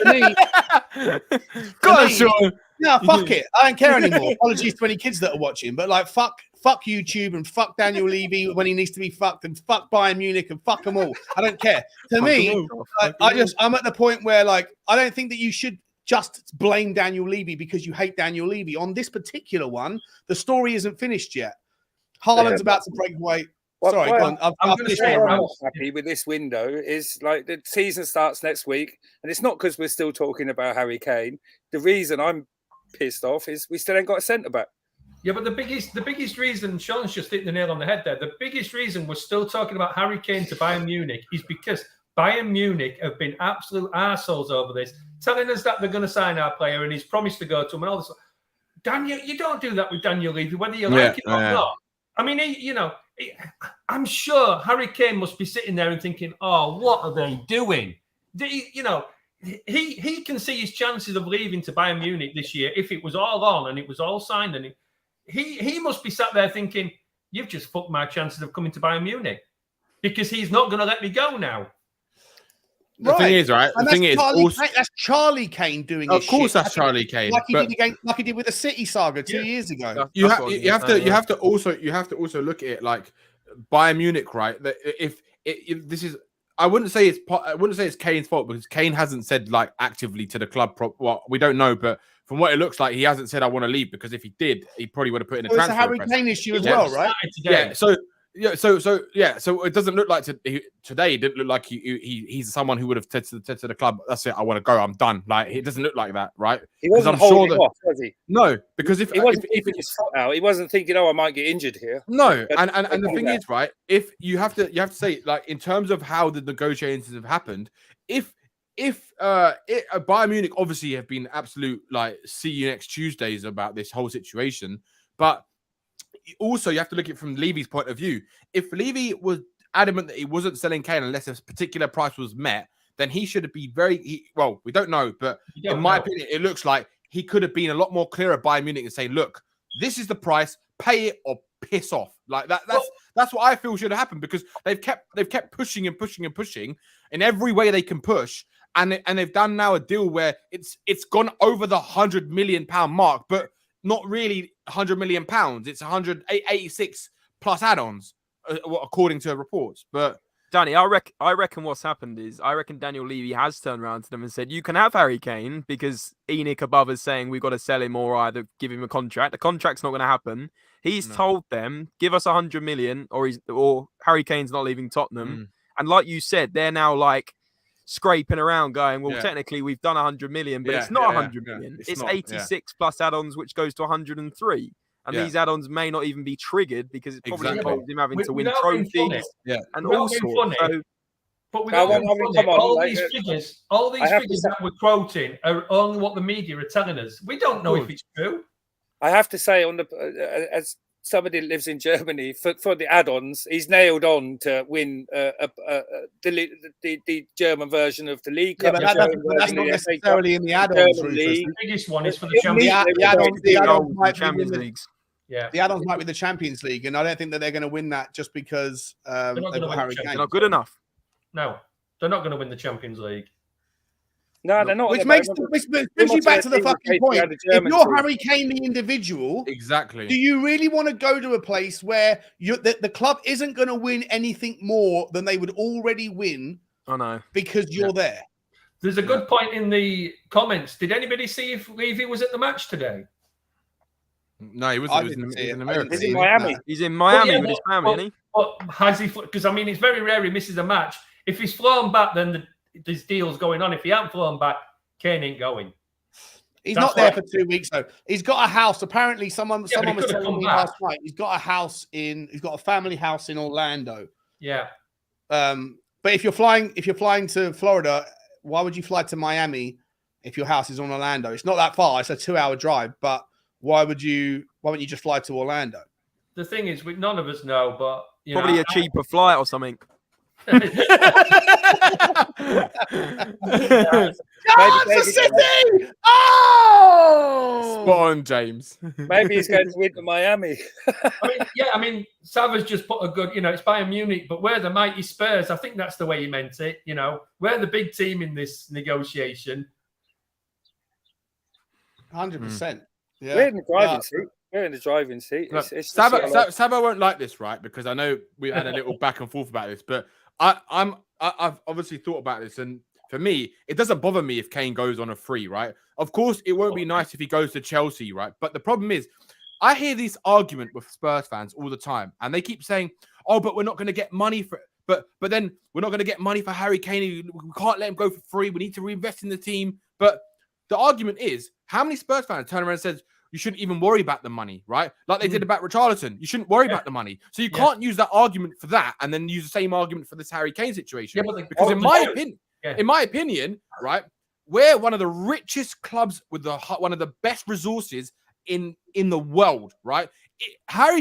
me, no, fuck it. I don't care anymore. Apologies to any kids that are watching, but like, fuck YouTube and fuck Daniel Levy when he needs to be fucked, and fuck Bayern Munich and fuck them all. I don't care. To me, I'm at the point where like, I don't think that you should just blame Daniel Levy because you hate Daniel Levy. On this particular one, the story isn't finished yet. Haaland's about to break away. Sorry, go on. I'm going to say I'm happy with this window is like the season starts next week, and it's not because we're still talking about Harry Kane. The reason I'm pissed off is we still ain't got a centre back. Yeah, but the biggest reason, Sean's just hit the nail on the head there. The biggest reason we're still talking about Harry Kane to Bayern Munich is because Bayern Munich have been absolute arseholes over this, telling us that they're going to sign our player and he's promised to go to him and all this. Daniel, you don't do that with Daniel Levy, whether you like it or not. I mean, I'm sure Harry Kane must be sitting there and thinking, "Oh, what are they doing?" He can see his chances of leaving to Bayern Munich this year if it was all on and it was all signed, and he must be sat there thinking, "You've just fucked my chances of coming to Bayern Munich because he's not going to let me go now." The thing is, right? The thing is, that's Charlie Kane doing. Of course, that's Charlie Kane. Like he did with the City saga 2 years ago. You have to also look at it like Bayern Munich, right? That if this is, I wouldn't say it's Kane's fault because Kane hasn't said like actively to the club. Well, we don't know, but from what it looks like, he hasn't said I want to leave, because if he did, he probably would have put in a transfer. It's a Harry Kane issue as well, right? Yeah. So it doesn't look like today. It didn't look like he's someone who would have said to the club, "That's it, I want to go, I'm done." Like, it doesn't look like that, right? He wasn't holding off, was he? No, because if he wasn't keeping his foot out, he wasn't thinking, "Oh, I might get injured here." No, and the thing is, right? If you have to say, like, in terms of how the negotiations have happened, if Bayern Munich obviously have been absolute like see you next Tuesdays about this whole situation, but also you have to look at it from Levy's point of view. If Levy was adamant that he wasn't selling Kane unless a particular price was met, then he should be well, we don't know, but in my opinion, it looks like he could have been a lot more clear at Bayern Munich and say, "Look, this is the price, pay it or piss off." Like that's what I feel should have happened, because they've kept pushing and pushing and pushing in every way they can push, and they've done now a deal where it's gone over the £100 million mark, but not really £100 million. It's 186 plus add-ons, according to reports. But Danny, I reckon what's happened is Daniel Levy has turned around to them and said, "You can have Harry Kane," because Enoch above is saying we've got to sell him or either give him a contract. The contract's not going to happen. He's told them, "Give us 100 million, or Harry Kane's not leaving Tottenham." And like you said, they're now like scraping around going, well, Yeah. technically we've done 100 million, but Yeah, it's not yeah, 100 yeah. million. It's It's not, yeah. 86 plus add-ons, which goes to 103. And Yeah. these add-ons may not even be triggered because it's probably Exactly. involved him having to win Without being funny, trophies Yeah. and Without all being sorts. funny, So, but without Well, being I mean, funny, come on, all like, these figures say- that we're quoting are only what the media are telling us. We don't know if it's true. I have to say, on the as somebody that lives in Germany, for the add-ons, he's nailed on to win the German version of the League Yeah, Cup. but the German that's version not of the FA Cup, necessarily in the add-ons, German Rufus. League. The biggest one is for the It Champions needs- League. The add-ons goals might in be Champions the- Leagues. Yeah, The add-ons might be the Champions League, and I don't think that they're going to win that just because not they've gonna got win Harry the Kane. They're not good enough. no, they're not going to win the Champions League. No, they're not. Which at the makes moment. which brings you back to the fucking point. If you're Harry Kane, the individual, Exactly. do you really want to go to a place where the club isn't going to win anything more than they would already win I know. because you're there? There's a good point in the comments. Did anybody see if Levy was at the match today? No, he I wasn't. He was didn't see in it. I America. didn't He's see in it. Miami. He's in Miami yeah, with his family, isn't he? But has he? Because I mean, it's very rare he misses a match. If he's flown back, then there's deals going on. If he hadn't flown back, Kane ain't going. He's That's not there right. for 2 weeks though. He's got a house. Apparently, someone Yeah, but he was could've telling come me back. last night. He's got a family house in Orlando. Yeah. But if you're flying to Florida, why would you fly to Miami if your house is on Orlando? It's not that far. It's a 2-hour drive. But why wouldn't you just fly to Orlando? The thing is, none of us know, but you Probably know, a cheaper flight or something. Kansas City! Oh! Spot on, James. Maybe he's going to win to Miami. I mean, Savas just put a good, it's Bayern Munich, but we're the mighty Spurs. I think that's the way he meant it. We're the big team in this negotiation. 100%. Yeah. We're in the driving seat. We're in the driving seat. Look, It's Sabo won't like this, right? Because I know we had a little back and forth about this, but I've obviously thought about this, and for me, it doesn't bother me if Kane goes on a free, right? Of course, it won't be nice if he goes to Chelsea, right? But the problem is, I hear this argument with Spurs fans all the time, and they keep saying, "Oh, but we're not going to get money for it." But then we're not going to get money for Harry Kane. We can't let him go for free. We need to reinvest in the team. But the argument is, how many Spurs fans turn around and says, you shouldn't even worry about the money, right? Like they did about Richarlison. You shouldn't worry about the money. So you can't use that argument for that and then use the same argument for this Harry Kane situation. Yeah, but because in my opinion, right, we're one of the richest clubs with one of the best resources in the world, right?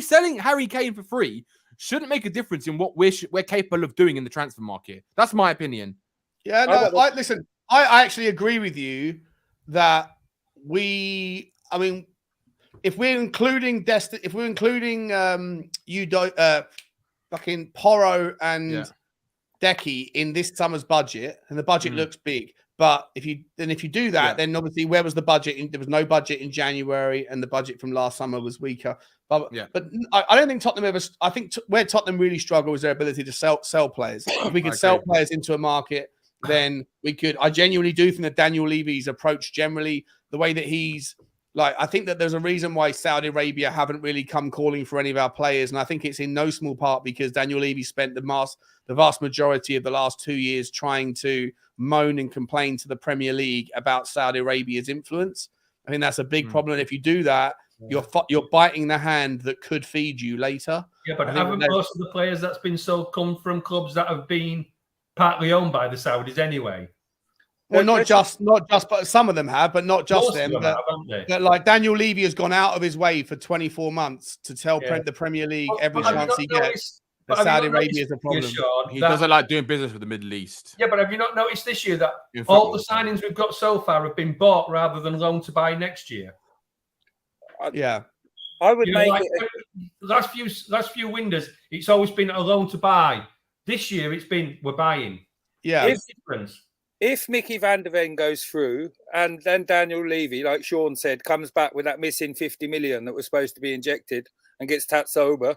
Selling Harry Kane for free shouldn't make a difference in what we're capable of doing in the transfer market. That's my opinion. Yeah, no, listen, I actually agree with you that if we're including fucking Porro and Decky in this summer's budget, and the budget looks big, but if you do that, then obviously where was the budget? There was no budget in January, and the budget from last summer was weaker. But I don't think Tottenham ever. I think where Tottenham really struggle is their ability to sell players. If we could sell players into a market, then we could. I genuinely do think that Daniel Levy's approach, generally the way that he's I think that there's a reason why Saudi Arabia haven't really come calling for any of our players, and I think it's in no small part because Daniel Levy spent the vast majority of the last 2 years trying to moan and complain to the Premier League about Saudi Arabia's influence. I think that's a big problem. And if you do that, you're biting the hand that could feed you later. Yeah, but haven't most of the players that's been sold come from clubs that have been partly owned by the Saudis anyway? Well, not just, but some of them have, but not just them. But like Daniel Levy has gone out of his way for 24 months to tell the Premier League every chance he gets that Saudi Arabia is a problem. He doesn't like doing business with the Middle East. Yeah, but have you not noticed this year that all the signings we've got so far have been bought rather than loaned to buy next year? Yeah. I would make last few windows, it's always been a loan to buy. This year, it's been we're buying. Yeah. If Mickey van der Ven goes through and then Daniel Levy, like Sean said, comes back with that missing 50 million that was supposed to be injected and gets sober,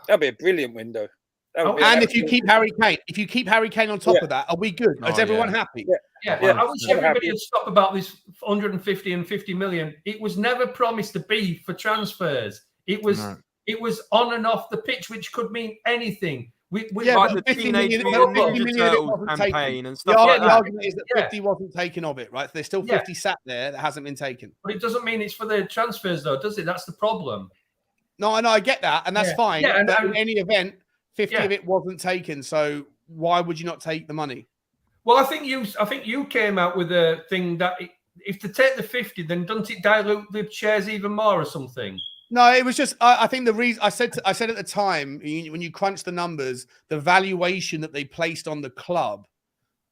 that'd be a brilliant window. And if you keep Harry Kane on top of that, are we good? Is everyone happy? Yeah. I wish everybody would stop about this 150 and 50 million. It was never promised to be for transfers. It was on and off the pitch, which could mean anything. Yeah, like but the 50 Teenage million, Mutant 50 Ninja million of it Turtles wasn't campaign taken. and The, stuff like the that. argument is that Yeah. 50 wasn't taken of it, right? There's still Yeah. 50 sat there that hasn't been taken. But it doesn't mean it's for the transfers, though, does it? That's the problem. No, I get that, and that's Yeah. fine. Yeah, but in any event, 50 Yeah. of it wasn't taken. So why would you not take the money? Well, I think you came out with a thing that if they take the 50, then doesn't it dilute the shares even more or something? No, it was just I think the reason I said at the time when you crunch the numbers, the valuation that they placed on the club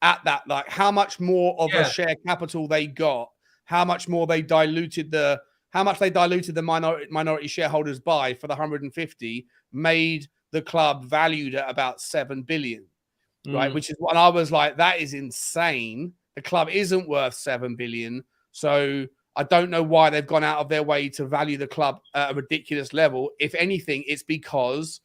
at that, like how much more of a share capital they got, how much they diluted the minority shareholders by for the 150 made the club valued at about 7 billion, right? Which is what I was like, that is insane. The club isn't worth 7 billion, so I don't know why they've gone out of their way to value the club at a ridiculous level. If anything, it's because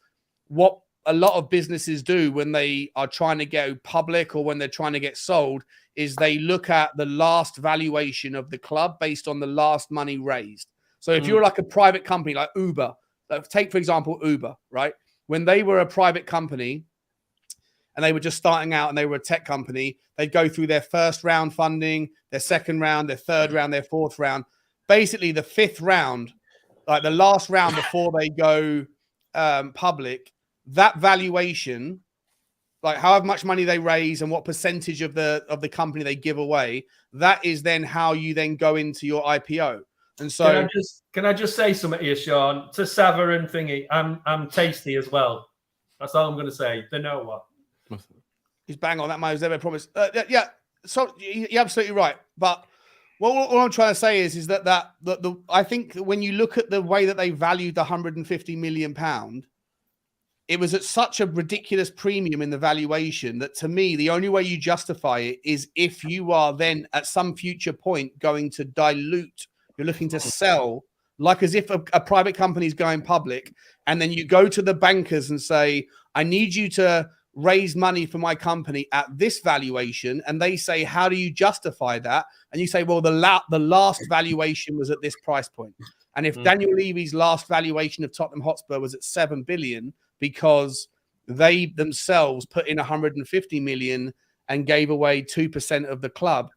what a lot of businesses do when they are trying to go public or when they're trying to get sold is they look at the last valuation of the club based on the last money raised. So if you're like a private company like Uber, take, for example, Uber, right? When they were a private company and they were just starting out and they were a tech company, they'd go through their first round funding, their second round, their third round, their fourth round. Basically, the fifth round, like the last round before they go public, that valuation, like however much money they raise and what percentage of the company they give away, that is then how you then go into your IPO. And so, can I just say something here, Sean? To Sava and Thingy, I'm tasty as well. That's all I'm going to say. They know what. He's bang on that, man. Ever promised. Yeah, so you're absolutely right. But what I'm trying to say is that I think when you look at the way that they valued the £150 million, it was at such a ridiculous premium in the valuation that to me, the only way you justify it is if you are then at some future point going to dilute, you're looking to sell, like as if a private company is going public, and then you go to the bankers and say, I need you to raise money for my company at this valuation. And they say, how do you justify that? And you say, well, the last valuation was at this price point. And if Daniel Levy's last valuation of Tottenham Hotspur was at 7 billion, because they themselves put in 150 million and gave away 2% of the club,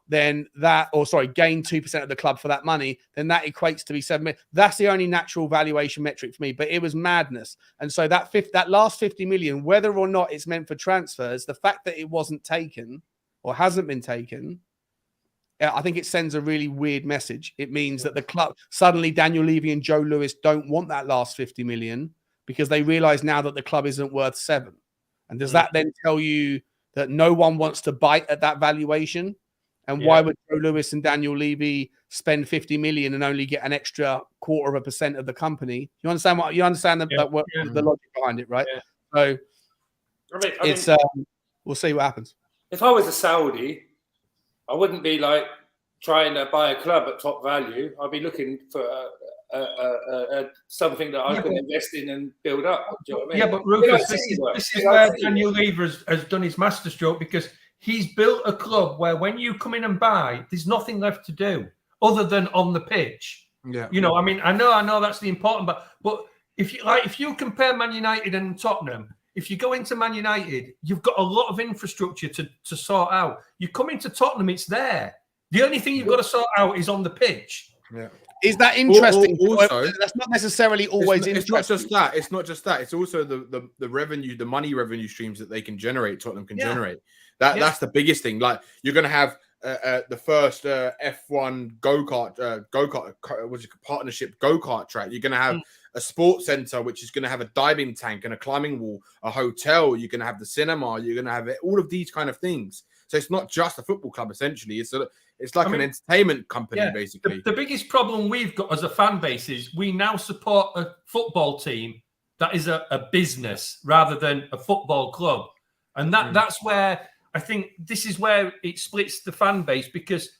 then gained 2% of the club for that money, then that equates to be 7 million. That's the only natural valuation metric for me, but it was madness. And so that last 50 million, whether or not it's meant for transfers, the fact that it wasn't taken or hasn't been taken, I think it sends a really weird message. It means that the club, suddenly Daniel Levy and Joe Lewis don't want that last 50 million because they realize now that the club isn't worth 7. And does that then tell you that no one wants to bite at that valuation? And why would Joe Lewis and Daniel Levy spend 50 million and only get an extra 0.25% of the company? You understand the logic behind it, right? Yeah. So we'll see what happens. If I was a Saudi, I wouldn't be like trying to buy a club at top value. I'd be looking for something that I can invest in and build up. Do you know what I mean? Yeah, but Rufus, this is where Daniel Levy has done his masterstroke, because he's built a club where when you come in and buy, there's nothing left to do other than on the pitch. Yeah. You know, I mean, I know that's the important, but if you compare Man United and Tottenham, if you go into Man United, you've got a lot of infrastructure to sort out. You come into Tottenham, it's there. The only thing you've got to sort out is on the pitch. Yeah. Is that interesting? Also, that's not necessarily always interesting. It's not just that. It's not just that. It's also the revenue, the money revenue streams that they can generate. Tottenham can generate. That's the biggest thing. Like you're going to have the first F1 go-kart partnership go-kart track. You're going to have a sports center, which is going to have a diving tank and a climbing wall, a hotel. You're going to have the cinema. You're going to have all of these kind of things. So it's not just a football club. Essentially, it's like an entertainment company, basically. The biggest problem we've got as a fan base is we now support a football team that is a business rather than a football club, and that's where I think this is where it splits the fan base, because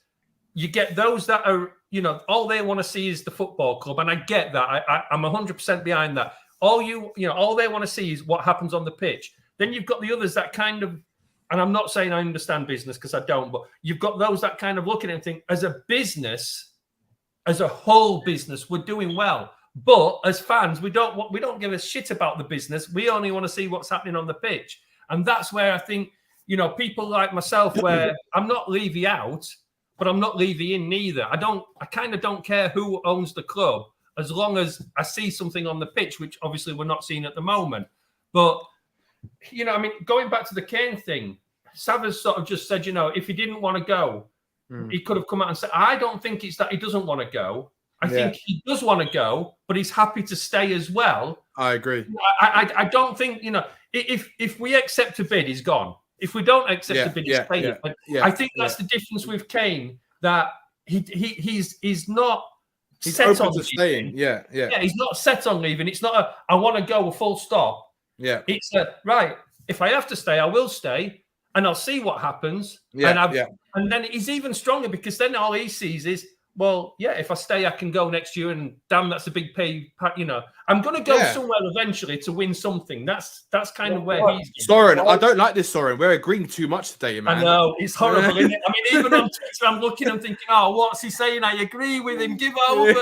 you get those that are, all they want to see is the football club, and I get that. I'm 100% behind that. All they want to see is what happens on the pitch. Then you've got the others that kind of, and I'm not saying I understand business because I don't, but you've got those that kind of look at it and think, as a business, as a whole business, we're doing well. But as fans, we don't give a shit about the business. We only want to see what's happening on the pitch. And that's where I think, people like myself, where I'm not Levy out, but I'm not Levy in neither. I kind of don't care who owns the club as long as I see something on the pitch, which obviously we're not seeing at the moment. But, going back to the Kane thing, Savas sort of just said, if he didn't want to go, he could have come out and said, I don't think it's that he doesn't want to go. I think he does want to go, but he's happy to stay as well. I agree. I don't think, if we accept a bid, he's gone. If we don't accept a bid, he's staying. I think that's the difference with Kane, that he's not set on staying. Yeah, he's not set on leaving. It's not I want to go, a full stop. Yeah. It's right. If I have to stay, I will stay, and I'll see what happens. And then he's even stronger, because then all he sees is, well, if I stay, I can go next year, and damn, that's a big pay. I'm going to go somewhere eventually to win something. That's kind of where he's. Soren, I don't like this, Soren. We're agreeing too much today, man. I know, it's horrible, isn't it? I mean, even on Twitter, I'm looking and thinking, oh, what's he saying? I agree with him. Give over.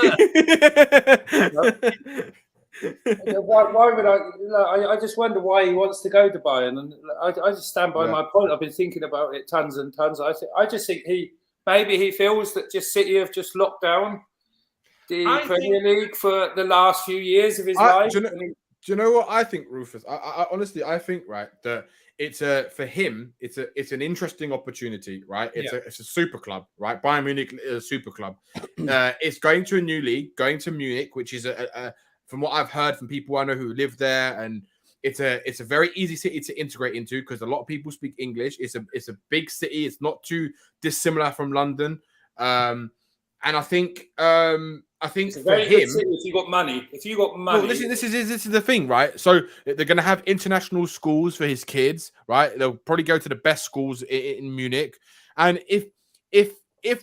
Why would I just wonder why he wants to go to Bayern, and I just stand by my point. I've been thinking about it tons and tons. I just think maybe he feels that just City have just locked down the Premier League for the last few years of his life. Do you know what I think, Rufus? I honestly, I think, right, that it's for him, it's an interesting opportunity, right? It's a super club, right? Bayern Munich is a super club. It's going to a new league, going to Munich, which is from what I've heard from people I know who live there, and it's a very easy city to integrate into, because a lot of people speak English. It's a big city. It's not too dissimilar from London, and I think it's a very good city if you got money. Well, this is the thing, right? So they're going to have international schools for his kids, right? They'll probably go to the best schools in Munich, and if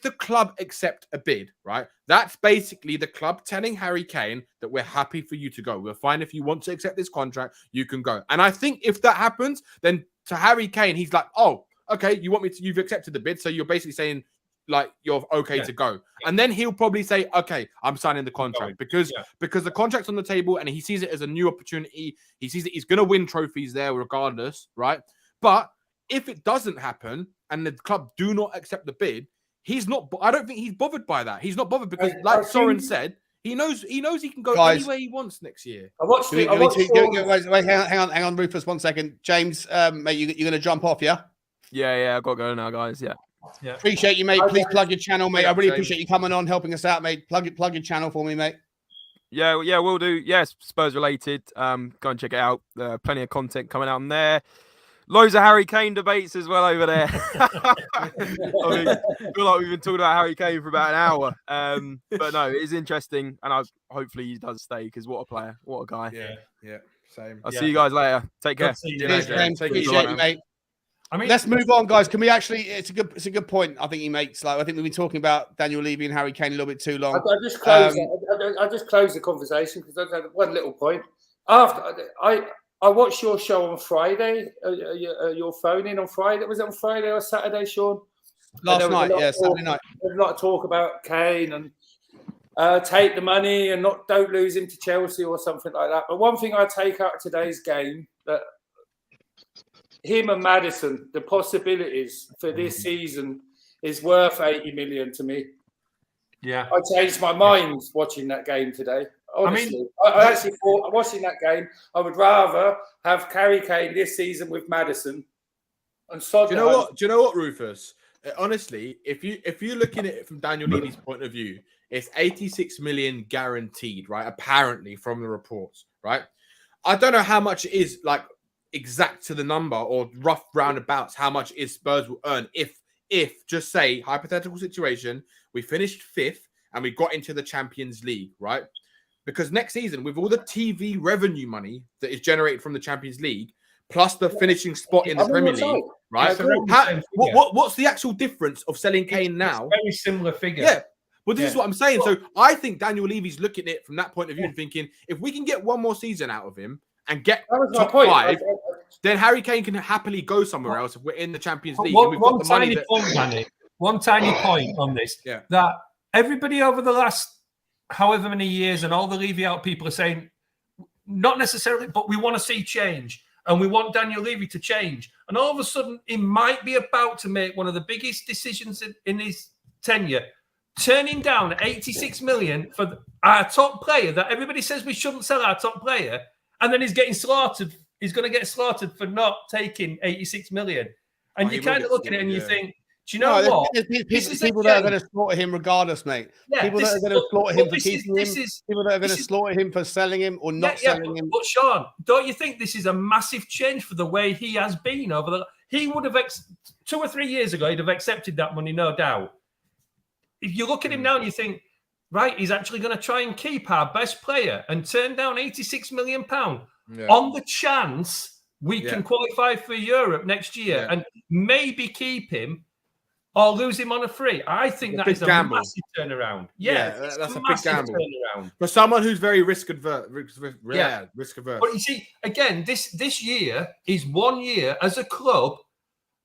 the club accept a bid, right, that's basically the club telling Harry Kane that we're happy for you to go. We're fine if you want to accept this contract, you can go. And I think if that happens, then to Harry Kane, he's like, oh, okay, you've accepted the bid, so you're basically saying like you're okay to go. And then he'll probably say, okay, I'm signing the contract because the contract's on the table and he sees it as a new opportunity. He sees that he's going to win trophies there regardless, right? But if it doesn't happen and the club do not accept the bid, I don't think he's bothered by that. He's not bothered because, like Soren said, he knows he can go anywhere he wants next year. Wait, hang on, Rufus, 1 second. James, mate, you're going to jump off, yeah? Yeah, I've got to go now, guys. Yeah. Appreciate you, mate. Please plug your channel, mate. I really appreciate you coming on, helping us out, mate. Plug your channel for me, mate. Yeah, we'll do. Yes, Spurs related. Go and check it out. Plenty of content coming out on there. Loads of Harry Kane debates as well over there. I feel like we've been talking about Harry Kane for about an hour. But no, it is interesting, and hopefully he does stay, because what a player, what a guy. Yeah, same. I'll see you guys later. Take care. Cheers, James. Appreciate you, mate. I mean, let's move on, guys. Can we actually? It's a good point. I think he makes. Like, I think we've been talking about Daniel Levy and Harry Kane a little bit too long. I just closed the conversation because I had one little point. After I watched your show on Friday. Your phone in on Friday. Was it on Friday or Saturday, Sean? Last night, Saturday night. There's a lot of talk about Kane and take the money and don't lose him to Chelsea or something like that. But one thing I take out of today's game, that him and Maddison, the possibilities for this season is worth 80 million to me. Yeah, I changed my mind watching that game today. Honestly, I actually thought watching that game, I would rather have Harry Kane this season with Maddison. And do you know what, Rufus? Honestly, if you're looking at it from Daniel Levy's point of view, it's 86 million guaranteed, right? Apparently, from the reports, right? I don't know how much it is, like exact to the number or rough roundabouts. How much is Spurs will earn if just say hypothetical situation, we finished 5th and we got into the Champions League, right? Because next season, with all the TV revenue money that is generated from the Champions League, plus the finishing spot in the Premier League, right? What's the actual difference of selling Kane now? Very similar figure. Yeah. Well, this is what I'm saying. So I think Daniel Levy's looking at it from that point of view and thinking, if we can get one more season out of him and get top 5, then Harry Kane can happily go somewhere else if we're in the Champions League. One tiny point on this. Yeah. That everybody over the last however many years, and all the Levy out people are saying, not necessarily, but we want to see change. And we want Daniel Levy to change. And all of a sudden, he might be about to make one of the biggest decisions in his tenure, turning down 86 million for our top player that everybody says we shouldn't sell our top player. And then he's getting slaughtered. He's going to get slaughtered for not taking 86 million. And you kind of look at it and you think, do you know what? There's people that are going to slaughter him regardless, mate. Yeah, people that are going to slaughter him for keeping him. People that are going to is- slaughter him for selling him or not selling him. But Sean, don't you think this is a massive change for the way he has been over the? He would have 2 or 3 years ago, he'd have accepted that money, no doubt. If you look at him now and you think, right, he's actually going to try and keep our best player and turn down 86 million pound on the chance we can qualify for Europe next year and maybe keep him or lose him on a free. I think that is a massive turnaround. Yeah, that's a big gamble turnaround for someone who's very risk averse. Risk averse. But you see, again, this year is 1 year as a club.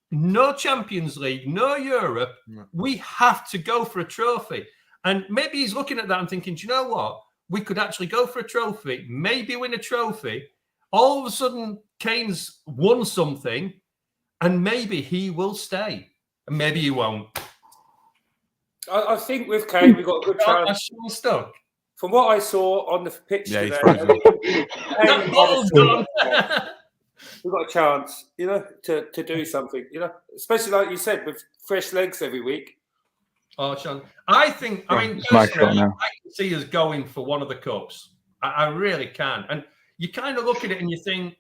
No Champions League, no Europe. No. We have to go for a trophy. And maybe he's looking at that and thinking, do you know what? We could actually go for a trophy, maybe win a trophy. All of a sudden, Kane's won something, and maybe he will stay. And maybe he won't. I think with Kane, we've got a good chance. Stuck. From what I saw on the pitch today, we've got a chance, to do something, especially like you said, with fresh legs every week. Oh, Sean, I mean, personally, I can see us going for one of the cups. I really can. And you kind of look at it and you think,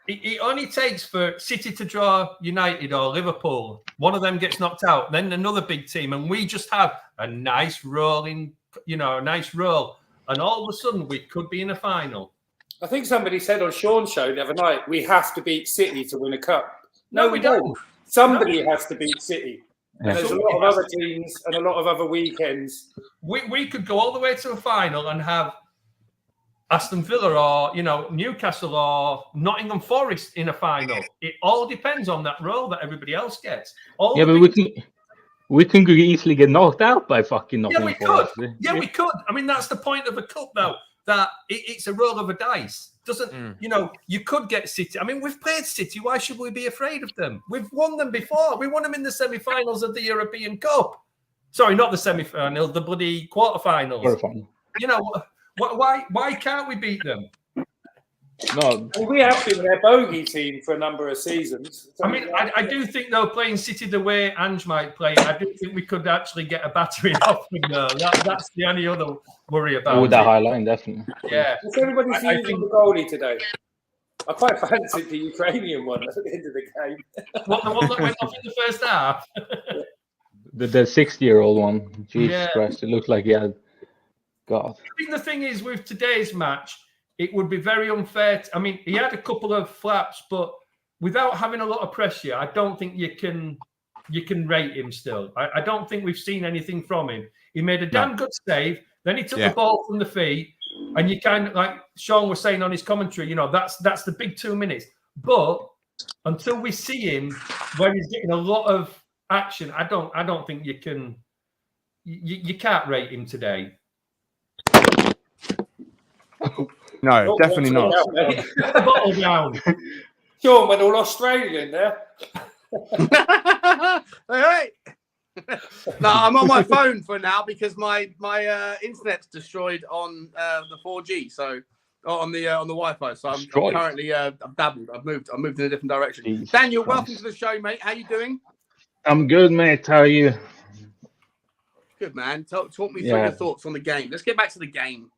it only takes for City to draw United or Liverpool. One of them gets knocked out, then another big team, and we just have a nice rolling, a nice roll. And all of a sudden, we could be in a final. I think somebody said on Sean's show the other night, we have to beat City to win a cup. No, we don't. Somebody has to beat City. And there's a lot of other teams and a lot of other weekends. We could go all the way to a final and have Aston Villa or, Newcastle or Nottingham Forest in a final. It all depends on that role that everybody else gets. But we can easily get knocked out by fucking Nottingham Forest. Yeah, we could. I mean, that's the point of a cup, though, that it's a roll of a dice. You could get City. I mean, we've played City. Why should we be afraid of them? We've won them before. We won them in the semi-finals of the European Cup. Sorry, not the semi-finals, the bloody quarterfinals. Why can't we beat them? No, we have been their bogey team for a number of seasons. I mean, I do think, though, playing City the way Ange might play, I do think we could actually get a battering off them, though. That's the only other worry about with that high line, definitely. Yeah. What's everybody's views on the goalie today? I quite fancied the Ukrainian one at the end of the game. What, the one that went off in the first half? The 60-year-old one. Jesus Christ, it looked like he had... God. I think the thing is, with today's match, it would be very unfair. I mean, he had a couple of flaps, but without having a lot of pressure, I don't think you can rate him still. I don't think we've seen anything from him. He made a damn good save. Then he took the ball from the feet, and you kind of, like Sean was saying on his commentary, that's the big 2 minutes. But until we see him where he's getting a lot of action, I don't think you can. You can't rate him today. No, definitely not. Bottle down. Sean went all Australian there. Hey. No, I'm on my phone for now because my internet's destroyed on the 4G, so on the Wi-Fi. So I'm currently I've dabbled. I've moved in a different direction. Jeez, Daniel, welcome to the show, mate. How you doing? I'm good, mate. How are you? Good, man. Talk me through your thoughts on the game. Let's get back to the game.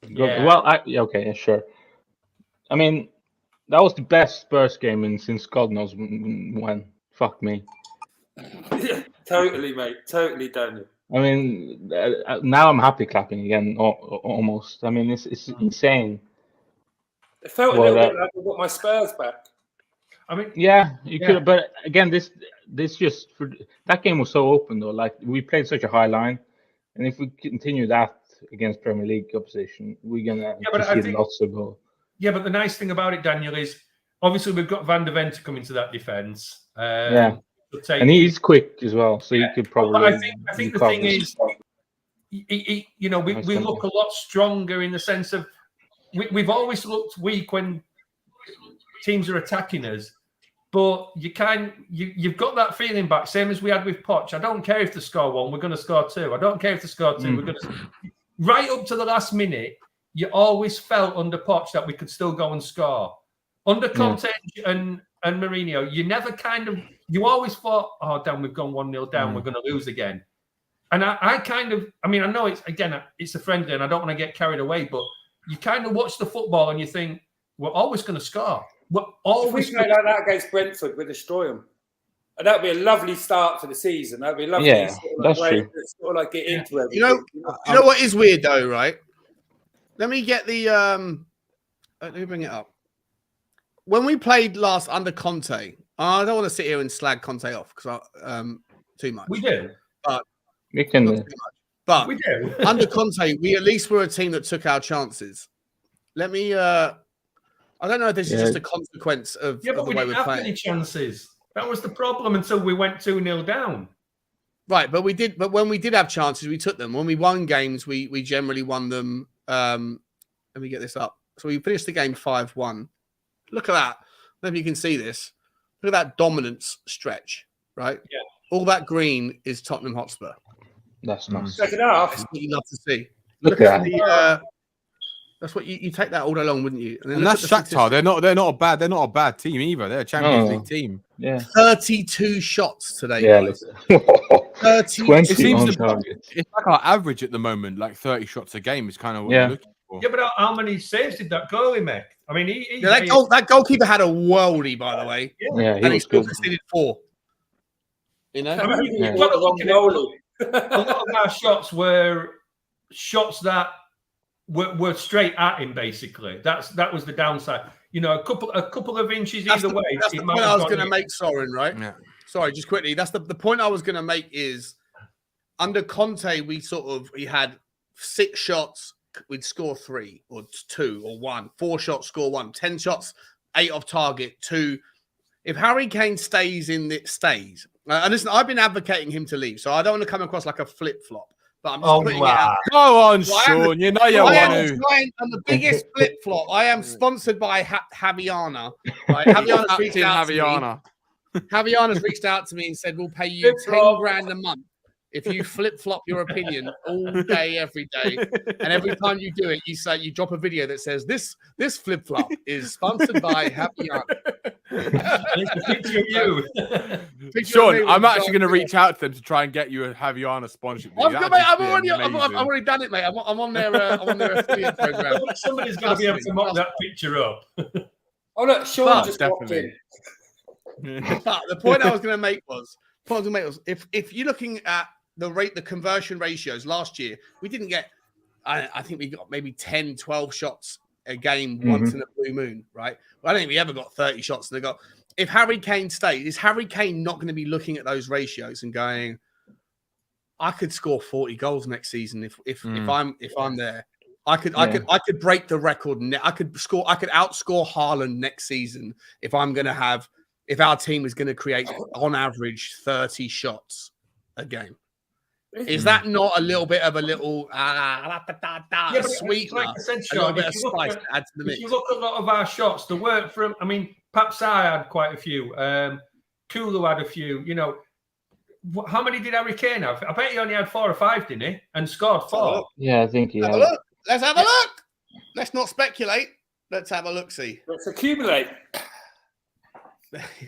Yeah. Well, okay, sure. I mean, that was the best Spurs game since God knows when. Fuck me. Totally, mate. Totally, Daniel. I mean, now I'm happy clapping again, almost. I mean, it's insane. It felt a little bit like I got my Spurs back. I mean, you could, but again, this that game was so open though. Like we played such a high line, and if we continue that against Premier League opposition, we're gonna see lots of goals. Yeah, but the nice thing about it, Daniel, is obviously we've got Van der Ven to come into that defence. And he's quick as well, so he could probably. I think the thing is, you know, we look a lot stronger in the sense of we've always looked weak when teams are attacking us, but you've got that feeling back, same as we had with Poch. I don't care if they score one, we're going to score two. I don't care if they score two, we're going to. Right up to the last minute, you always felt under Poch that we could still go and score. Under Conte and Mourinho, you always thought, oh damn, we've gone 1-0 down, we're going to lose again. And I know it's a friendly and I don't want to get carried away, but you kind of watch the football and you think, we're always going to score. We're always if we play like that against Brentford, we'll destroy them. And that would be a lovely start to the season. That would be a lovely that's true. Sort of like get into it. You know what is weird though, right? Let me get the let me bring it up. When we played last under Conte, I don't want to sit here and slag Conte off because too much. We do. But we can. But we do. Under Conte, we at least were a team that took our chances. Let me. I don't know if this is just a consequence of but the we way didn't we're have playing. any chances. That was the problem until we went 2-0 down. Right, but we did. But when we did have chances, we took them. When we won games, we generally won them. Let me get this up. So we finished the game 5-1. Look at that. I don't know if you can see this. Look at that dominance stretch. Right. Yeah. All that green is Tottenham Hotspur. That's nice. Second half. That's what you love to see. Look at the. That's what you take that all day long, wouldn't you? And that's Shakhtar. They're not a bad team either. They're a Champions League team. Yeah. 32 shots today. Yeah. 32. It seems it's like our average at the moment, like 30 shots a game is kind of what we're looking for. Yeah, but how many saves did that goalie make? I mean, that goalkeeper had a worldie, by the way. Yeah, and he still conceded 4. You know, a lot of our shots were shots that were straight at him. Basically, that was the downside. You know, a couple of inches either way. That's the point I was going to make, Soren. Right? Yeah. Sorry, just quickly. That's the point I was going to make is under Conte, we had 6 shots, we'd score 3 or 2 or 1. 4 shots, score 1. 10 shots, 8 off target, 2. If Harry Kane stays in it, stays. And listen, I've been advocating him to leave, so I don't want to come across like a flip-flop. But I'm just putting it out. Go on, Sean. You know you want to. I'm the biggest flip-flop. I am sponsored by Javiana. Right? Javiana's reached out to me. Javiana's reached out to me and said, we'll pay you 10 grand a month if you flip-flop your opinion all day, every day. And every time you do it, you drop a video that says, this flip-flop is sponsored by Javiana. It's a picture of you. Sean, I'm actually going to reach out to them to try and get you a Javiana sponsorship. I've already done it, mate. I'm on their affiliate program. Somebody's going to be able to mock that picture up. Oh look, Sean just walked in. But the point I was going to make was, if you're looking at the conversion ratios last year, we didn't get. I think we got maybe 10, 12 shots a game once in a blue moon, right? Well, I don't think we ever got 30 shots in the goal. If Harry Kane stays, is Harry Kane not going to be looking at those ratios and going, I could score 40 goals next season if I'm there. I could break the record. I could outscore Haaland next season if our team is going to create on average 30 shots a game. Is that not a little bit of a little sweetener, like I said, a little bit of spice to add to the mix? If you look at a lot of our shots, the work from, I mean, Papsai had quite a few. Kulu had a few. You know, how many did Harry Kane have? I bet he only had 4 or 5, didn't he? And scored 4. Yeah, I think he had. Let's have a look. Let's not speculate. Let's have a look-see. Let's accumulate.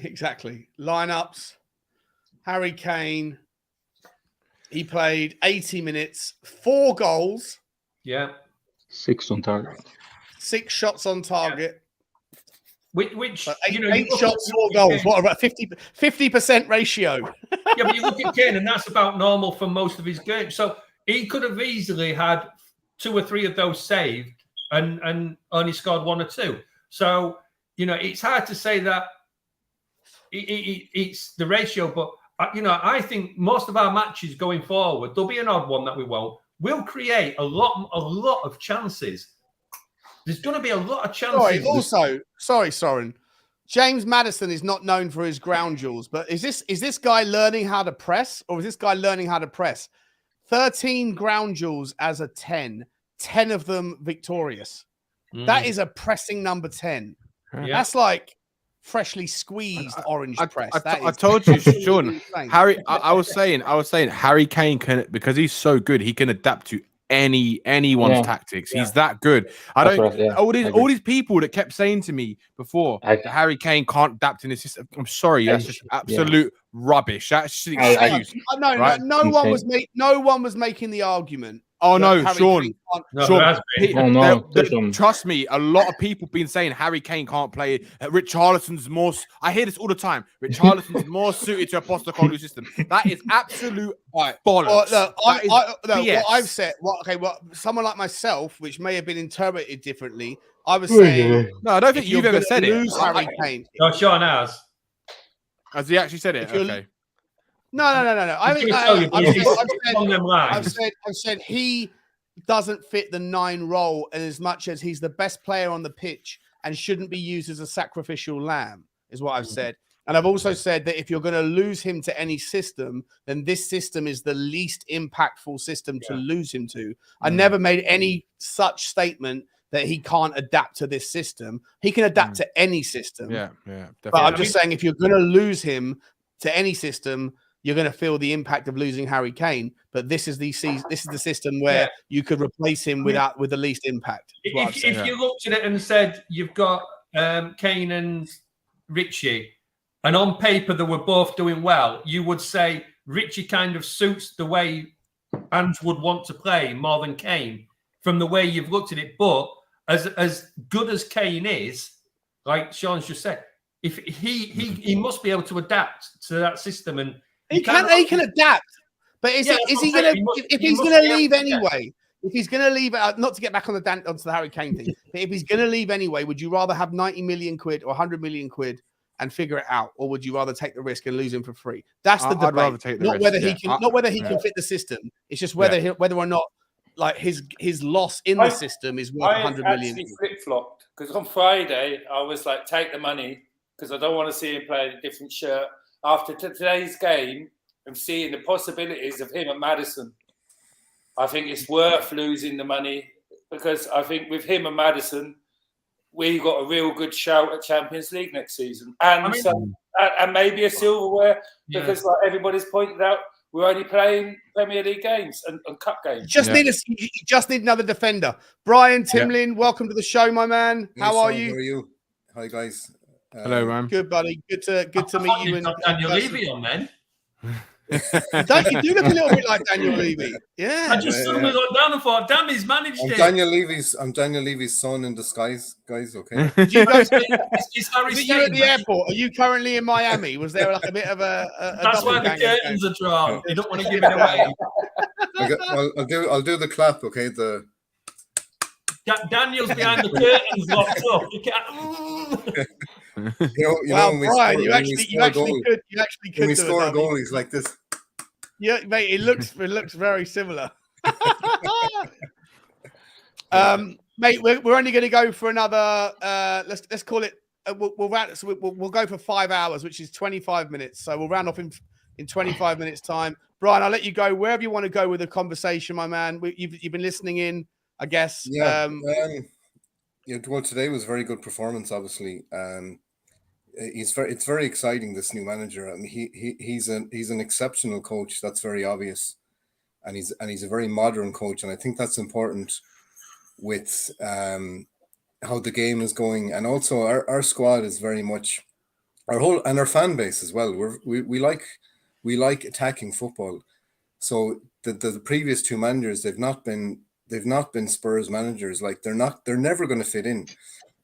Exactly. Lineups. Harry Kane. He played 80 minutes, 4 goals. Yeah. 6 on target. 6 shots on target. Which 8 shots, 4 goals. What about 50% ratio? Yeah, but you look at Kane, and that's about normal for most of his games. So he could have easily had 2 or 3 of those saved and only scored 1 or 2. So, you know, it's hard to say that it's the ratio, but I think most of our matches going forward, there'll be an odd one that we won't. We'll create a lot of chances. There's going to be a lot of chances. Sorry, Soren. James Maddison is not known for his ground duels, but is this guy learning how to press, or is this guy learning how to press? 13 ground duels as a 10, 10 of them victorious. That is a pressing number 10. Yeah. That's like freshly squeezed orange press. I told you, Sean. Harry, I was saying, Harry Kane can, because he's so good, he can adapt to anyone's tactics. He's that good. All these people that kept saying to me before that Harry Kane can't adapt in his system. I'm sorry, that's just absolute rubbish. That's just an excuse. No one was making the argument. Oh no, Harry Sean. Sean, trust me, a lot of people been saying Harry Kane can't play. Richarlison's more. I hear this all the time. Richarlison's more suited to a Postecoglou system. That is absolute bollocks. What I've said. Someone like myself, which may have been interpreted differently, I was saying. No, I don't think you've ever said it. Harry Kane. No, Sean has. Has he actually said it? Okay. No. I've said he doesn't fit the 9 role, and as much as he's the best player on the pitch and shouldn't be used as a sacrificial lamb, is what I've said. And I've also said that if you're going to lose him to any system, then this system is the least impactful system to lose him to. I never made any such statement that he can't adapt to this system. He can adapt to any system. Yeah, definitely. But I'm just saying, if you're going to lose him to any system, you're going to feel the impact of losing Harry Kane. But this is the system where you could replace him with the least impact. If you looked at it and said you've got Kane and Richie, and on paper they were both doing well, you would say Richie kind of suits the way Ange would want to play more than Kane from the way you've looked at it. But as good as Kane is, like Sean's just said, if he must be able to adapt to that system, and he can adapt. But is he going to if he's going to leave anyway? If he's going to leave, not to get back onto the Harry Kane thing, but if he's going to leave anyway, would you rather have 90 million quid or 100 million quid and figure it out, or would you rather take the risk and lose him for free? That's the debate. I'd rather take the risk. Not whether he can fit the system. It's just whether or not like his loss in the system is worth 100 million. I actually flip-flopped because on Friday I was like, take the money because I don't want to see him play in a different shirt. After today's game and seeing the possibilities of him at Madison, I think it's worth losing the money because I think with him and Madison, we got a real good shout at Champions League next season, and and maybe a silverware because, like everybody's pointed out, we're only playing Premier League games and cup games. You just need another defender. Brian Timlin, welcome to the show, my man. How are you? How are you? Hi guys. Hello, man. Good, buddy. Good to meet you. And Daniel Levy on then. You do look a little bit like Daniel Levy. Yeah. I just suddenly looked down and thought, damn, he's managed it. I'm Daniel Levy's son in disguise, guys. Okay. Do you guys, is you at the airport? Are you currently in Miami? Was there like a bit of a That's why the curtains are drawn. You don't want to give it away. I'll do the clap. Okay. Daniel's behind the curtains, locked up. You can't. Brian, you actually could. When we score a goal, he's like this. Yeah, mate, it looks very similar. Mate, we're only going to go for another. Let's call it. We'll go for 5 hours, which is 25 minutes. So we'll round off in 25 minutes time. Brian, I'll let you go wherever you want to go with the conversation, my man. You've been listening in, I guess. Yeah. Well, today was a very good performance. Obviously, it's very exciting. This new manager. I mean, he's an exceptional coach. That's very obvious, and he's a very modern coach, and I think that's important with how the game is going, and also our squad is very much our fan base as well. We like attacking football. So the previous two managers, they've not been Spurs managers. Like they're never going to fit in.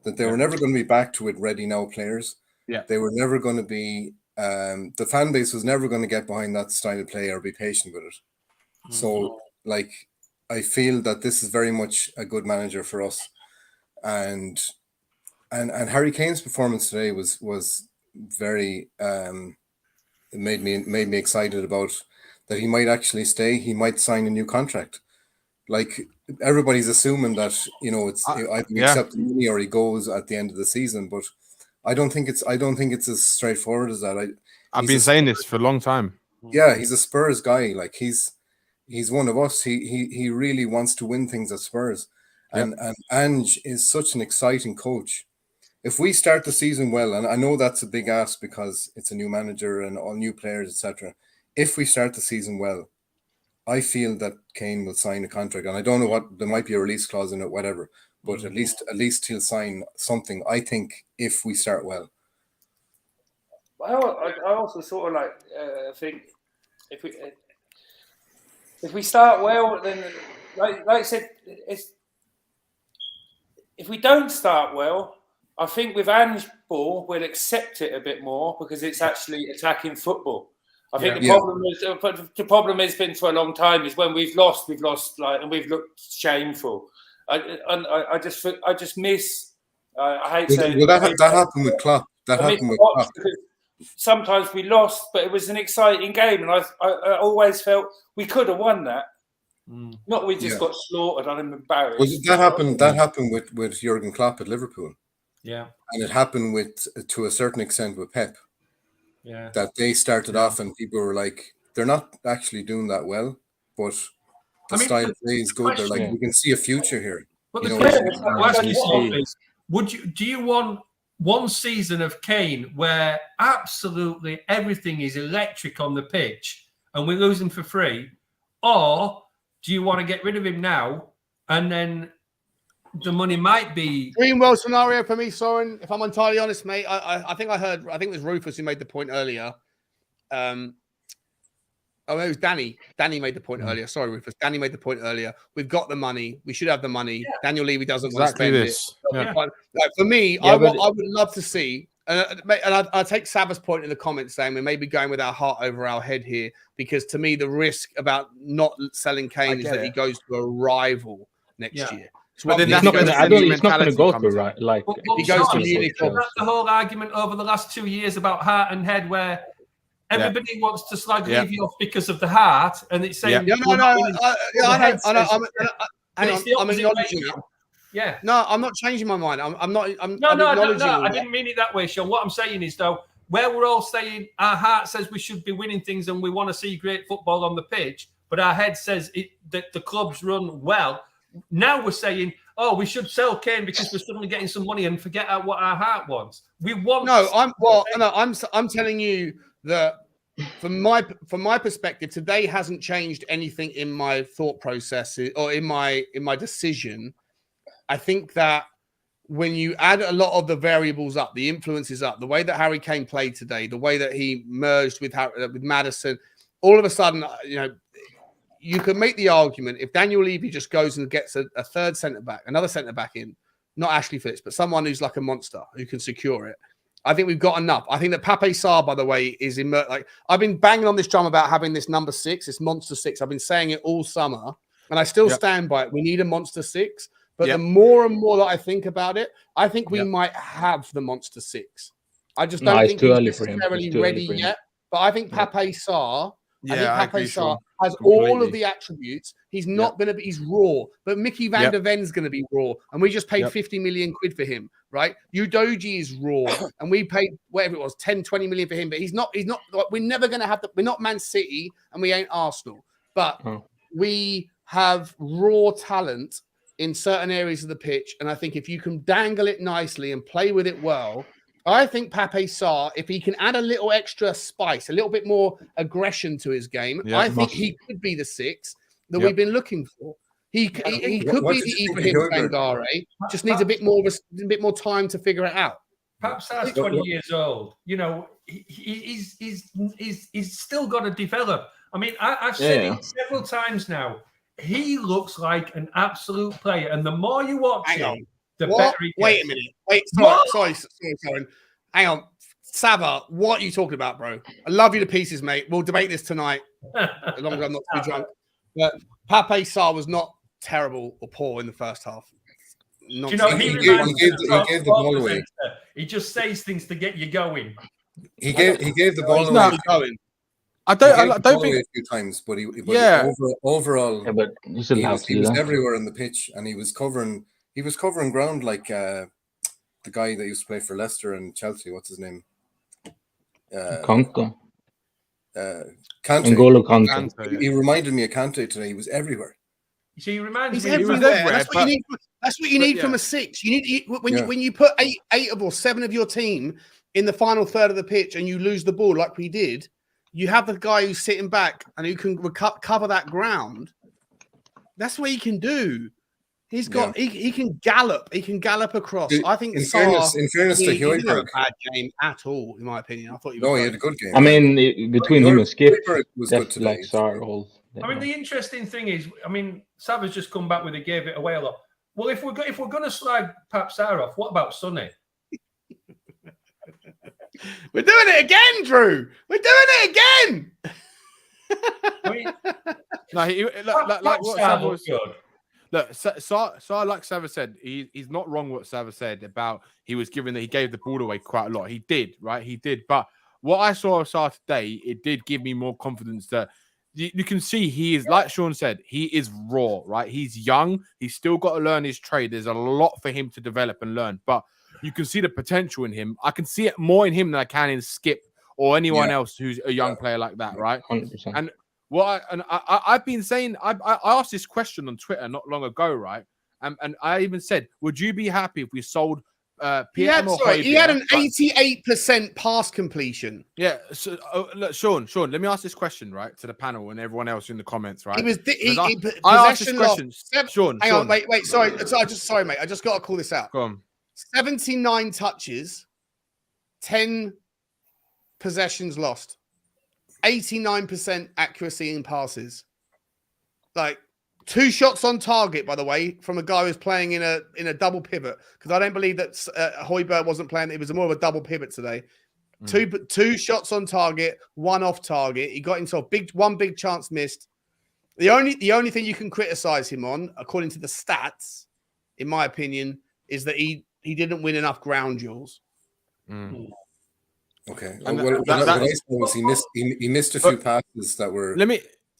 That they were never going to be backed with ready now players. Yeah, they were never going to be. The fan base was never going to get behind that style of play or be patient with it. Mm-hmm. So, like, I feel that this is very much a good manager for us, and Harry Kane's performance today was very. It made me excited about that he might actually stay. He might sign a new contract. Like everybody's assuming that it's either he accepts money or he goes at the end of the season, but I don't think it's as straightforward as that. I've been saying this for a long time. Yeah, he's a Spurs guy. Like he's He's one of us. He really wants to win things at Spurs, and Ange is such an exciting coach. If we start the season well, and I know that's a big ask because it's a new manager and all new players, etc. If we start the season well, I feel that Kane will sign a contract, and I don't know what there might be a release clause in it, whatever. But at least he'll sign something. I think if we start well. Well, I also sort of like think if we start well, then like I said, if we don't start well, I think with Ange ball we'll accept it a bit more because it's actually attacking football. I think the problem has been for a long time is when we've lost like, and we've looked shameful. I just miss. I hate saying that happened with Klopp. That happened with Klopp. Sometimes we lost, but it was an exciting game, and I always felt we could have won that. Not we just got slaughtered. I'm embarrassed. Well, that happened with Jurgen Klopp at Liverpool. Yeah, and it happened to a certain extent with Pep. Yeah, that they started off and people were like, they're not actually doing that well, but the style of play is good. They're like, we can see a future here. But the question to ask yourself is, do you want one season of Kane where absolutely everything is electric on the pitch and we lose him for free, or do you want to get rid of him now and then the money might be dream world scenario for me, Soren? If I'm entirely honest, mate, I think it was Rufus who made the point earlier. It was Danny. Danny made the point earlier. Sorry, Rufus. Danny made the point earlier. We've got the money. We should have the money. Yeah. Daniel Levy doesn't want to spend it. Yeah. Like, for me, I would love to see, and I take Sava's point in the comments saying we may be going with our heart over our head here, because to me, the risk about not selling Kane is that he goes to a rival next year. But then that's where it's not going to go through, right? Like he goes to that's the whole argument over the last 2 years about heart and head, where everybody wants to slag Levy off because of the heart, and it's saying I'm acknowledging that. Yeah. No, I'm not changing my mind. I'm not. No. I didn't mean it that way, Sean. What I'm saying is, though, where we're all saying our heart says we should be winning things and we want to see great football on the pitch, but our head says that the club's run well. Now we're saying, oh, we should sell Kane because we're suddenly getting some money and forget what our heart wants. We want. I'm telling you that from my perspective, today hasn't changed anything in my thought process or in my decision. I think that when you add a lot of the variables up, the influences up, the way that Harry Kane played today, the way that he merged with Maddison, all of a sudden, you can make the argument if Daniel Levy just goes and gets a third centre-back, another centre-back in, not Ashley Phillips, but someone who's like a monster who can secure it. I think we've got enough. I think that Pape Sarr, by the way, is like I've been banging on this drum about having this number 6, this monster 6. I've been saying it all summer, and I still stand by it. We need a monster 6. But the more and more that I think about it, I think we might have the monster 6. I just don't think he's necessarily ready yet. But I think Pape Sarr, has all of the attributes. He's not going to be, he's raw. But Mickey van der Ven's going to be raw. And we just paid 50 million quid for him, right? Udoji is raw. And we paid, whatever it was, 10, 20 million for him. But he's not, we're never going to have we're not Man City and we ain't Arsenal. But we have raw talent in certain areas of the pitch. And I think if you can dangle it nicely and play with it well, I think Pape Sarr, if he can add a little extra spice, a little bit more aggression to his game, I think he could be the 6 that we've been looking for. He could be the Ibrahim Sangare. Just needs a bit more time to figure it out. Perhaps Sarr's 20 years old. He's still got to develop. I mean, I've said it several times now. He looks like an absolute player, and the more you watch him, the better he gets. Wait a minute. Sorry, Karen. Hang on. Sava, what are you talking about, bro? I love you to pieces, mate. We'll debate this tonight, as long as I'm not too drunk. But Pape Sarr was not terrible or poor in the first half. He gave the ball away. He just says things to get you going. He gave the ball away. I don't think a few times, but overall, but he was everywhere on the pitch, and he was covering ground like the guy that used to play for Leicester and Chelsea. What's his name? Conco. Kante. N'Golo Kante. Kante, He reminded me of Kante today. He was everywhere. See, he reminds He's me. everywhere. was everywhere, That's what you need. That's what you but need from yeah. a six. You need Yeah. when you put eight or seven of your team in the final third of the pitch and you lose the ball like we did. You have the guy who's sitting back and who can cover that ground. That's what he can do. He's got he can gallop. He can gallop across. I think in fairness to he didn't have Højbjerg, a bad game at all, in my opinion. I thought he was no, he great. had a good game. I mean, between him and Skip, Højbjerg was good that's today. like Sar all. I mean, the interesting thing is, I mean, Sav has just come back with he gave it away a lot. Well, if we're going to slag Pap Sarr off, what about Sonny? We're doing it again, Drew. We're doing it again. I mean, no, like what Sarr Sav looked was. good. Look, Sar, like Sava said, he's not wrong what Sava said about he gave the ball away quite a lot. He did, right? He did. But what I saw of Sar today, it did give me more confidence that you can see he is, like Sean said, he is raw, right? He's young. He's still got to learn his trade. There's a lot for him to develop and learn. But you can see the potential in him. I can see it more in him than I can in Skip or anyone else who's a young player like that, right? 100%. And I've been saying, I asked this question on Twitter not long ago, right? And I even said, would you be happy if we sold He had an 88% pass completion. Yeah. So, look, Sean, let me ask this question, right, to the panel and everyone else in the comments, right? He was I asked this question. Sean, hang on, wait. Sorry, mate. I just got to call this out. Go on. 79 touches, 10 possessions lost, 89% accuracy in passes. Like 2 shots on target, by the way, from a guy who's playing in a double pivot. Because I don't believe that Højbjerg wasn't playing. It was more of a double pivot today. Two shots on target, 1 off target. He got himself one big chance missed. The only thing you can criticize him on, according to the stats, in my opinion, is that he didn't win enough ground duels. Okay. And what I saw was he missed a few passes that were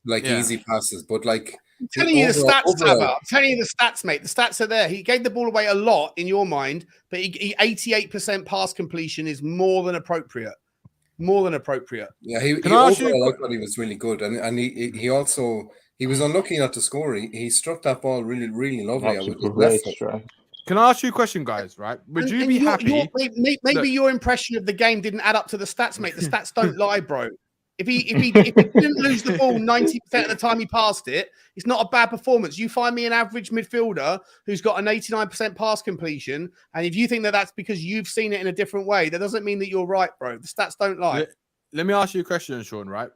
easy passes, but like I'm telling you the stats, Tabba. I'm telling you the stats, mate. The stats are there. He gave the ball away a lot in your mind, but he 88% pass completion is more than appropriate. More than appropriate. Yeah, he overall, I thought he was really good, and he also was unlucky not to score. He struck that ball really, really lovely. Can I ask you a question, guys? Right? Would you be happy? Maybe your impression of the game didn't add up to the stats, mate. The stats don't lie, bro. If he didn't lose the ball 90% of the time he passed it, it's not a bad performance. You find me an average midfielder who's got an 89% pass completion, and if you think that that's because you've seen it in a different way, that doesn't mean that you're right, bro. The stats don't lie. Let me ask you a question, Sean, right?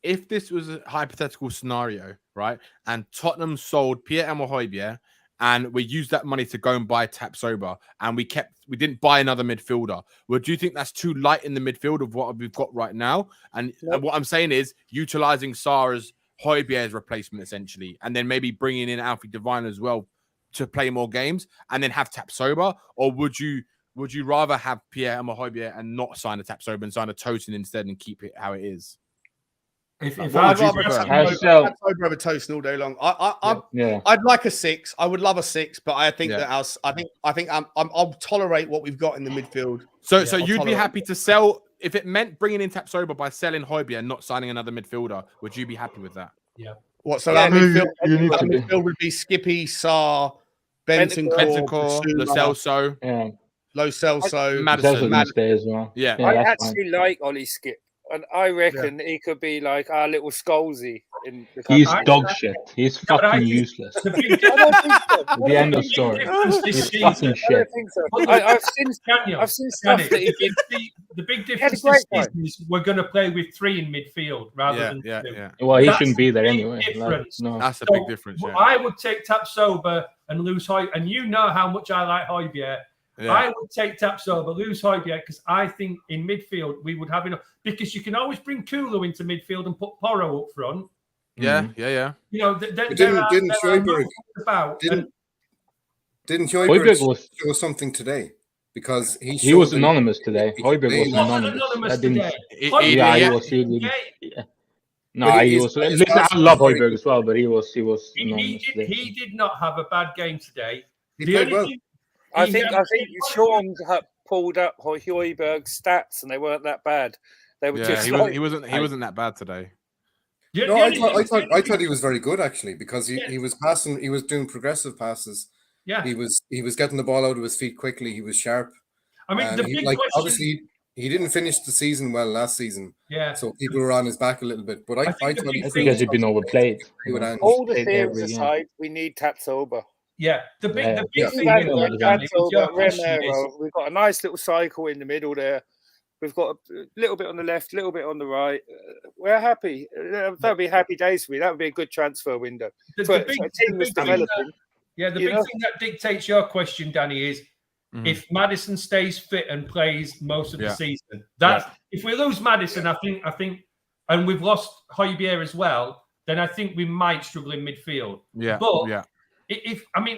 If this was a hypothetical scenario, right, and Tottenham sold Pierre-Emile Højbjerg, and we used that money to go and buy Tapsoba, and we didn't buy another midfielder, do you think that's too light in the midfield of what we've got right now? And what I'm saying is utilizing Sar's Højbjerg's replacement essentially, and then maybe bringing in Alfie Devine as well to play more games, and then have Tapsoba, or would you rather have Pierre-Emile Højbjerg and not sign a Tapsoba and sign a Tosin instead and keep it how it is? I'd rather over Tosin all day long. I'd like a 6. I would love a 6, but I think I'll tolerate what we've got in the midfield. So you'd be happy to sell if it meant bringing in Tapsoba by selling Højbjerg and not signing another midfielder? Would you be happy with that? Yeah. What? So that midfield would be Skippy, Sarr, Bentancur, Lo Celso, Lo Celso, Madison as well. Yeah, I actually like Ollie Skip. And I reckon he could be like our little Scholesy in the He's dog shit. He's fucking useless. The end of story. He's fucking shit. I've seen stuff that he did. The big difference this season is we're going to play with 3 in midfield rather than 2. Well, he shouldn't be there anyway. That's a big difference. Yeah. I would take Tapsoba and lose Højbjerg, and you know how much I like Højbjerg. Yeah. I would take Tapsoba, lose Højbjerg, because I think in midfield we would have enough. Because you can always bring Kulu into midfield and put Porro up front. Yeah. You know, didn't Højbjerg show something today? Because he was anonymous today. Højbjerg was anonymous today. He was really. No, he was. Listen, I love Højbjerg as well, but he was anonymous. He did not have a bad game today. He played well. I think Sean pulled up Højbjerg's stats, and they weren't that bad. They were Yeah, just he wasn't that bad today. No, I thought he was very good actually, because he was passing, he was doing progressive passes. Yeah, he was getting the ball out of his feet quickly. He was sharp. I mean, the big question. Obviously, he didn't finish the season well last season. Yeah. So people were on his back a little bit. But I thought That's because he'd been overplayed. All the theories aside, we need Tatsoba. Yeah, the big thing we've got a nice little cycle in the middle there. We've got a little bit on the left, a little bit on the right. We're happy. That'll be happy days for me. That would be a good transfer window. The big thing that dictates your question, Danny, is if Maddison stays fit and plays most of the season. If we lose Maddison, I think, and we've lost Højbjerg as well, then I think we might struggle in midfield. Yeah, but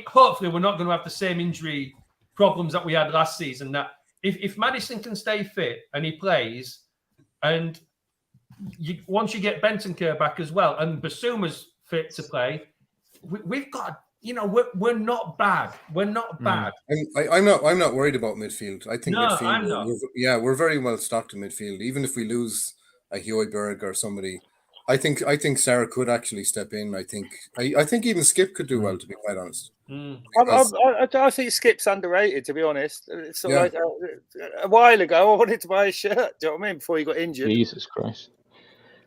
hopefully we're not going to have the same injury problems that we had last season. That if Maddison can stay fit and he plays, and once you get Bentancur back as well, and Basuma's fit to play, we've got, we're not bad. We're not bad. I'm not worried about midfield. I think midfield. I'm not. We're very well stocked in midfield. Even if we lose a Højbjerg or somebody, I think Sarah could actually step in. I think even Skip could do well, to be quite honest. I think Skip's underrated, to be honest. It's like a while ago, I wanted to buy a shirt. Do you know what I mean? Before he got injured. Jesus Christ!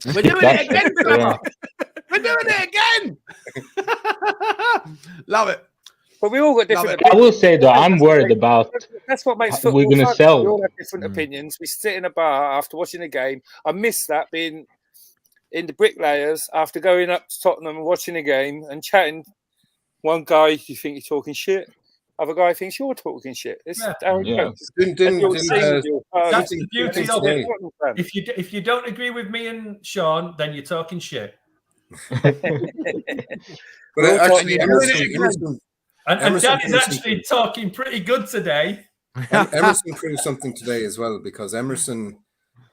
We're doing it again, Trevor. We're doing it again. Love it. But we all got different. I will say though, I'm worried about. That's what makes football. We're going to sell. We all have different opinions. We sit in a bar after watching a game. I miss that, being in the bricklayers after going up to Tottenham and watching a game and chatting. One guy, you think you're talking shit. Other guy thinks you're talking shit. It's how it goes. That's the beauty of it. If you don't agree with me and Sean, then you're talking shit. But actually, and Danny's actually talking pretty good today. Emerson proved something today as well, because Emerson,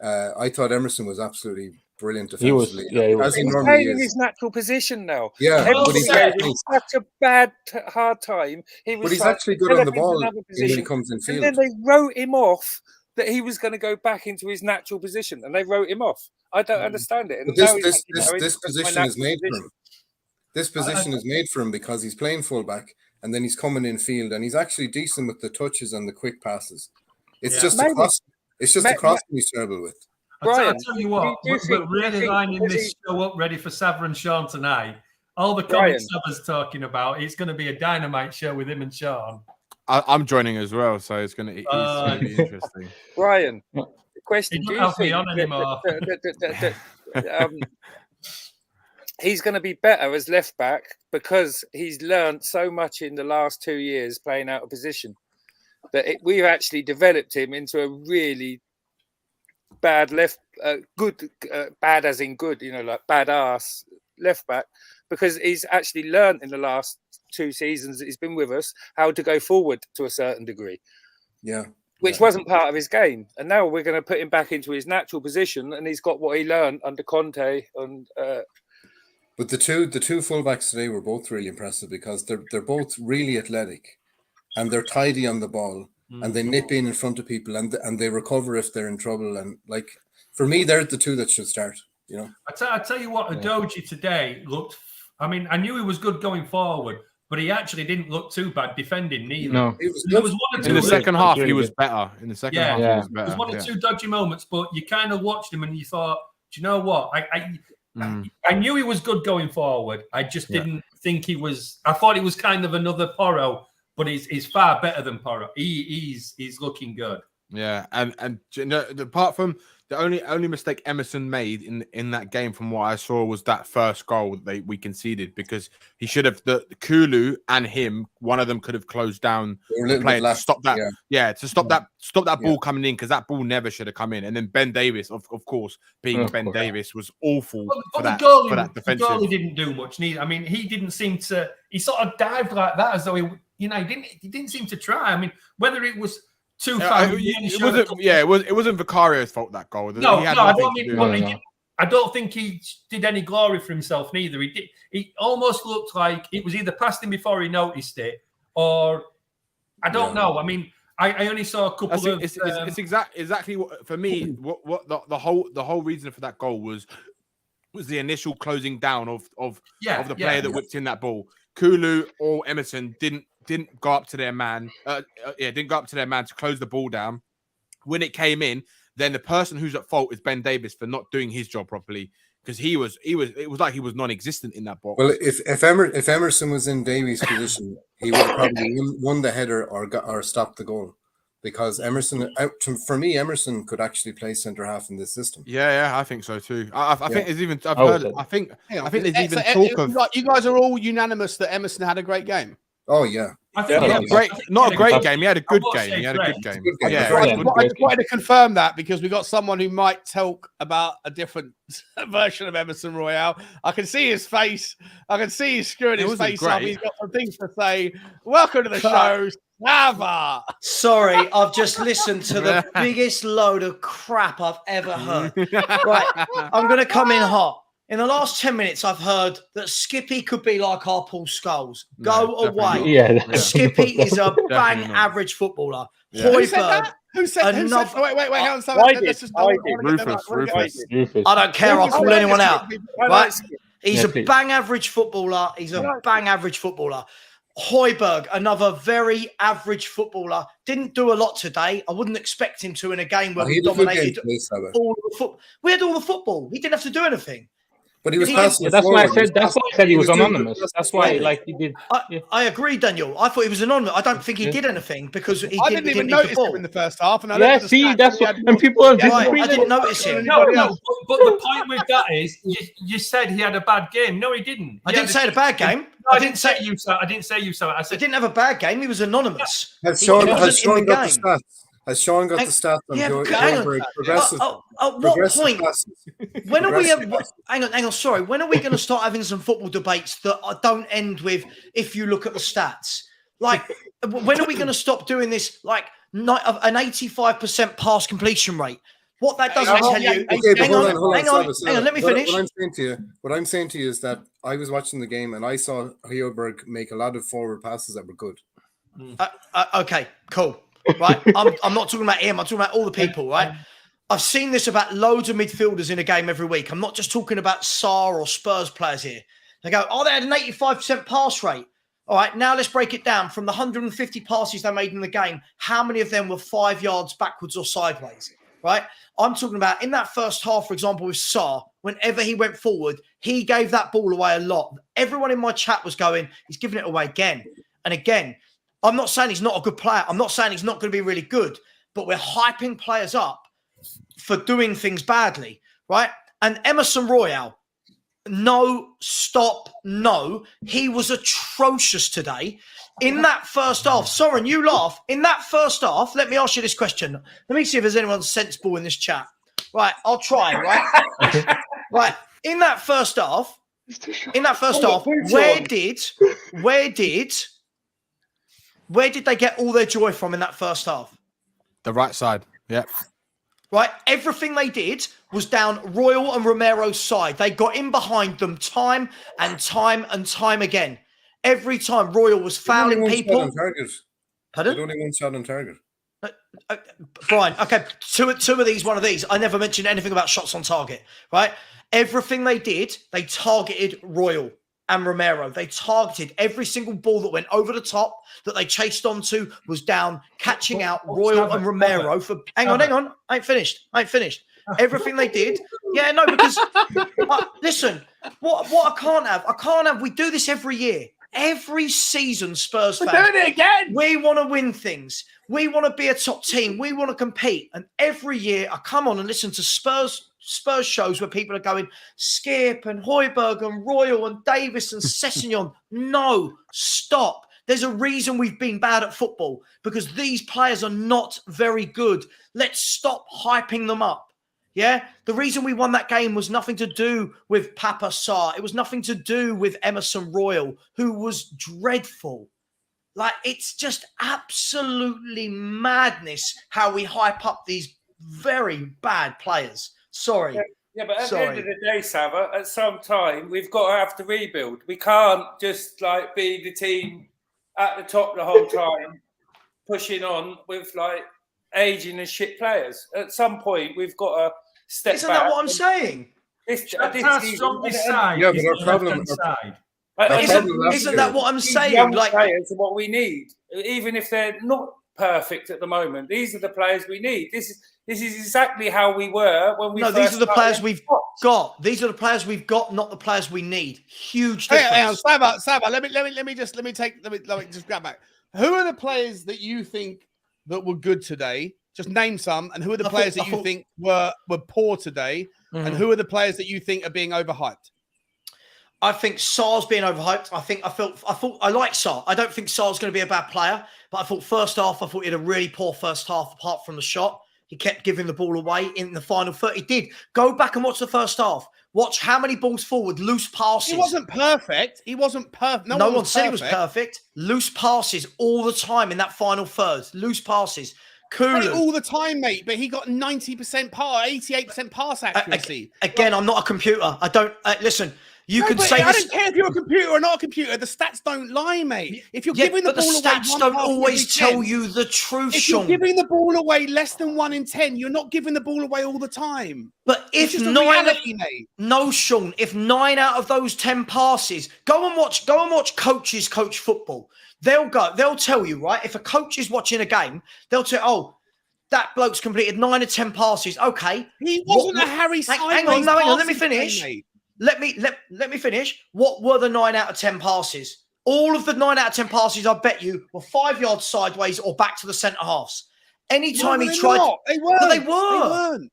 I thought Emerson was absolutely brilliant defensively. He was playing in his natural position now. Yeah, but he's having such a bad, hard time. But he's actually good on the ball when he comes in field. And then they wrote him off that he was going to go back into his natural position, and they wrote him off. I don't understand it. And this position is made for him. This position is made for him because he's playing fullback, and then he's coming in field, and he's actually decent with the touches and the quick passes. It's just a cross. It's just a cross he's terrible with. I'll tell you what, we're really lining this show up ready for Savva and Sean tonight. All the comments Savva's talking about, it's going to be a dynamite show with him and Sean. I'm joining as well, so it's going to be interesting. Brian, the question: do you think he's going to be better as left back because he's learned so much in the last 2 years playing out of position that we've actually developed him into a really bad bad as in good, like badass left back, because he's actually learned in the last 2 seasons that he's been with us how to go forward to a certain degree. Which wasn't part of his game, and now we're going to put him back into his natural position, and he's got what he learned under Conte. And but the two fullbacks today were both really impressive because they're both really athletic, and they're tidy on the ball. And they nip in front of people, and they recover if they're in trouble. And like, for me, they're the two that should start. I tell you what, Udogie today looked. I mean, I knew he was good going forward, but he actually didn't look too bad defending neither. No, there was one or two in the second half he was better. In the second half, he was better. There was one or two dodgy moments, but you kind of watched him and you thought, do you know what? I knew he was good going forward. I just didn't think he was. I thought he was kind of another Porro. But he's far better than Porro. He's looking good. Yeah, and apart from the only mistake Emerson made in that game, from what I saw, was that first goal that we conceded, because he should have the Kulu and him. One of them could have closed down the play to stop that. To stop that ball coming in, because that ball never should have come in. And then Ben Davis, of course, being Ben Davis, was awful for that defensive. The goalie didn't do much. Neither. I mean, he didn't seem to. He sort of dived like that as though he. He didn't seem to try. I mean, whether it was too far, it wasn't Vicario's fault, that goal. I don't think he did any glory for himself neither. He almost looked like it was either past him before he noticed it, or I don't know. I mean, I only saw a couple of. It's exactly what for me. What the whole reason for that goal was the initial closing down of the player that whipped in that ball. Kulu or Emerson didn't go up to their man. Didn't go up to their man to close the ball down. When it came in, then the person who's at fault is Ben Davies for not doing his job properly, because it was like he was non-existent in that box. Well, if Emerson was in Davies' position, he would have probably won the header or stopped the goal, because Emerson, for me, Emerson could actually play centre half in this system. Yeah, I think so too. I think there's even I think there's even talk of. You guys are all unanimous that Emerson had a great game. Oh yeah. Not a great game. He had a good game. Yeah, I just wanted to confirm that, because we got someone who might talk about a different version of Emerson Royale. I can see his face. I can see he's screwing his face up. He's got some things to say. Welcome to the show, Sava. Sorry, I've just listened to the biggest load of crap I've ever heard. Right, I'm going to come in hot. In the last 10 minutes, I've heard that Skippy could be like our Paul Scholes. Go away. Yeah, Skippy is a bang average footballer. Hoiberg. Who said? Wait, hang on. Rufus. I don't care. I'll call anyone out. Right? He's a bang average footballer. Hoiberg, another very average footballer. Didn't do a lot today. I wouldn't expect him to in a game where we dominated all the football. We had all the football. He didn't have to do anything. But he was passing. That's why I said he was anonymous. That's why, he did. I agree, Daniel. I thought he was anonymous. I don't think he did anything, because he didn't even notice him in the first half. And that's what. And people are I didn't notice him. No, but the point with that is, you said he had a bad game. No, he didn't. I didn't say he had a bad game. No, I didn't say you saw. I didn't say you saw it. I said he didn't have a bad game. He was anonymous. Has Sean got the stats? Has Sean got the stats on progressive? At what point? When are we? Hang on. Sorry. When are we going to start having some football debates that don't end with "if you look at the stats"? Like, when are we going to stop doing this? Like, an 85% pass completion rate. What that doesn't tell you. Okay, hang on. Let me finish. What I'm saying to you is that I was watching the game and I saw Hoiberg make a lot of forward passes that were good. Okay, cool. Right, I'm not talking about him. I'm talking about all the people. Right, I've seen this about loads of midfielders in a game every week. I'm not just talking about SAR or Spurs players here. They go, they had an 85% pass rate. All right, now let's break it down. From the 150 passes they made in the game, how many of them were 5 yards backwards or sideways? Right, I'm talking about in that first half, for example, with SAR. Whenever he went forward, he gave that ball away a lot. Everyone in my chat was going, he's giving it away again and again. I'm not saying he's not a good player. I'm not saying he's not going to be really good, but we're hyping players up for doing things badly, right? And Emerson Royale, no, he was atrocious today. In that first half, Soren, you laugh. In that first half, let me ask you this question. Let me see if there's anyone sensible in this chat. Right, I'll try, right? Right, in that first half, where did they get all their joy from in that first half? The right side. Yeah. Right. Everything they did was down Royal and Romero's side. They got in behind them time and time again. Every time Royal was fouling people. Pardon? Only one shot on target. Brian, okay, two of these, one of these. I never mentioned anything about shots on target, right? Everything they did, they targeted Royal and Romero. They targeted every single ball that went over the top that they chased onto was down, catching out Royal and Romero for. Hang on. I ain't finished. Everything they did. Yeah, no, because listen, what I can't have. We do this every year. Every season, Spurs fans. We're doing it again. We want to win things. We want to be a top team. We want to compete. And every year I come on and listen to Spurs shows where people are going, Skip and Hoiberg and Royal and Davis and Sessegnon. No, stop. There's a reason we've been bad at football, because these players are not very good. Let's stop hyping them up. Yeah, the reason we won that game was nothing to do with Papa Sarr. It was nothing to do with Emerson Royal, who was dreadful. Like, it's just absolutely madness how we hype up these very bad players. Sorry. Yeah, but at the end of the day, Sava, at some time, we've got to have to rebuild. We can't just, be the team at the top the whole time pushing on with like aging and shit players. At some point, we've got to step Isn't back. that what I'm saying? Shakhtar's strongest side Yeah, is but our the problem- left-hand side. Isn't that what I'm saying? Young Like, players are what we need, even if they're not perfect at the moment. These are the players we need. This is exactly how we were when we. no, first these are the players started. we've got. These are the players we've got, not the players we need. Huge difference. Hey, Saba, let me just grab back. Who are the players that you think that were good today? Just name some, and who are the players that you think were poor today, and who are the players that you think are being overhyped? I think Sar's being overhyped. I thought I like Sar. I don't think Sar's going to be a bad player, but I thought first half, he had a really poor first half apart from the shot. He kept giving the ball away in the final third. He did. Go back and watch the first half. Watch how many balls forward, loose passes. He wasn't perfect. He wasn't perfect. No one said he was perfect. Loose passes all the time in that final third. Loose passes. Kulu. All the time, mate, but he got 90% 88% pass accuracy. Again, I'm not a computer. I don't listen. You could say I this. don't care if you're a computer or not a computer. The stats don't lie, mate. If you're giving the but ball the away, stats don't always tell you the truth, if Sean. you're giving the ball away less than 1 in 10, you're not giving the ball away all the time. But if it's just mate. No, Sean, if 9 out of those 10 passes, go and watch coaches coach football. They'll tell you, right? If a coach is watching a game, they'll tell, oh, that bloke's completed 9 or 10 passes. Okay. He wasn't a Harry Sideways. Hang on, let me passing finish. game, mate. Let me finish. What were the 9 out of 10 passes? All of the 9 out of 10 passes, I bet you, were 5 yards sideways or back to the centre halves. Anytime he tried, they weren't. No, they weren't.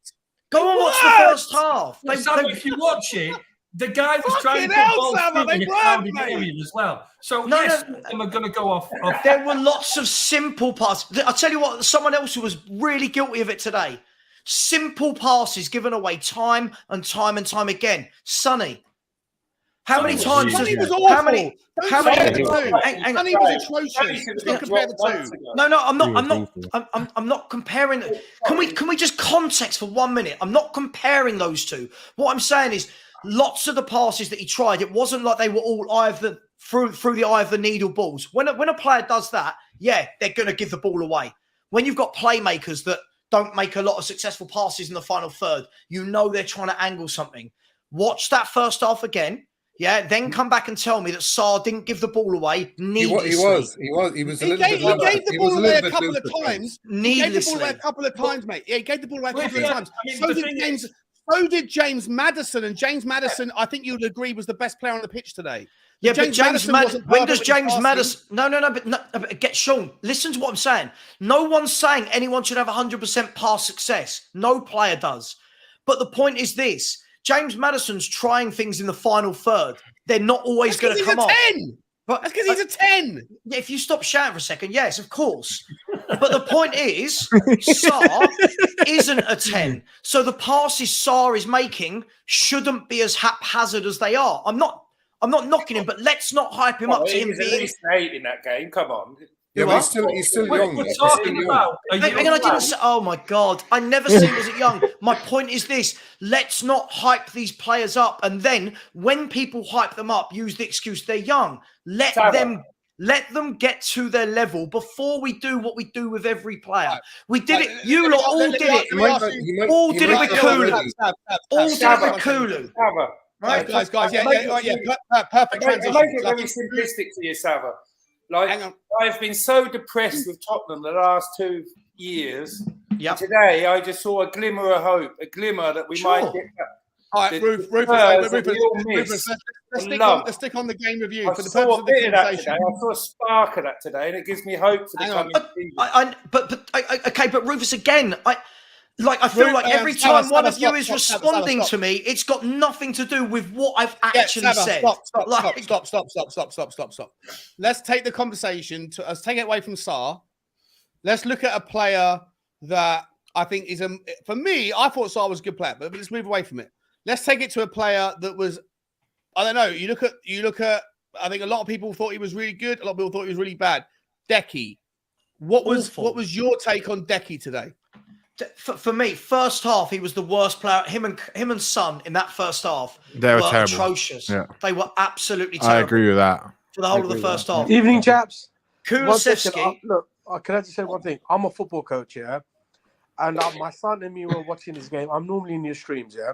Go and watch the first half. If you watch it, the guy was trying to hell, put balls Sam, through they in a weren't, crowded mate. area as well. So No, yes, no. some are going to go off. There were lots of simple passes. I'll tell you what, someone else who was really guilty of it today. Simple passes given away time and time and time again. Sonny. How many times? Sonny was awful. Sonny was atrocious. Let's not compare the two. No, I'm not comparing. Can we just context for 1 minute? I'm not comparing those two. What I'm saying is lots of the passes that he tried, it wasn't like they were all through the eye of the needle balls. When a player does that, yeah, they're going to give the ball away. When you've got playmakers that don't make a lot of successful passes in the final third, you know they're trying to angle something. Watch that first half again. Yeah, then come back and tell me that Sarr didn't give the ball away needlessly. He was a little bit. He gave the ball away a couple of times. Needlessly. He gave the ball away a couple of times, mate. Yeah, he gave the ball away a couple of times. So did James Maddison, and James Maddison, I think you would agree, was the best player on the pitch today. Yeah, but James Maddison, when does James Maddison? But Get Sean. Listen to what I'm saying. No one's saying anyone should have 100% pass success. No player does. But the point is this: James Maddison's trying things in the final third. They're not always going to come off. But that's because he's a 10. Yeah, if you stop shouting for a second, yes, of course. But the point is, Sarr isn't a 10. So the passes Sarr is making shouldn't be as haphazard as they are. I'm not knocking him, but let's not hype him up to him He was being at least 8 in that game. Come on. Yeah, but he's still young. We're talking about. Hang on, I didn't say. Oh my God! I never see him as a young. My point is this: let's not hype these players up, and then when people hype them up, use the excuse they're young. Let them get to their level before we do what we do with every player. We did it. You lot all did it. All did it with Kulu. All did it with Kulu. Right, guys. Perfect transition. Make it very simplistic for you, Sava. I've been so depressed with Tottenham the last 2 years. Yeah. Today, I just saw a glimmer of hope, a glimmer that we might get. All right, Rufus, let's stick on the game review for the purpose of the conversation. I saw a spark of that today, and it gives me hope for the coming season. But Rufus, again, I feel like every time one of you is responding to me, it's got nothing to do with what I've actually said. Stop. Let's take the conversation let's take it away from Sarr. Let's look at a player that I think is for me, I thought Sarr was a good player, but let's move away from it. Let's take it to a player that was, I don't know, you look at I think a lot of people thought he was really good, a lot of people thought he was really bad. Decky. What was your take on Decky today? For me, first half, he was the worst player. Him and Son in that first half were terrible. Atrocious. Yeah. They were absolutely terrible. I agree with that. For the whole of the first half. Evening, chaps. Kulusevski. Look, can I just say one thing? I'm a football coach, yeah, and my son and me were watching this game. I'm normally in your streams, yeah.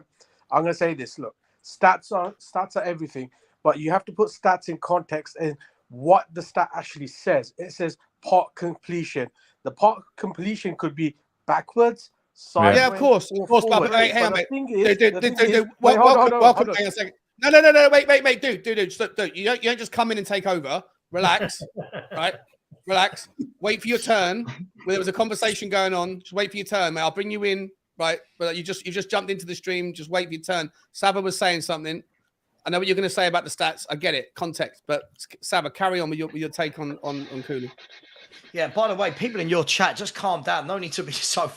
I'm gonna say this. Look, stats are everything, but you have to put stats in context and what the stat actually says. It says part completion. The part completion could be backwards, sideways, Yeah, of course. or But forward. hang But on, the mate. thing is, Welcome. hold on. Hang on a second. No. Wait. Dude. You don't just come in and take over. Relax. Right? Relax. Wait for your turn. There was a conversation going on. Just wait for your turn, mate. I'll bring you in. Right? But you just jumped into the stream. Just wait for your turn. Saba was saying something. I know what you're going to say about the stats. I get it. Context. But Saba, carry on with your take on Kulu. Yeah, by the way, people in your chat, just calm down. No need to be some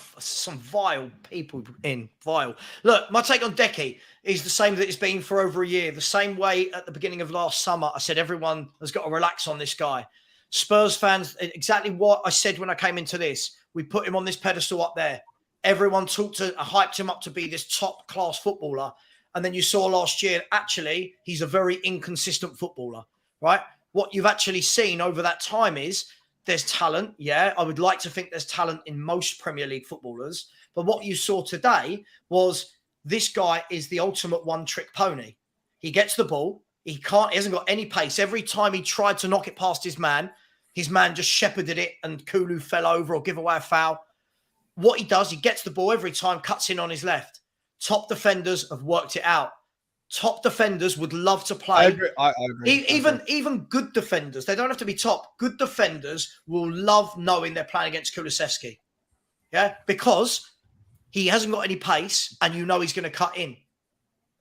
vile people in vile. Look, my take on Decky is the same that it's been for over a year. The same way at the beginning of last summer, I said everyone has got to relax on this guy. Spurs fans, exactly what I said when I came into this. We put him on this pedestal up there. Everyone hyped him up to be this top-class footballer. And then you saw last year, actually, he's a very inconsistent footballer, right? What you've actually seen over that time is there's talent. Yeah, I would like to think there's talent in most Premier League footballers. But what you saw today was this guy is the ultimate one-trick pony. He gets the ball. He hasn't got any pace. Every time he tried to knock it past his man just shepherded it and Kulu fell over or give away a foul. What he does, he gets the ball every time, cuts in on his left. Top defenders have worked it out. Top defenders would love to play. I agree. Even good defenders, they don't have to be top. Good defenders will love knowing they're playing against Kulusevski. Yeah, because he hasn't got any pace and you know he's going to cut in.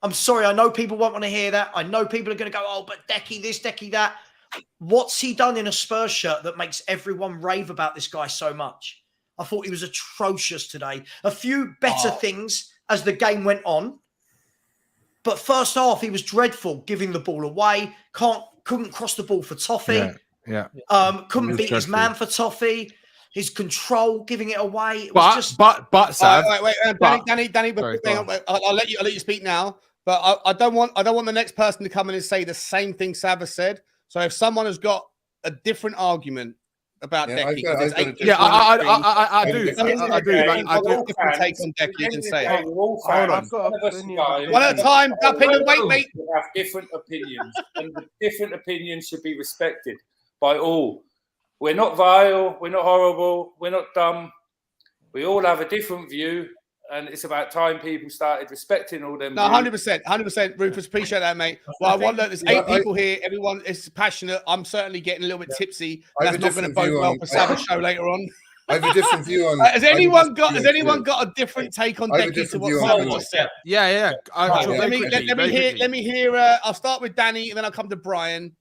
I'm sorry, I know people won't want to hear that. I know people are going to go, oh, but Decky this, Decky that. What's he done in a Spurs shirt that makes everyone rave about this guy so much? I thought he was atrocious today. A few better things as the game went on. But first half, he was dreadful, giving the ball away. Couldn't cross the ball for Toffee. Yeah. Couldn't beat his man for Toffee. His control, giving it away. It But was just... Sav. Wait, Danny. I'll let you speak now. But I don't want the next person to come in and say the same thing Sav has said. So if someone has got a different argument about Decky, I do. Different take on Decky and say, hold on. One at a time. Opinion. Wait. We have different opinions, and the different opinions should be respected by all. We're not vile. We're not horrible. We're not dumb. We all have a different view, and it's about time people started respecting all them. No, 100%, Rufus. Appreciate that, mate. Well, there's 8 people here. Everyone is passionate. I'm certainly getting a little bit tipsy. That's not going to bode well for Savage show later on. I have a different view on. Has anyone got a different take on Decky to what Savage just said? Yeah. Let me hear. I'll start with Danny, and then I'll come to Brian.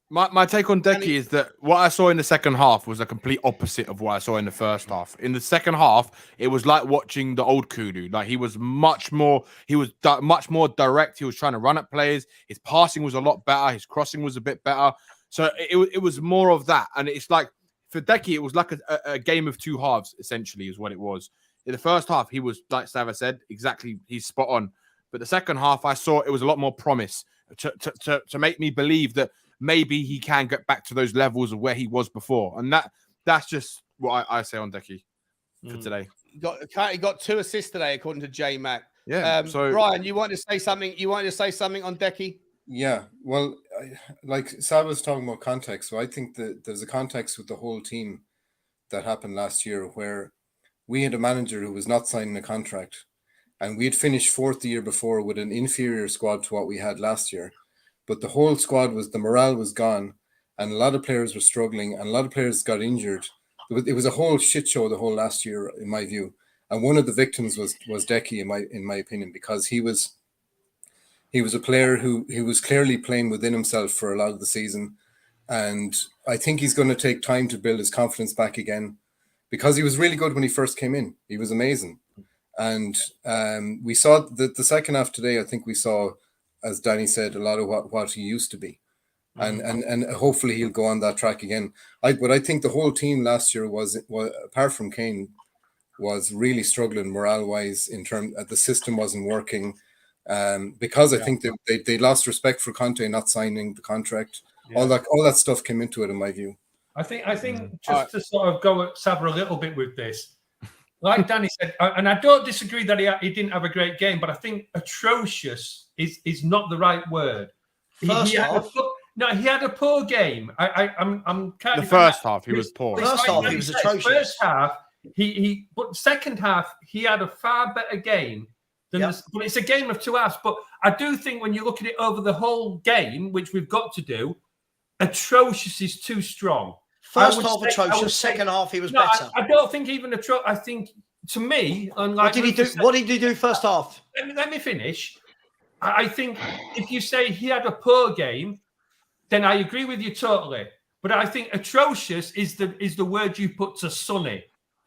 My take on Decky is that what I saw in the second half was a complete opposite of what I saw in the first half. In the second half, it was like watching the old Kulu. Like he was much more direct. He was trying to run at players. His passing was a lot better. His crossing was a bit better. So it was more of that. And it's like for Decky, it was like a game of two halves. Essentially, is what it was. In the first half, he was like Sava said, exactly. He's spot on. But the second half, I saw it was a lot more promise to make me believe that maybe he can get back to those levels of where he was before. And that's just what I say on Decky for today. He got 2 assists today, according to J Mac. Yeah. So Brian, you wanted to say something? You wanted to say something on Decky? Yeah. Well, like Sab was talking about context. So I think that there's a context with the whole team that happened last year where we had a manager who was not signing a contract. And we had finished 4th the year before with an inferior squad to what we had last year. But the whole squad the morale was gone, and a lot of players were struggling, and a lot of players got injured. It was a whole shit show the whole last year, in my view. And one of the victims was Decky, in my opinion, because he was a player who was clearly playing within himself for a lot of the season, and I think he's going to take time to build his confidence back again, because he was really good when he first came in. He was amazing, and we saw the second half today. I think we saw, as Danny said, a lot of what he used to be. And hopefully he'll go on that track again. But I think the whole team last year was apart from Kane, was really struggling morale-wise in terms the system wasn't working. Because I think they lost respect for Conte not signing the contract. Yeah. All that stuff came into it, in my view. I think just to sort of go at Sabra a little bit with this, like Danny said, and I don't disagree that he didn't have a great game, but I think atrocious is not the right word. He had a poor game. I'm kind the first half he was poor. First half he was atrocious. First half but second half he had a far better game than but it's a game of two halves. But I do think when you look at it over the whole game, which we've got to do, atrocious is too strong. First half atrocious, second half he was better. I don't think even atrocious. I think to me, unlike what did he do first half? Let me finish. I think if you say he had a poor game, then I agree with you totally. But I think atrocious is the word you put to Sonny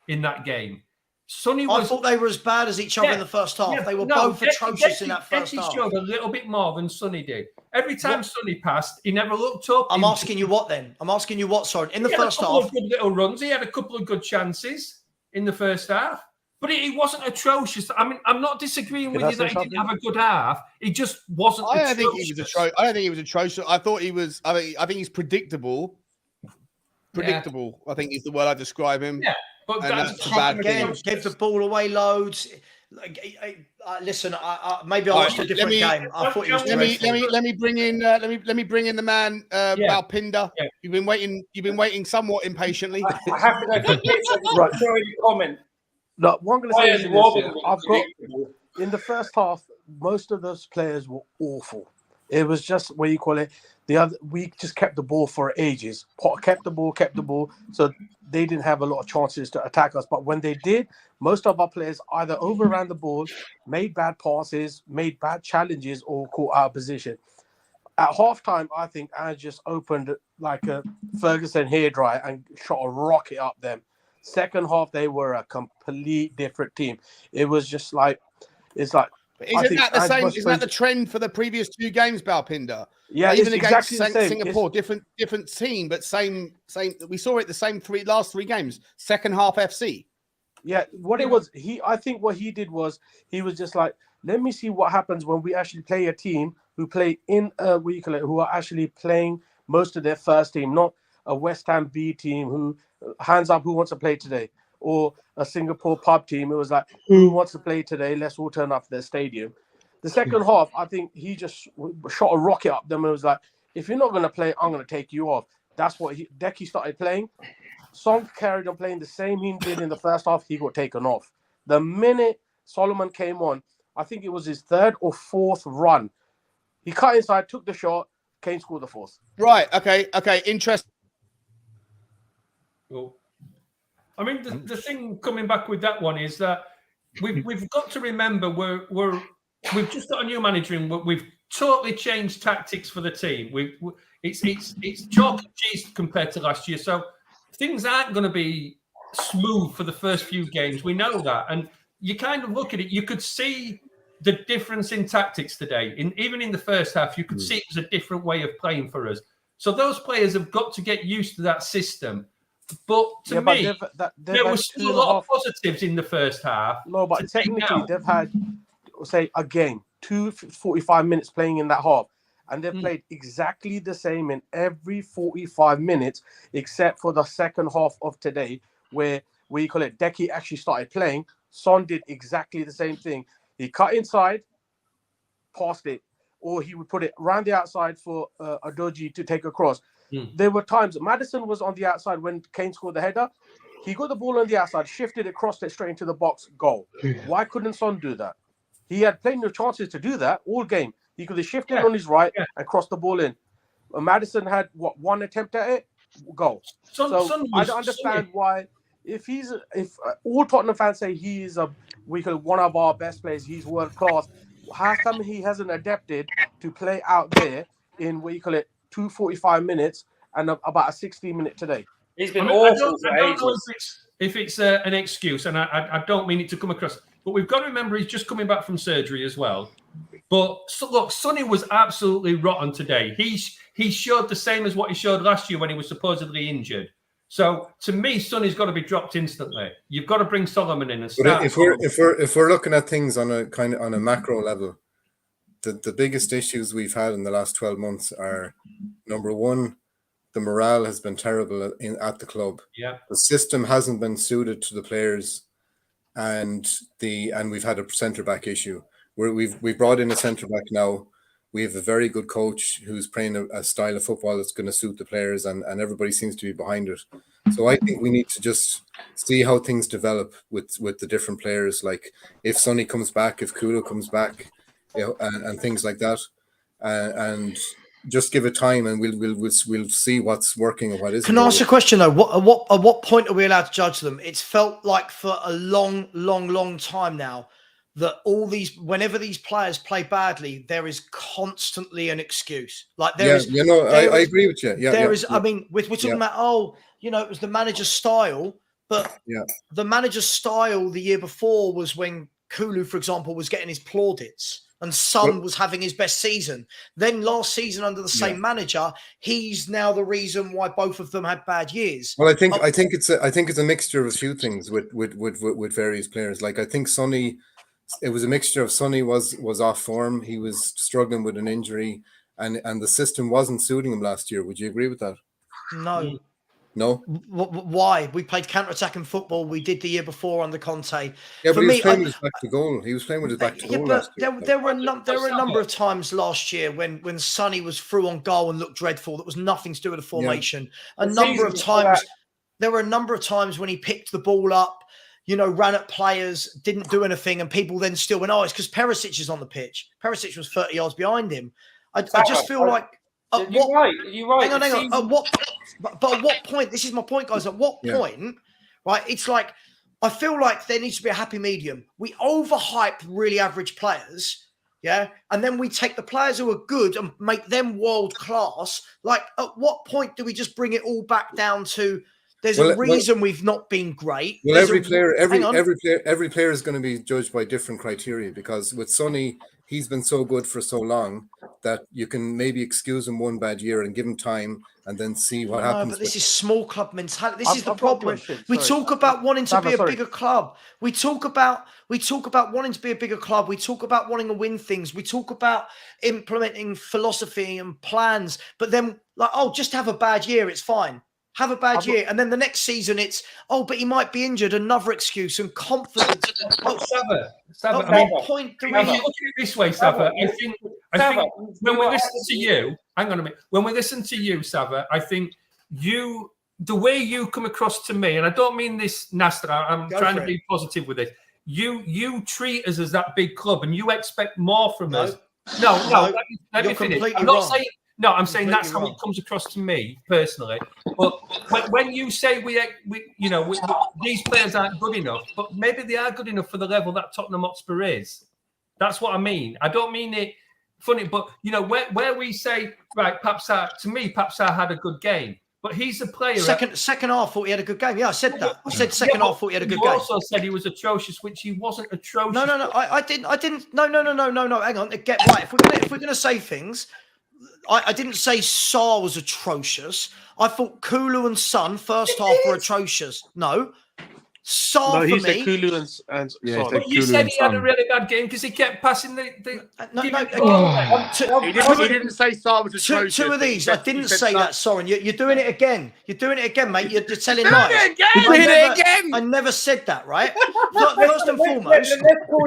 in that game. Sonny was. I thought they were as bad as each other in the first half. They were both atrocious in that first half. Showed a little bit more than Sonny did. Every time Sonny passed, he never looked up. I'm asking you what then? I'm asking you what, sorry. In the first half. He had a couple of good little runs. He had a couple of good chances in the first half. But he wasn't atrocious. I mean, I'm not disagreeing with you that he didn't have a good half. He just wasn't I don't atrocious. think he was atrocious. I don't think he was atrocious. I thought he was. I think he's predictable. Predictable, I think is the word I describe him. Yeah, but that's a bad game. Gave the ball away loads. Listen, maybe I watched a different game. I thought he was let me bring in the man Balpinder. Yeah. You've been waiting somewhat impatiently. I have to go right. Sorry, comment. No, what I'm going to say is this, I've got in the first half, most of those players were awful. It was just what you call it. We just kept the ball for ages. Kept the ball. So they didn't have a lot of chances to attack us. But when they did, most of our players either overran the ball, made bad passes, made bad challenges, or caught out of position. At halftime, I think I just opened like a Ferguson hairdryer and shot a rocket up them. Second half, they were a complete different team. It was just like, it's like. But isn't that the same? Isn't that the trend for the previous two games, Balpinder? Yeah, even against exactly Singapore, different team, but same. We saw it the last three games. Second half FC. Yeah, what it was, I think what he did was he was just like, let me see what happens when we actually play a team who play in who are actually playing most of their first team, not a West Ham B team who hands up who wants to play today, or a Singapore pub team. It was like, who wants to play today? Let's all turn up to their stadium. The second half, I think he just shot a rocket up them and was like, if you're not going to play, I'm going to take you off. That's what Decky started playing. Song carried on playing the same he did in the first half. He got taken off. The minute Solomon came on, I think it was his third or fourth run. He cut inside, took the shot. Kane scored the fourth. Right. Okay. Interesting. Cool. I mean, the thing coming back with that one is that we've got to remember we've just got a new manager and we've totally changed tactics for the team. It's chalk and cheese compared to last year, so things aren't going to be smooth for the first few games. We know that, and you kind of look at it. You could see the difference in tactics today. Even in the first half, you could see it was a different way of playing for us. So those players have got to get used to that system. But to me, there were still a lot of positives in the first half. No, but technically, they've had, say, a game, 45 minutes playing in that half. And they've played exactly the same in every 45 minutes, except for the second half of today, where Decky actually started playing. Son did exactly the same thing. He cut inside, passed it, or he would put it around the outside for Adoji to take across. There were times Maddison was on the outside when Kane scored the header. He got the ball on the outside, shifted it, crossed it straight into the box, goal. Why couldn't Son do that? He had plenty of chances to do that all game. He could have shifted on his right and crossed the ball in. Madison had one attempt at it, goal. I don't understand why. If all Tottenham fans say he is one of our best players, he's world class. How come he hasn't adapted to play out there in 245 minutes and about a 60-minute today? He's been awful for ages. I don't know if it's an excuse, and I don't mean it to come across, but we've got to remember he's just coming back from surgery as well. But look, Sonny was absolutely rotten today. He showed the same as what he showed last year when he was supposedly injured. So to me, Sonny's got to be dropped instantly. You've got to bring Solomon in and start. But if we're looking at things on a macro level, the biggest issues we've had in the last 12 months are, number one, the morale has been terrible at the club. Yeah. The system hasn't been suited to the players, and we've had a centre back issue where we've brought in a centre back now. We have a very good coach who's playing a style of football that's going to suit the players, and everybody seems to be behind it. So I think we need to just see how things develop with the different players. Like if Sonny comes back, if Kulu comes back, and things like that, and just give it time, and we'll see what's working and what isn't. Can I ask a question though? At what point are we allowed to judge them? It's felt like for a long time now that whenever these players play badly, there is constantly an excuse. Like I agree with you. Yeah, I mean, we're talking about it was the manager's style, but the manager's style the year before was when Kulu, for example, was getting his plaudits. And Son was having his best season. Then last season under the same manager, he's now the reason why both of them had bad years. Well, I think it's a mixture of a few things with various players. Like I think Sonny, it was a mixture of Sonny was off form. He was struggling with an injury, and the system wasn't suiting him last year. Would you agree with that? No. No. Why? We played counter-attacking football. We did the year before under Conte. Yeah, but he was playing with his back to goal. He was playing with his back to goal last year. There were a number of times last year when Sonny was through on goal and looked dreadful. That was nothing to do with the formation. There were a number of times when he picked the ball up, ran at players, didn't do anything, and people then still went, it's because Perisic is on the pitch. Perisic was 30 yards behind him. I just feel like... You're right. Hang on. But at what point? This is my point, guys. At what point? Right? It's like I feel like there needs to be a happy medium. We overhype really average players, and then we take the players who are good and make them world class. Like, at what point do we just bring it all back down to? There's a reason we've not been great. Well, every player is going to be judged by different criteria, because with Sonny, he's been so good for so long that you can maybe excuse him one bad year and give him time and then see what happens. But this is small club mentality. This is the problem. We talk about wanting to be a bigger club. We talk about wanting to be a bigger club. We talk about wanting to win things. We talk about implementing philosophy and plans. But then, just have a bad year. It's fine. Have a bad year, and then the next season it's but he might be injured. Another excuse and confidence. Sava, at what point do we look at it this way, Sava? I think when we listen to you, hang on a minute. When we listen to you, Sava, I think the way you come across to me, and I don't mean this nasty. I'm trying to be positive with it. You treat us as that big club, and you expect more from us. No. Let me finish. I'm not saying. No, I'm saying that's how it comes across to me personally. But when you say these players aren't good enough, but maybe they are good enough for the level that Tottenham Hotspur is. That's what I mean. I don't mean it funny, but where we say Pape Sarr had a good game, but he's a player. Second half, thought he had a good game. Yeah, I said that. I said second half, thought he had a good game. You also said he was atrocious, which he wasn't atrocious. No. I didn't. No. Hang on. Get right. If we're gonna say things. I didn't say Sarr was atrocious. I thought Kulu and Son first half were atrocious. No. Sarr for me. Said Kulu and Son. But you said he had a really bad game because he kept passing the he didn't say Sarr was atrocious. Two of these. I didn't say that, Soren. You're doing it again. You're doing it again, mate. You're telling lies. I never said that, right? First and foremost.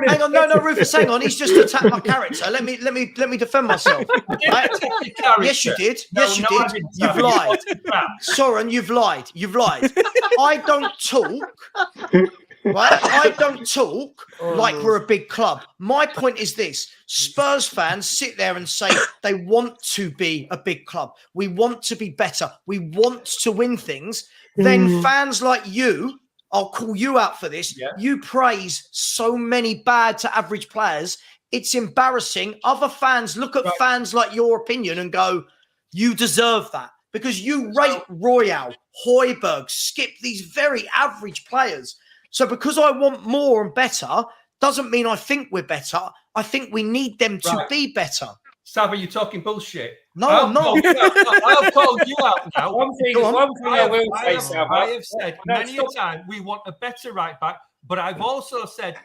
Hang on, no, Rufus, hang on. He's just attacked my character. Let me defend myself. Right? Yes, you did. Yes, you did. You've lied. Soren, you've lied. I don't talk. Right? I don't talk like we're a big club. My point is this: Spurs fans sit there and say they want to be a big club. We want to be better. We want to win things. Then fans like you, I'll call you out for this. Yeah. You praise so many bad to average players. It's embarrassing. Other fans look at fans like your opinion and go, you deserve that. Because you rate Royale, Højbjerg, Skip, these very average players. So because I want more and better, doesn't mean I think we're better. I think we need them to be better. Sava, you're talking bullshit. No, I'm not. I've called you out now. One thing I will say, Sava. I have said many a time we want a better right back, but I've also said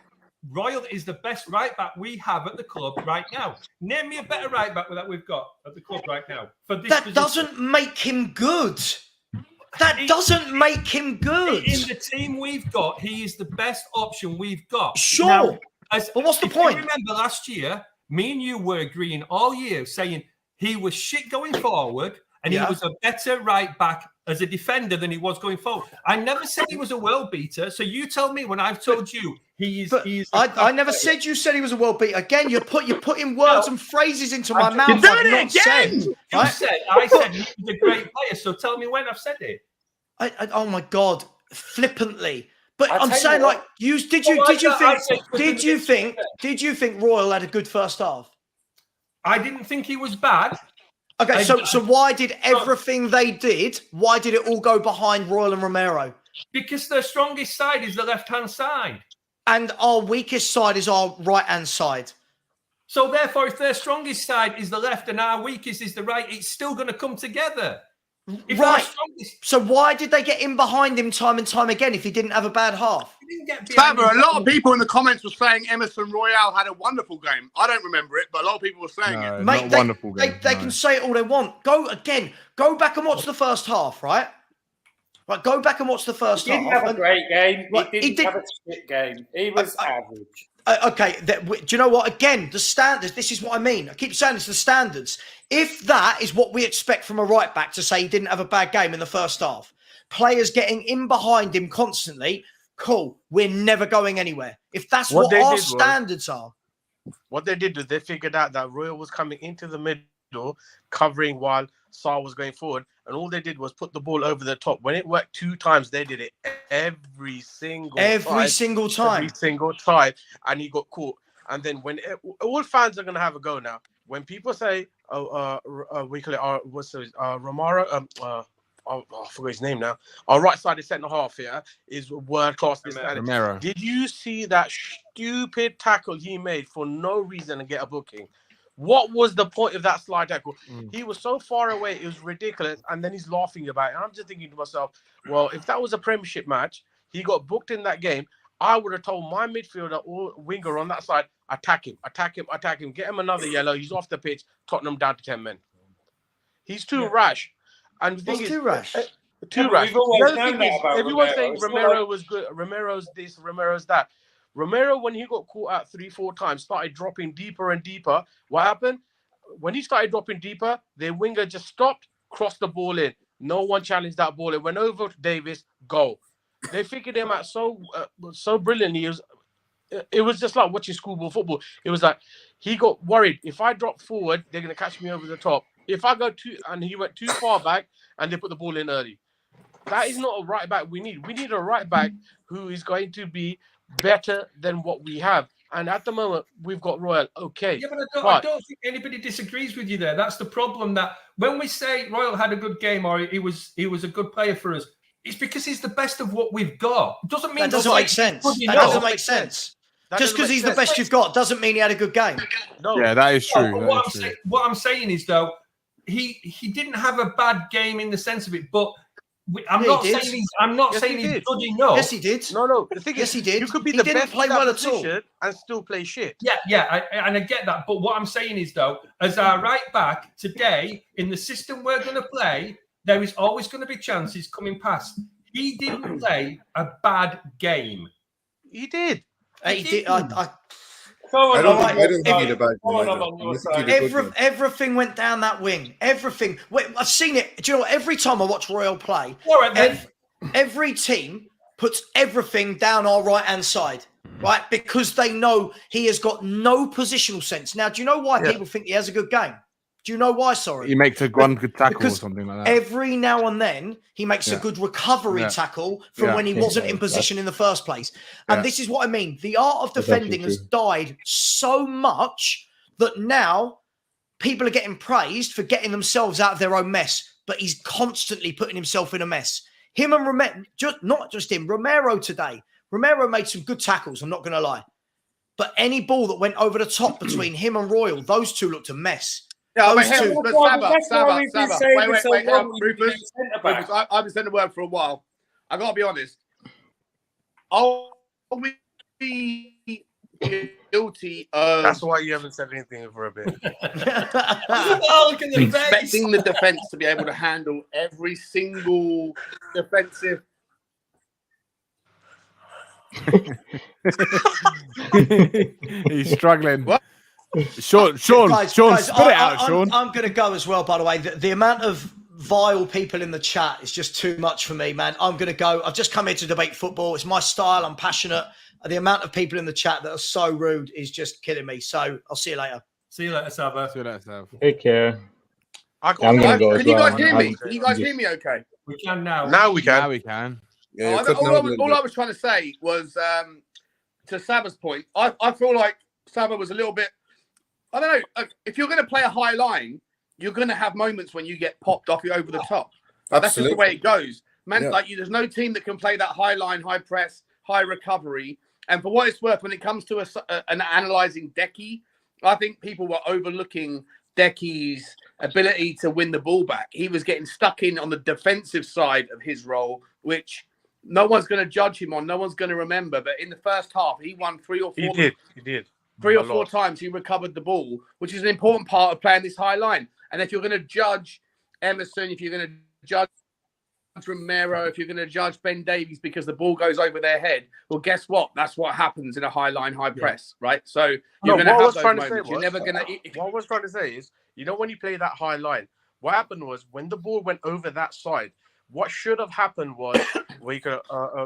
Royal is the best right back we have at the club right now. Name me a better right back that we've got at the club right now. For this That position. doesn't make him good. That doesn't make him good. In the team we've got, he is the best option we've got. Sure. Now, but what's the if point? you remember last year, me and you were agreeing all year saying he was shit going forward and he was a better right back as a defender than he was going forward. I never said he was a world beater. So you tell me when I've told you he is. I never said you said he was a world beater. Again, you're putting words and phrases into my mouth. You've done I've it not said. again. Right? I said he was a great player. So tell me when I've said it. Oh my God, flippantly. But I I'm tell saying, you like, what. did you think Royal had a good first half? I didn't think he was bad. Okay, so why did everything they did? Why did it all go behind Royal and Romero? Because their strongest side is the left-hand side, and our weakest side is our right-hand side. So therefore, if their strongest side is the left and our weakest is the right, it's still going to come together. Right. So why did they get in behind him time and time again if he didn't have a bad half? Saber, a lot of people in the comments were saying Emerson Royale had a wonderful game. I don't remember it, but a lot of people were saying it. Mate, they can say it all they want. Go back and watch the first half, right? Right, go back and watch the first half. He didn't have a great game. Right, He didn't have a shit game. He was average. Okay, do you know what? Again, the standards, this is what I mean. I keep saying it's the standards. If that is what we expect from a right back to say he didn't have a bad game in the first half, players getting in behind him constantly, cool, we're never going anywhere. If that's what our standards are. What they did was they figured out that Royal was coming into the middle, covering while Sarr was going forward, and all they did was put the ball over the top. When it worked 2 times, they did it every single time, and he got caught. And then when all fans are going to have a go now, when people say, we call it Romero, I forgot his name now. Our right-sided centre half here is world class. Romero. Did you see that stupid tackle he made for no reason and get a booking? What was the point of that slide tackle? He was so far away, it was ridiculous. And then he's laughing about it. And I'm just thinking to myself, well, if that was a Premiership match, he got booked in that game, I would have told my midfielder or winger on that side, attack him, get him another yellow. He's off the pitch. Tottenham down to 10 men. He's too rash. And the thing is, too rash. Too rash. We've always known that about Everyone's Romero. saying It's Romero was good. Romero's this, Romero's that. Romero, when he got caught out 3-4 times, started dropping deeper and deeper. What happened? When he started dropping deeper, the winger just stopped, crossed the ball in. No one challenged that ball. It went over to Davis, goal. They figured him out so brilliantly. It was just like watching schoolboy football. It was like he got worried. If I drop forward, they're going to catch me over the top. If I go and he went too far back, and they put the ball in early. That is not a right back we need. We need a right back who is going to be better than what we have. And at the moment, we've got Royal. Okay. Yeah, but I don't think anybody disagrees with you there. That's the problem. That when we say Royal had a good game or he was a good player for us, it's because he's the best of what we've got. Doesn't mean that doesn't make sense. That doesn't make sense. Just because he's the best you've got doesn't mean he had a good game. No. Yeah, that is true. What I'm saying is though, he didn't have a bad game in the sense of it, but I'm not saying he's good enough. Yes, he did. No. The thing is, he did. You could be he the didn't best play well at all and still play shit. Yeah, and I get that. But what I'm saying is, though, as our right back today in the system we're going to play, there is always going to be chances coming past. He didn't play a bad game. He did. He did. I don't think he did a bad game. Everything went down that wing. Everything. I've seen it. Do you know what? Every time I watch Royal play, every team puts everything down our right-hand side, right? Because they know he has got no positional sense. Now, do you know why people think he has a good game? Do you know why? Sorry. He makes one good tackle or something like that. Every now and then, he makes a good recovery tackle from when he wasn't in position in the first place. And this is what I mean. The art of defending has died so much that now people are getting praised for getting themselves out of their own mess. But he's constantly putting himself in a mess. Him and Romero, not just him, Romero today. Romero made some good tackles, I'm not going to lie. But any ball that went over the top between him and Royal, those two looked a mess. Yeah, Those but two. Saba. Wait, Rufus, I've been saying the word for a while. I gotta be honest. Are we guilty of. That's why you haven't said anything for a bit. Oh, look at the face. Expecting the defense to be able to handle every single defensive. He's struggling. What? Sean, Guys, spit it out, I'm Sean. going to go as well, by the way. The amount of vile people in the chat is just too much for me, man. I'm going to go. I've just come here to debate football. It's my style. I'm passionate. The amount of people in the chat that are so rude is just killing me. So I'll see you later. See you later, Sava. See you later, Sav. Take care. I'm gonna go as Can you well. guys hear me? Can you guys hear me okay? We can now. Now we can. Now we can. Yeah, all I was trying to say was to Sava's point, I feel like Sava was a little bit, I don't know, if you're going to play a high line, you're going to have moments when you get popped off over the top. That's just the way it goes. Man, Yeah. like there's no team that can play that high line, high press, high recovery. And for what it's worth, when it comes to an analysing Decky, I think people were overlooking Decky's ability to win the ball back. He was getting stuck in on the defensive side of his role, which no one's going to judge him on. No one's going to remember. But in the first half, he won 3 or 4. He did. 3 or 4 times he recovered the ball, which is an important part of playing this high line. And if you're going to judge Emerson, if you're going to judge Romero, if you're going to judge Ben Davies because the ball goes over their head, well, guess what? That's what happens in a high line, high press, right? So you're going to have those moments. You're never going to. What I was trying to say is, you know, when you play that high line, what happened was when the ball went over that side, what should have happened was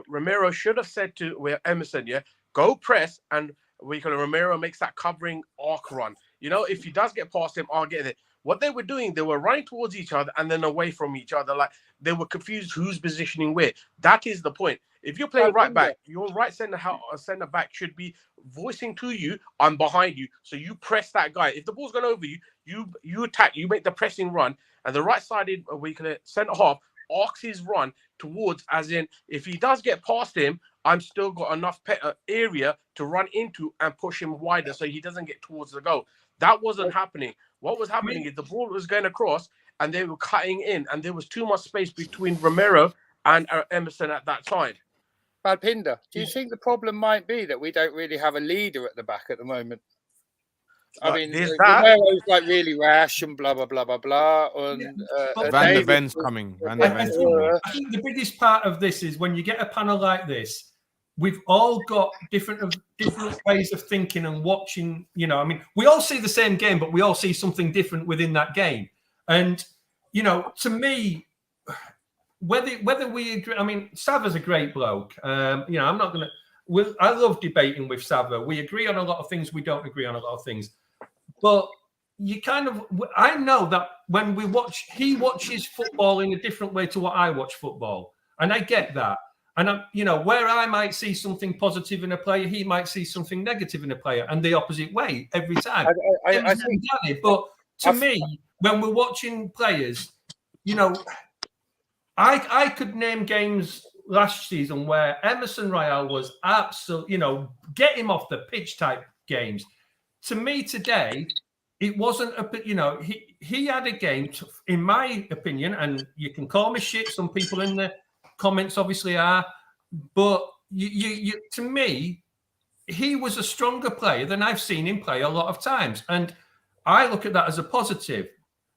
Romero should have said to Emerson, yeah, go press, and Romero makes that covering arc run. You know, if he does get past him, I'll get it. What they were doing, they were running towards each other and then away from each other. Like they were confused who's positioning where. That is the point. If you're playing right back, your right center back should be voicing to you, I'm behind you. So you press that guy. If the ball's gone over you, you attack, you make the pressing run, and the right-sided center half arcs his run towards, as in, if he does get past him, I'm still got enough area to run into and push him wider so he doesn't get towards the goal. That wasn't happening. What was happening is the ball was going across and they were cutting in, and there was too much space between Romero and Emerson at that time. Balpinder, do you think the problem might be that we don't really have a leader at the back at the moment? I mean, Romero's like really rash and blah, blah, blah, blah, blah. And, Van der Ven's coming. Van der Ven's coming. I think the biggest part of this is when you get a panel like this, we've all got different ways of thinking and watching. You know, I mean, we all see the same game, but we all see something different within that game. And, you know, to me, whether we agree, I mean, Sava's a great bloke. You know, I'm not going to, I love debating with Sava. We agree on a lot of things. We don't agree on a lot of things. But you kind of, I know that when we watch, he watches football in a different way to what I watch football. And I get that. And, you know, where I might see something positive in a player, he might see something negative in a player, and the opposite way every time. I think, but to me, when we're watching players, you know, I could name games last season where Emerson Royale was absolutely, you know, get him off the pitch type games. To me today, it wasn't a, you know, he had a game, in my opinion, and you can call me shit. Some people in the comments obviously are, but you to me, he was a stronger player than I've seen him play a lot of times, and I look at that as a positive.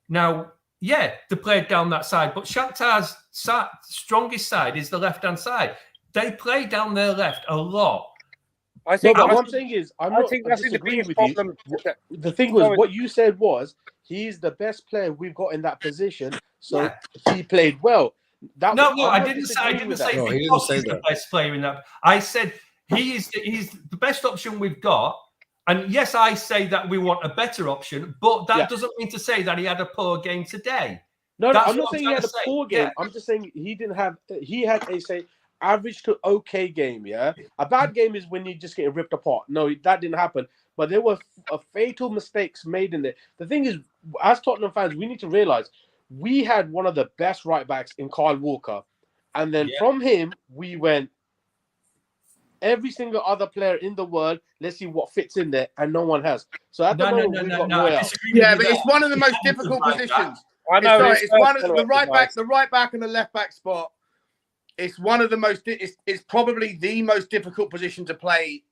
Now, yeah, they played down that side, but Shakhtar's strongest side is the left-hand side. They play down their left a lot. I think what I'm saying is, I'm not disagreeing with you. The thing was, what you said was, he's the best player we've got in that position, so he played well. I didn't say he was the best player in that. I said he's the best option we've got. And yes, I say that we want a better option, but that doesn't mean to say that he had a poor game today. No, I'm not saying he had a poor game. I'm just saying he had a average to okay game. Yeah, a bad game is when you just get ripped apart. No, that didn't happen. But there were fatal mistakes made in there. The thing is, as Tottenham fans, we need to realize we had one of the best right backs in Kyle Walker, and then from him we went. Every single other player in the world, let's see what fits in there, and no one has. So at the moment, we've got Royale. Yeah, but it's one of the most difficult positions. I know it's one of the right back and the left back spot. It's one of the most. It's probably the most difficult position to play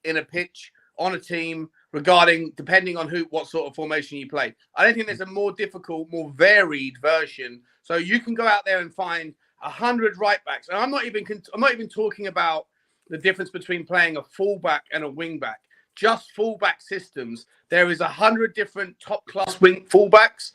in a pitch on a team regarding depending on what sort of formation you play. I don't think there's a more difficult, more varied version. So you can go out there and find 100 right backs, and I'm not even talking about the difference between playing a fullback and a wing back. Just fullback systems. There is 100 different top class wing fullbacks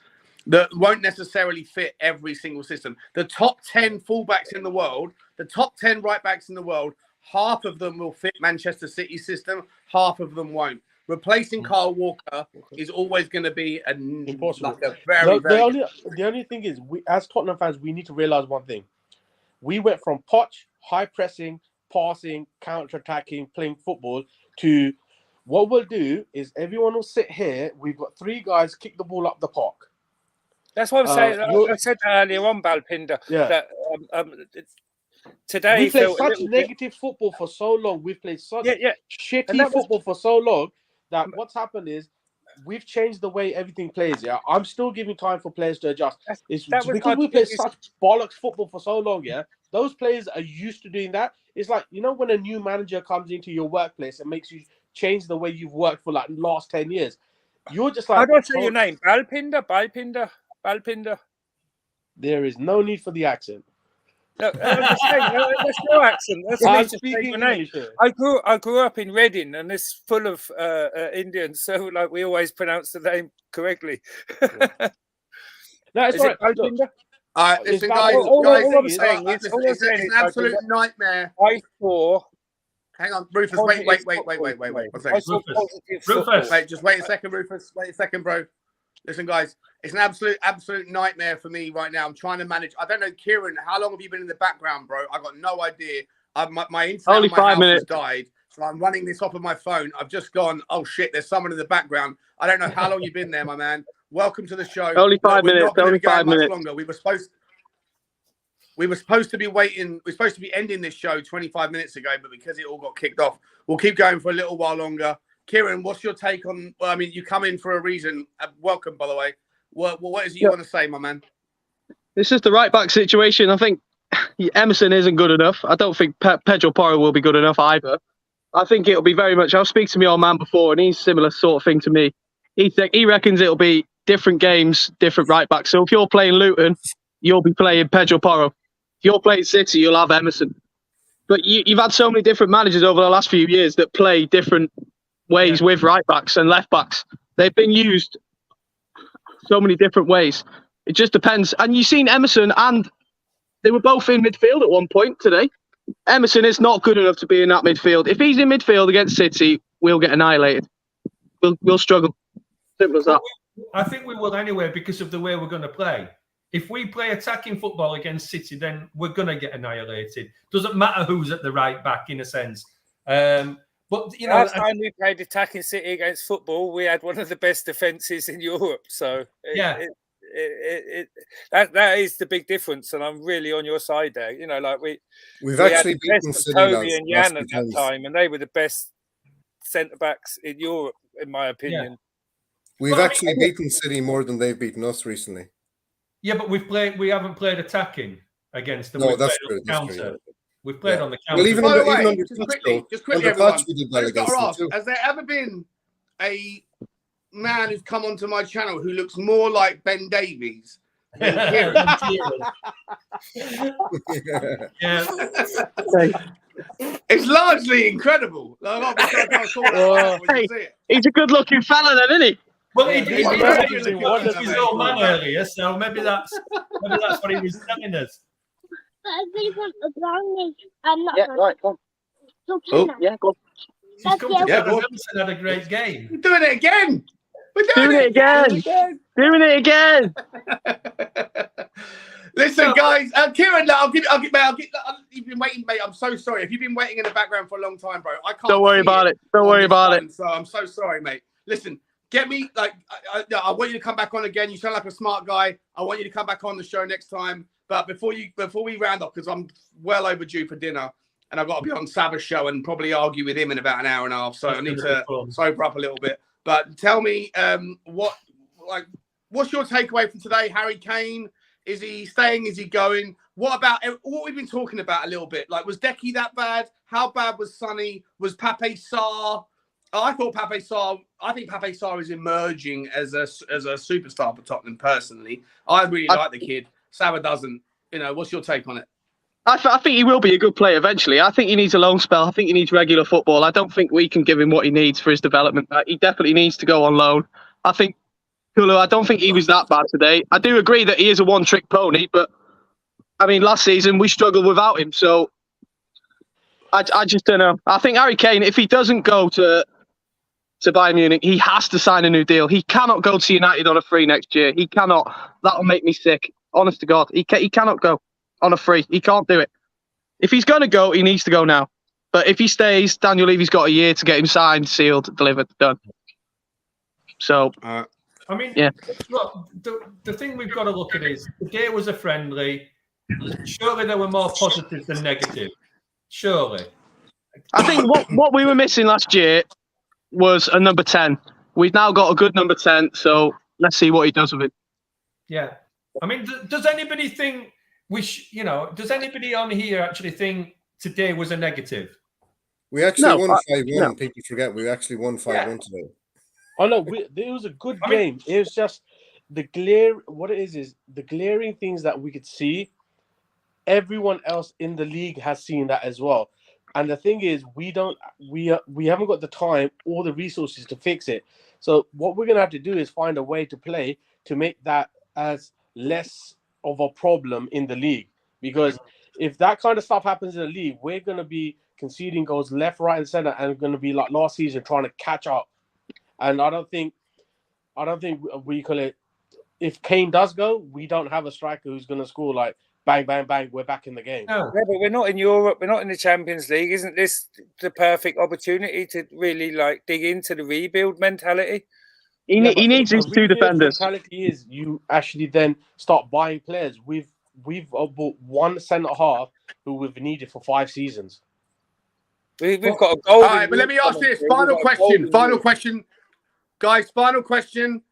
that won't necessarily fit every single system. The top 10 fullbacks in the world, the top 10 right backs in the world, half of them will fit Manchester City system, half of them won't. Replacing Kyle Walker is always going to be impossible. Like a very, the only thing is, we as Tottenham fans, we need to realize one thing. We went from Poch, high pressing, passing, counter-attacking, playing football, to what we'll do is everyone will sit here. We've got 3 guys kick the ball up the park. That's what I'm saying. I said earlier on, Balpinder, that today we played such negative football for so long. We've played such shitty football for so long that what's happened is we've changed the way everything plays. Yeah, I'm still giving time for players to adjust. It's because we played such bollocks football for so long. Yeah, those players are used to doing that. It's like, you know, when a new manager comes into your workplace and makes you change the way you've worked for like the last 10 years. You're just like, how do I say your name? Balpinder. There is no need for the accent. No, there's no accent. That's I'm me just speaking saying my name. English here. I grew up in Reading, and it's full of Indians, so like we always pronounce the name correctly. No, it's Is right. it Balpinder? Listen, guys, it's an absolute nightmare. I saw. Hang on, Rufus. Wait. One second. Rufus. Wait, just wait a second, Rufus. Wait a second, bro. Listen, guys, it's an absolute nightmare for me right now. I'm trying to manage. I don't know, Kieran, how long have you been in the background, bro? I got no idea. My internet Only on my 5 house minutes. has died, so I'm running this off of my phone. I've just gone, oh shit, there's someone in the background. I don't know how long you've been there, my man. Welcome to the show. Only 5 We're minutes. not gonna Only be going 5 much minutes. longer. We were supposed to be waiting. We're supposed to be ending this show 25 minutes ago, but because it all got kicked off, we'll keep going for a little while longer. Kieran, what's your take on? Well, I mean, you come in for a reason. Welcome, by the way. What is it you want to say, my man? This is the right back situation. I think Emerson isn't good enough. I don't think Pedro Porro will be good enough either. I think it'll be very much. I'll speak to my old man before, and he's similar sort of thing to me. He reckons it'll be different games, different right backs. So if you're playing Luton, you'll be playing Pedro Porro. If you're playing City, you'll have Emerson. But you've had so many different managers over the last few years that play different ways with right backs and left backs. They've been used so many different ways. It just depends. And you've seen Emerson, and they were both in midfield at one point today. Emerson is not good enough to be in that midfield. If he's in midfield against City, we'll get annihilated. We'll struggle. Simple as that. I think we will anyway because of the way we're going to play. If we play attacking football against City, then we're going to get annihilated. Doesn't matter who's at the right back, in a sense. But you know, last time we played attacking City against football, we had one of the best defences in Europe. So that is the big difference, and I'm really on your side there. You know, like we've we actually had the best beaten City Toby and last Jan at that times. time, and they were the best centre backs in Europe, in my opinion. We've actually beaten City more than they've beaten us recently. Yeah, but we haven't played attacking against them. No, We've that's played true. on That's counter. true. We've played on the counter. Well, even By the under, way, even under just touch, quickly, though, just quickly, under everyone. touch, we did I well just got against to them ask: too. has there ever been a man who's come onto my channel who looks more like Ben Davies than Kieran? Yeah. It's largely incredible. Like, He's a good-looking fella, then, isn't he? Well, he did his old man earlier, so maybe that's what he was telling us. Yeah, right, go on. Yeah, go on. She's come to tell us Emerson had a great game. We're doing it again. We're Doing it again. Doing it again. Listen, guys, Kieran, you've been waiting, mate. I'm so sorry. If you've been waiting in the background for a long time, bro, I can't. Don't worry about it. Don't worry about it. So I'm so sorry, mate. Listen, get me I want you to come back on again. You sound like a smart guy. I want you to come back on the show next time. But before we round off, because I'm well overdue for dinner, and I've got to be on Sabbath's show and probably argue with him in about an hour and a half. So I need to sober up a little bit. But tell me, what's your takeaway from today? Harry Kane, is he staying? Is he going? What about what we've been talking about a little bit? Like, was Decky that bad? How bad was Sonny? Was Pape Sarr? I thought Pape Sarr. I think Pape Sarr is emerging as a superstar for Tottenham. Personally, I really like the kid. Sava doesn't. What's your take on it? I think he will be a good player eventually. I think he needs a loan spell. I think he needs regular football. I don't think we can give him what he needs for his development. He definitely needs to go on loan. I think Kulu, I don't think he was that bad today. I do agree that he is a one-trick pony, but I mean, last season we struggled without him, so I just don't know. I think Harry Kane, if he doesn't go to Bayern Munich, he has to sign a new deal. He cannot go to United on a free next year. He cannot. That'll make me sick. Honest to God, he cannot go on a free. He can't do it. If he's going to go, he needs to go now. But if he stays, Daniel Levy's got a year to get him signed, sealed, delivered, done. So, I mean, yeah. Look, the thing we've got to look at is today was a friendly. Surely there were more positives than negatives. Surely. I think what we were missing last year was a number 10. We've now got a good number 10, so let's see what he does with it. Yeah. I mean, does anybody think does anybody on here actually think today was a negative? We actually won 5-1. No. People forget we actually won 5-1 today. Oh no, it was a good game. It was just the glare. What it is the glaring things that we could see. Everyone else in the league has seen that as well. And the thing is, we haven't got the time or the resources to fix it. So what we're gonna have to do is find a way to play to make that as less of a problem in the league. Because if that kind of stuff happens in the league, we're gonna be conceding goals left, right, and center, and gonna be like last season trying to catch up. And I don't think we call it. If Kane does go, we don't have a striker who's gonna score like bang, bang, bang. We're back in the game. No, but we're not in Europe. We're not in the Champions League. Isn't this the perfect opportunity to really dig into the rebuild mentality? He needs his two defenders. Mentality is you actually then start buying players. We've bought one centre half who we've needed for 5 seasons. We've got a goal. All right, but let me ask this. Final question. Guys, final question.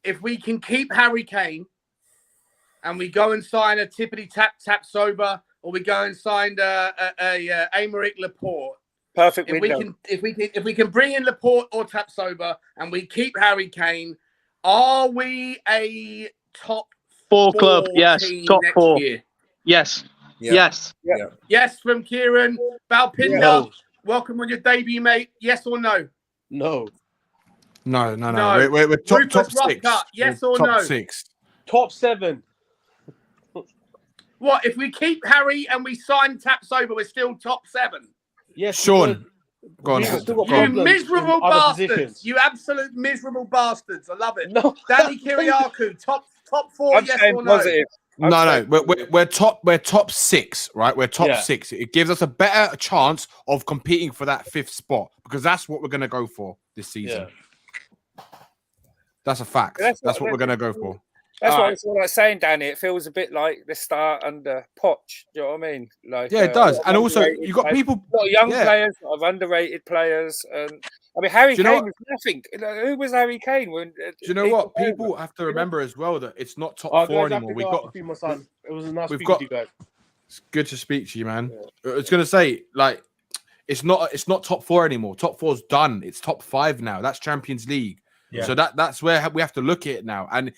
If we can keep Harry Kane and we go and sign a Tippity Tap Sober, or we go and sign Aymeric Laporte. Perfect. If we can bring in Laporte or Tap Sober and we keep Harry Kane, are we a top 4 club? Yes, top 4. Year? Yes. Yeah. Yes. Yeah. Yes from Kieran. Balpinda, No. welcome on your debut, mate. Yes or no? No. No. No. We're top Rufus 6. Rothcutt, yes or top no? 6. Top 7. What if we keep Harry and we sign Tap Sober? We're still top 7. Yes, Sean, go on. You miserable bastards! You absolute miserable bastards! I love it. No. Danny Kiriakou, top 4. I'm yes saying or no? positive. No. We're top 6, right? We're top 6. It gives us a better chance of competing for that 5th spot because that's what we're gonna go for this season. Yeah. That's a fact. That's what we're gonna go for. That's what I was like saying, Danny. It feels a bit like the start under Poch. Do you know what I mean? Like, yeah, it does. And also, you got people, a lot of young players, a lot of underrated players. And I mean, Harry Kane was nothing. Who was Harry Kane? Do you know what? People have to remember as well that it's not top 4 anymore. It was a nice speaking to you guys. It's good to speak to you, man. I was gonna say, like, it's not top 4 anymore. Top 4's done. It's top 5 now. That's Champions League. Yeah. So that's where we have to look at it now. And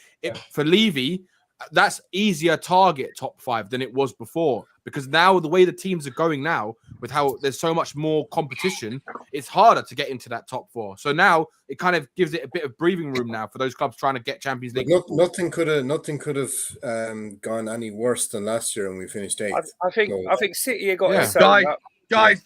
for Levy, that's easier target top 5 than it was before. Because now the way the teams are going now, with how there's so much more competition, it's harder to get into that top 4. So now it kind of gives it a bit of breathing room now for those clubs trying to get Champions League. Nothing could have gone any worse than last year, and we finished 8th. I think City have got it. Guys.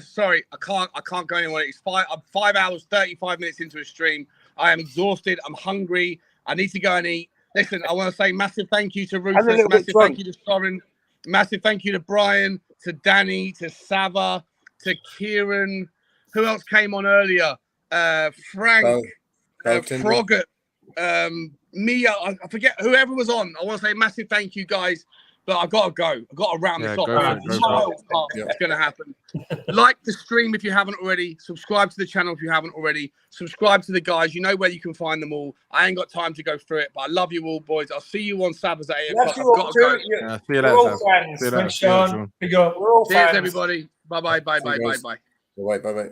Sorry, I can't go anywhere. I'm 5 hours, 35 minutes into a stream. I am exhausted. I'm hungry. I need to go and eat. Listen, I want to say massive thank you to Rufus, massive thank you to Soren, massive thank you to Brian, to Danny, to Sava, to Kieran. Who else came on earlier? Frank, Froggatt, Mia. I forget whoever was on. I want to say massive thank you, guys. But I've got to go. I've got to round this off. It's going to happen. Like the stream if you haven't already. Subscribe to the channel if you haven't already. Subscribe to the guys. You know where you can find them all. I ain't got time to go through it, but I love you all, boys. I'll see you on Sabbath at 8 o'clock. I've got to go. See you later. We're all friends. Thanks, Sean. We're all Cheers, everybody. Bye-bye. Bye-bye. Bye-bye.